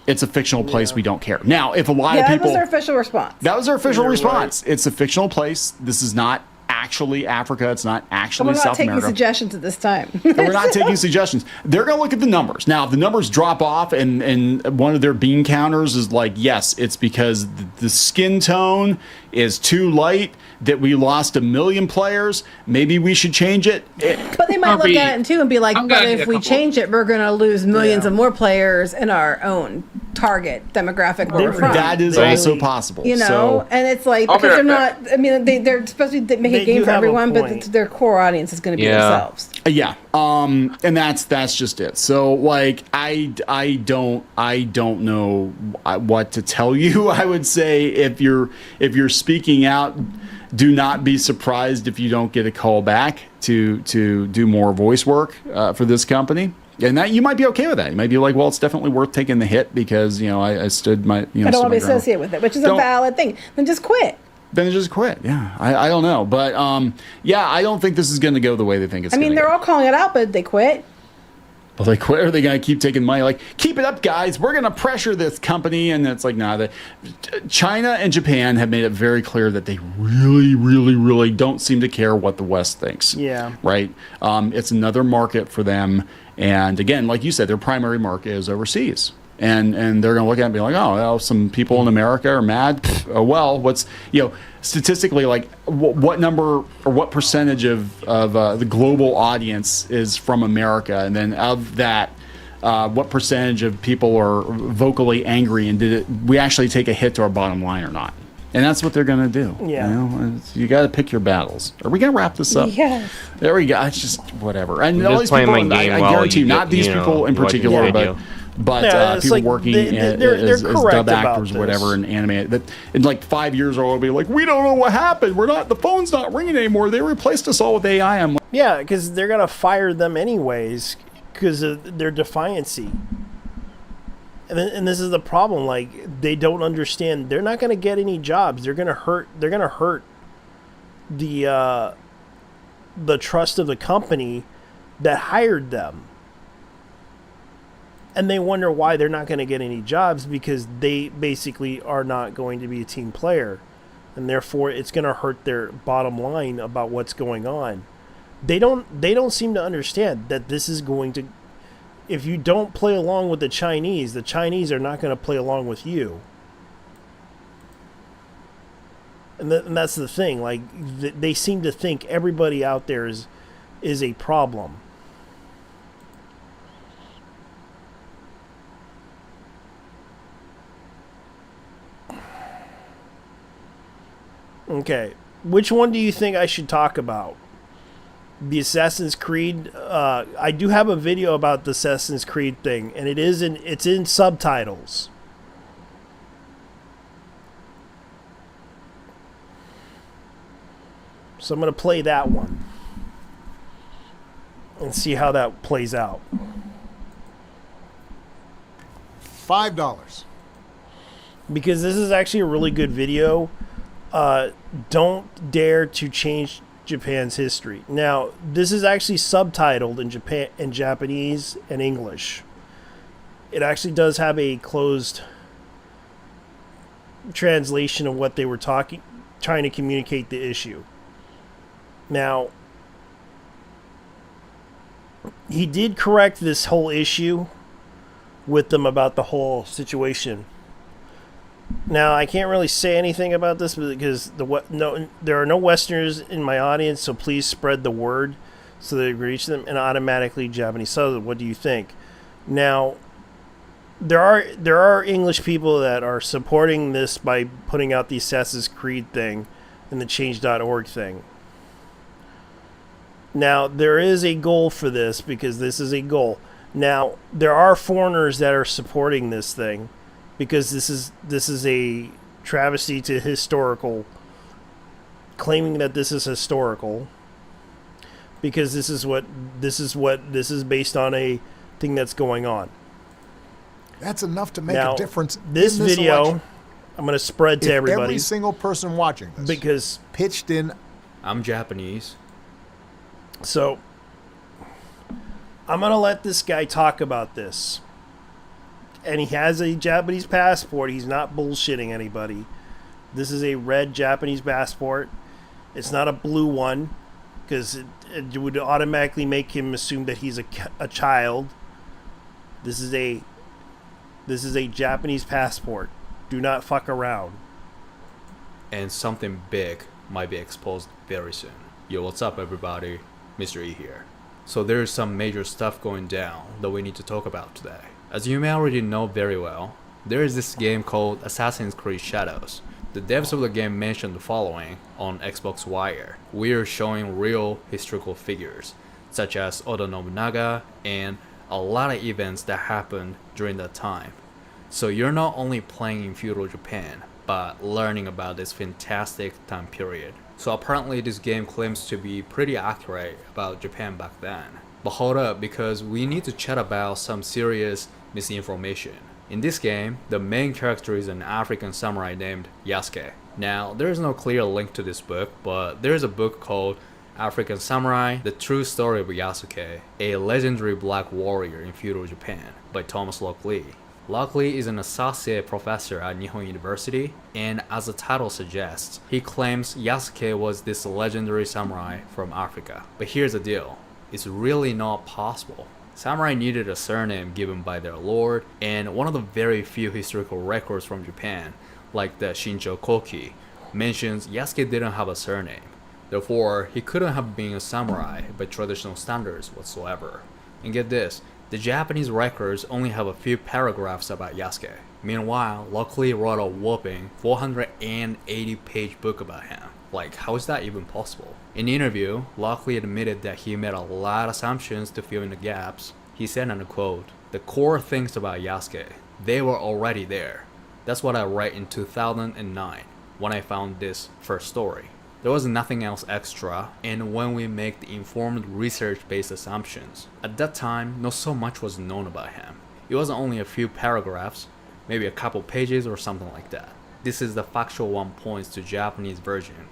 S11: it's a fictional place. We don't care. Now, if a lot of people...
S13: that was their official response.
S11: That was their official response. Right. It's a fictional place. This is not actually Africa. It's not actually South America.
S13: We're not taking suggestions at this time.
S11: We're not taking suggestions. They're going to look at the numbers. Now, if the numbers drop off and one of their bean counters is like, yes, it's because the skin tone is too light, that we lost 1 million players, maybe we should change it.
S13: But they might look at it too and be like, but if we change it, we're going to lose millions of more players in our own target demographic where we're from.
S11: That is also possible.
S13: And it's like, because they're not, they're supposed to make a game for everyone, but their core audience is going to be themselves.
S11: Yeah. And that's just it. So like, I don't know what to tell you. I would say if you're speaking out, do not be surprised if you don't get a call back to do more voice work for this company. And that you might be okay with that. You might be like, well, it's definitely worth taking the hit because, I stood my,
S13: I don't want to be associated with it, which is a valid thing. Then just quit.
S11: Yeah. I don't know. But, I don't think this is going to go the way they think it's going to go.
S13: They're all calling it out, but they quit.
S11: Well, they quit, or are they going to keep taking money? Like, keep it up, guys. We're going to pressure this company. And it's like, nah. China and Japan have made it very clear that they really, really, really don't seem to care what the West thinks.
S1: Yeah.
S11: Right? It's another market for them. And again, like you said, their primary market is overseas. And they're going to look at it and be like, oh, well, some people in America are mad. Oh, well, what's, statistically, like what number or what percentage of the global audience is from America? And then of that, what percentage of people are vocally angry, and did we actually take a hit to our bottom line or not? And that's what they're going to do.
S1: Yeah.
S11: You got to pick your battles. Are we going to wrap this up?
S13: Yeah.
S11: There we go. It's just whatever. And all these people, I guarantee you, not these people in particular, but people like working as dub actors or whatever in anime, that in like 5 years or will be like, we don't know what happened. The phone's not ringing anymore. They replaced us all with AI. I'm like,
S1: yeah, because they're gonna fire them anyways because of their defiancy. And this is the problem. Like, they don't understand. They're not gonna get any jobs. They're gonna hurt the trust of the company that hired them. And they wonder why they're not going to get any jobs, because they basically are not going to be a team player. And therefore, it's going to hurt their bottom line about what's going on. They don't seem to understand that this is going to... If you don't play along with the Chinese are not going to play along with you. And that's the thing. Like, they seem to think everybody out there is a problem. Okay, which one do you think I should talk about? The Assassin's Creed. I do have a video about the Assassin's Creed thing, and it's in subtitles. So I'm going to play that one and see how that plays out.
S14: $5.
S1: Because this is actually a really good video. Don't dare to change Japan's history. Now, this is actually subtitled in Japanese and English. It actually does have a closed translation of what they were trying to communicate the issue. Now, he did correct this whole issue with them about the whole situation. Now, I can't really say anything about this because there are no Westerners in my audience, so please spread the word so that it reaches them, and automatically Japanese subs. What do you think? Now, there are English people that are supporting this by putting out the Assassin's Creed thing and the Change.org thing. Now, there is a goal for this, because this is a goal. Now, there are foreigners that are supporting this thing, because this is a travesty to historical, claiming that this is historical, because this is based on a thing that's going on.
S14: That's enough to make
S1: now,
S14: a difference.
S1: This
S14: in this
S1: video,
S14: election.
S1: I'm going to spread to everybody.
S14: Every single person watching this,
S1: because
S14: pitched in.
S15: I'm Japanese.
S1: So, I'm going to let this guy talk about this. And he has a Japanese passport. He's not bullshitting anybody. This is a red Japanese passport. It's not a blue one, because it would automatically make him assume that he's a child. This is a Japanese passport. Do not fuck around.
S15: And something big might be exposed very soon. Yo, what's up, everybody? Mr. E here. So there's some major stuff going down that we need to talk about today. As you may already know very well, there is this game called Assassin's Creed Shadows. The devs of the game mentioned the following on Xbox Wire. We are showing real historical figures, such as Oda Nobunaga, and a lot of events that happened during that time. So you're not only playing in feudal Japan, but learning about this fantastic time period. So apparently this game claims to be pretty accurate about Japan back then. But hold up, because we need to chat about some serious misinformation. In this game, the main character is an African samurai named Yasuke. Now, there is no clear link to this book, but there is a book called African Samurai, The True Story of Yasuke, a legendary black warrior in feudal Japan, by Thomas Lockley. Lockley is an associate professor at Nihon University, and as the title suggests, he claims Yasuke was this legendary samurai from Africa. But here's the deal, it's really not possible. Samurai needed a surname given by their lord, and one of the very few historical records from Japan, like the Shincho Koki, mentions Yasuke didn't have a surname. Therefore, he couldn't have been a samurai by traditional standards whatsoever. And get this, the Japanese records only have a few paragraphs about Yasuke. Meanwhile, Lockley wrote a whopping 480-page book about him. Like, how is that even possible? In the interview, Lockley admitted that he made a lot of assumptions to fill in the gaps. He said, and I quote, "The core things about Yasuke, they were already there. That's what I read in 2009 when I found this first story. There was nothing else extra, and when we make the informed research-based assumptions, at that time, not so much was known about him. It wasn't only a few paragraphs, maybe a couple pages or something like that. This is the factual one points to Japanese version.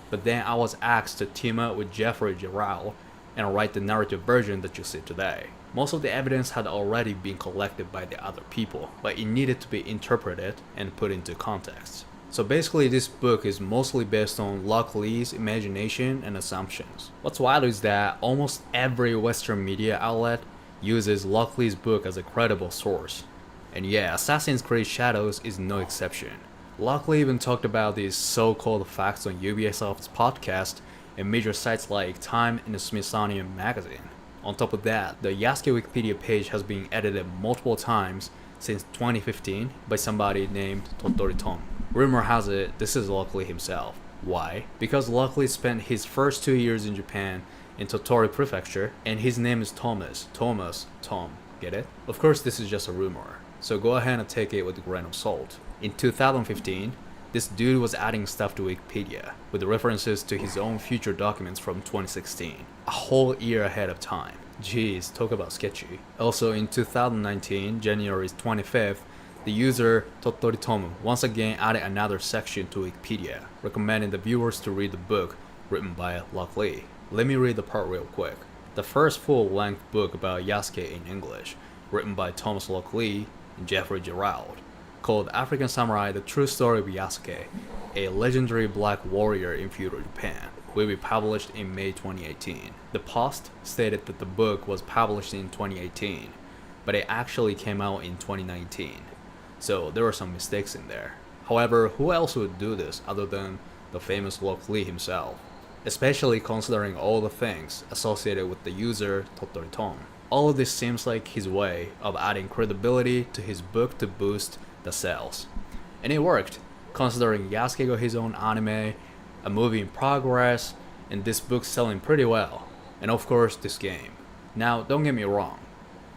S15: But then I was asked to team up with Jeffrey Giroux and write the narrative version that you see today. Most of the evidence had already been collected by the other people, but it needed to be interpreted and put into context. So basically this book is mostly based on Lock Lee's imagination and assumptions. What's wild is that almost every Western media outlet uses Lock Lee's book as a credible source. And yeah, Assassin's Creed Shadows is no exception. Lock Lee even talked about these so-called facts on Ubisoft's podcast and major sites like Time and the Smithsonian Magazine. On top of that, the Yasuke Wikipedia page has been edited multiple times since 2015 by somebody named Tottori Tom. Rumor has it this is Lock Lee himself. Why? Because Lock Lee spent his first 2 years in Japan in Tottori Prefecture, and his name is Thomas. Tom. Get it? Of course this is just a rumor, so go ahead and take it with a grain of salt. In 2015, this dude was adding stuff to Wikipedia, with references to his own future documents from 2016, a whole year ahead of time. Jeez, talk about sketchy. Also in 2019, January 25th, the user Tottori Tomu once again added another section to Wikipedia, recommending the viewers to read the book written by Lock Lee. Let me read the part real quick. The first full-length book about Yasuke in English, written by Thomas Lock Lee and Jeffrey Gerald, called African Samurai: The True Story of Yasuke, a legendary black warrior in feudal Japan, will be published in May 2018. The Post stated that the book was published in 2018, but it actually came out in 2019. So there were some mistakes in there. However, who else would do this other than the famous Lock Lee himself? Especially considering all the things associated with the user Tottori Tom. All of this seems like his way of adding credibility to his book to boost the sales. And it worked, considering Yasuke got his own anime, a movie in progress, and this book selling pretty well. And of course this game. Now don't get me wrong,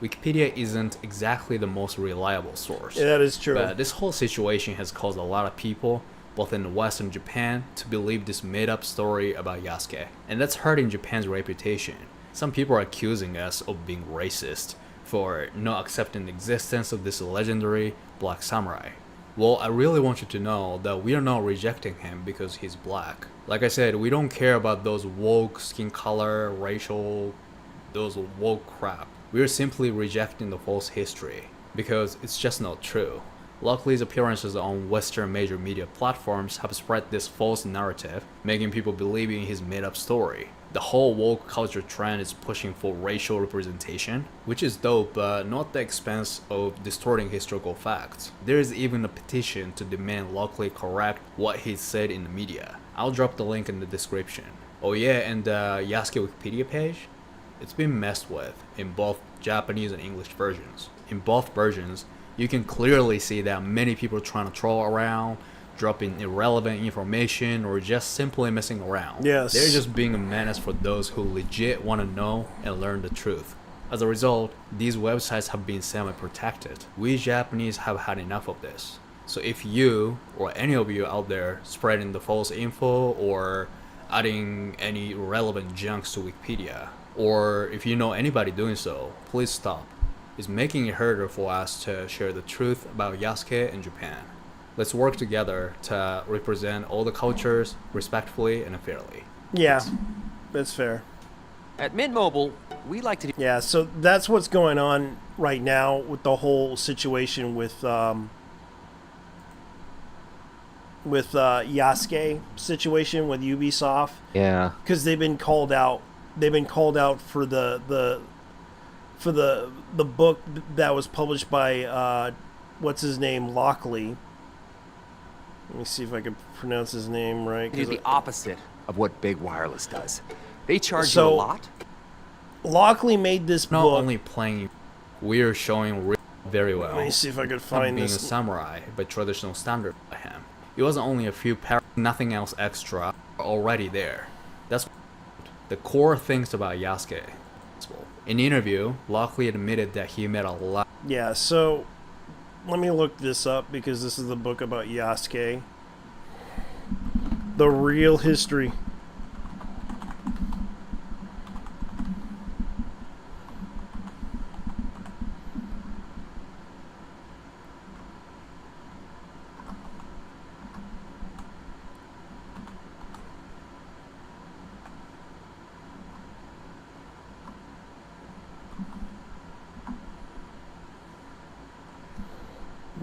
S15: Wikipedia isn't exactly the most reliable source.
S1: Yeah, that is true.
S15: But this whole situation has caused a lot of people, both in the West and Japan, to believe this made-up story about Yasuke. And that's hurting Japan's reputation. Some people are accusing us of being racist for not accepting the existence of this legendary black samurai. Well, I really want you to know that we are not rejecting him because he's black. Like I said, we don't care about those woke skin color, racial, those woke crap. We are simply rejecting the false history because it's just not true. Lock Lee's appearances on Western major media platforms have spread this false narrative, making people believe in his made-up story. The whole woke culture trend is pushing for racial representation, which is dope, but not at the expense of distorting historical facts. There is even a petition to demand Lock Lee correct what he said in the media. I'll drop the link in the description. Oh yeah, and the Yasuke Wikipedia page? It's been messed with in both Japanese and English versions. In both versions, you can clearly see that many people are trying to troll around, dropping irrelevant information, or just simply messing around.
S1: Yes.
S15: They're just being a menace for those who legit want to know and learn the truth. As a result, these websites have been semi-protected. We Japanese have had enough of this. So if you, or any of you out there, spreading the false info or adding any irrelevant junks to Wikipedia, or if you know anybody doing so, please stop. It's making it harder for us to share the truth about Yasuke in Japan. Let's work together to represent all the cultures respectfully and fairly.
S1: Yeah, that's fair.
S16: At Mint Mobile, we like to...
S1: Yeah, so that's what's going on right now with the whole situation with Yasuke situation with Ubisoft.
S8: Yeah.
S1: Because they've been called out. They've been called out for the book that was published by what's his name, Lock Lee. Let me see if I can pronounce his name right.
S16: Do the opposite of what Big Wireless does. They charge you a lot.
S1: Lockley made this
S15: not
S1: book.
S15: Only playing, we are showing very well.
S1: Let me see if I could find
S15: being
S1: this.
S15: a samurai by traditional standard by him. It wasn't only a few nothing else extra already there. That's the core things about Yasuke. In the interview, Lockley admitted that he met a lot.
S1: Yeah, so let me look this up because this is the book about Yasuke. The real history.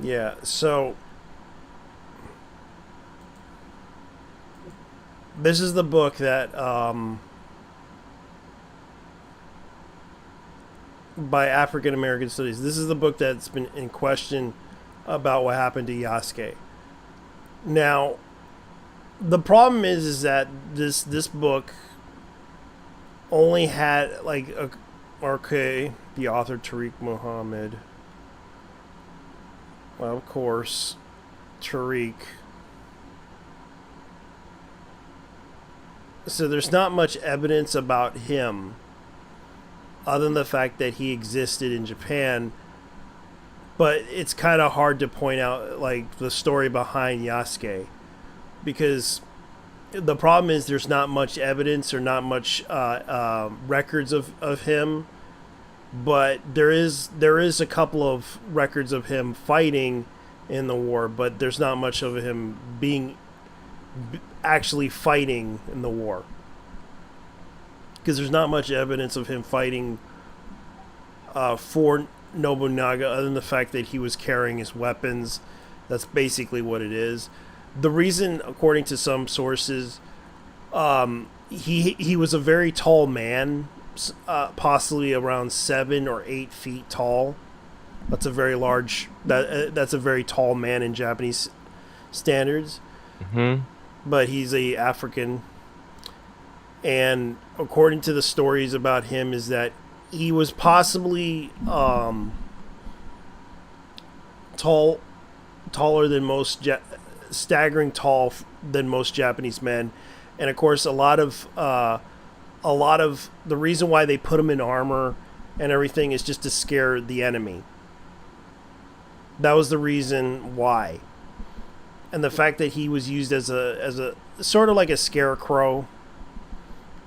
S1: Yeah, so this is the book that by African American Studies. This is the book that's been in question about what happened to Yasuke. Now, the problem is that this book only had like the author Tariq Muhammad. Well, of course, Tariq. So there's not much evidence about him other than the fact that he existed in Japan. But it's kind of hard to point out like the story behind Yasuke, because the problem is there's not much evidence or not much records of him. But there is a couple of records of him fighting in the war, but there's not much of him being actually fighting in the war, because there's not much evidence of him fighting for Nobunaga other than the fact that he was carrying his weapons. That's basically what it is. The reason, according to some sources, he was a very tall man, possibly around 7 or 8 feet tall. That's a very large. That's a very tall man in Japanese standards.
S8: Mm-hmm.
S1: But he's a African, and according to the stories about him, is that he was possibly taller than most, staggering tall than most Japanese men, and of course a lot of the reason why they put him in armor and everything is just to scare the enemy. That was the reason why. And the fact that he was used as a sort of like a scarecrow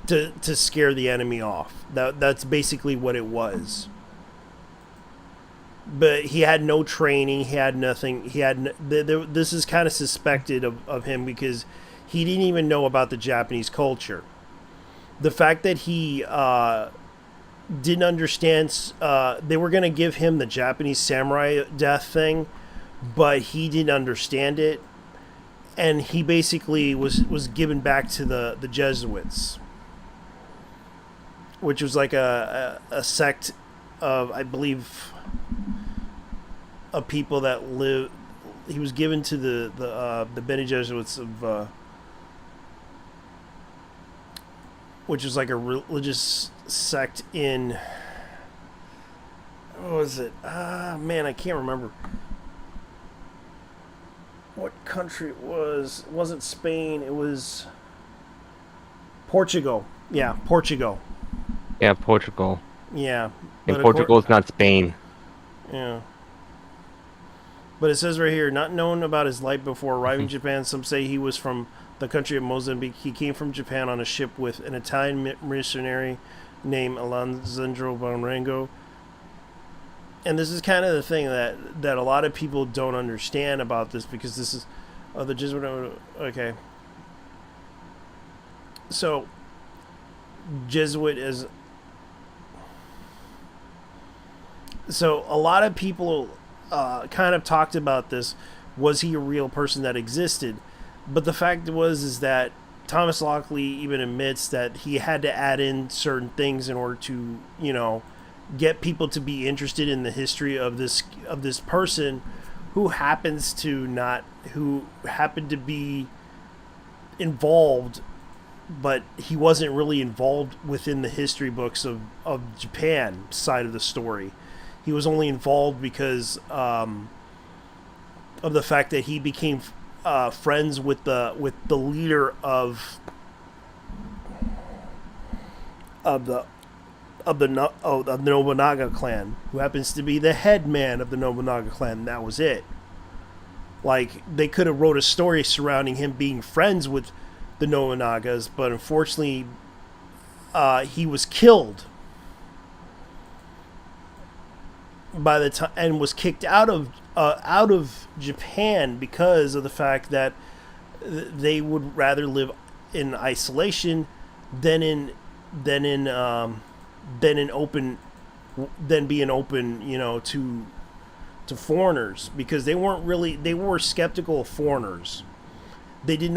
S1: to scare the enemy off. That's basically what it was. But he had no training. He had nothing. This is kind of suspected of him because he didn't even know about the Japanese culture. The fact that he didn't understand, they were going to give him the Japanese samurai death thing, but he didn't understand it. And he basically was given back to the Jesuits, which was like a sect of, I believe, of people that live. He was given to the Bene Jesuits of, which is like a religious sect in. What was it? Man, I can't remember what country it was. It wasn't Spain. It was Portugal. Yeah, Portugal.
S8: Yeah, Portugal.
S1: Yeah.
S8: And Portugal is not Spain.
S1: Yeah. But it says right here, not known about his life before arriving in Japan. Some say he was from the country of Mozambique. He came from Japan on a ship with an Italian missionary named Alessandro Bonrengo. And this is kind of the thing that a lot of people don't understand about this, because this is the Jesuit. Okay. So, Jesuit is. So, a lot of people kind of talked about this. Was he a real person that existed? But the fact is that Thomas Lockley even admits that he had to add in certain things in order to, get people to be interested in the history of this person who happened to be involved, but he wasn't really involved within the history books of Japan side of the story. He was only involved because of the fact that he became friends with the leader of the Nobunaga clan, who happens to be the head man of the Nobunaga clan. That was it. Like, they could have wrote a story surrounding him being friends with the Nobunaga's, but unfortunately, he was killed by the time and was kicked out of Japan because of the fact that they would rather live in isolation than be an open, to to foreigners because they were skeptical of foreigners. They didn't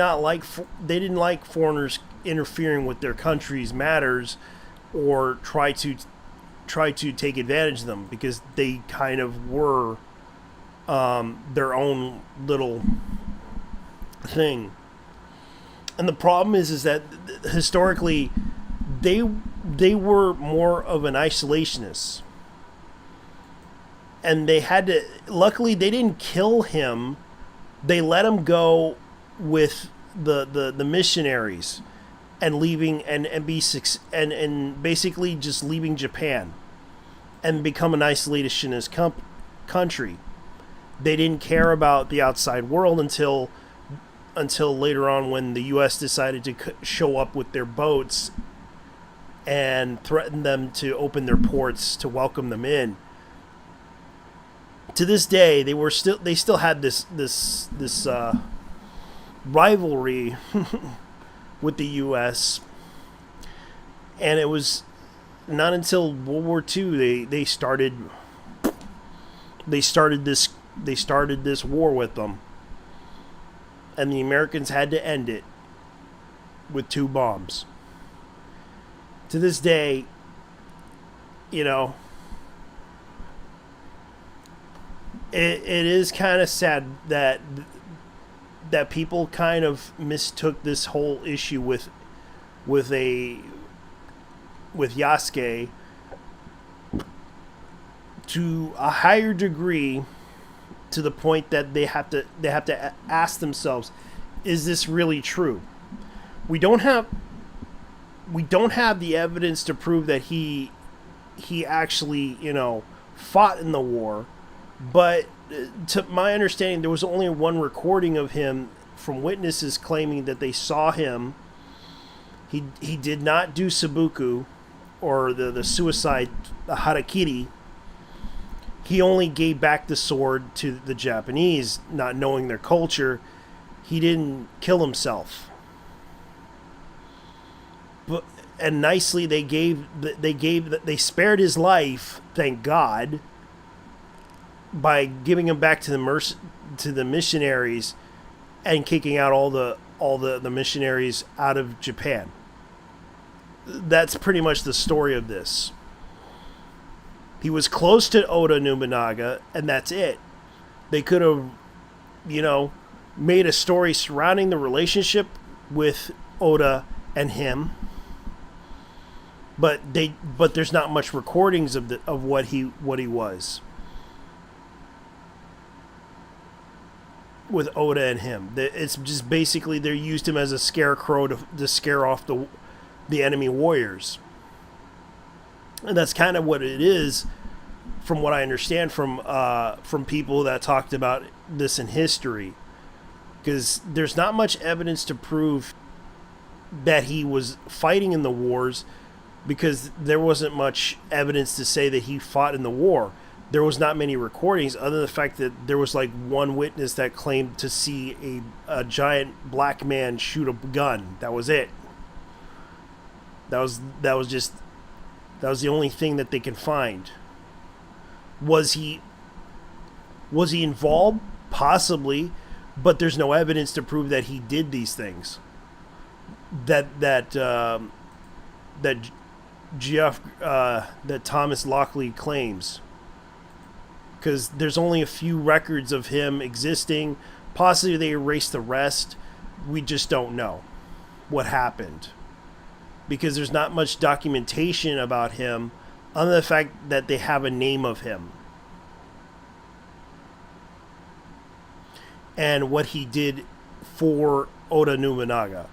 S1: like foreigners interfering with their country's matters or try to take advantage of them because they kind of were their own little thing. And the problem is that historically they were more of an isolationist. And they had to, luckily they didn't kill him. They let him go with the missionaries and leaving and basically just leaving Japan and become an isolationist country. They didn't care about the outside world until later on when the U.S. decided to show up with their boats and threaten them to open their ports to welcome them in. To this day, they still had this rivalry with the U.S. And it was not until World War II they started this war with them, and the Americans had to end it with 2 bombs. To this day, you know, it is kind of sad that people kind of mistook this whole issue with Yasuke to a higher degree, to the point that they have to ask themselves, is this really true? We don't have the evidence to prove that he actually, you know, fought in the war, but to my understanding, there was only one recording of him from witnesses claiming that they saw him. He did not do Sabuku or the suicide, the harakiri. He only gave back the sword to the Japanese, not knowing their culture. He didn't kill himself. But and nicely they spared his life, thank God, by giving him back to the missionaries and kicking out all the missionaries out of Japan. That's pretty much the story of this. He was close to Oda Nobunaga, and that's it. They could have, you know, made a story surrounding the relationship with Oda and him, but there's not much recordings of what he was with Oda and him. It's just basically they used him as a scarecrow to scare off the enemy warriors. And that's kind of what it is, from what I understand from people that talked about this in history. Because there's not much evidence to prove that he was fighting in the wars, because there wasn't much evidence to say that he fought in the war. There was not many recordings, other than the fact that there was like one witness that claimed to see a giant black man shoot a gun. That was it. That was the only thing that they can find. Was he involved? Possibly, but there's no evidence to prove that he did these things. That Thomas Lockley claims. Because there's only a few records of him existing. Possibly they erased the rest. We just don't know what happened. Because there's not much documentation about him, other than the fact that they have a name of him. And what he did for Oda Nobunaga.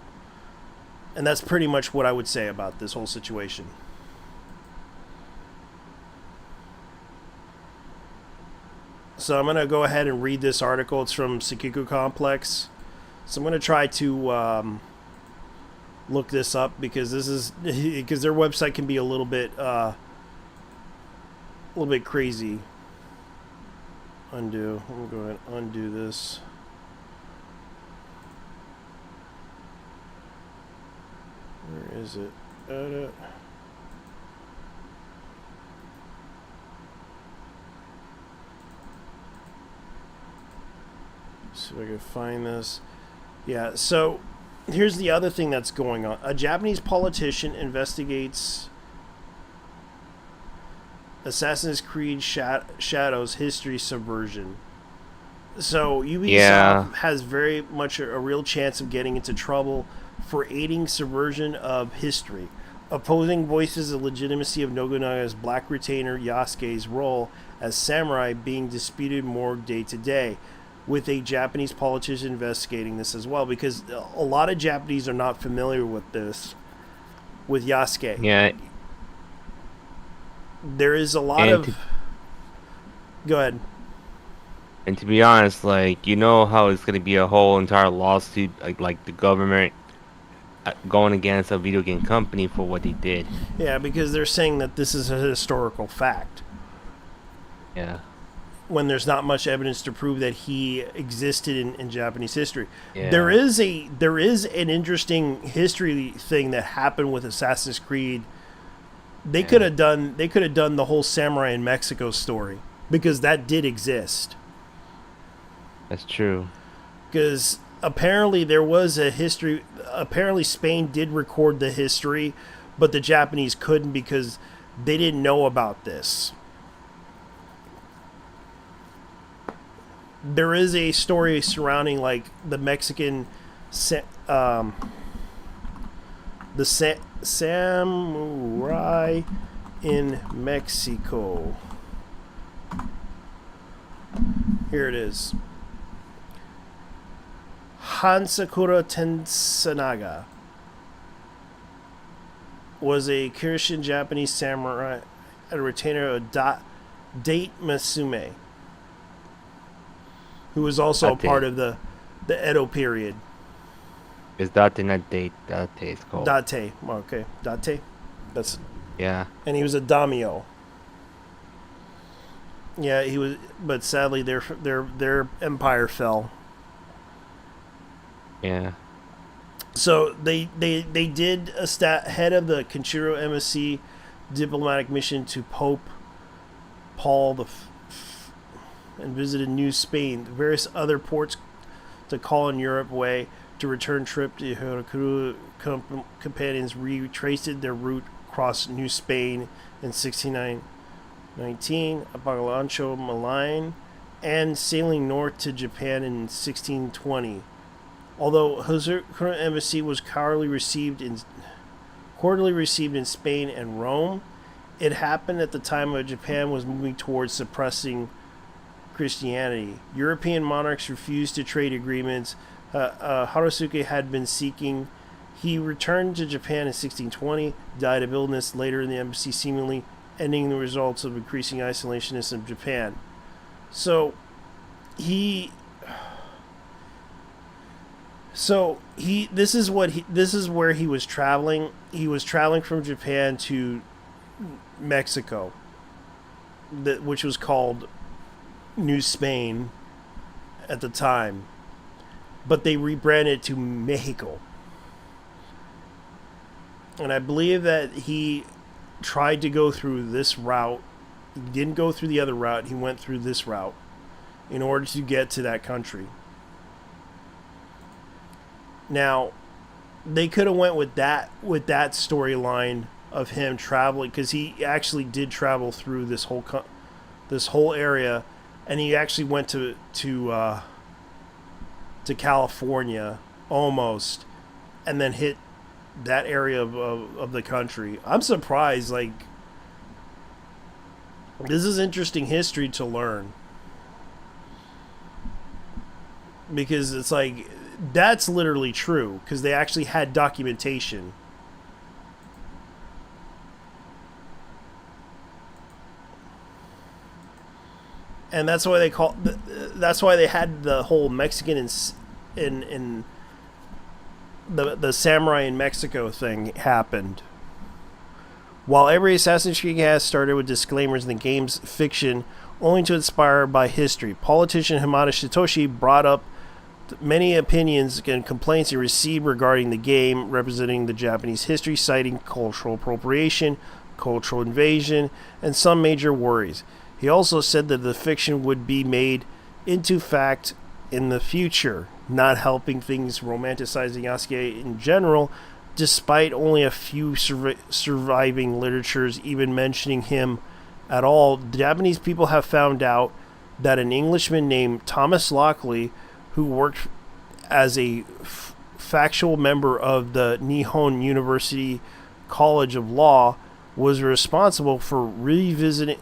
S1: And that's pretty much what I would say about this whole situation. So I'm going to go ahead and read this article. It's from Sekiku Complex. So I'm going to try to look this up, because their website can be a little bit crazy. Undo. I'm going to undo this. Where is it? Edit. see if I can find this. Yeah, so here's the other thing that's going on. A Japanese politician investigates Assassin's Creed Shadows history subversion. So Ubisoft has very much a real chance of getting into trouble for aiding subversion of history. Opposing voices the legitimacy of Nobunaga's black retainer Yasuke's role as samurai being disputed more day to day, with a Japanese politician investigating this as well, because a lot of Japanese are not familiar with this, with Yasuke.
S8: Yeah.
S1: There is a lot of... Go ahead.
S8: And to be honest, like, you know how it's going to be a whole entire lawsuit, like the government going against a video game company for what they did.
S1: Yeah, because they're saying that this is a historical fact.
S8: Yeah.
S1: When there's not much evidence to prove that he existed in Japanese history.
S8: Yeah.
S1: There is an interesting history thing that happened with Assassin's Creed. They could have done the whole samurai in Mexico story, because that did exist.
S8: That's true.
S1: Because apparently there was a history. Apparently Spain did record the history, but the Japanese couldn't because they didn't know about this. There is a story surrounding like the Mexican, samurai in Mexico. Here it is. Hansakura Tensanaga was a Christian Japanese samurai and retainer of Date Masume, who was also a part of the Edo period.
S8: Is Date not Date? Date is called.
S1: Date. Okay. Date. That's...
S8: Yeah.
S1: And he was a daimyo. Yeah, he was, but sadly their empire fell.
S8: Yeah.
S1: So they did head of the Kenshiro Embassy diplomatic mission to Pope Paul and visited New Spain, various other ports to call on Europe way. To return trip to Hirokuru companions retraced their route across New Spain in 1619, Apagalancho Maline, and sailing north to Japan in 1620. Although Hirokuru embassy was quarterly received in Spain and Rome, it happened at the time of Japan was moving towards suppressing Christianity. European monarchs refused to trade agreements Harusuke had been seeking. He returned to Japan in 1620, died of illness later in the embassy, seemingly ending the results of increasing isolationism of Japan. This is where he was traveling. He was traveling from Japan to Mexico, which was called New Spain at the time. But they rebranded it to Mexico. And I believe that he tried to go through this route. He didn't go through the other route. He went through this route in order to get to that country. Now, they could have went with that storyline of him traveling, because he actually did travel through this whole area, and he actually went to California almost, and then hit that area of the country. I'm surprised. Like, this is interesting history to learn, because it's like that's literally true, because they actually had documentation. And that's why that's why they had the whole Mexican in the samurai in Mexico thing happened. While every Assassin's Creed has started with disclaimers in the game's fiction, only to inspire by history, politician Hamada Shitoshi brought up many opinions and complaints he received regarding the game, representing the Japanese history, citing cultural appropriation, cultural invasion, and some major worries. He also said that the fiction would be made into fact in the future, not helping things romanticizing Yasuke in general, despite only a few surviving literatures even mentioning him at all. The Japanese people have found out that an Englishman named Thomas Lockley, who worked as a factual member of the Nihon University College of Law, was responsible for revising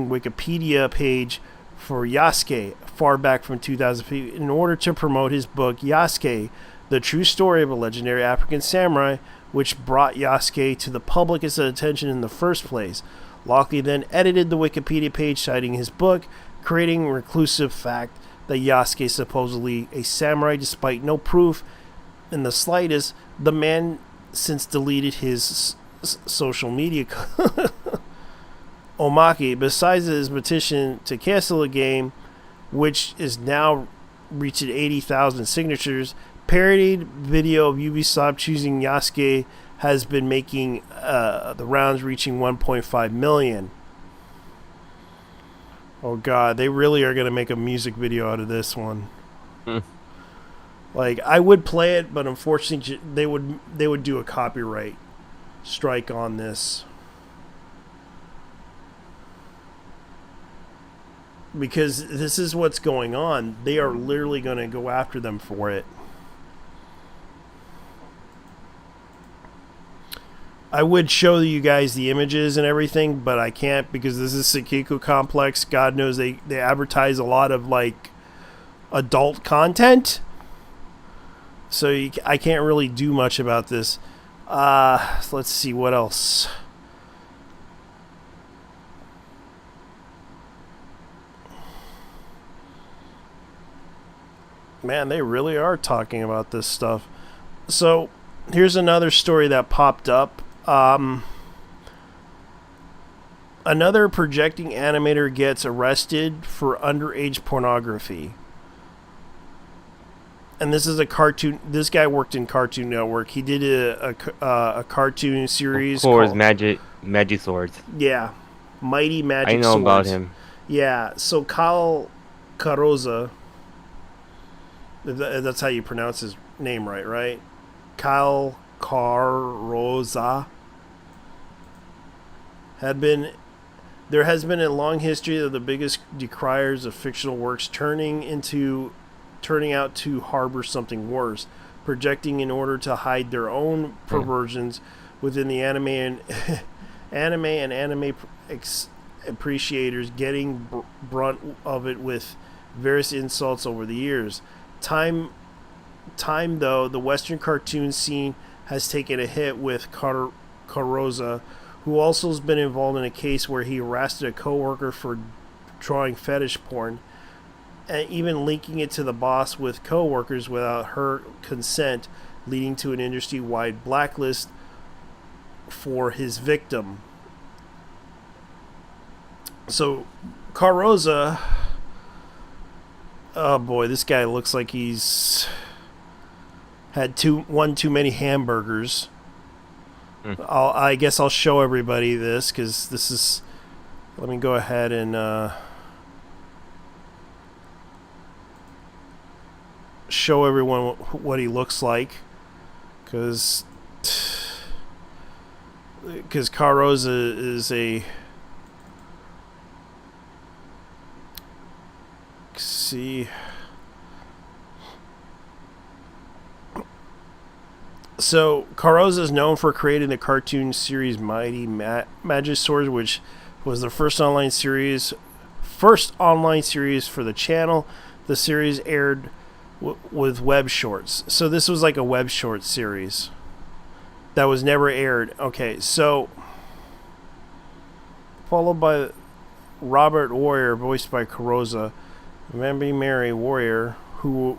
S1: Wikipedia page for Yasuke far back from 2005 in order to promote his book Yasuke, the true story of a legendary African samurai, which brought Yasuke to the public's attention in the first place. Lockley then edited the Wikipedia page citing his book, creating a reclusive fact that Yasuke is supposedly a samurai despite no proof in the slightest. The man since deleted his social media. Omaki, besides his petition to cancel the game, which is now reached 80,000 signatures, parodied video of Ubisoft choosing Yasuke has been making the rounds, reaching 1.5 million. Oh god, they really are going to make a music video out of this one. Like, I would play it, but unfortunately they would do a copyright strike on this. Because this is what's going on. They are literally going to go after them for it. I would show you guys the images and everything, but I can't because this is Sekiku Complex. God knows they advertise a lot of like adult content. So I can't really do much about this. Let's see what else. Man, they really are talking about this stuff. So here's another story that popped up. Another projecting animator gets arrested for underage pornography. And this is a cartoon. This guy worked in Cartoon Network. He did a cartoon series.
S8: Of course, Magic Swords.
S1: Yeah, Mighty Magic Swords.
S8: I know about him.
S1: Yeah, so Kyle Caroza. That's how you pronounce his name, right? Kyle Caroza there has been a long history of the biggest decriers of fictional works turning out to harbor something worse, projecting in order to hide their own perversions within the anime appreciators getting brunt of it with various insults over the years. Time though, the Western cartoon scene has taken a hit with Caroza, who also has been involved in a case where he harassed a coworker for drawing fetish porn, and even linking it to the boss with coworkers without her consent, leading to an industry-wide blacklist for his victim. So, Caroza, oh boy, this guy looks like he's had one too many hamburgers. I guess I'll show everybody this because this is. Let me go ahead and show everyone what he looks like, because Caroza is a. See. So, Caroza is known for creating the cartoon series Mighty Magic Swords, which was the first online series for the channel. The series aired with web shorts. So this was like a web short series that was never aired. Okay, so followed by Robert Warrior, voiced by Caroza, Mambi Mary Warrior, who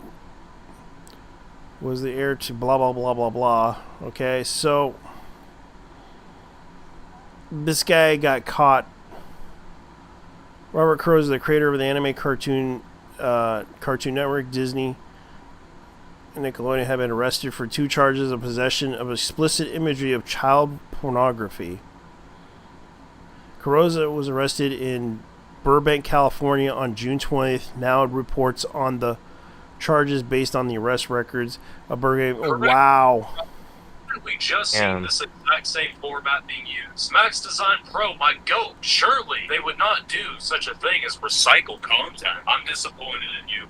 S1: was the heir to blah blah blah blah blah. Okay, so this guy got caught. Robert Caroza, the creator of the anime Cartoon Network, Disney, and Nickelodeon, have been arrested for 2 charges of possession of explicit imagery of child pornography. Caroza was arrested in Burbank, California on June 20th. Now it reports on the charges based on the arrest records of Bergame. Oh, wow.
S17: We just seen this exact same format being used. Max Design Pro, my goat. Surely they would not do such a thing as recycle content. I'm disappointed in you.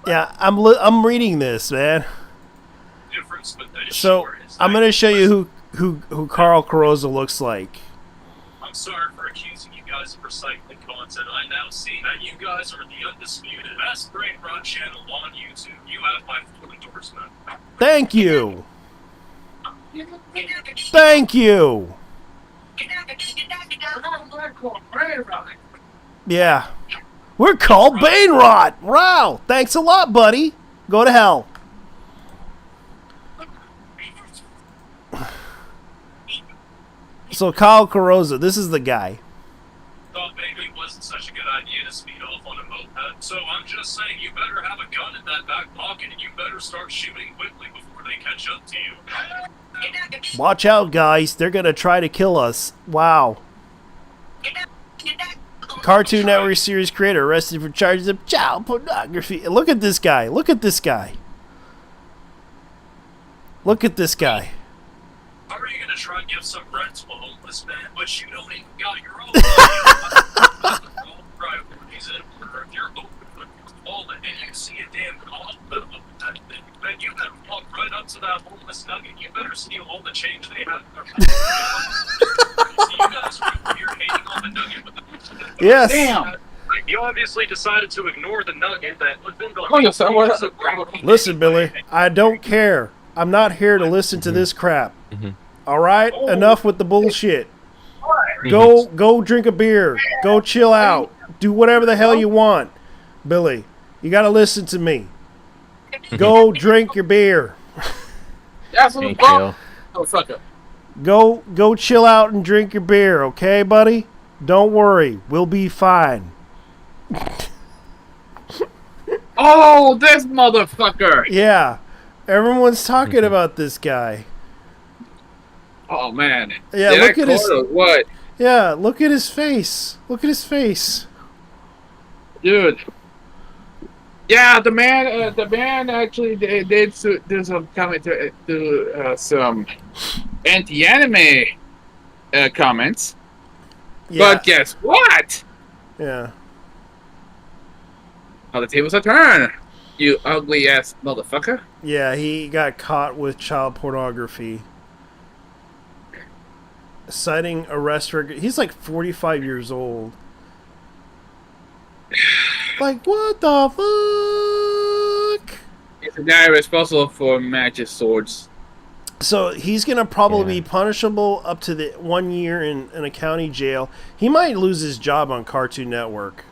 S1: Yeah, I'm reading this, man. So I'm gonna show you who Carl Carozza looks like.
S17: I'm sorry for accusing you guys of recycling content. I now see that you guys are the undisputed best brain rot channel on YouTube. You have my full endorsement.
S1: Thank you. Thank you. Yeah. We're called Bane Rot. Wow. Thanks a lot, buddy. Go to hell. So Kyle Carozza, this is the guy.
S17: Thought maybe it wasn't such a good idea to speed off on a moped. So I'm just saying you better have a gun in that back pocket and you better start shooting quickly before they catch up to you.
S1: Watch out, guys. They're going to try to kill us. Wow. Cartoon Network series creator arrested for charges of child pornography. Look at this guy. Look at this guy. Look at this guy.
S17: How are you going to try and give some rent to a homeless man, but you don't even got your own priorities in order? If you're open with your wallet and you see a damn hospital, then you better walk right up to that homeless nugget. You better steal all the change they have in their pocket. You guys you're hating on the nugget with the
S1: Yes.
S17: Damn. You obviously decided to ignore the nugget that was in the
S1: Listen, Billy, I don't care. I'm not here to listen to this crap. All right? Enough with the bullshit. Go drink a beer. Go chill out. Do whatever the hell you want. Billy, you got to listen to me. Go drink your beer.
S3: That's what oh, fuck up.
S1: Go chill out and drink your beer, okay, buddy? Don't worry. We'll be fine.
S3: Oh, this motherfucker!
S1: Yeah. Everyone's talking about this guy.
S3: Oh man.
S1: Yeah,
S3: Did
S1: look
S3: I
S1: at his
S3: what?
S1: Yeah, look at his face. Look at his face.
S3: Dude. Yeah, the man actually did some comment to some anti-anime comments.
S1: Yeah.
S3: But guess what?
S1: Yeah.
S3: Now the tables are turned. You ugly ass motherfucker.
S1: Yeah, he got caught with child pornography. Citing arrest record. He's like 45 years old. Like, what the fuck?
S3: He's the guy responsible for magic swords.
S1: So he's going to probably be punishable up to the 1 year in a county jail. He might lose his job on Cartoon Network.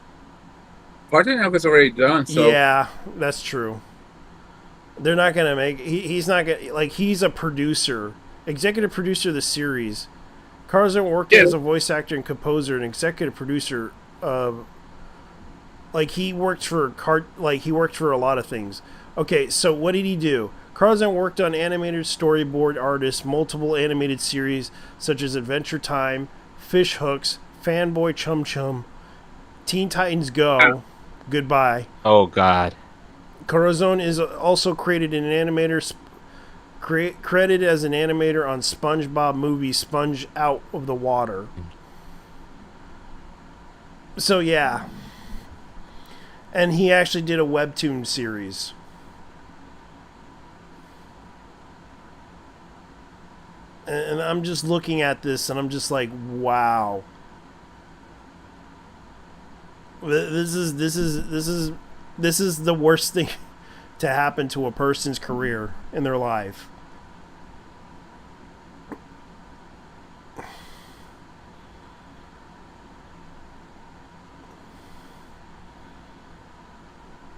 S3: Cartoon Network's already done, so...
S1: Yeah, that's true. They're not going to make... He's not going to... Like, he's a producer. Executive producer of the series. Carlson worked as a voice actor and composer and executive producer of... Like, he worked for a lot of things. Okay, so what did he do? Carlson worked on animated storyboard artists, multiple animated series such as Adventure Time, Fish Hooks, Fanboy Chum Chum, Teen Titans Go, Goodbye.
S8: Oh, God.
S1: Corazon is also created an animator, credited as an animator on SpongeBob movie Sponge Out of the Water. So, yeah. And he actually did a webtoon series. And I'm just looking at this and I'm just like, wow. This is the worst thing to happen to a person's career in their life.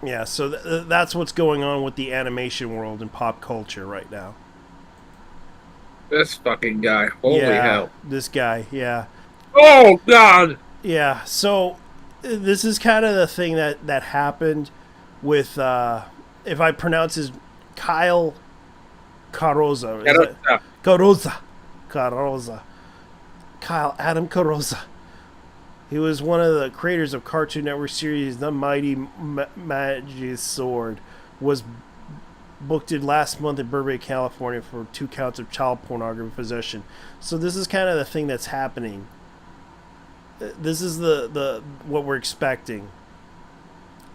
S1: Yeah, so that's what's going on with the animation world and pop culture right now.
S3: This fucking guy. Holy hell.
S1: This guy, yeah.
S3: Oh, God!
S1: Yeah, so this is kind of the thing that happened with, if I pronounce his, Kyle Carozza. Carozza. Kyle Adam Carozza. He was one of the creators of Cartoon Network series The Mighty Magic Sword. Was booked last month in Burbank, California for 2 counts of child pornography possession. So this is kind of the thing that's happening. This is the what we're expecting.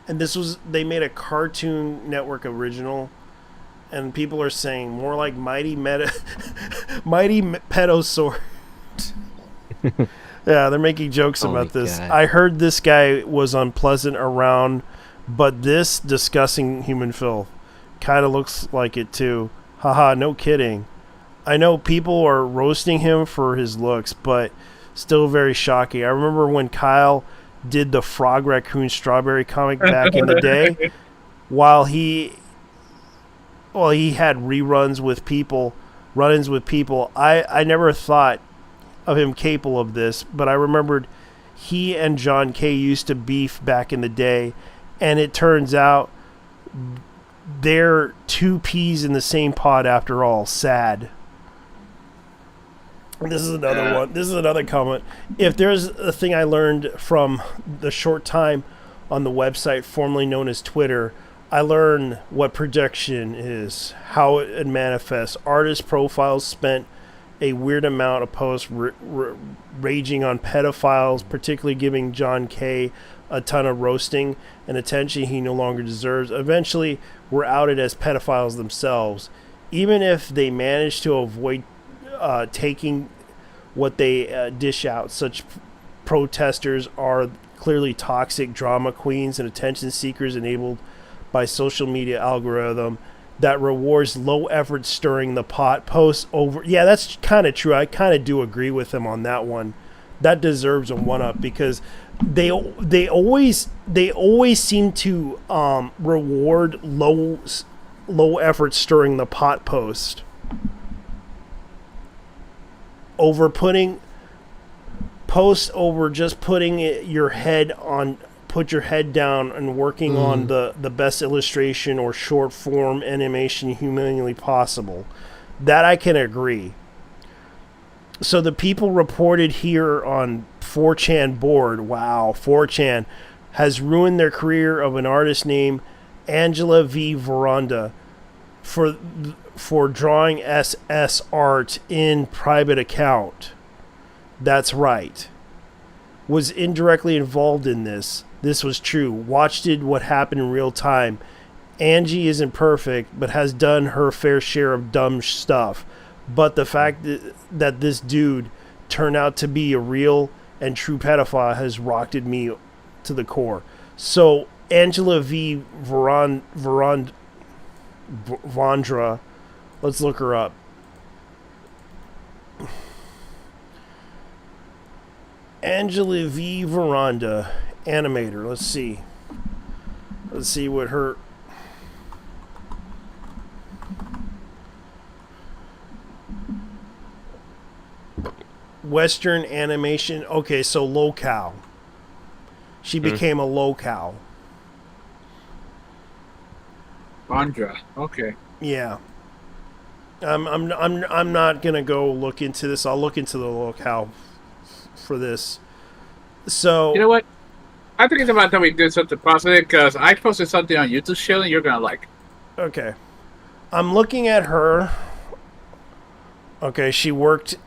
S1: And they made a Cartoon Network original, and people are saying more like Mighty Pedo Sword. Yeah, they're making jokes about this.
S18: God.
S1: I heard this guy was unpleasant around, but this discussing human filth kind of looks like it too. Haha, no kidding. I know people are roasting him for his looks, but still very shocking. I remember when Kyle did the Frog Raccoon Strawberry comic back in the day, while he had run-ins with people. I never thought of him capable of this, but I remembered he and John Kay used to beef back in the day, and it turns out they're 2 peas in the same pod after all. Sad. This is another one. This is another comment. If there's a thing I learned from the short time on the website formerly known as Twitter, I learned what projection is, how it manifests. Artist profiles spent a weird amount of posts raging on pedophiles, particularly giving John Kay a ton of roasting and attention he no longer deserves. Eventually, were outed as pedophiles themselves. Even if they managed to avoid taking what they dish out, such protesters are clearly toxic drama queens and attention seekers enabled by social media algorithm that rewards low effort stirring the pot posts over. Yeah, that's kind of true. I kind of do agree with him on that one. That deserves a 1-up because they always seem to reward low effort stirring the pot post over putting posts over just putting your head on. Put your head down and working on the best illustration or short form animation humanly possible. That I can agree. So the people reported here on 4chan board, wow, 4chan has ruined their career of an artist named Angela V. Veranda for drawing SS art in private account. That's right. Was indirectly involved in this. This was true. Watched what happened in real time. Angie isn't perfect, but has done her fair share of dumb stuff. But the fact that this dude turned out to be a real and true pedophile has rocked me to the core. So Angela V. Vandra, let's look her up. Angela V. Veranda, animator. Let's see what her Western animation. Okay, so locale. She became a locale.
S3: Vandra. Okay.
S1: Yeah. I'm not gonna go look into this. I'll look into the locale for this. So
S3: you know what? I think it's about time we do something positive because I posted something on YouTube channel you're gonna like.
S1: Okay. I'm looking at her. Okay, she worked.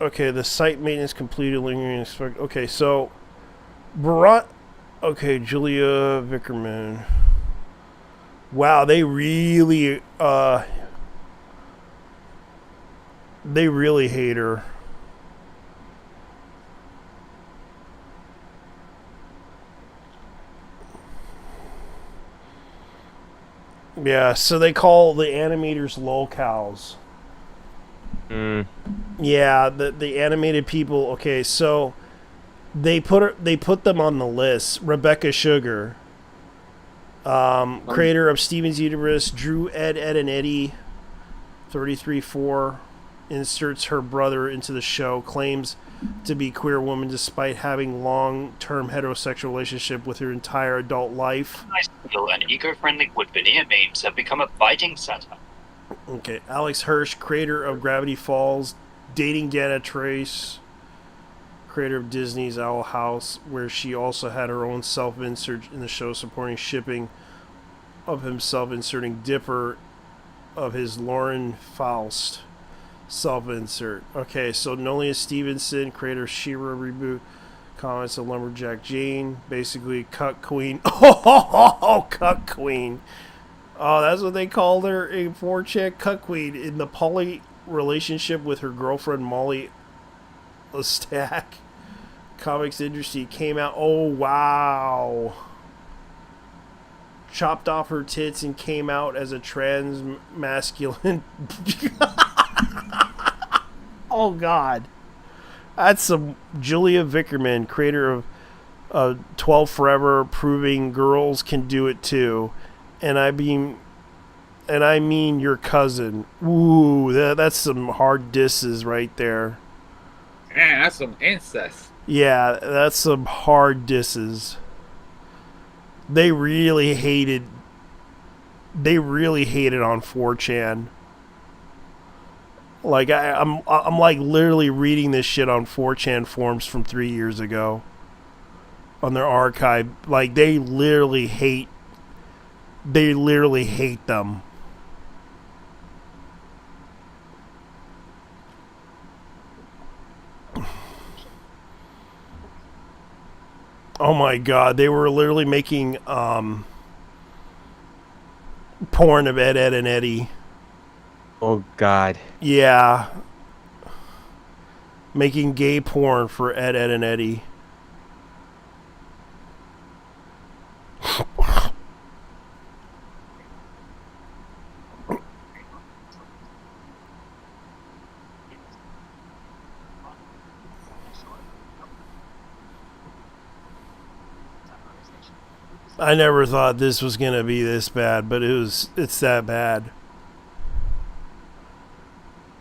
S1: Okay, the site maintenance completed. Okay, so okay, Julia Vickerman. Wow, they really hate her. Yeah, so they call the animators locals. Yeah, the animated people. Okay, so they put them on the list. Rebecca Sugar, creator of Steven's Universe, Drew Ed and Eddie, 33-4, inserts her brother into the show, claims to be queer woman despite having long-term heterosexual relationship with her entire adult life.
S18: Nice and eco-friendly wood veneer memes have become a biting satire.
S1: Okay, Alex Hirsch, creator of Gravity Falls, dating Dana Trace, creator of Disney's Owl House, where she also had her own self-insert in the show supporting shipping of himself inserting Dipper of his Lauren Faust self-insert. Okay, so Nolia Stevenson, creator of She-Ra reboot, comments of Lumberjack Jane, basically Cuck Queen. Oh, Cuck Queen. Oh, that's what they called her in 4chan, Cuck Queen, in the poly relationship with her girlfriend Molly Stack. Comics industry came out. Oh, wow. Chopped off her tits and came out as a trans masculine. Oh, God. That's some Julia Vickerman, creator of 12 Forever, proving girls can do it too. And I mean your cousin. Ooh, that's some hard disses right there.
S3: Man, that's some incest.
S1: Yeah, that's some hard disses. They really hated on 4chan. Like I'm like literally reading this shit on 4chan forums from 3 years ago on their archive. Like they literally hate them. Oh my God, they were literally making porn of Ed, and Eddie.
S8: Oh God.
S1: Yeah. Making gay porn for Ed, and Eddie. I never thought this was going to be this bad, but it's that bad.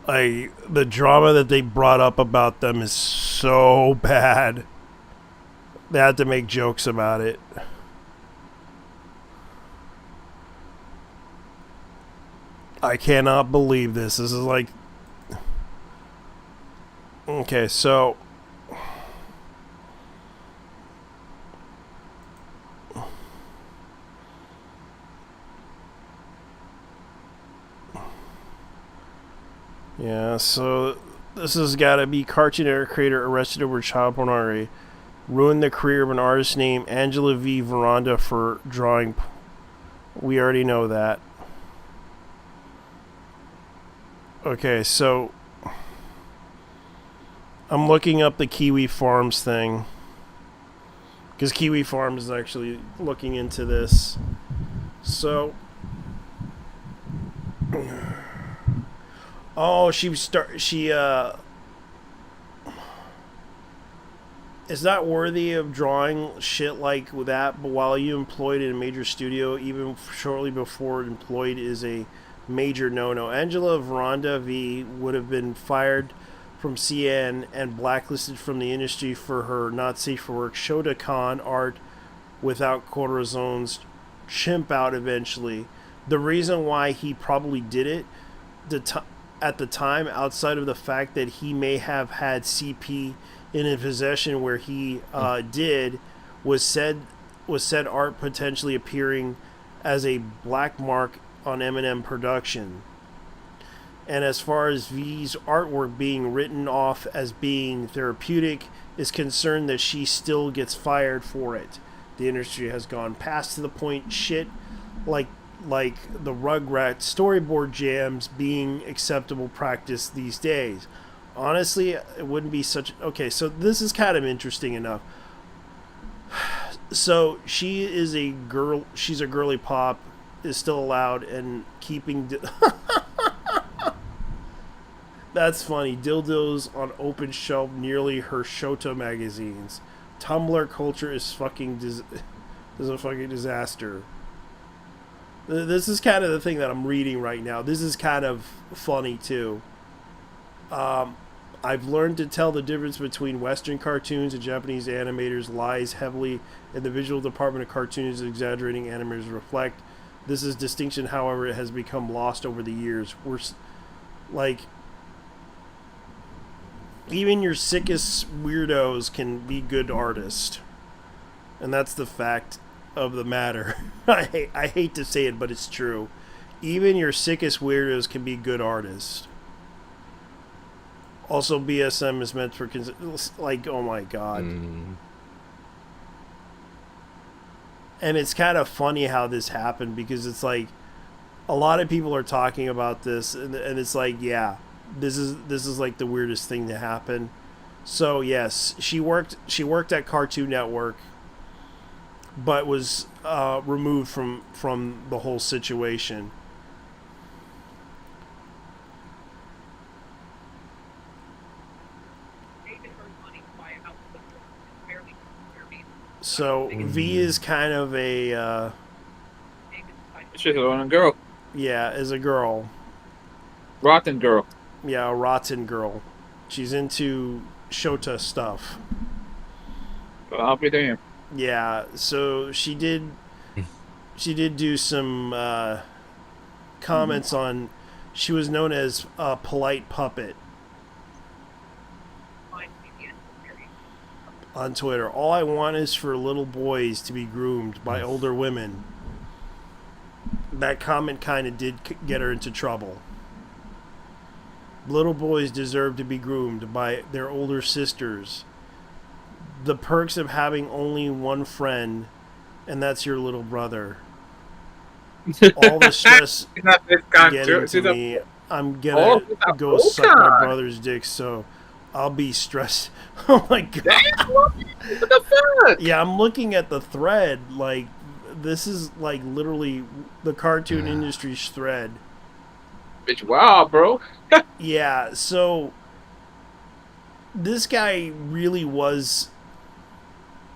S1: Like, the drama that they brought up about them is so bad. They had to make jokes about it. I cannot believe this. This is like... Okay, so... Yeah, so this has got to be Cartoon Network creator arrested over child pornography. Ruined the career of an artist named Angela V. Veranda for drawing. We already know that. Okay, so I'm looking up the Kiwi Farms thing. Because Kiwi Farms is actually looking into this. So... Oh, she is not worthy of drawing shit like that, but while you employed in a major studio, even shortly before employed is a major no-no. Angela Veranda V would have been fired from CN and blacklisted from the industry for her not safe for work Shotokan art without Corazone's chimp out eventually. The reason why he probably did it, at the time, outside of the fact that he may have had CP in his possession where he did, was said art potentially appearing as a black mark on M&M production. And as far as V's artwork being written off as being therapeutic is concerned, that she still gets fired for it. The industry has gone past to the point shit like the Rugrats storyboard jams being acceptable practice these days. Honestly, it wouldn't be such... Okay, so this is kind of interesting enough. So she is a girl... She's a girly pop, is still allowed, and keeping... That's funny. Dildos on open shelf nearly her Shota magazines. Tumblr culture is fucking... is a fucking disaster. This is kind of the thing that I'm reading right now. This is kind of funny, too. I've learned to tell the difference between Western cartoons and Japanese animators lies heavily in the visual department of cartoons exaggerating animators reflect. This is distinction, however, it has become lost over the years. We're like... Even your sickest weirdos can be good artists. And that's the fact of the matter. I hate to say it, but it's true. Even your sickest weirdos can be good artists. Also, BSM is meant for... like, oh my god. And it's kind of funny how this happened, because it's like... a lot of people are talking about this, and it's like, yeah, this is like the weirdest thing to happen. So yes, she worked at Cartoon Network, but was removed from the whole situation. So V is kind of a
S3: she's a girl.
S1: Yeah, is a girl.
S3: Rotten girl.
S1: Yeah, a rotten girl. She's into Shota stuff.
S3: Well, I'll be damned.
S1: Yeah, so she did do some comments on... she was known as a polite puppet on Twitter. All I want is for little boys to be groomed by older women. That comment kind of did get her into trouble. Little boys deserve to be groomed by their older sisters. The perks of having only one friend, and that's your little brother. All the stress getting to me, I'm gonna go suck my brother's dick, so I'll be stressed. Oh my god.
S3: What the fuck?
S1: Yeah, I'm looking at the thread, like, this is like literally the cartoon industry's thread.
S3: Bitch, wow, bro.
S1: Yeah, so this guy really was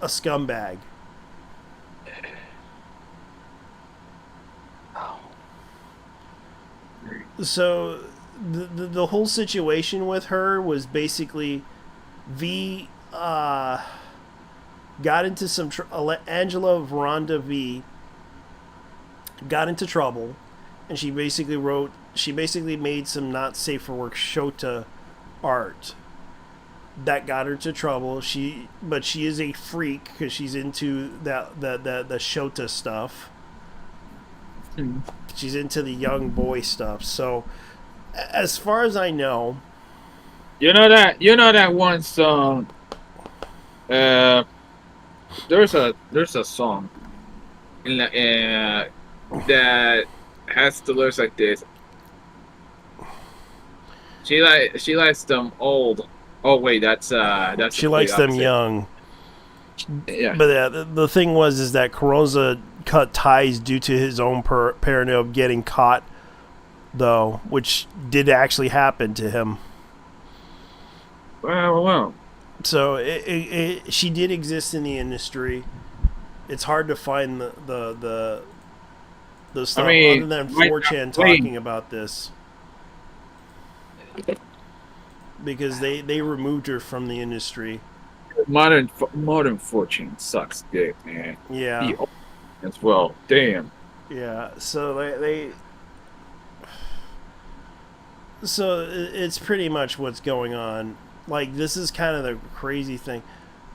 S1: a scumbag. So the whole situation with her was basically V got into some Angela Veranda V got into trouble, and she basically made some not safe for work Shota art that got her into trouble. But she is a freak because she's into the Shota stuff. She's into the young boy stuff. So as far as I know,
S3: you know that one song. There's a song that has the lyrics like this. She likes them old. Oh wait, that's
S1: she likes them young.
S3: Yeah.
S1: But the thing is that Carranza cut ties due to his own paranoia of getting caught, though, which did actually happen to him.
S3: Well.
S1: So she did exist in the industry. It's hard to find the stuff other than 4chan talking about this, because they removed her from the industry.
S3: Modern 4chan sucks dick, man.
S1: Yeah.
S3: As well. Damn.
S1: Yeah. So so it's pretty much what's going on. Like, this is kind of the crazy thing,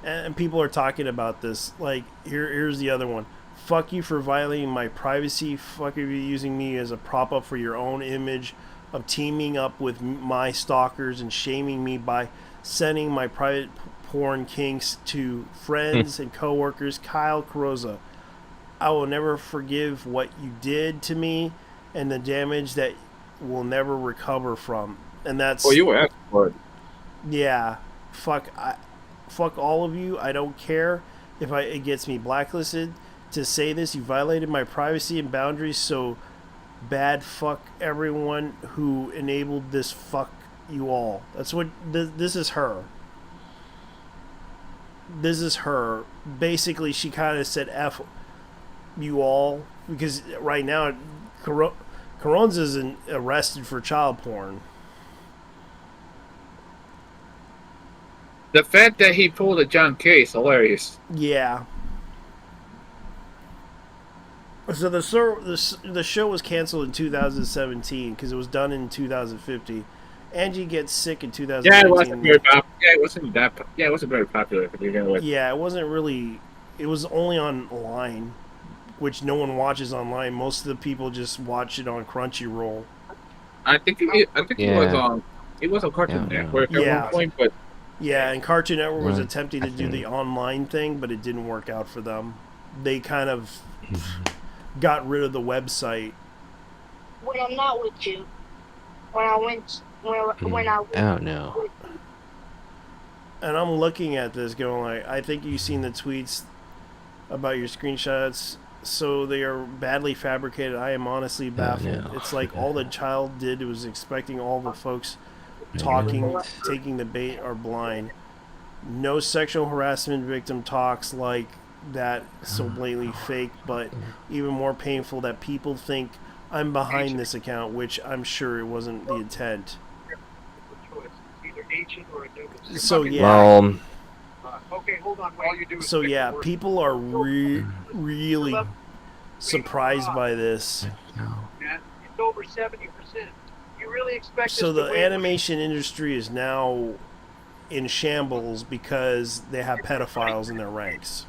S1: and people are talking about this. Like, here's the other one. Fuck you for violating my privacy. Fuck you for using me as a prop up for your own image of teaming up with my stalkers and shaming me by sending my private porn kinks to friends and coworkers. Kyle Carranza. I will never forgive what you did to me and the damage that will never recover from. And that's...
S3: Oh, you asked for it.
S1: Yeah, fuck all of you. I don't care if it gets me blacklisted to say this. You violated my privacy and boundaries so bad. Fuck everyone who enabled this. Fuck you all. That's what this is her. This is her. Basically, she kind of said F you all, because right now Carranza is arrested for child porn.
S3: The fact that he pulled a John K is hilarious.
S1: Yeah. So the show was canceled in 2017 because it was done in 2015. Angie Gets Sick in 2019.
S3: Yeah, it wasn't very popular. Yeah, it wasn't that. Yeah, it wasn't very popular to begin with.
S1: Yeah, it wasn't really. It was only online, which no one watches online. Most of the people just watch it on Crunchyroll.
S3: I think it was on. It was on Cartoon Network at one point, but
S1: and Cartoon Network was attempting to do the online thing, but it didn't work out for them. They kind of got rid of the website.
S4: When I'm not with you, when I went.
S19: Oh no.
S1: And I'm looking at this going like, I think you've seen the tweets about your screenshots, so they are badly fabricated. I am honestly baffled.
S19: no.
S1: It's like all the child did was expecting all the folks talking, taking the bait are blind. No sexual harassment victim talks like that, so blatantly fake, but even more painful that people think I'm behind this account, which I'm sure it wasn't the intent. So yeah.
S17: Okay, hold on. While you do.
S1: So yeah, people are really surprised by this.
S17: It's over 70%. You really expect?
S1: So the animation industry is now in shambles because they have pedophiles in their ranks.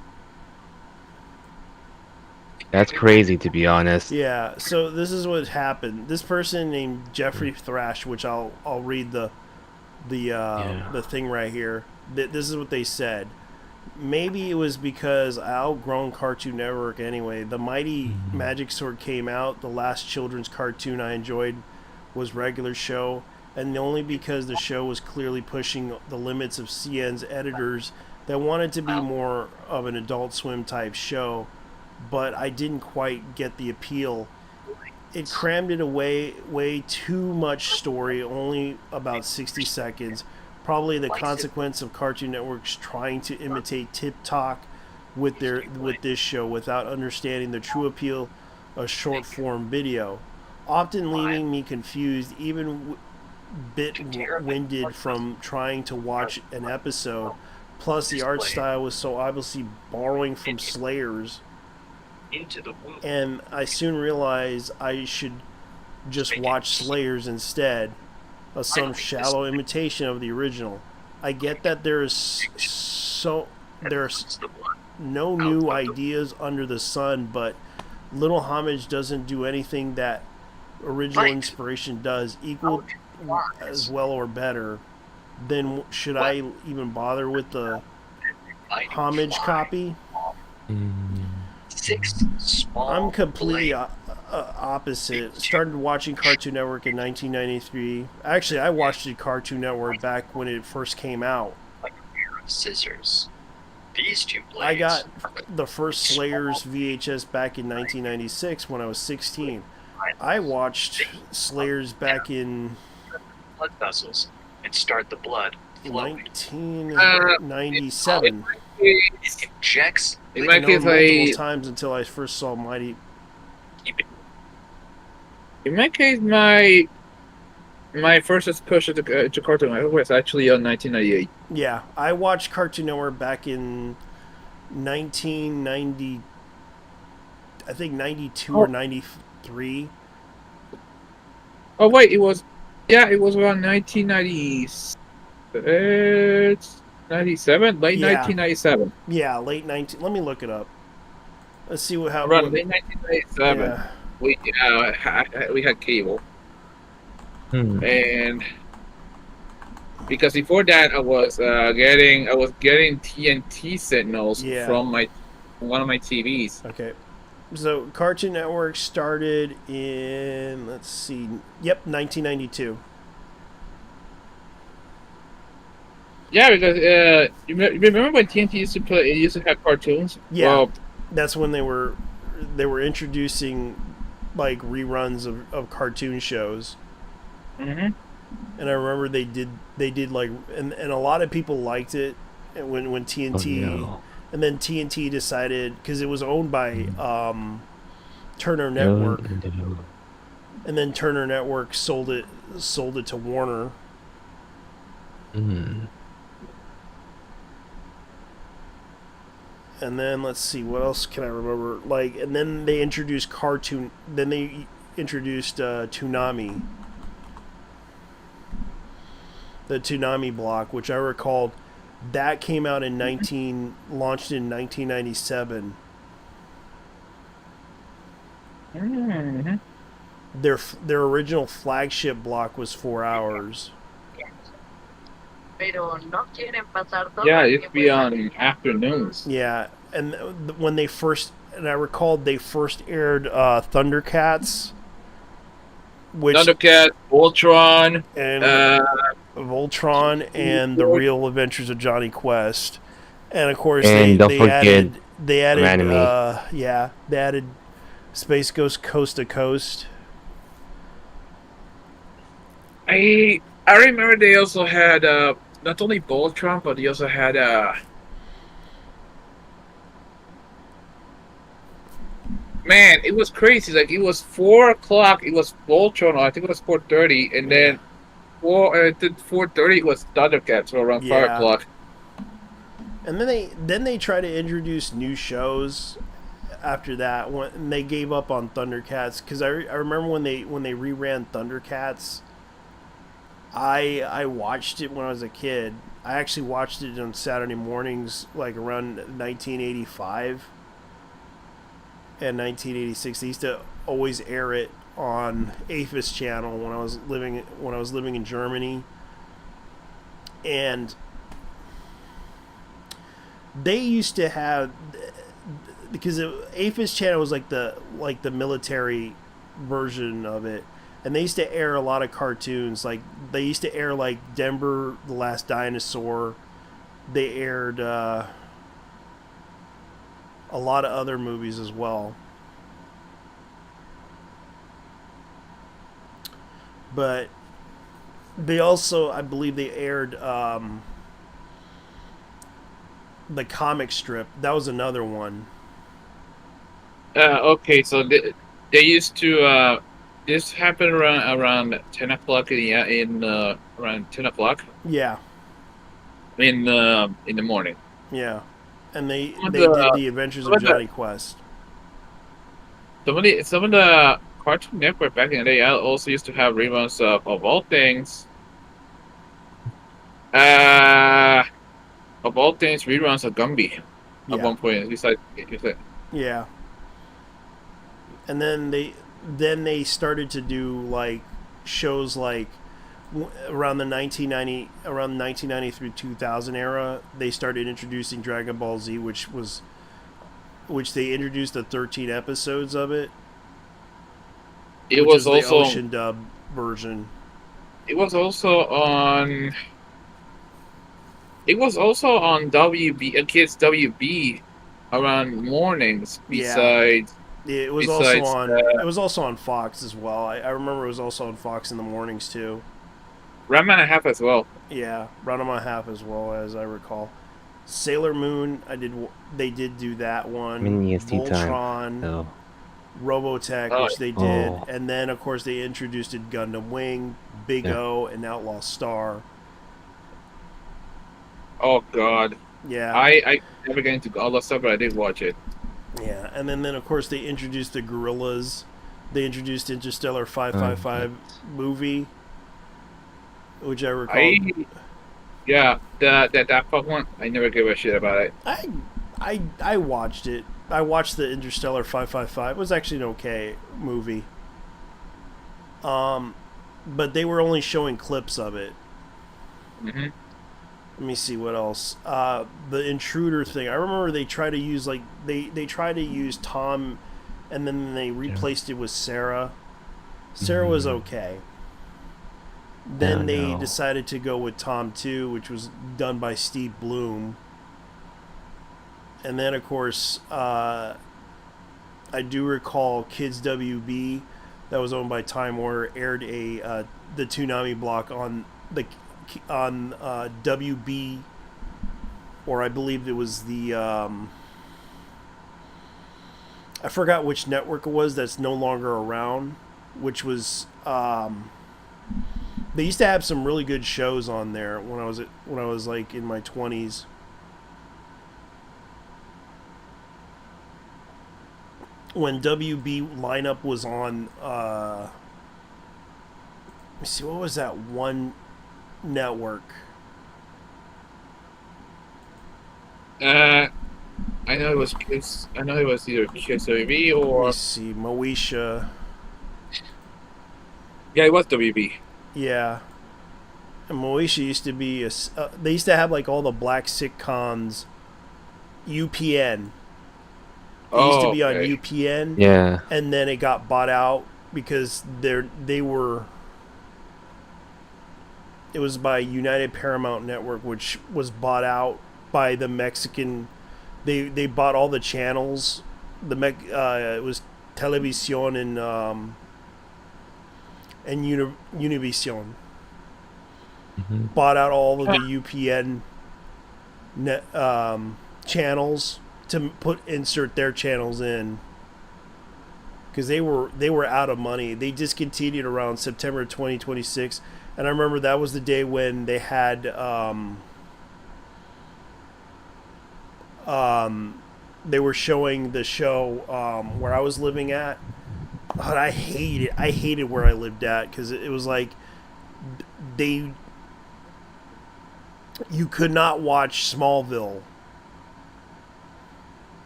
S19: That's crazy, to be honest.
S1: Yeah. So this is what happened. This person named Jeffrey Thrash, which I'll read the thing right here. This is what they said. Maybe it was because I outgrown Cartoon Network anyway. The Mighty Magic Sword came out. The last children's cartoon I enjoyed was Regular Show, and only because the show was clearly pushing the limits of CN's editors that wanted to be more of an Adult Swim type show, but I didn't quite get the appeal. It crammed it away way too much story, only about 60 seconds. Probably the consequence of Cartoon Network's trying to imitate TikTok with this show without understanding the true appeal of short form video, often leaving me confused, even bit winded from trying to watch an episode. Plus the art style was so obviously borrowing from Slayers, and I soon realized I should just watch Slayers instead of some shallow imitation of the original. I get that there's no new ideas under the sun, but Little Homage doesn't do anything that original inspiration does equal as well or better. Then should I even bother with the Homage copy? I'm completely opposite. Started watching Cartoon Network in 1993. Actually, I watched the Cartoon Network back when it first came out.
S18: Like a pair of scissors. These two blades.
S1: I got the first Slayers VHS back in 1996 when I was 16. I watched Slayers back in
S18: blood vessels and start the blood flowing.
S1: 1997.
S18: It injects.
S3: In my case,
S1: multiple times until I first saw Mighty.
S3: In my case, my first exposure to Cartoon Network was actually on 1998.
S1: Yeah, I watched Cartoon Network back in 1990. I think 92 or 93.
S3: Oh wait, it was around 1997, late 1997.
S1: Yeah, late 19. Let me look it up. Let's see what happened.
S3: Around late 1997.
S1: Yeah.
S3: We had cable, and because before that I was getting TNT signals from one of my TVs.
S1: Okay, so Cartoon Network started in 1992.
S3: Yeah, because you remember when TNT used to have cartoons?
S1: Yeah,
S3: well,
S1: that's when they were introducing like reruns of cartoon shows.
S3: Mm-hmm.
S1: And I remember they did like and a lot of people liked it when TNT and then TNT decided, because it was owned by Turner Network, and then Turner Network sold it to Warner. And then let's see, what else can I remember? Like, and then they introduced Toonami. the Toonami block, which I recalled that came out in launched in 1997.
S3: Mm-hmm.
S1: Their original flagship block was 4 hours.
S3: Yeah, it'd be on afternoons.
S1: Yeah, and when they first, and I recalled they first aired Thundercats, which
S3: Thundercats, Voltron,
S1: and Voltron, and the Real Adventures of Johnny Quest, and of course
S19: And don't forget
S1: they added
S19: Anime.
S1: they added Space Ghost Coast to Coast.
S3: I remember they also had not only Voltron, but they also had man, it was crazy. Like it was 4 o'clock. It was Voltron. Or I think it was 4:30, and then 4:30 it was Thundercats, so around 5 o'clock.
S1: And then they try to introduce new shows after that. When they gave up on Thundercats, because I remember when they reran Thundercats. I watched it when I was a kid. I actually watched it on Saturday mornings, like around 1985 and 1986. They used to always air it on AFIS channel when I was living in Germany, and they used to have, because AFIS channel was like the military version of it. And they used to air a lot of cartoons. Like they used to air like Denver the Last Dinosaur. They aired a lot of other movies as well. But they also, I believe, they aired the comic strip. That was another one.
S3: Okay, so they used to. This happened around 10 o'clock in around 10 o'clock.
S1: Yeah.
S3: In the morning.
S1: Yeah, and they did the Adventures of Johnny Quest.
S3: Some of the Cartoon Network back in the day also used to have reruns of all things. Of all things, reruns of Gumby at one point.
S1: Yeah. And then they started to do like shows like around the 1990 through 2000 era. They started introducing Dragon Ball Z, which they introduced the 13 episodes of it.
S3: It was also
S1: the Ocean dub version.
S3: It was also on WB Kids WB around mornings. Besides.
S1: Yeah, it was also on Fox as well. I remember it was also on Fox in the mornings too.
S3: Ranma and a Half as well.
S1: Yeah, Ranma and a Half as well, as I recall. Sailor Moon, they did do that one. Voltron, Robotech, which they did, and then of course they introduced Gundam Wing, Big O, and Outlaw Star.
S3: Oh God.
S1: Yeah.
S3: I never got into all that stuff, but I did watch it.
S1: Yeah, and then of course they introduced the Gorillas. They introduced Interstellar 555 movie, which I recall.
S3: That fuck one. I never gave a shit about it.
S1: I watched it. I watched the Interstellar 555. It was actually an okay movie. But they were only showing clips of it.
S3: Mm-hmm.
S1: Let me see what else. The Intruder thing. I remember they tried to use they tried to use Tom, and then they replaced it with Sarah. Sarah was okay. Then they decided to go with Tom 2, which was done by Steve Bloom. And then of course, I do recall Kids WB, that was owned by Time Warner, aired the Toonami block on WB, or I believe it was the I forgot which network it was that's no longer around, which was they used to have some really good shows on there when I was like in my 20s. When WB lineup was on let me see, what was that one network?
S3: I know it was kids. I know it was either Kids WB or.
S1: Let me see, Moesha.
S3: Yeah, it was WB.
S1: Yeah. And Moesha used to be they used to have like all the black sitcoms. UPN. They used to be on UPN.
S19: Yeah.
S1: And then it got bought out because they were. It was by United Paramount Network, which was bought out by the Mexican. They bought all the channels. It was Televisión and Univision.
S19: Mm-hmm.
S1: Bought out all of the UPN net, channels to insert their channels in because they were out of money. They discontinued around September 2026, and I remember that was the day when they had they were showing the show where I was living at. But I hated where I lived at because it was like you could not watch Smallville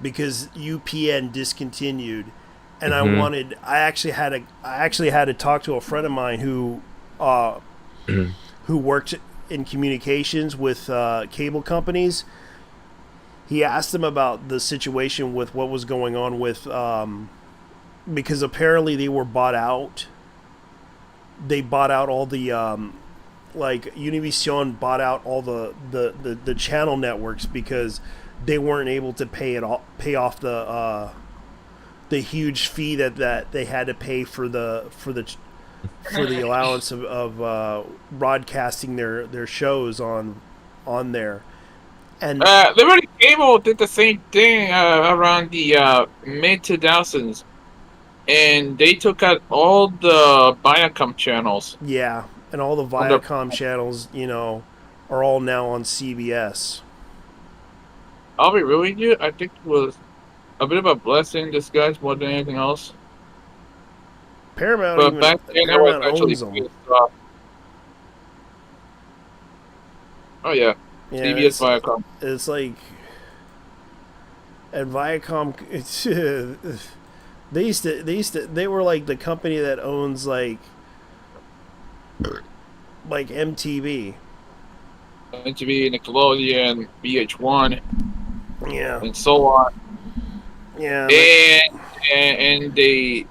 S1: because UPN discontinued, and I actually had to talk to a friend of mine who worked in communications with cable companies. He asked him about the situation with what was going on with because apparently they were bought out. They bought out all the like Univision bought out all the channel networks because they weren't able to pay off the huge fee that they had to pay for the allowance of broadcasting their shows on there. And
S3: Liberty Cable did the same thing around the mid 2000s, and they took out all the Viacom channels.
S1: Yeah, and all the Viacom channels, are all now on CBS.
S3: I'll be real with you. I think it was a bit of a blessing in disguise more than anything else.
S1: Paramount,
S3: but back then, I was actually pissed off. Oh yeah. CBS Viacom.
S1: It's like, and Viacom, they were like the company that owns like MTV,
S3: Nickelodeon, VH1,
S1: yeah,
S3: and so on.
S1: Yeah,
S3: and they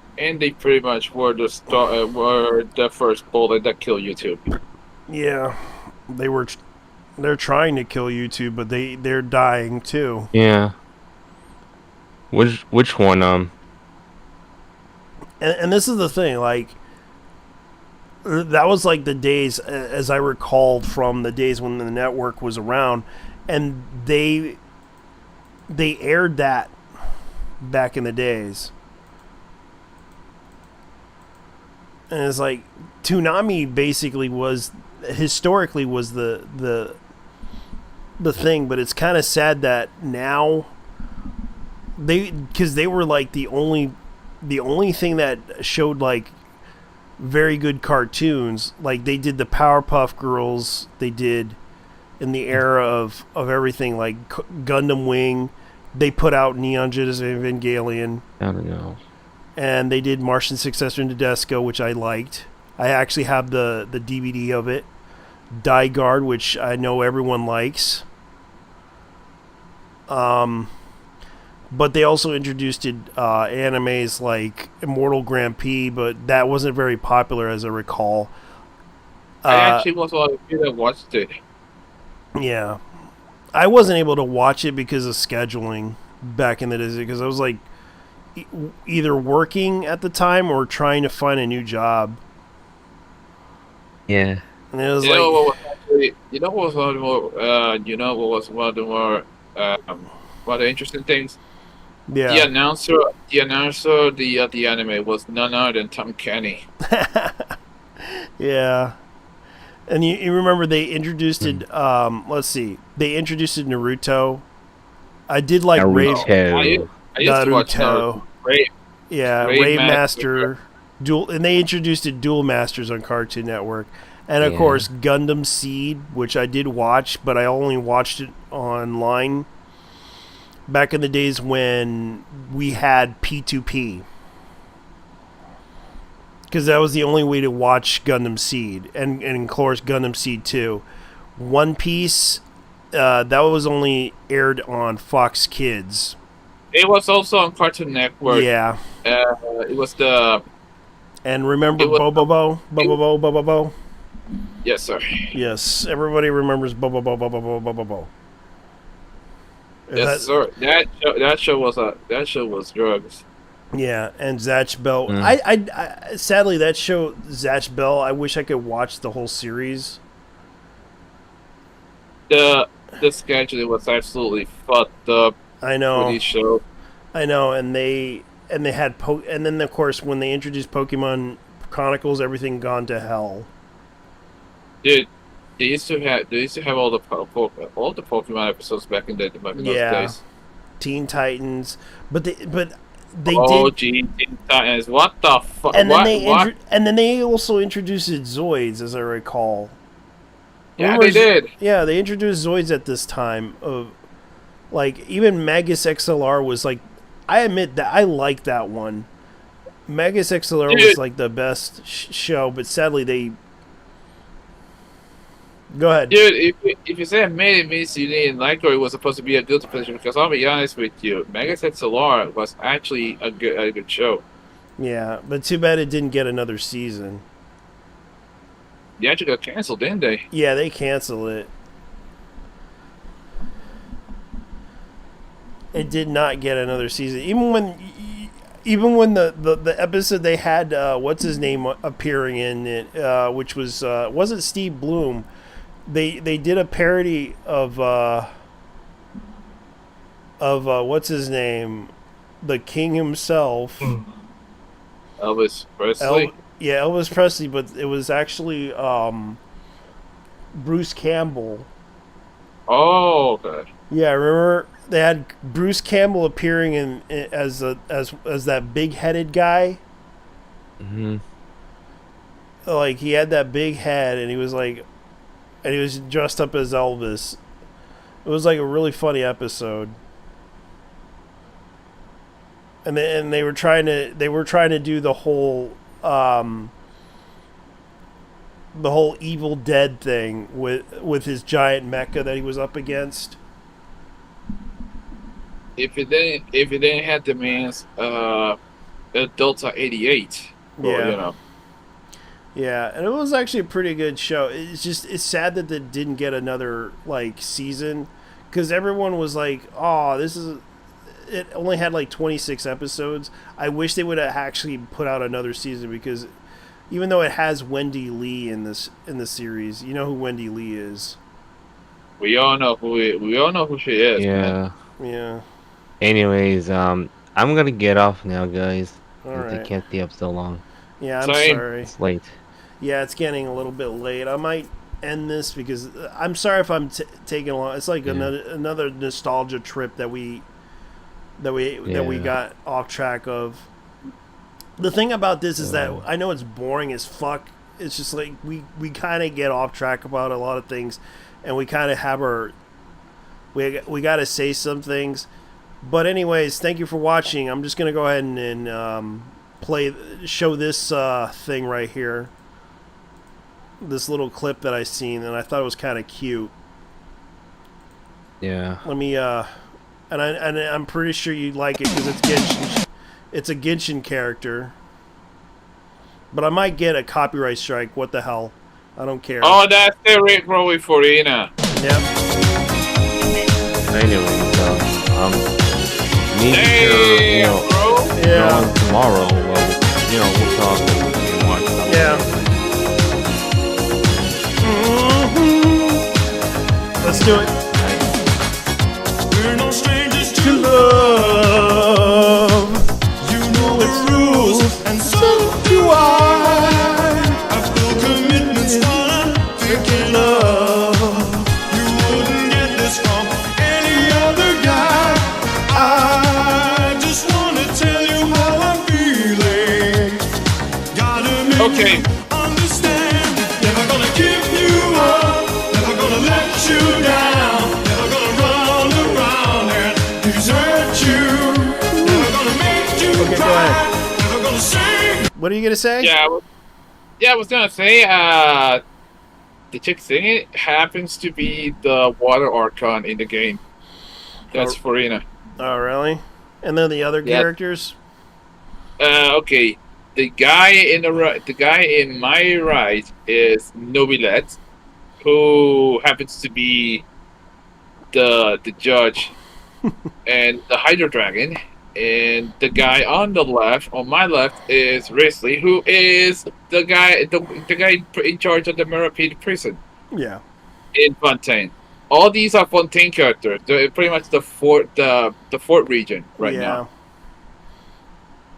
S3: pretty much were the first bullet that killed YouTube.
S1: Yeah, they're trying to kill YouTube, but they're dying too.
S19: Yeah. Which one?
S1: And this is the thing, like, that was like the days, as I recalled from the days when the network was around, and they aired that back in the days. And it's like, Toonami basically historically was the thing, but it's kind of sad that now because they were like the only thing that showed like very good cartoons. Like they did the Powerpuff Girls, they did in the era of everything like Gundam Wing. They put out Neon Genesis Evangelion.
S19: I don't know.
S1: And they did Martian Successor Nadesco, which I liked. I actually have the DVD of it. Die Guard, which I know everyone likes. But they also introduced animes like Immortal Grand Prix, but that wasn't very popular, as I recall.
S3: I actually was one of the people that watched it.
S1: Yeah. I wasn't able to watch it because of scheduling back in the days, because I was like either working at the time or trying to find a new job.
S19: Yeah.
S1: And it was
S3: what was one of the interesting things?
S1: Yeah.
S3: The announcer of the anime was none other than Tom Kenny.
S1: Yeah. And you remember they introduced it, let's see. They introduced it Naruto. I did like
S19: Naruto.
S3: I used to watch Naruto.
S1: Rave Master. And they introduced it Duel Masters on Cartoon Network. And of
S19: Yeah.
S1: course, Gundam Seed, which I did watch, but I only watched it online back in the days when we had P2P. Because that was the only way to watch Gundam Seed, and of course Gundam Seed 2. One Piece, that was only aired on Fox Kids.
S3: It was also on Cartoon Network.
S1: Yeah.
S3: It was the...
S1: And remember
S3: It was-
S1: Bobobo? Bobobo, Bobobo?
S3: Yes, sir.
S1: Yes, everybody remembers Bobobo, Bobobo, Bobobo.
S3: Yes, sir. That show was drugs.
S1: Yeah, and Zatch Bell.
S19: Mm.
S1: I sadly that show Zatch Bell. I wish I could watch the whole series.
S3: The schedule was absolutely fucked up.
S1: I know.
S3: For these shows.
S1: I know, and they had and then of course when they introduced Pokemon Chronicles, everything gone to hell.
S3: Dude, they used to have all the Pokemon episodes back in those days.
S1: Teen Titans, but they
S3: Oh,
S1: did.
S3: gee, Teen Titans! What the fuck?
S1: And then
S3: what?
S1: and then they also introduced Zoids, as I recall.
S3: Yeah,
S1: Remember
S3: they did.
S1: Yeah, they introduced Zoids at this time. Of like even Magus XLR was like, I admit that I like that one. Magus XLR was like the best show, but sadly they. Go ahead.
S3: Dude, if you say made it means you didn't like or it was supposed to be a guilty pleasure, because I'll be honest with you, Megas XLR was actually a good show.
S1: Yeah, but too bad it didn't get another season.
S3: They actually got canceled, didn't they?
S1: Yeah, they canceled it. It did not get another season. Even when the episode they had what's his name appearing in it, which was wasn't Steve Bloom. They did a parody of what's his name, the King himself,
S3: Elvis Presley.
S1: Elvis Presley, but it was actually Bruce Campbell.
S3: Oh, okay.
S1: Yeah, remember they had Bruce Campbell appearing as that big-headed guy.
S19: Mm-hmm.
S1: Like he had that big head, and he was dressed up as Elvis. It was like a really funny episode. And they were trying to do the whole Evil Dead thing with his giant mecha that he was up against.
S3: If it didn't have the man's Delta 88,
S1: Yeah.
S3: you know.
S1: Yeah, and it was actually a pretty good show. It's sad that it didn't get another like season, because everyone was like, "Oh, it only had like 26 episodes." I wish they would have actually put out another season, because even though it has Wendy Lee in the series, you know who Wendy Lee is.
S3: We all know who she is.
S19: Yeah.
S3: Man.
S1: Yeah.
S19: Anyways, I'm gonna get off now, guys.
S1: All
S19: I
S1: right.
S19: can't stay up so long.
S1: Yeah, I'm sorry.
S19: It's late.
S1: Yeah, it's getting a little bit late. I might end this because I'm sorry if I'm taking a long. It's like another nostalgia trip that we got off track of. The thing about this is that I know it's boring as fuck. It's just like we kind of get off track about a lot of things, and we kind of have we got to say some things. But anyways, thank you for watching. I'm just gonna go ahead and show this thing right here. This little clip that I seen, and I thought it was kind of cute.
S19: Yeah.
S1: Let me and I'm pretty sure you'd like it because it's Genshin. It's a Genshin character. But I might get a copyright strike. What the hell? I don't care.
S3: Oh, that's the Rick Rowie Farina.
S1: Yep.
S19: Anyway, so maybe tomorrow. Well, we'll talk and watch something.
S1: Yeah. Let's do it.
S5: We're no strangers to love. You know the rules, and so do I. Our full commitment's gonna take love. You wouldn't get this from any other guy. I just wanna tell you how I'm feeling. Gotta make you understand. Never gonna keep hurt you. Never gonna make you
S1: Okay, go
S5: cry.
S1: ahead.
S5: Never gonna sing.
S1: What are you gonna say?
S3: I was gonna say, the chick singing happens to be the water archon in the game. That's Farina.
S1: Oh, really? And then the other characters?
S3: Okay. The guy in my right is Nobilet, who happens to be the judge and the Hydro Dragon. And the guy on my left, is Risley, who is the guy in charge of the Merapede prison.
S1: Yeah.
S3: In Fontaine. All these are Fontaine characters. They're pretty much the fort region right now.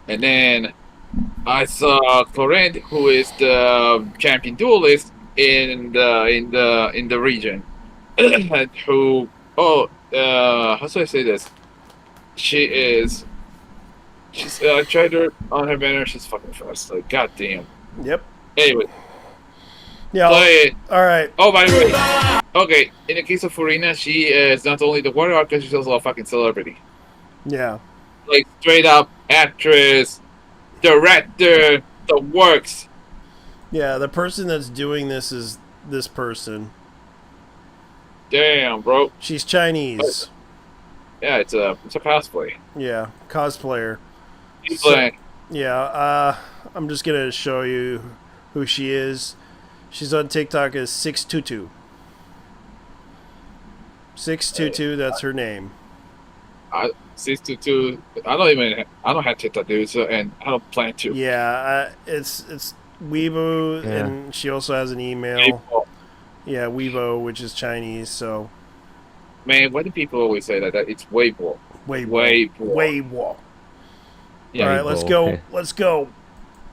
S3: And then I saw Corinne, who is the champion duelist in the region. Who how should I say this? She's I tried her on her banner. She's fucking fast. Like, goddamn.
S1: Yep.
S3: Anyway.
S1: Yeah. All right.
S3: Oh, by the way. Okay, in the case of Farina, she is not only the warrior archer, she's also a fucking celebrity.
S1: Yeah.
S3: Like, straight up actress, director, the works.
S1: Yeah, the person that's doing this is this person.
S3: Damn, bro.
S1: She's Chinese.
S3: Yeah, it's a cosplay.
S1: Yeah, cosplayer. I'm just gonna show you who she is. She's on TikTok as 622. 622, that's her name.
S3: 622. I don't have TikTok, dude, and I don't plan to.
S1: Yeah, it's Weibo, and she also has an email.
S3: Weibo.
S1: Yeah, Weibo, which is Chinese. So,
S3: man, why do people always say that? It's Weibo.
S1: Weibo.
S3: Yeah,
S1: all right, let's go.
S3: Okay.
S1: Let's go.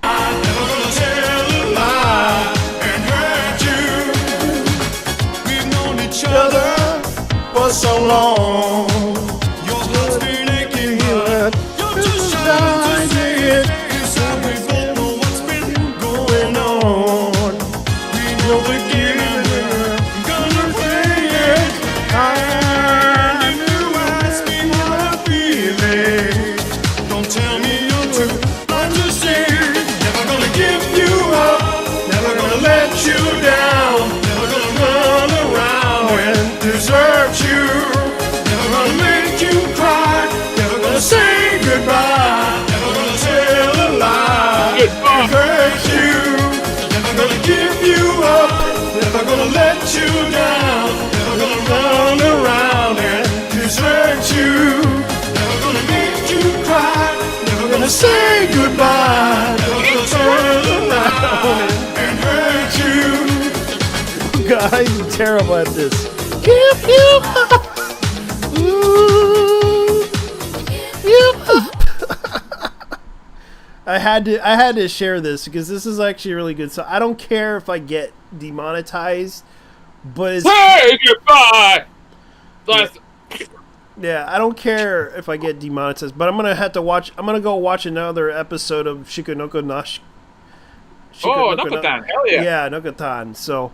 S5: I'm never gonna tell a lie and hurt you. We've known each other for so long. Your heart's been aching, but you're too shy to say it. Inside we both know what's been going on. We know the beginning, gonna play it. I knew ask me how I'm feeling. Don't tell me you're too much to say. Never gonna give you up. Never gonna let you down. Never gonna run around and desert you. Never gonna make you cry. Never gonna say goodbye. Never gonna tell a lie and hurt you. Never gonna give you up. Never gonna let you down. Never gonna run around and desert you. Never gonna make you cry. Never gonna say goodbye. Never gonna turn around and hurt you.
S1: God, I'm terrible at this. Give you up. Ooh. You up. I had to share this because this is actually really good. So I don't care if I get demonetized, but it's,
S3: say goodbye.
S1: yeah, I don't care if I get demonetized, but I'm gonna go watch another episode of Shikonoko Nash.
S3: Nokotan, hell yeah.
S1: Yeah, Nokotan. So,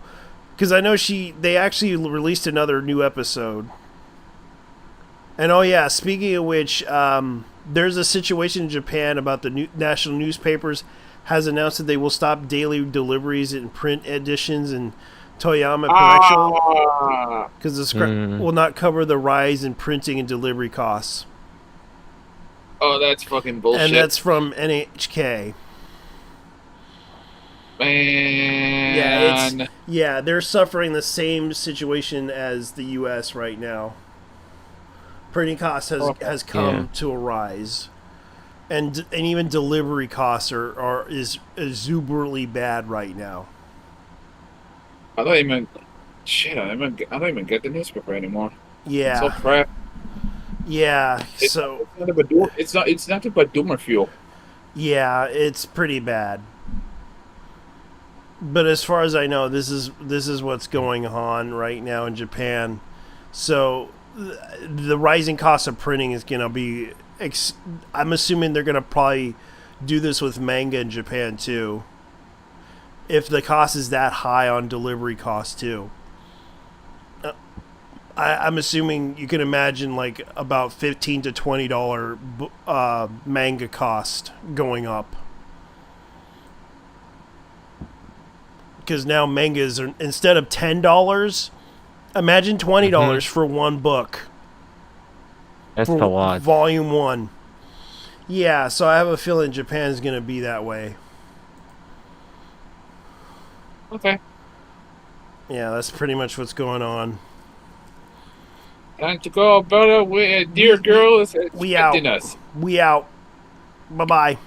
S1: because I know they actually released another new episode. And oh yeah, speaking of which, there's a situation in Japan about the national newspapers has announced that they will stop daily deliveries in print editions and Toyama production because the script will not cover the rise in printing and delivery costs.
S3: Oh, that's fucking bullshit.
S1: And that's from NHK.
S3: Man.
S1: Yeah, they're suffering the same situation as the U.S. right now. Printing costs has come to a rise, and even delivery costs is exuberantly bad right now.
S3: I don't even get the newspaper anymore.
S1: Yeah.
S3: It's so crap.
S1: Yeah.
S3: It's nothing but doomer fuel.
S1: Yeah, it's pretty bad. But as far as I know, this is what's going on right now in Japan. So the rising cost of printing is going to be... I'm assuming they're going to probably do this with manga in Japan too. If the cost is that high on delivery costs too. I'm assuming you can imagine like about $15 to $20 manga cost going up. Because now mangas are, instead of $10, imagine $20 for one book.
S19: That's
S1: for
S19: a lot.
S1: Volume 1. Yeah, so I have a feeling Japan's going to be that way.
S3: Okay.
S1: Yeah, that's pretty much what's going on.
S3: Time to go, brother. Dear girl is
S1: we out.
S3: expecting us.
S1: We out. Bye-bye.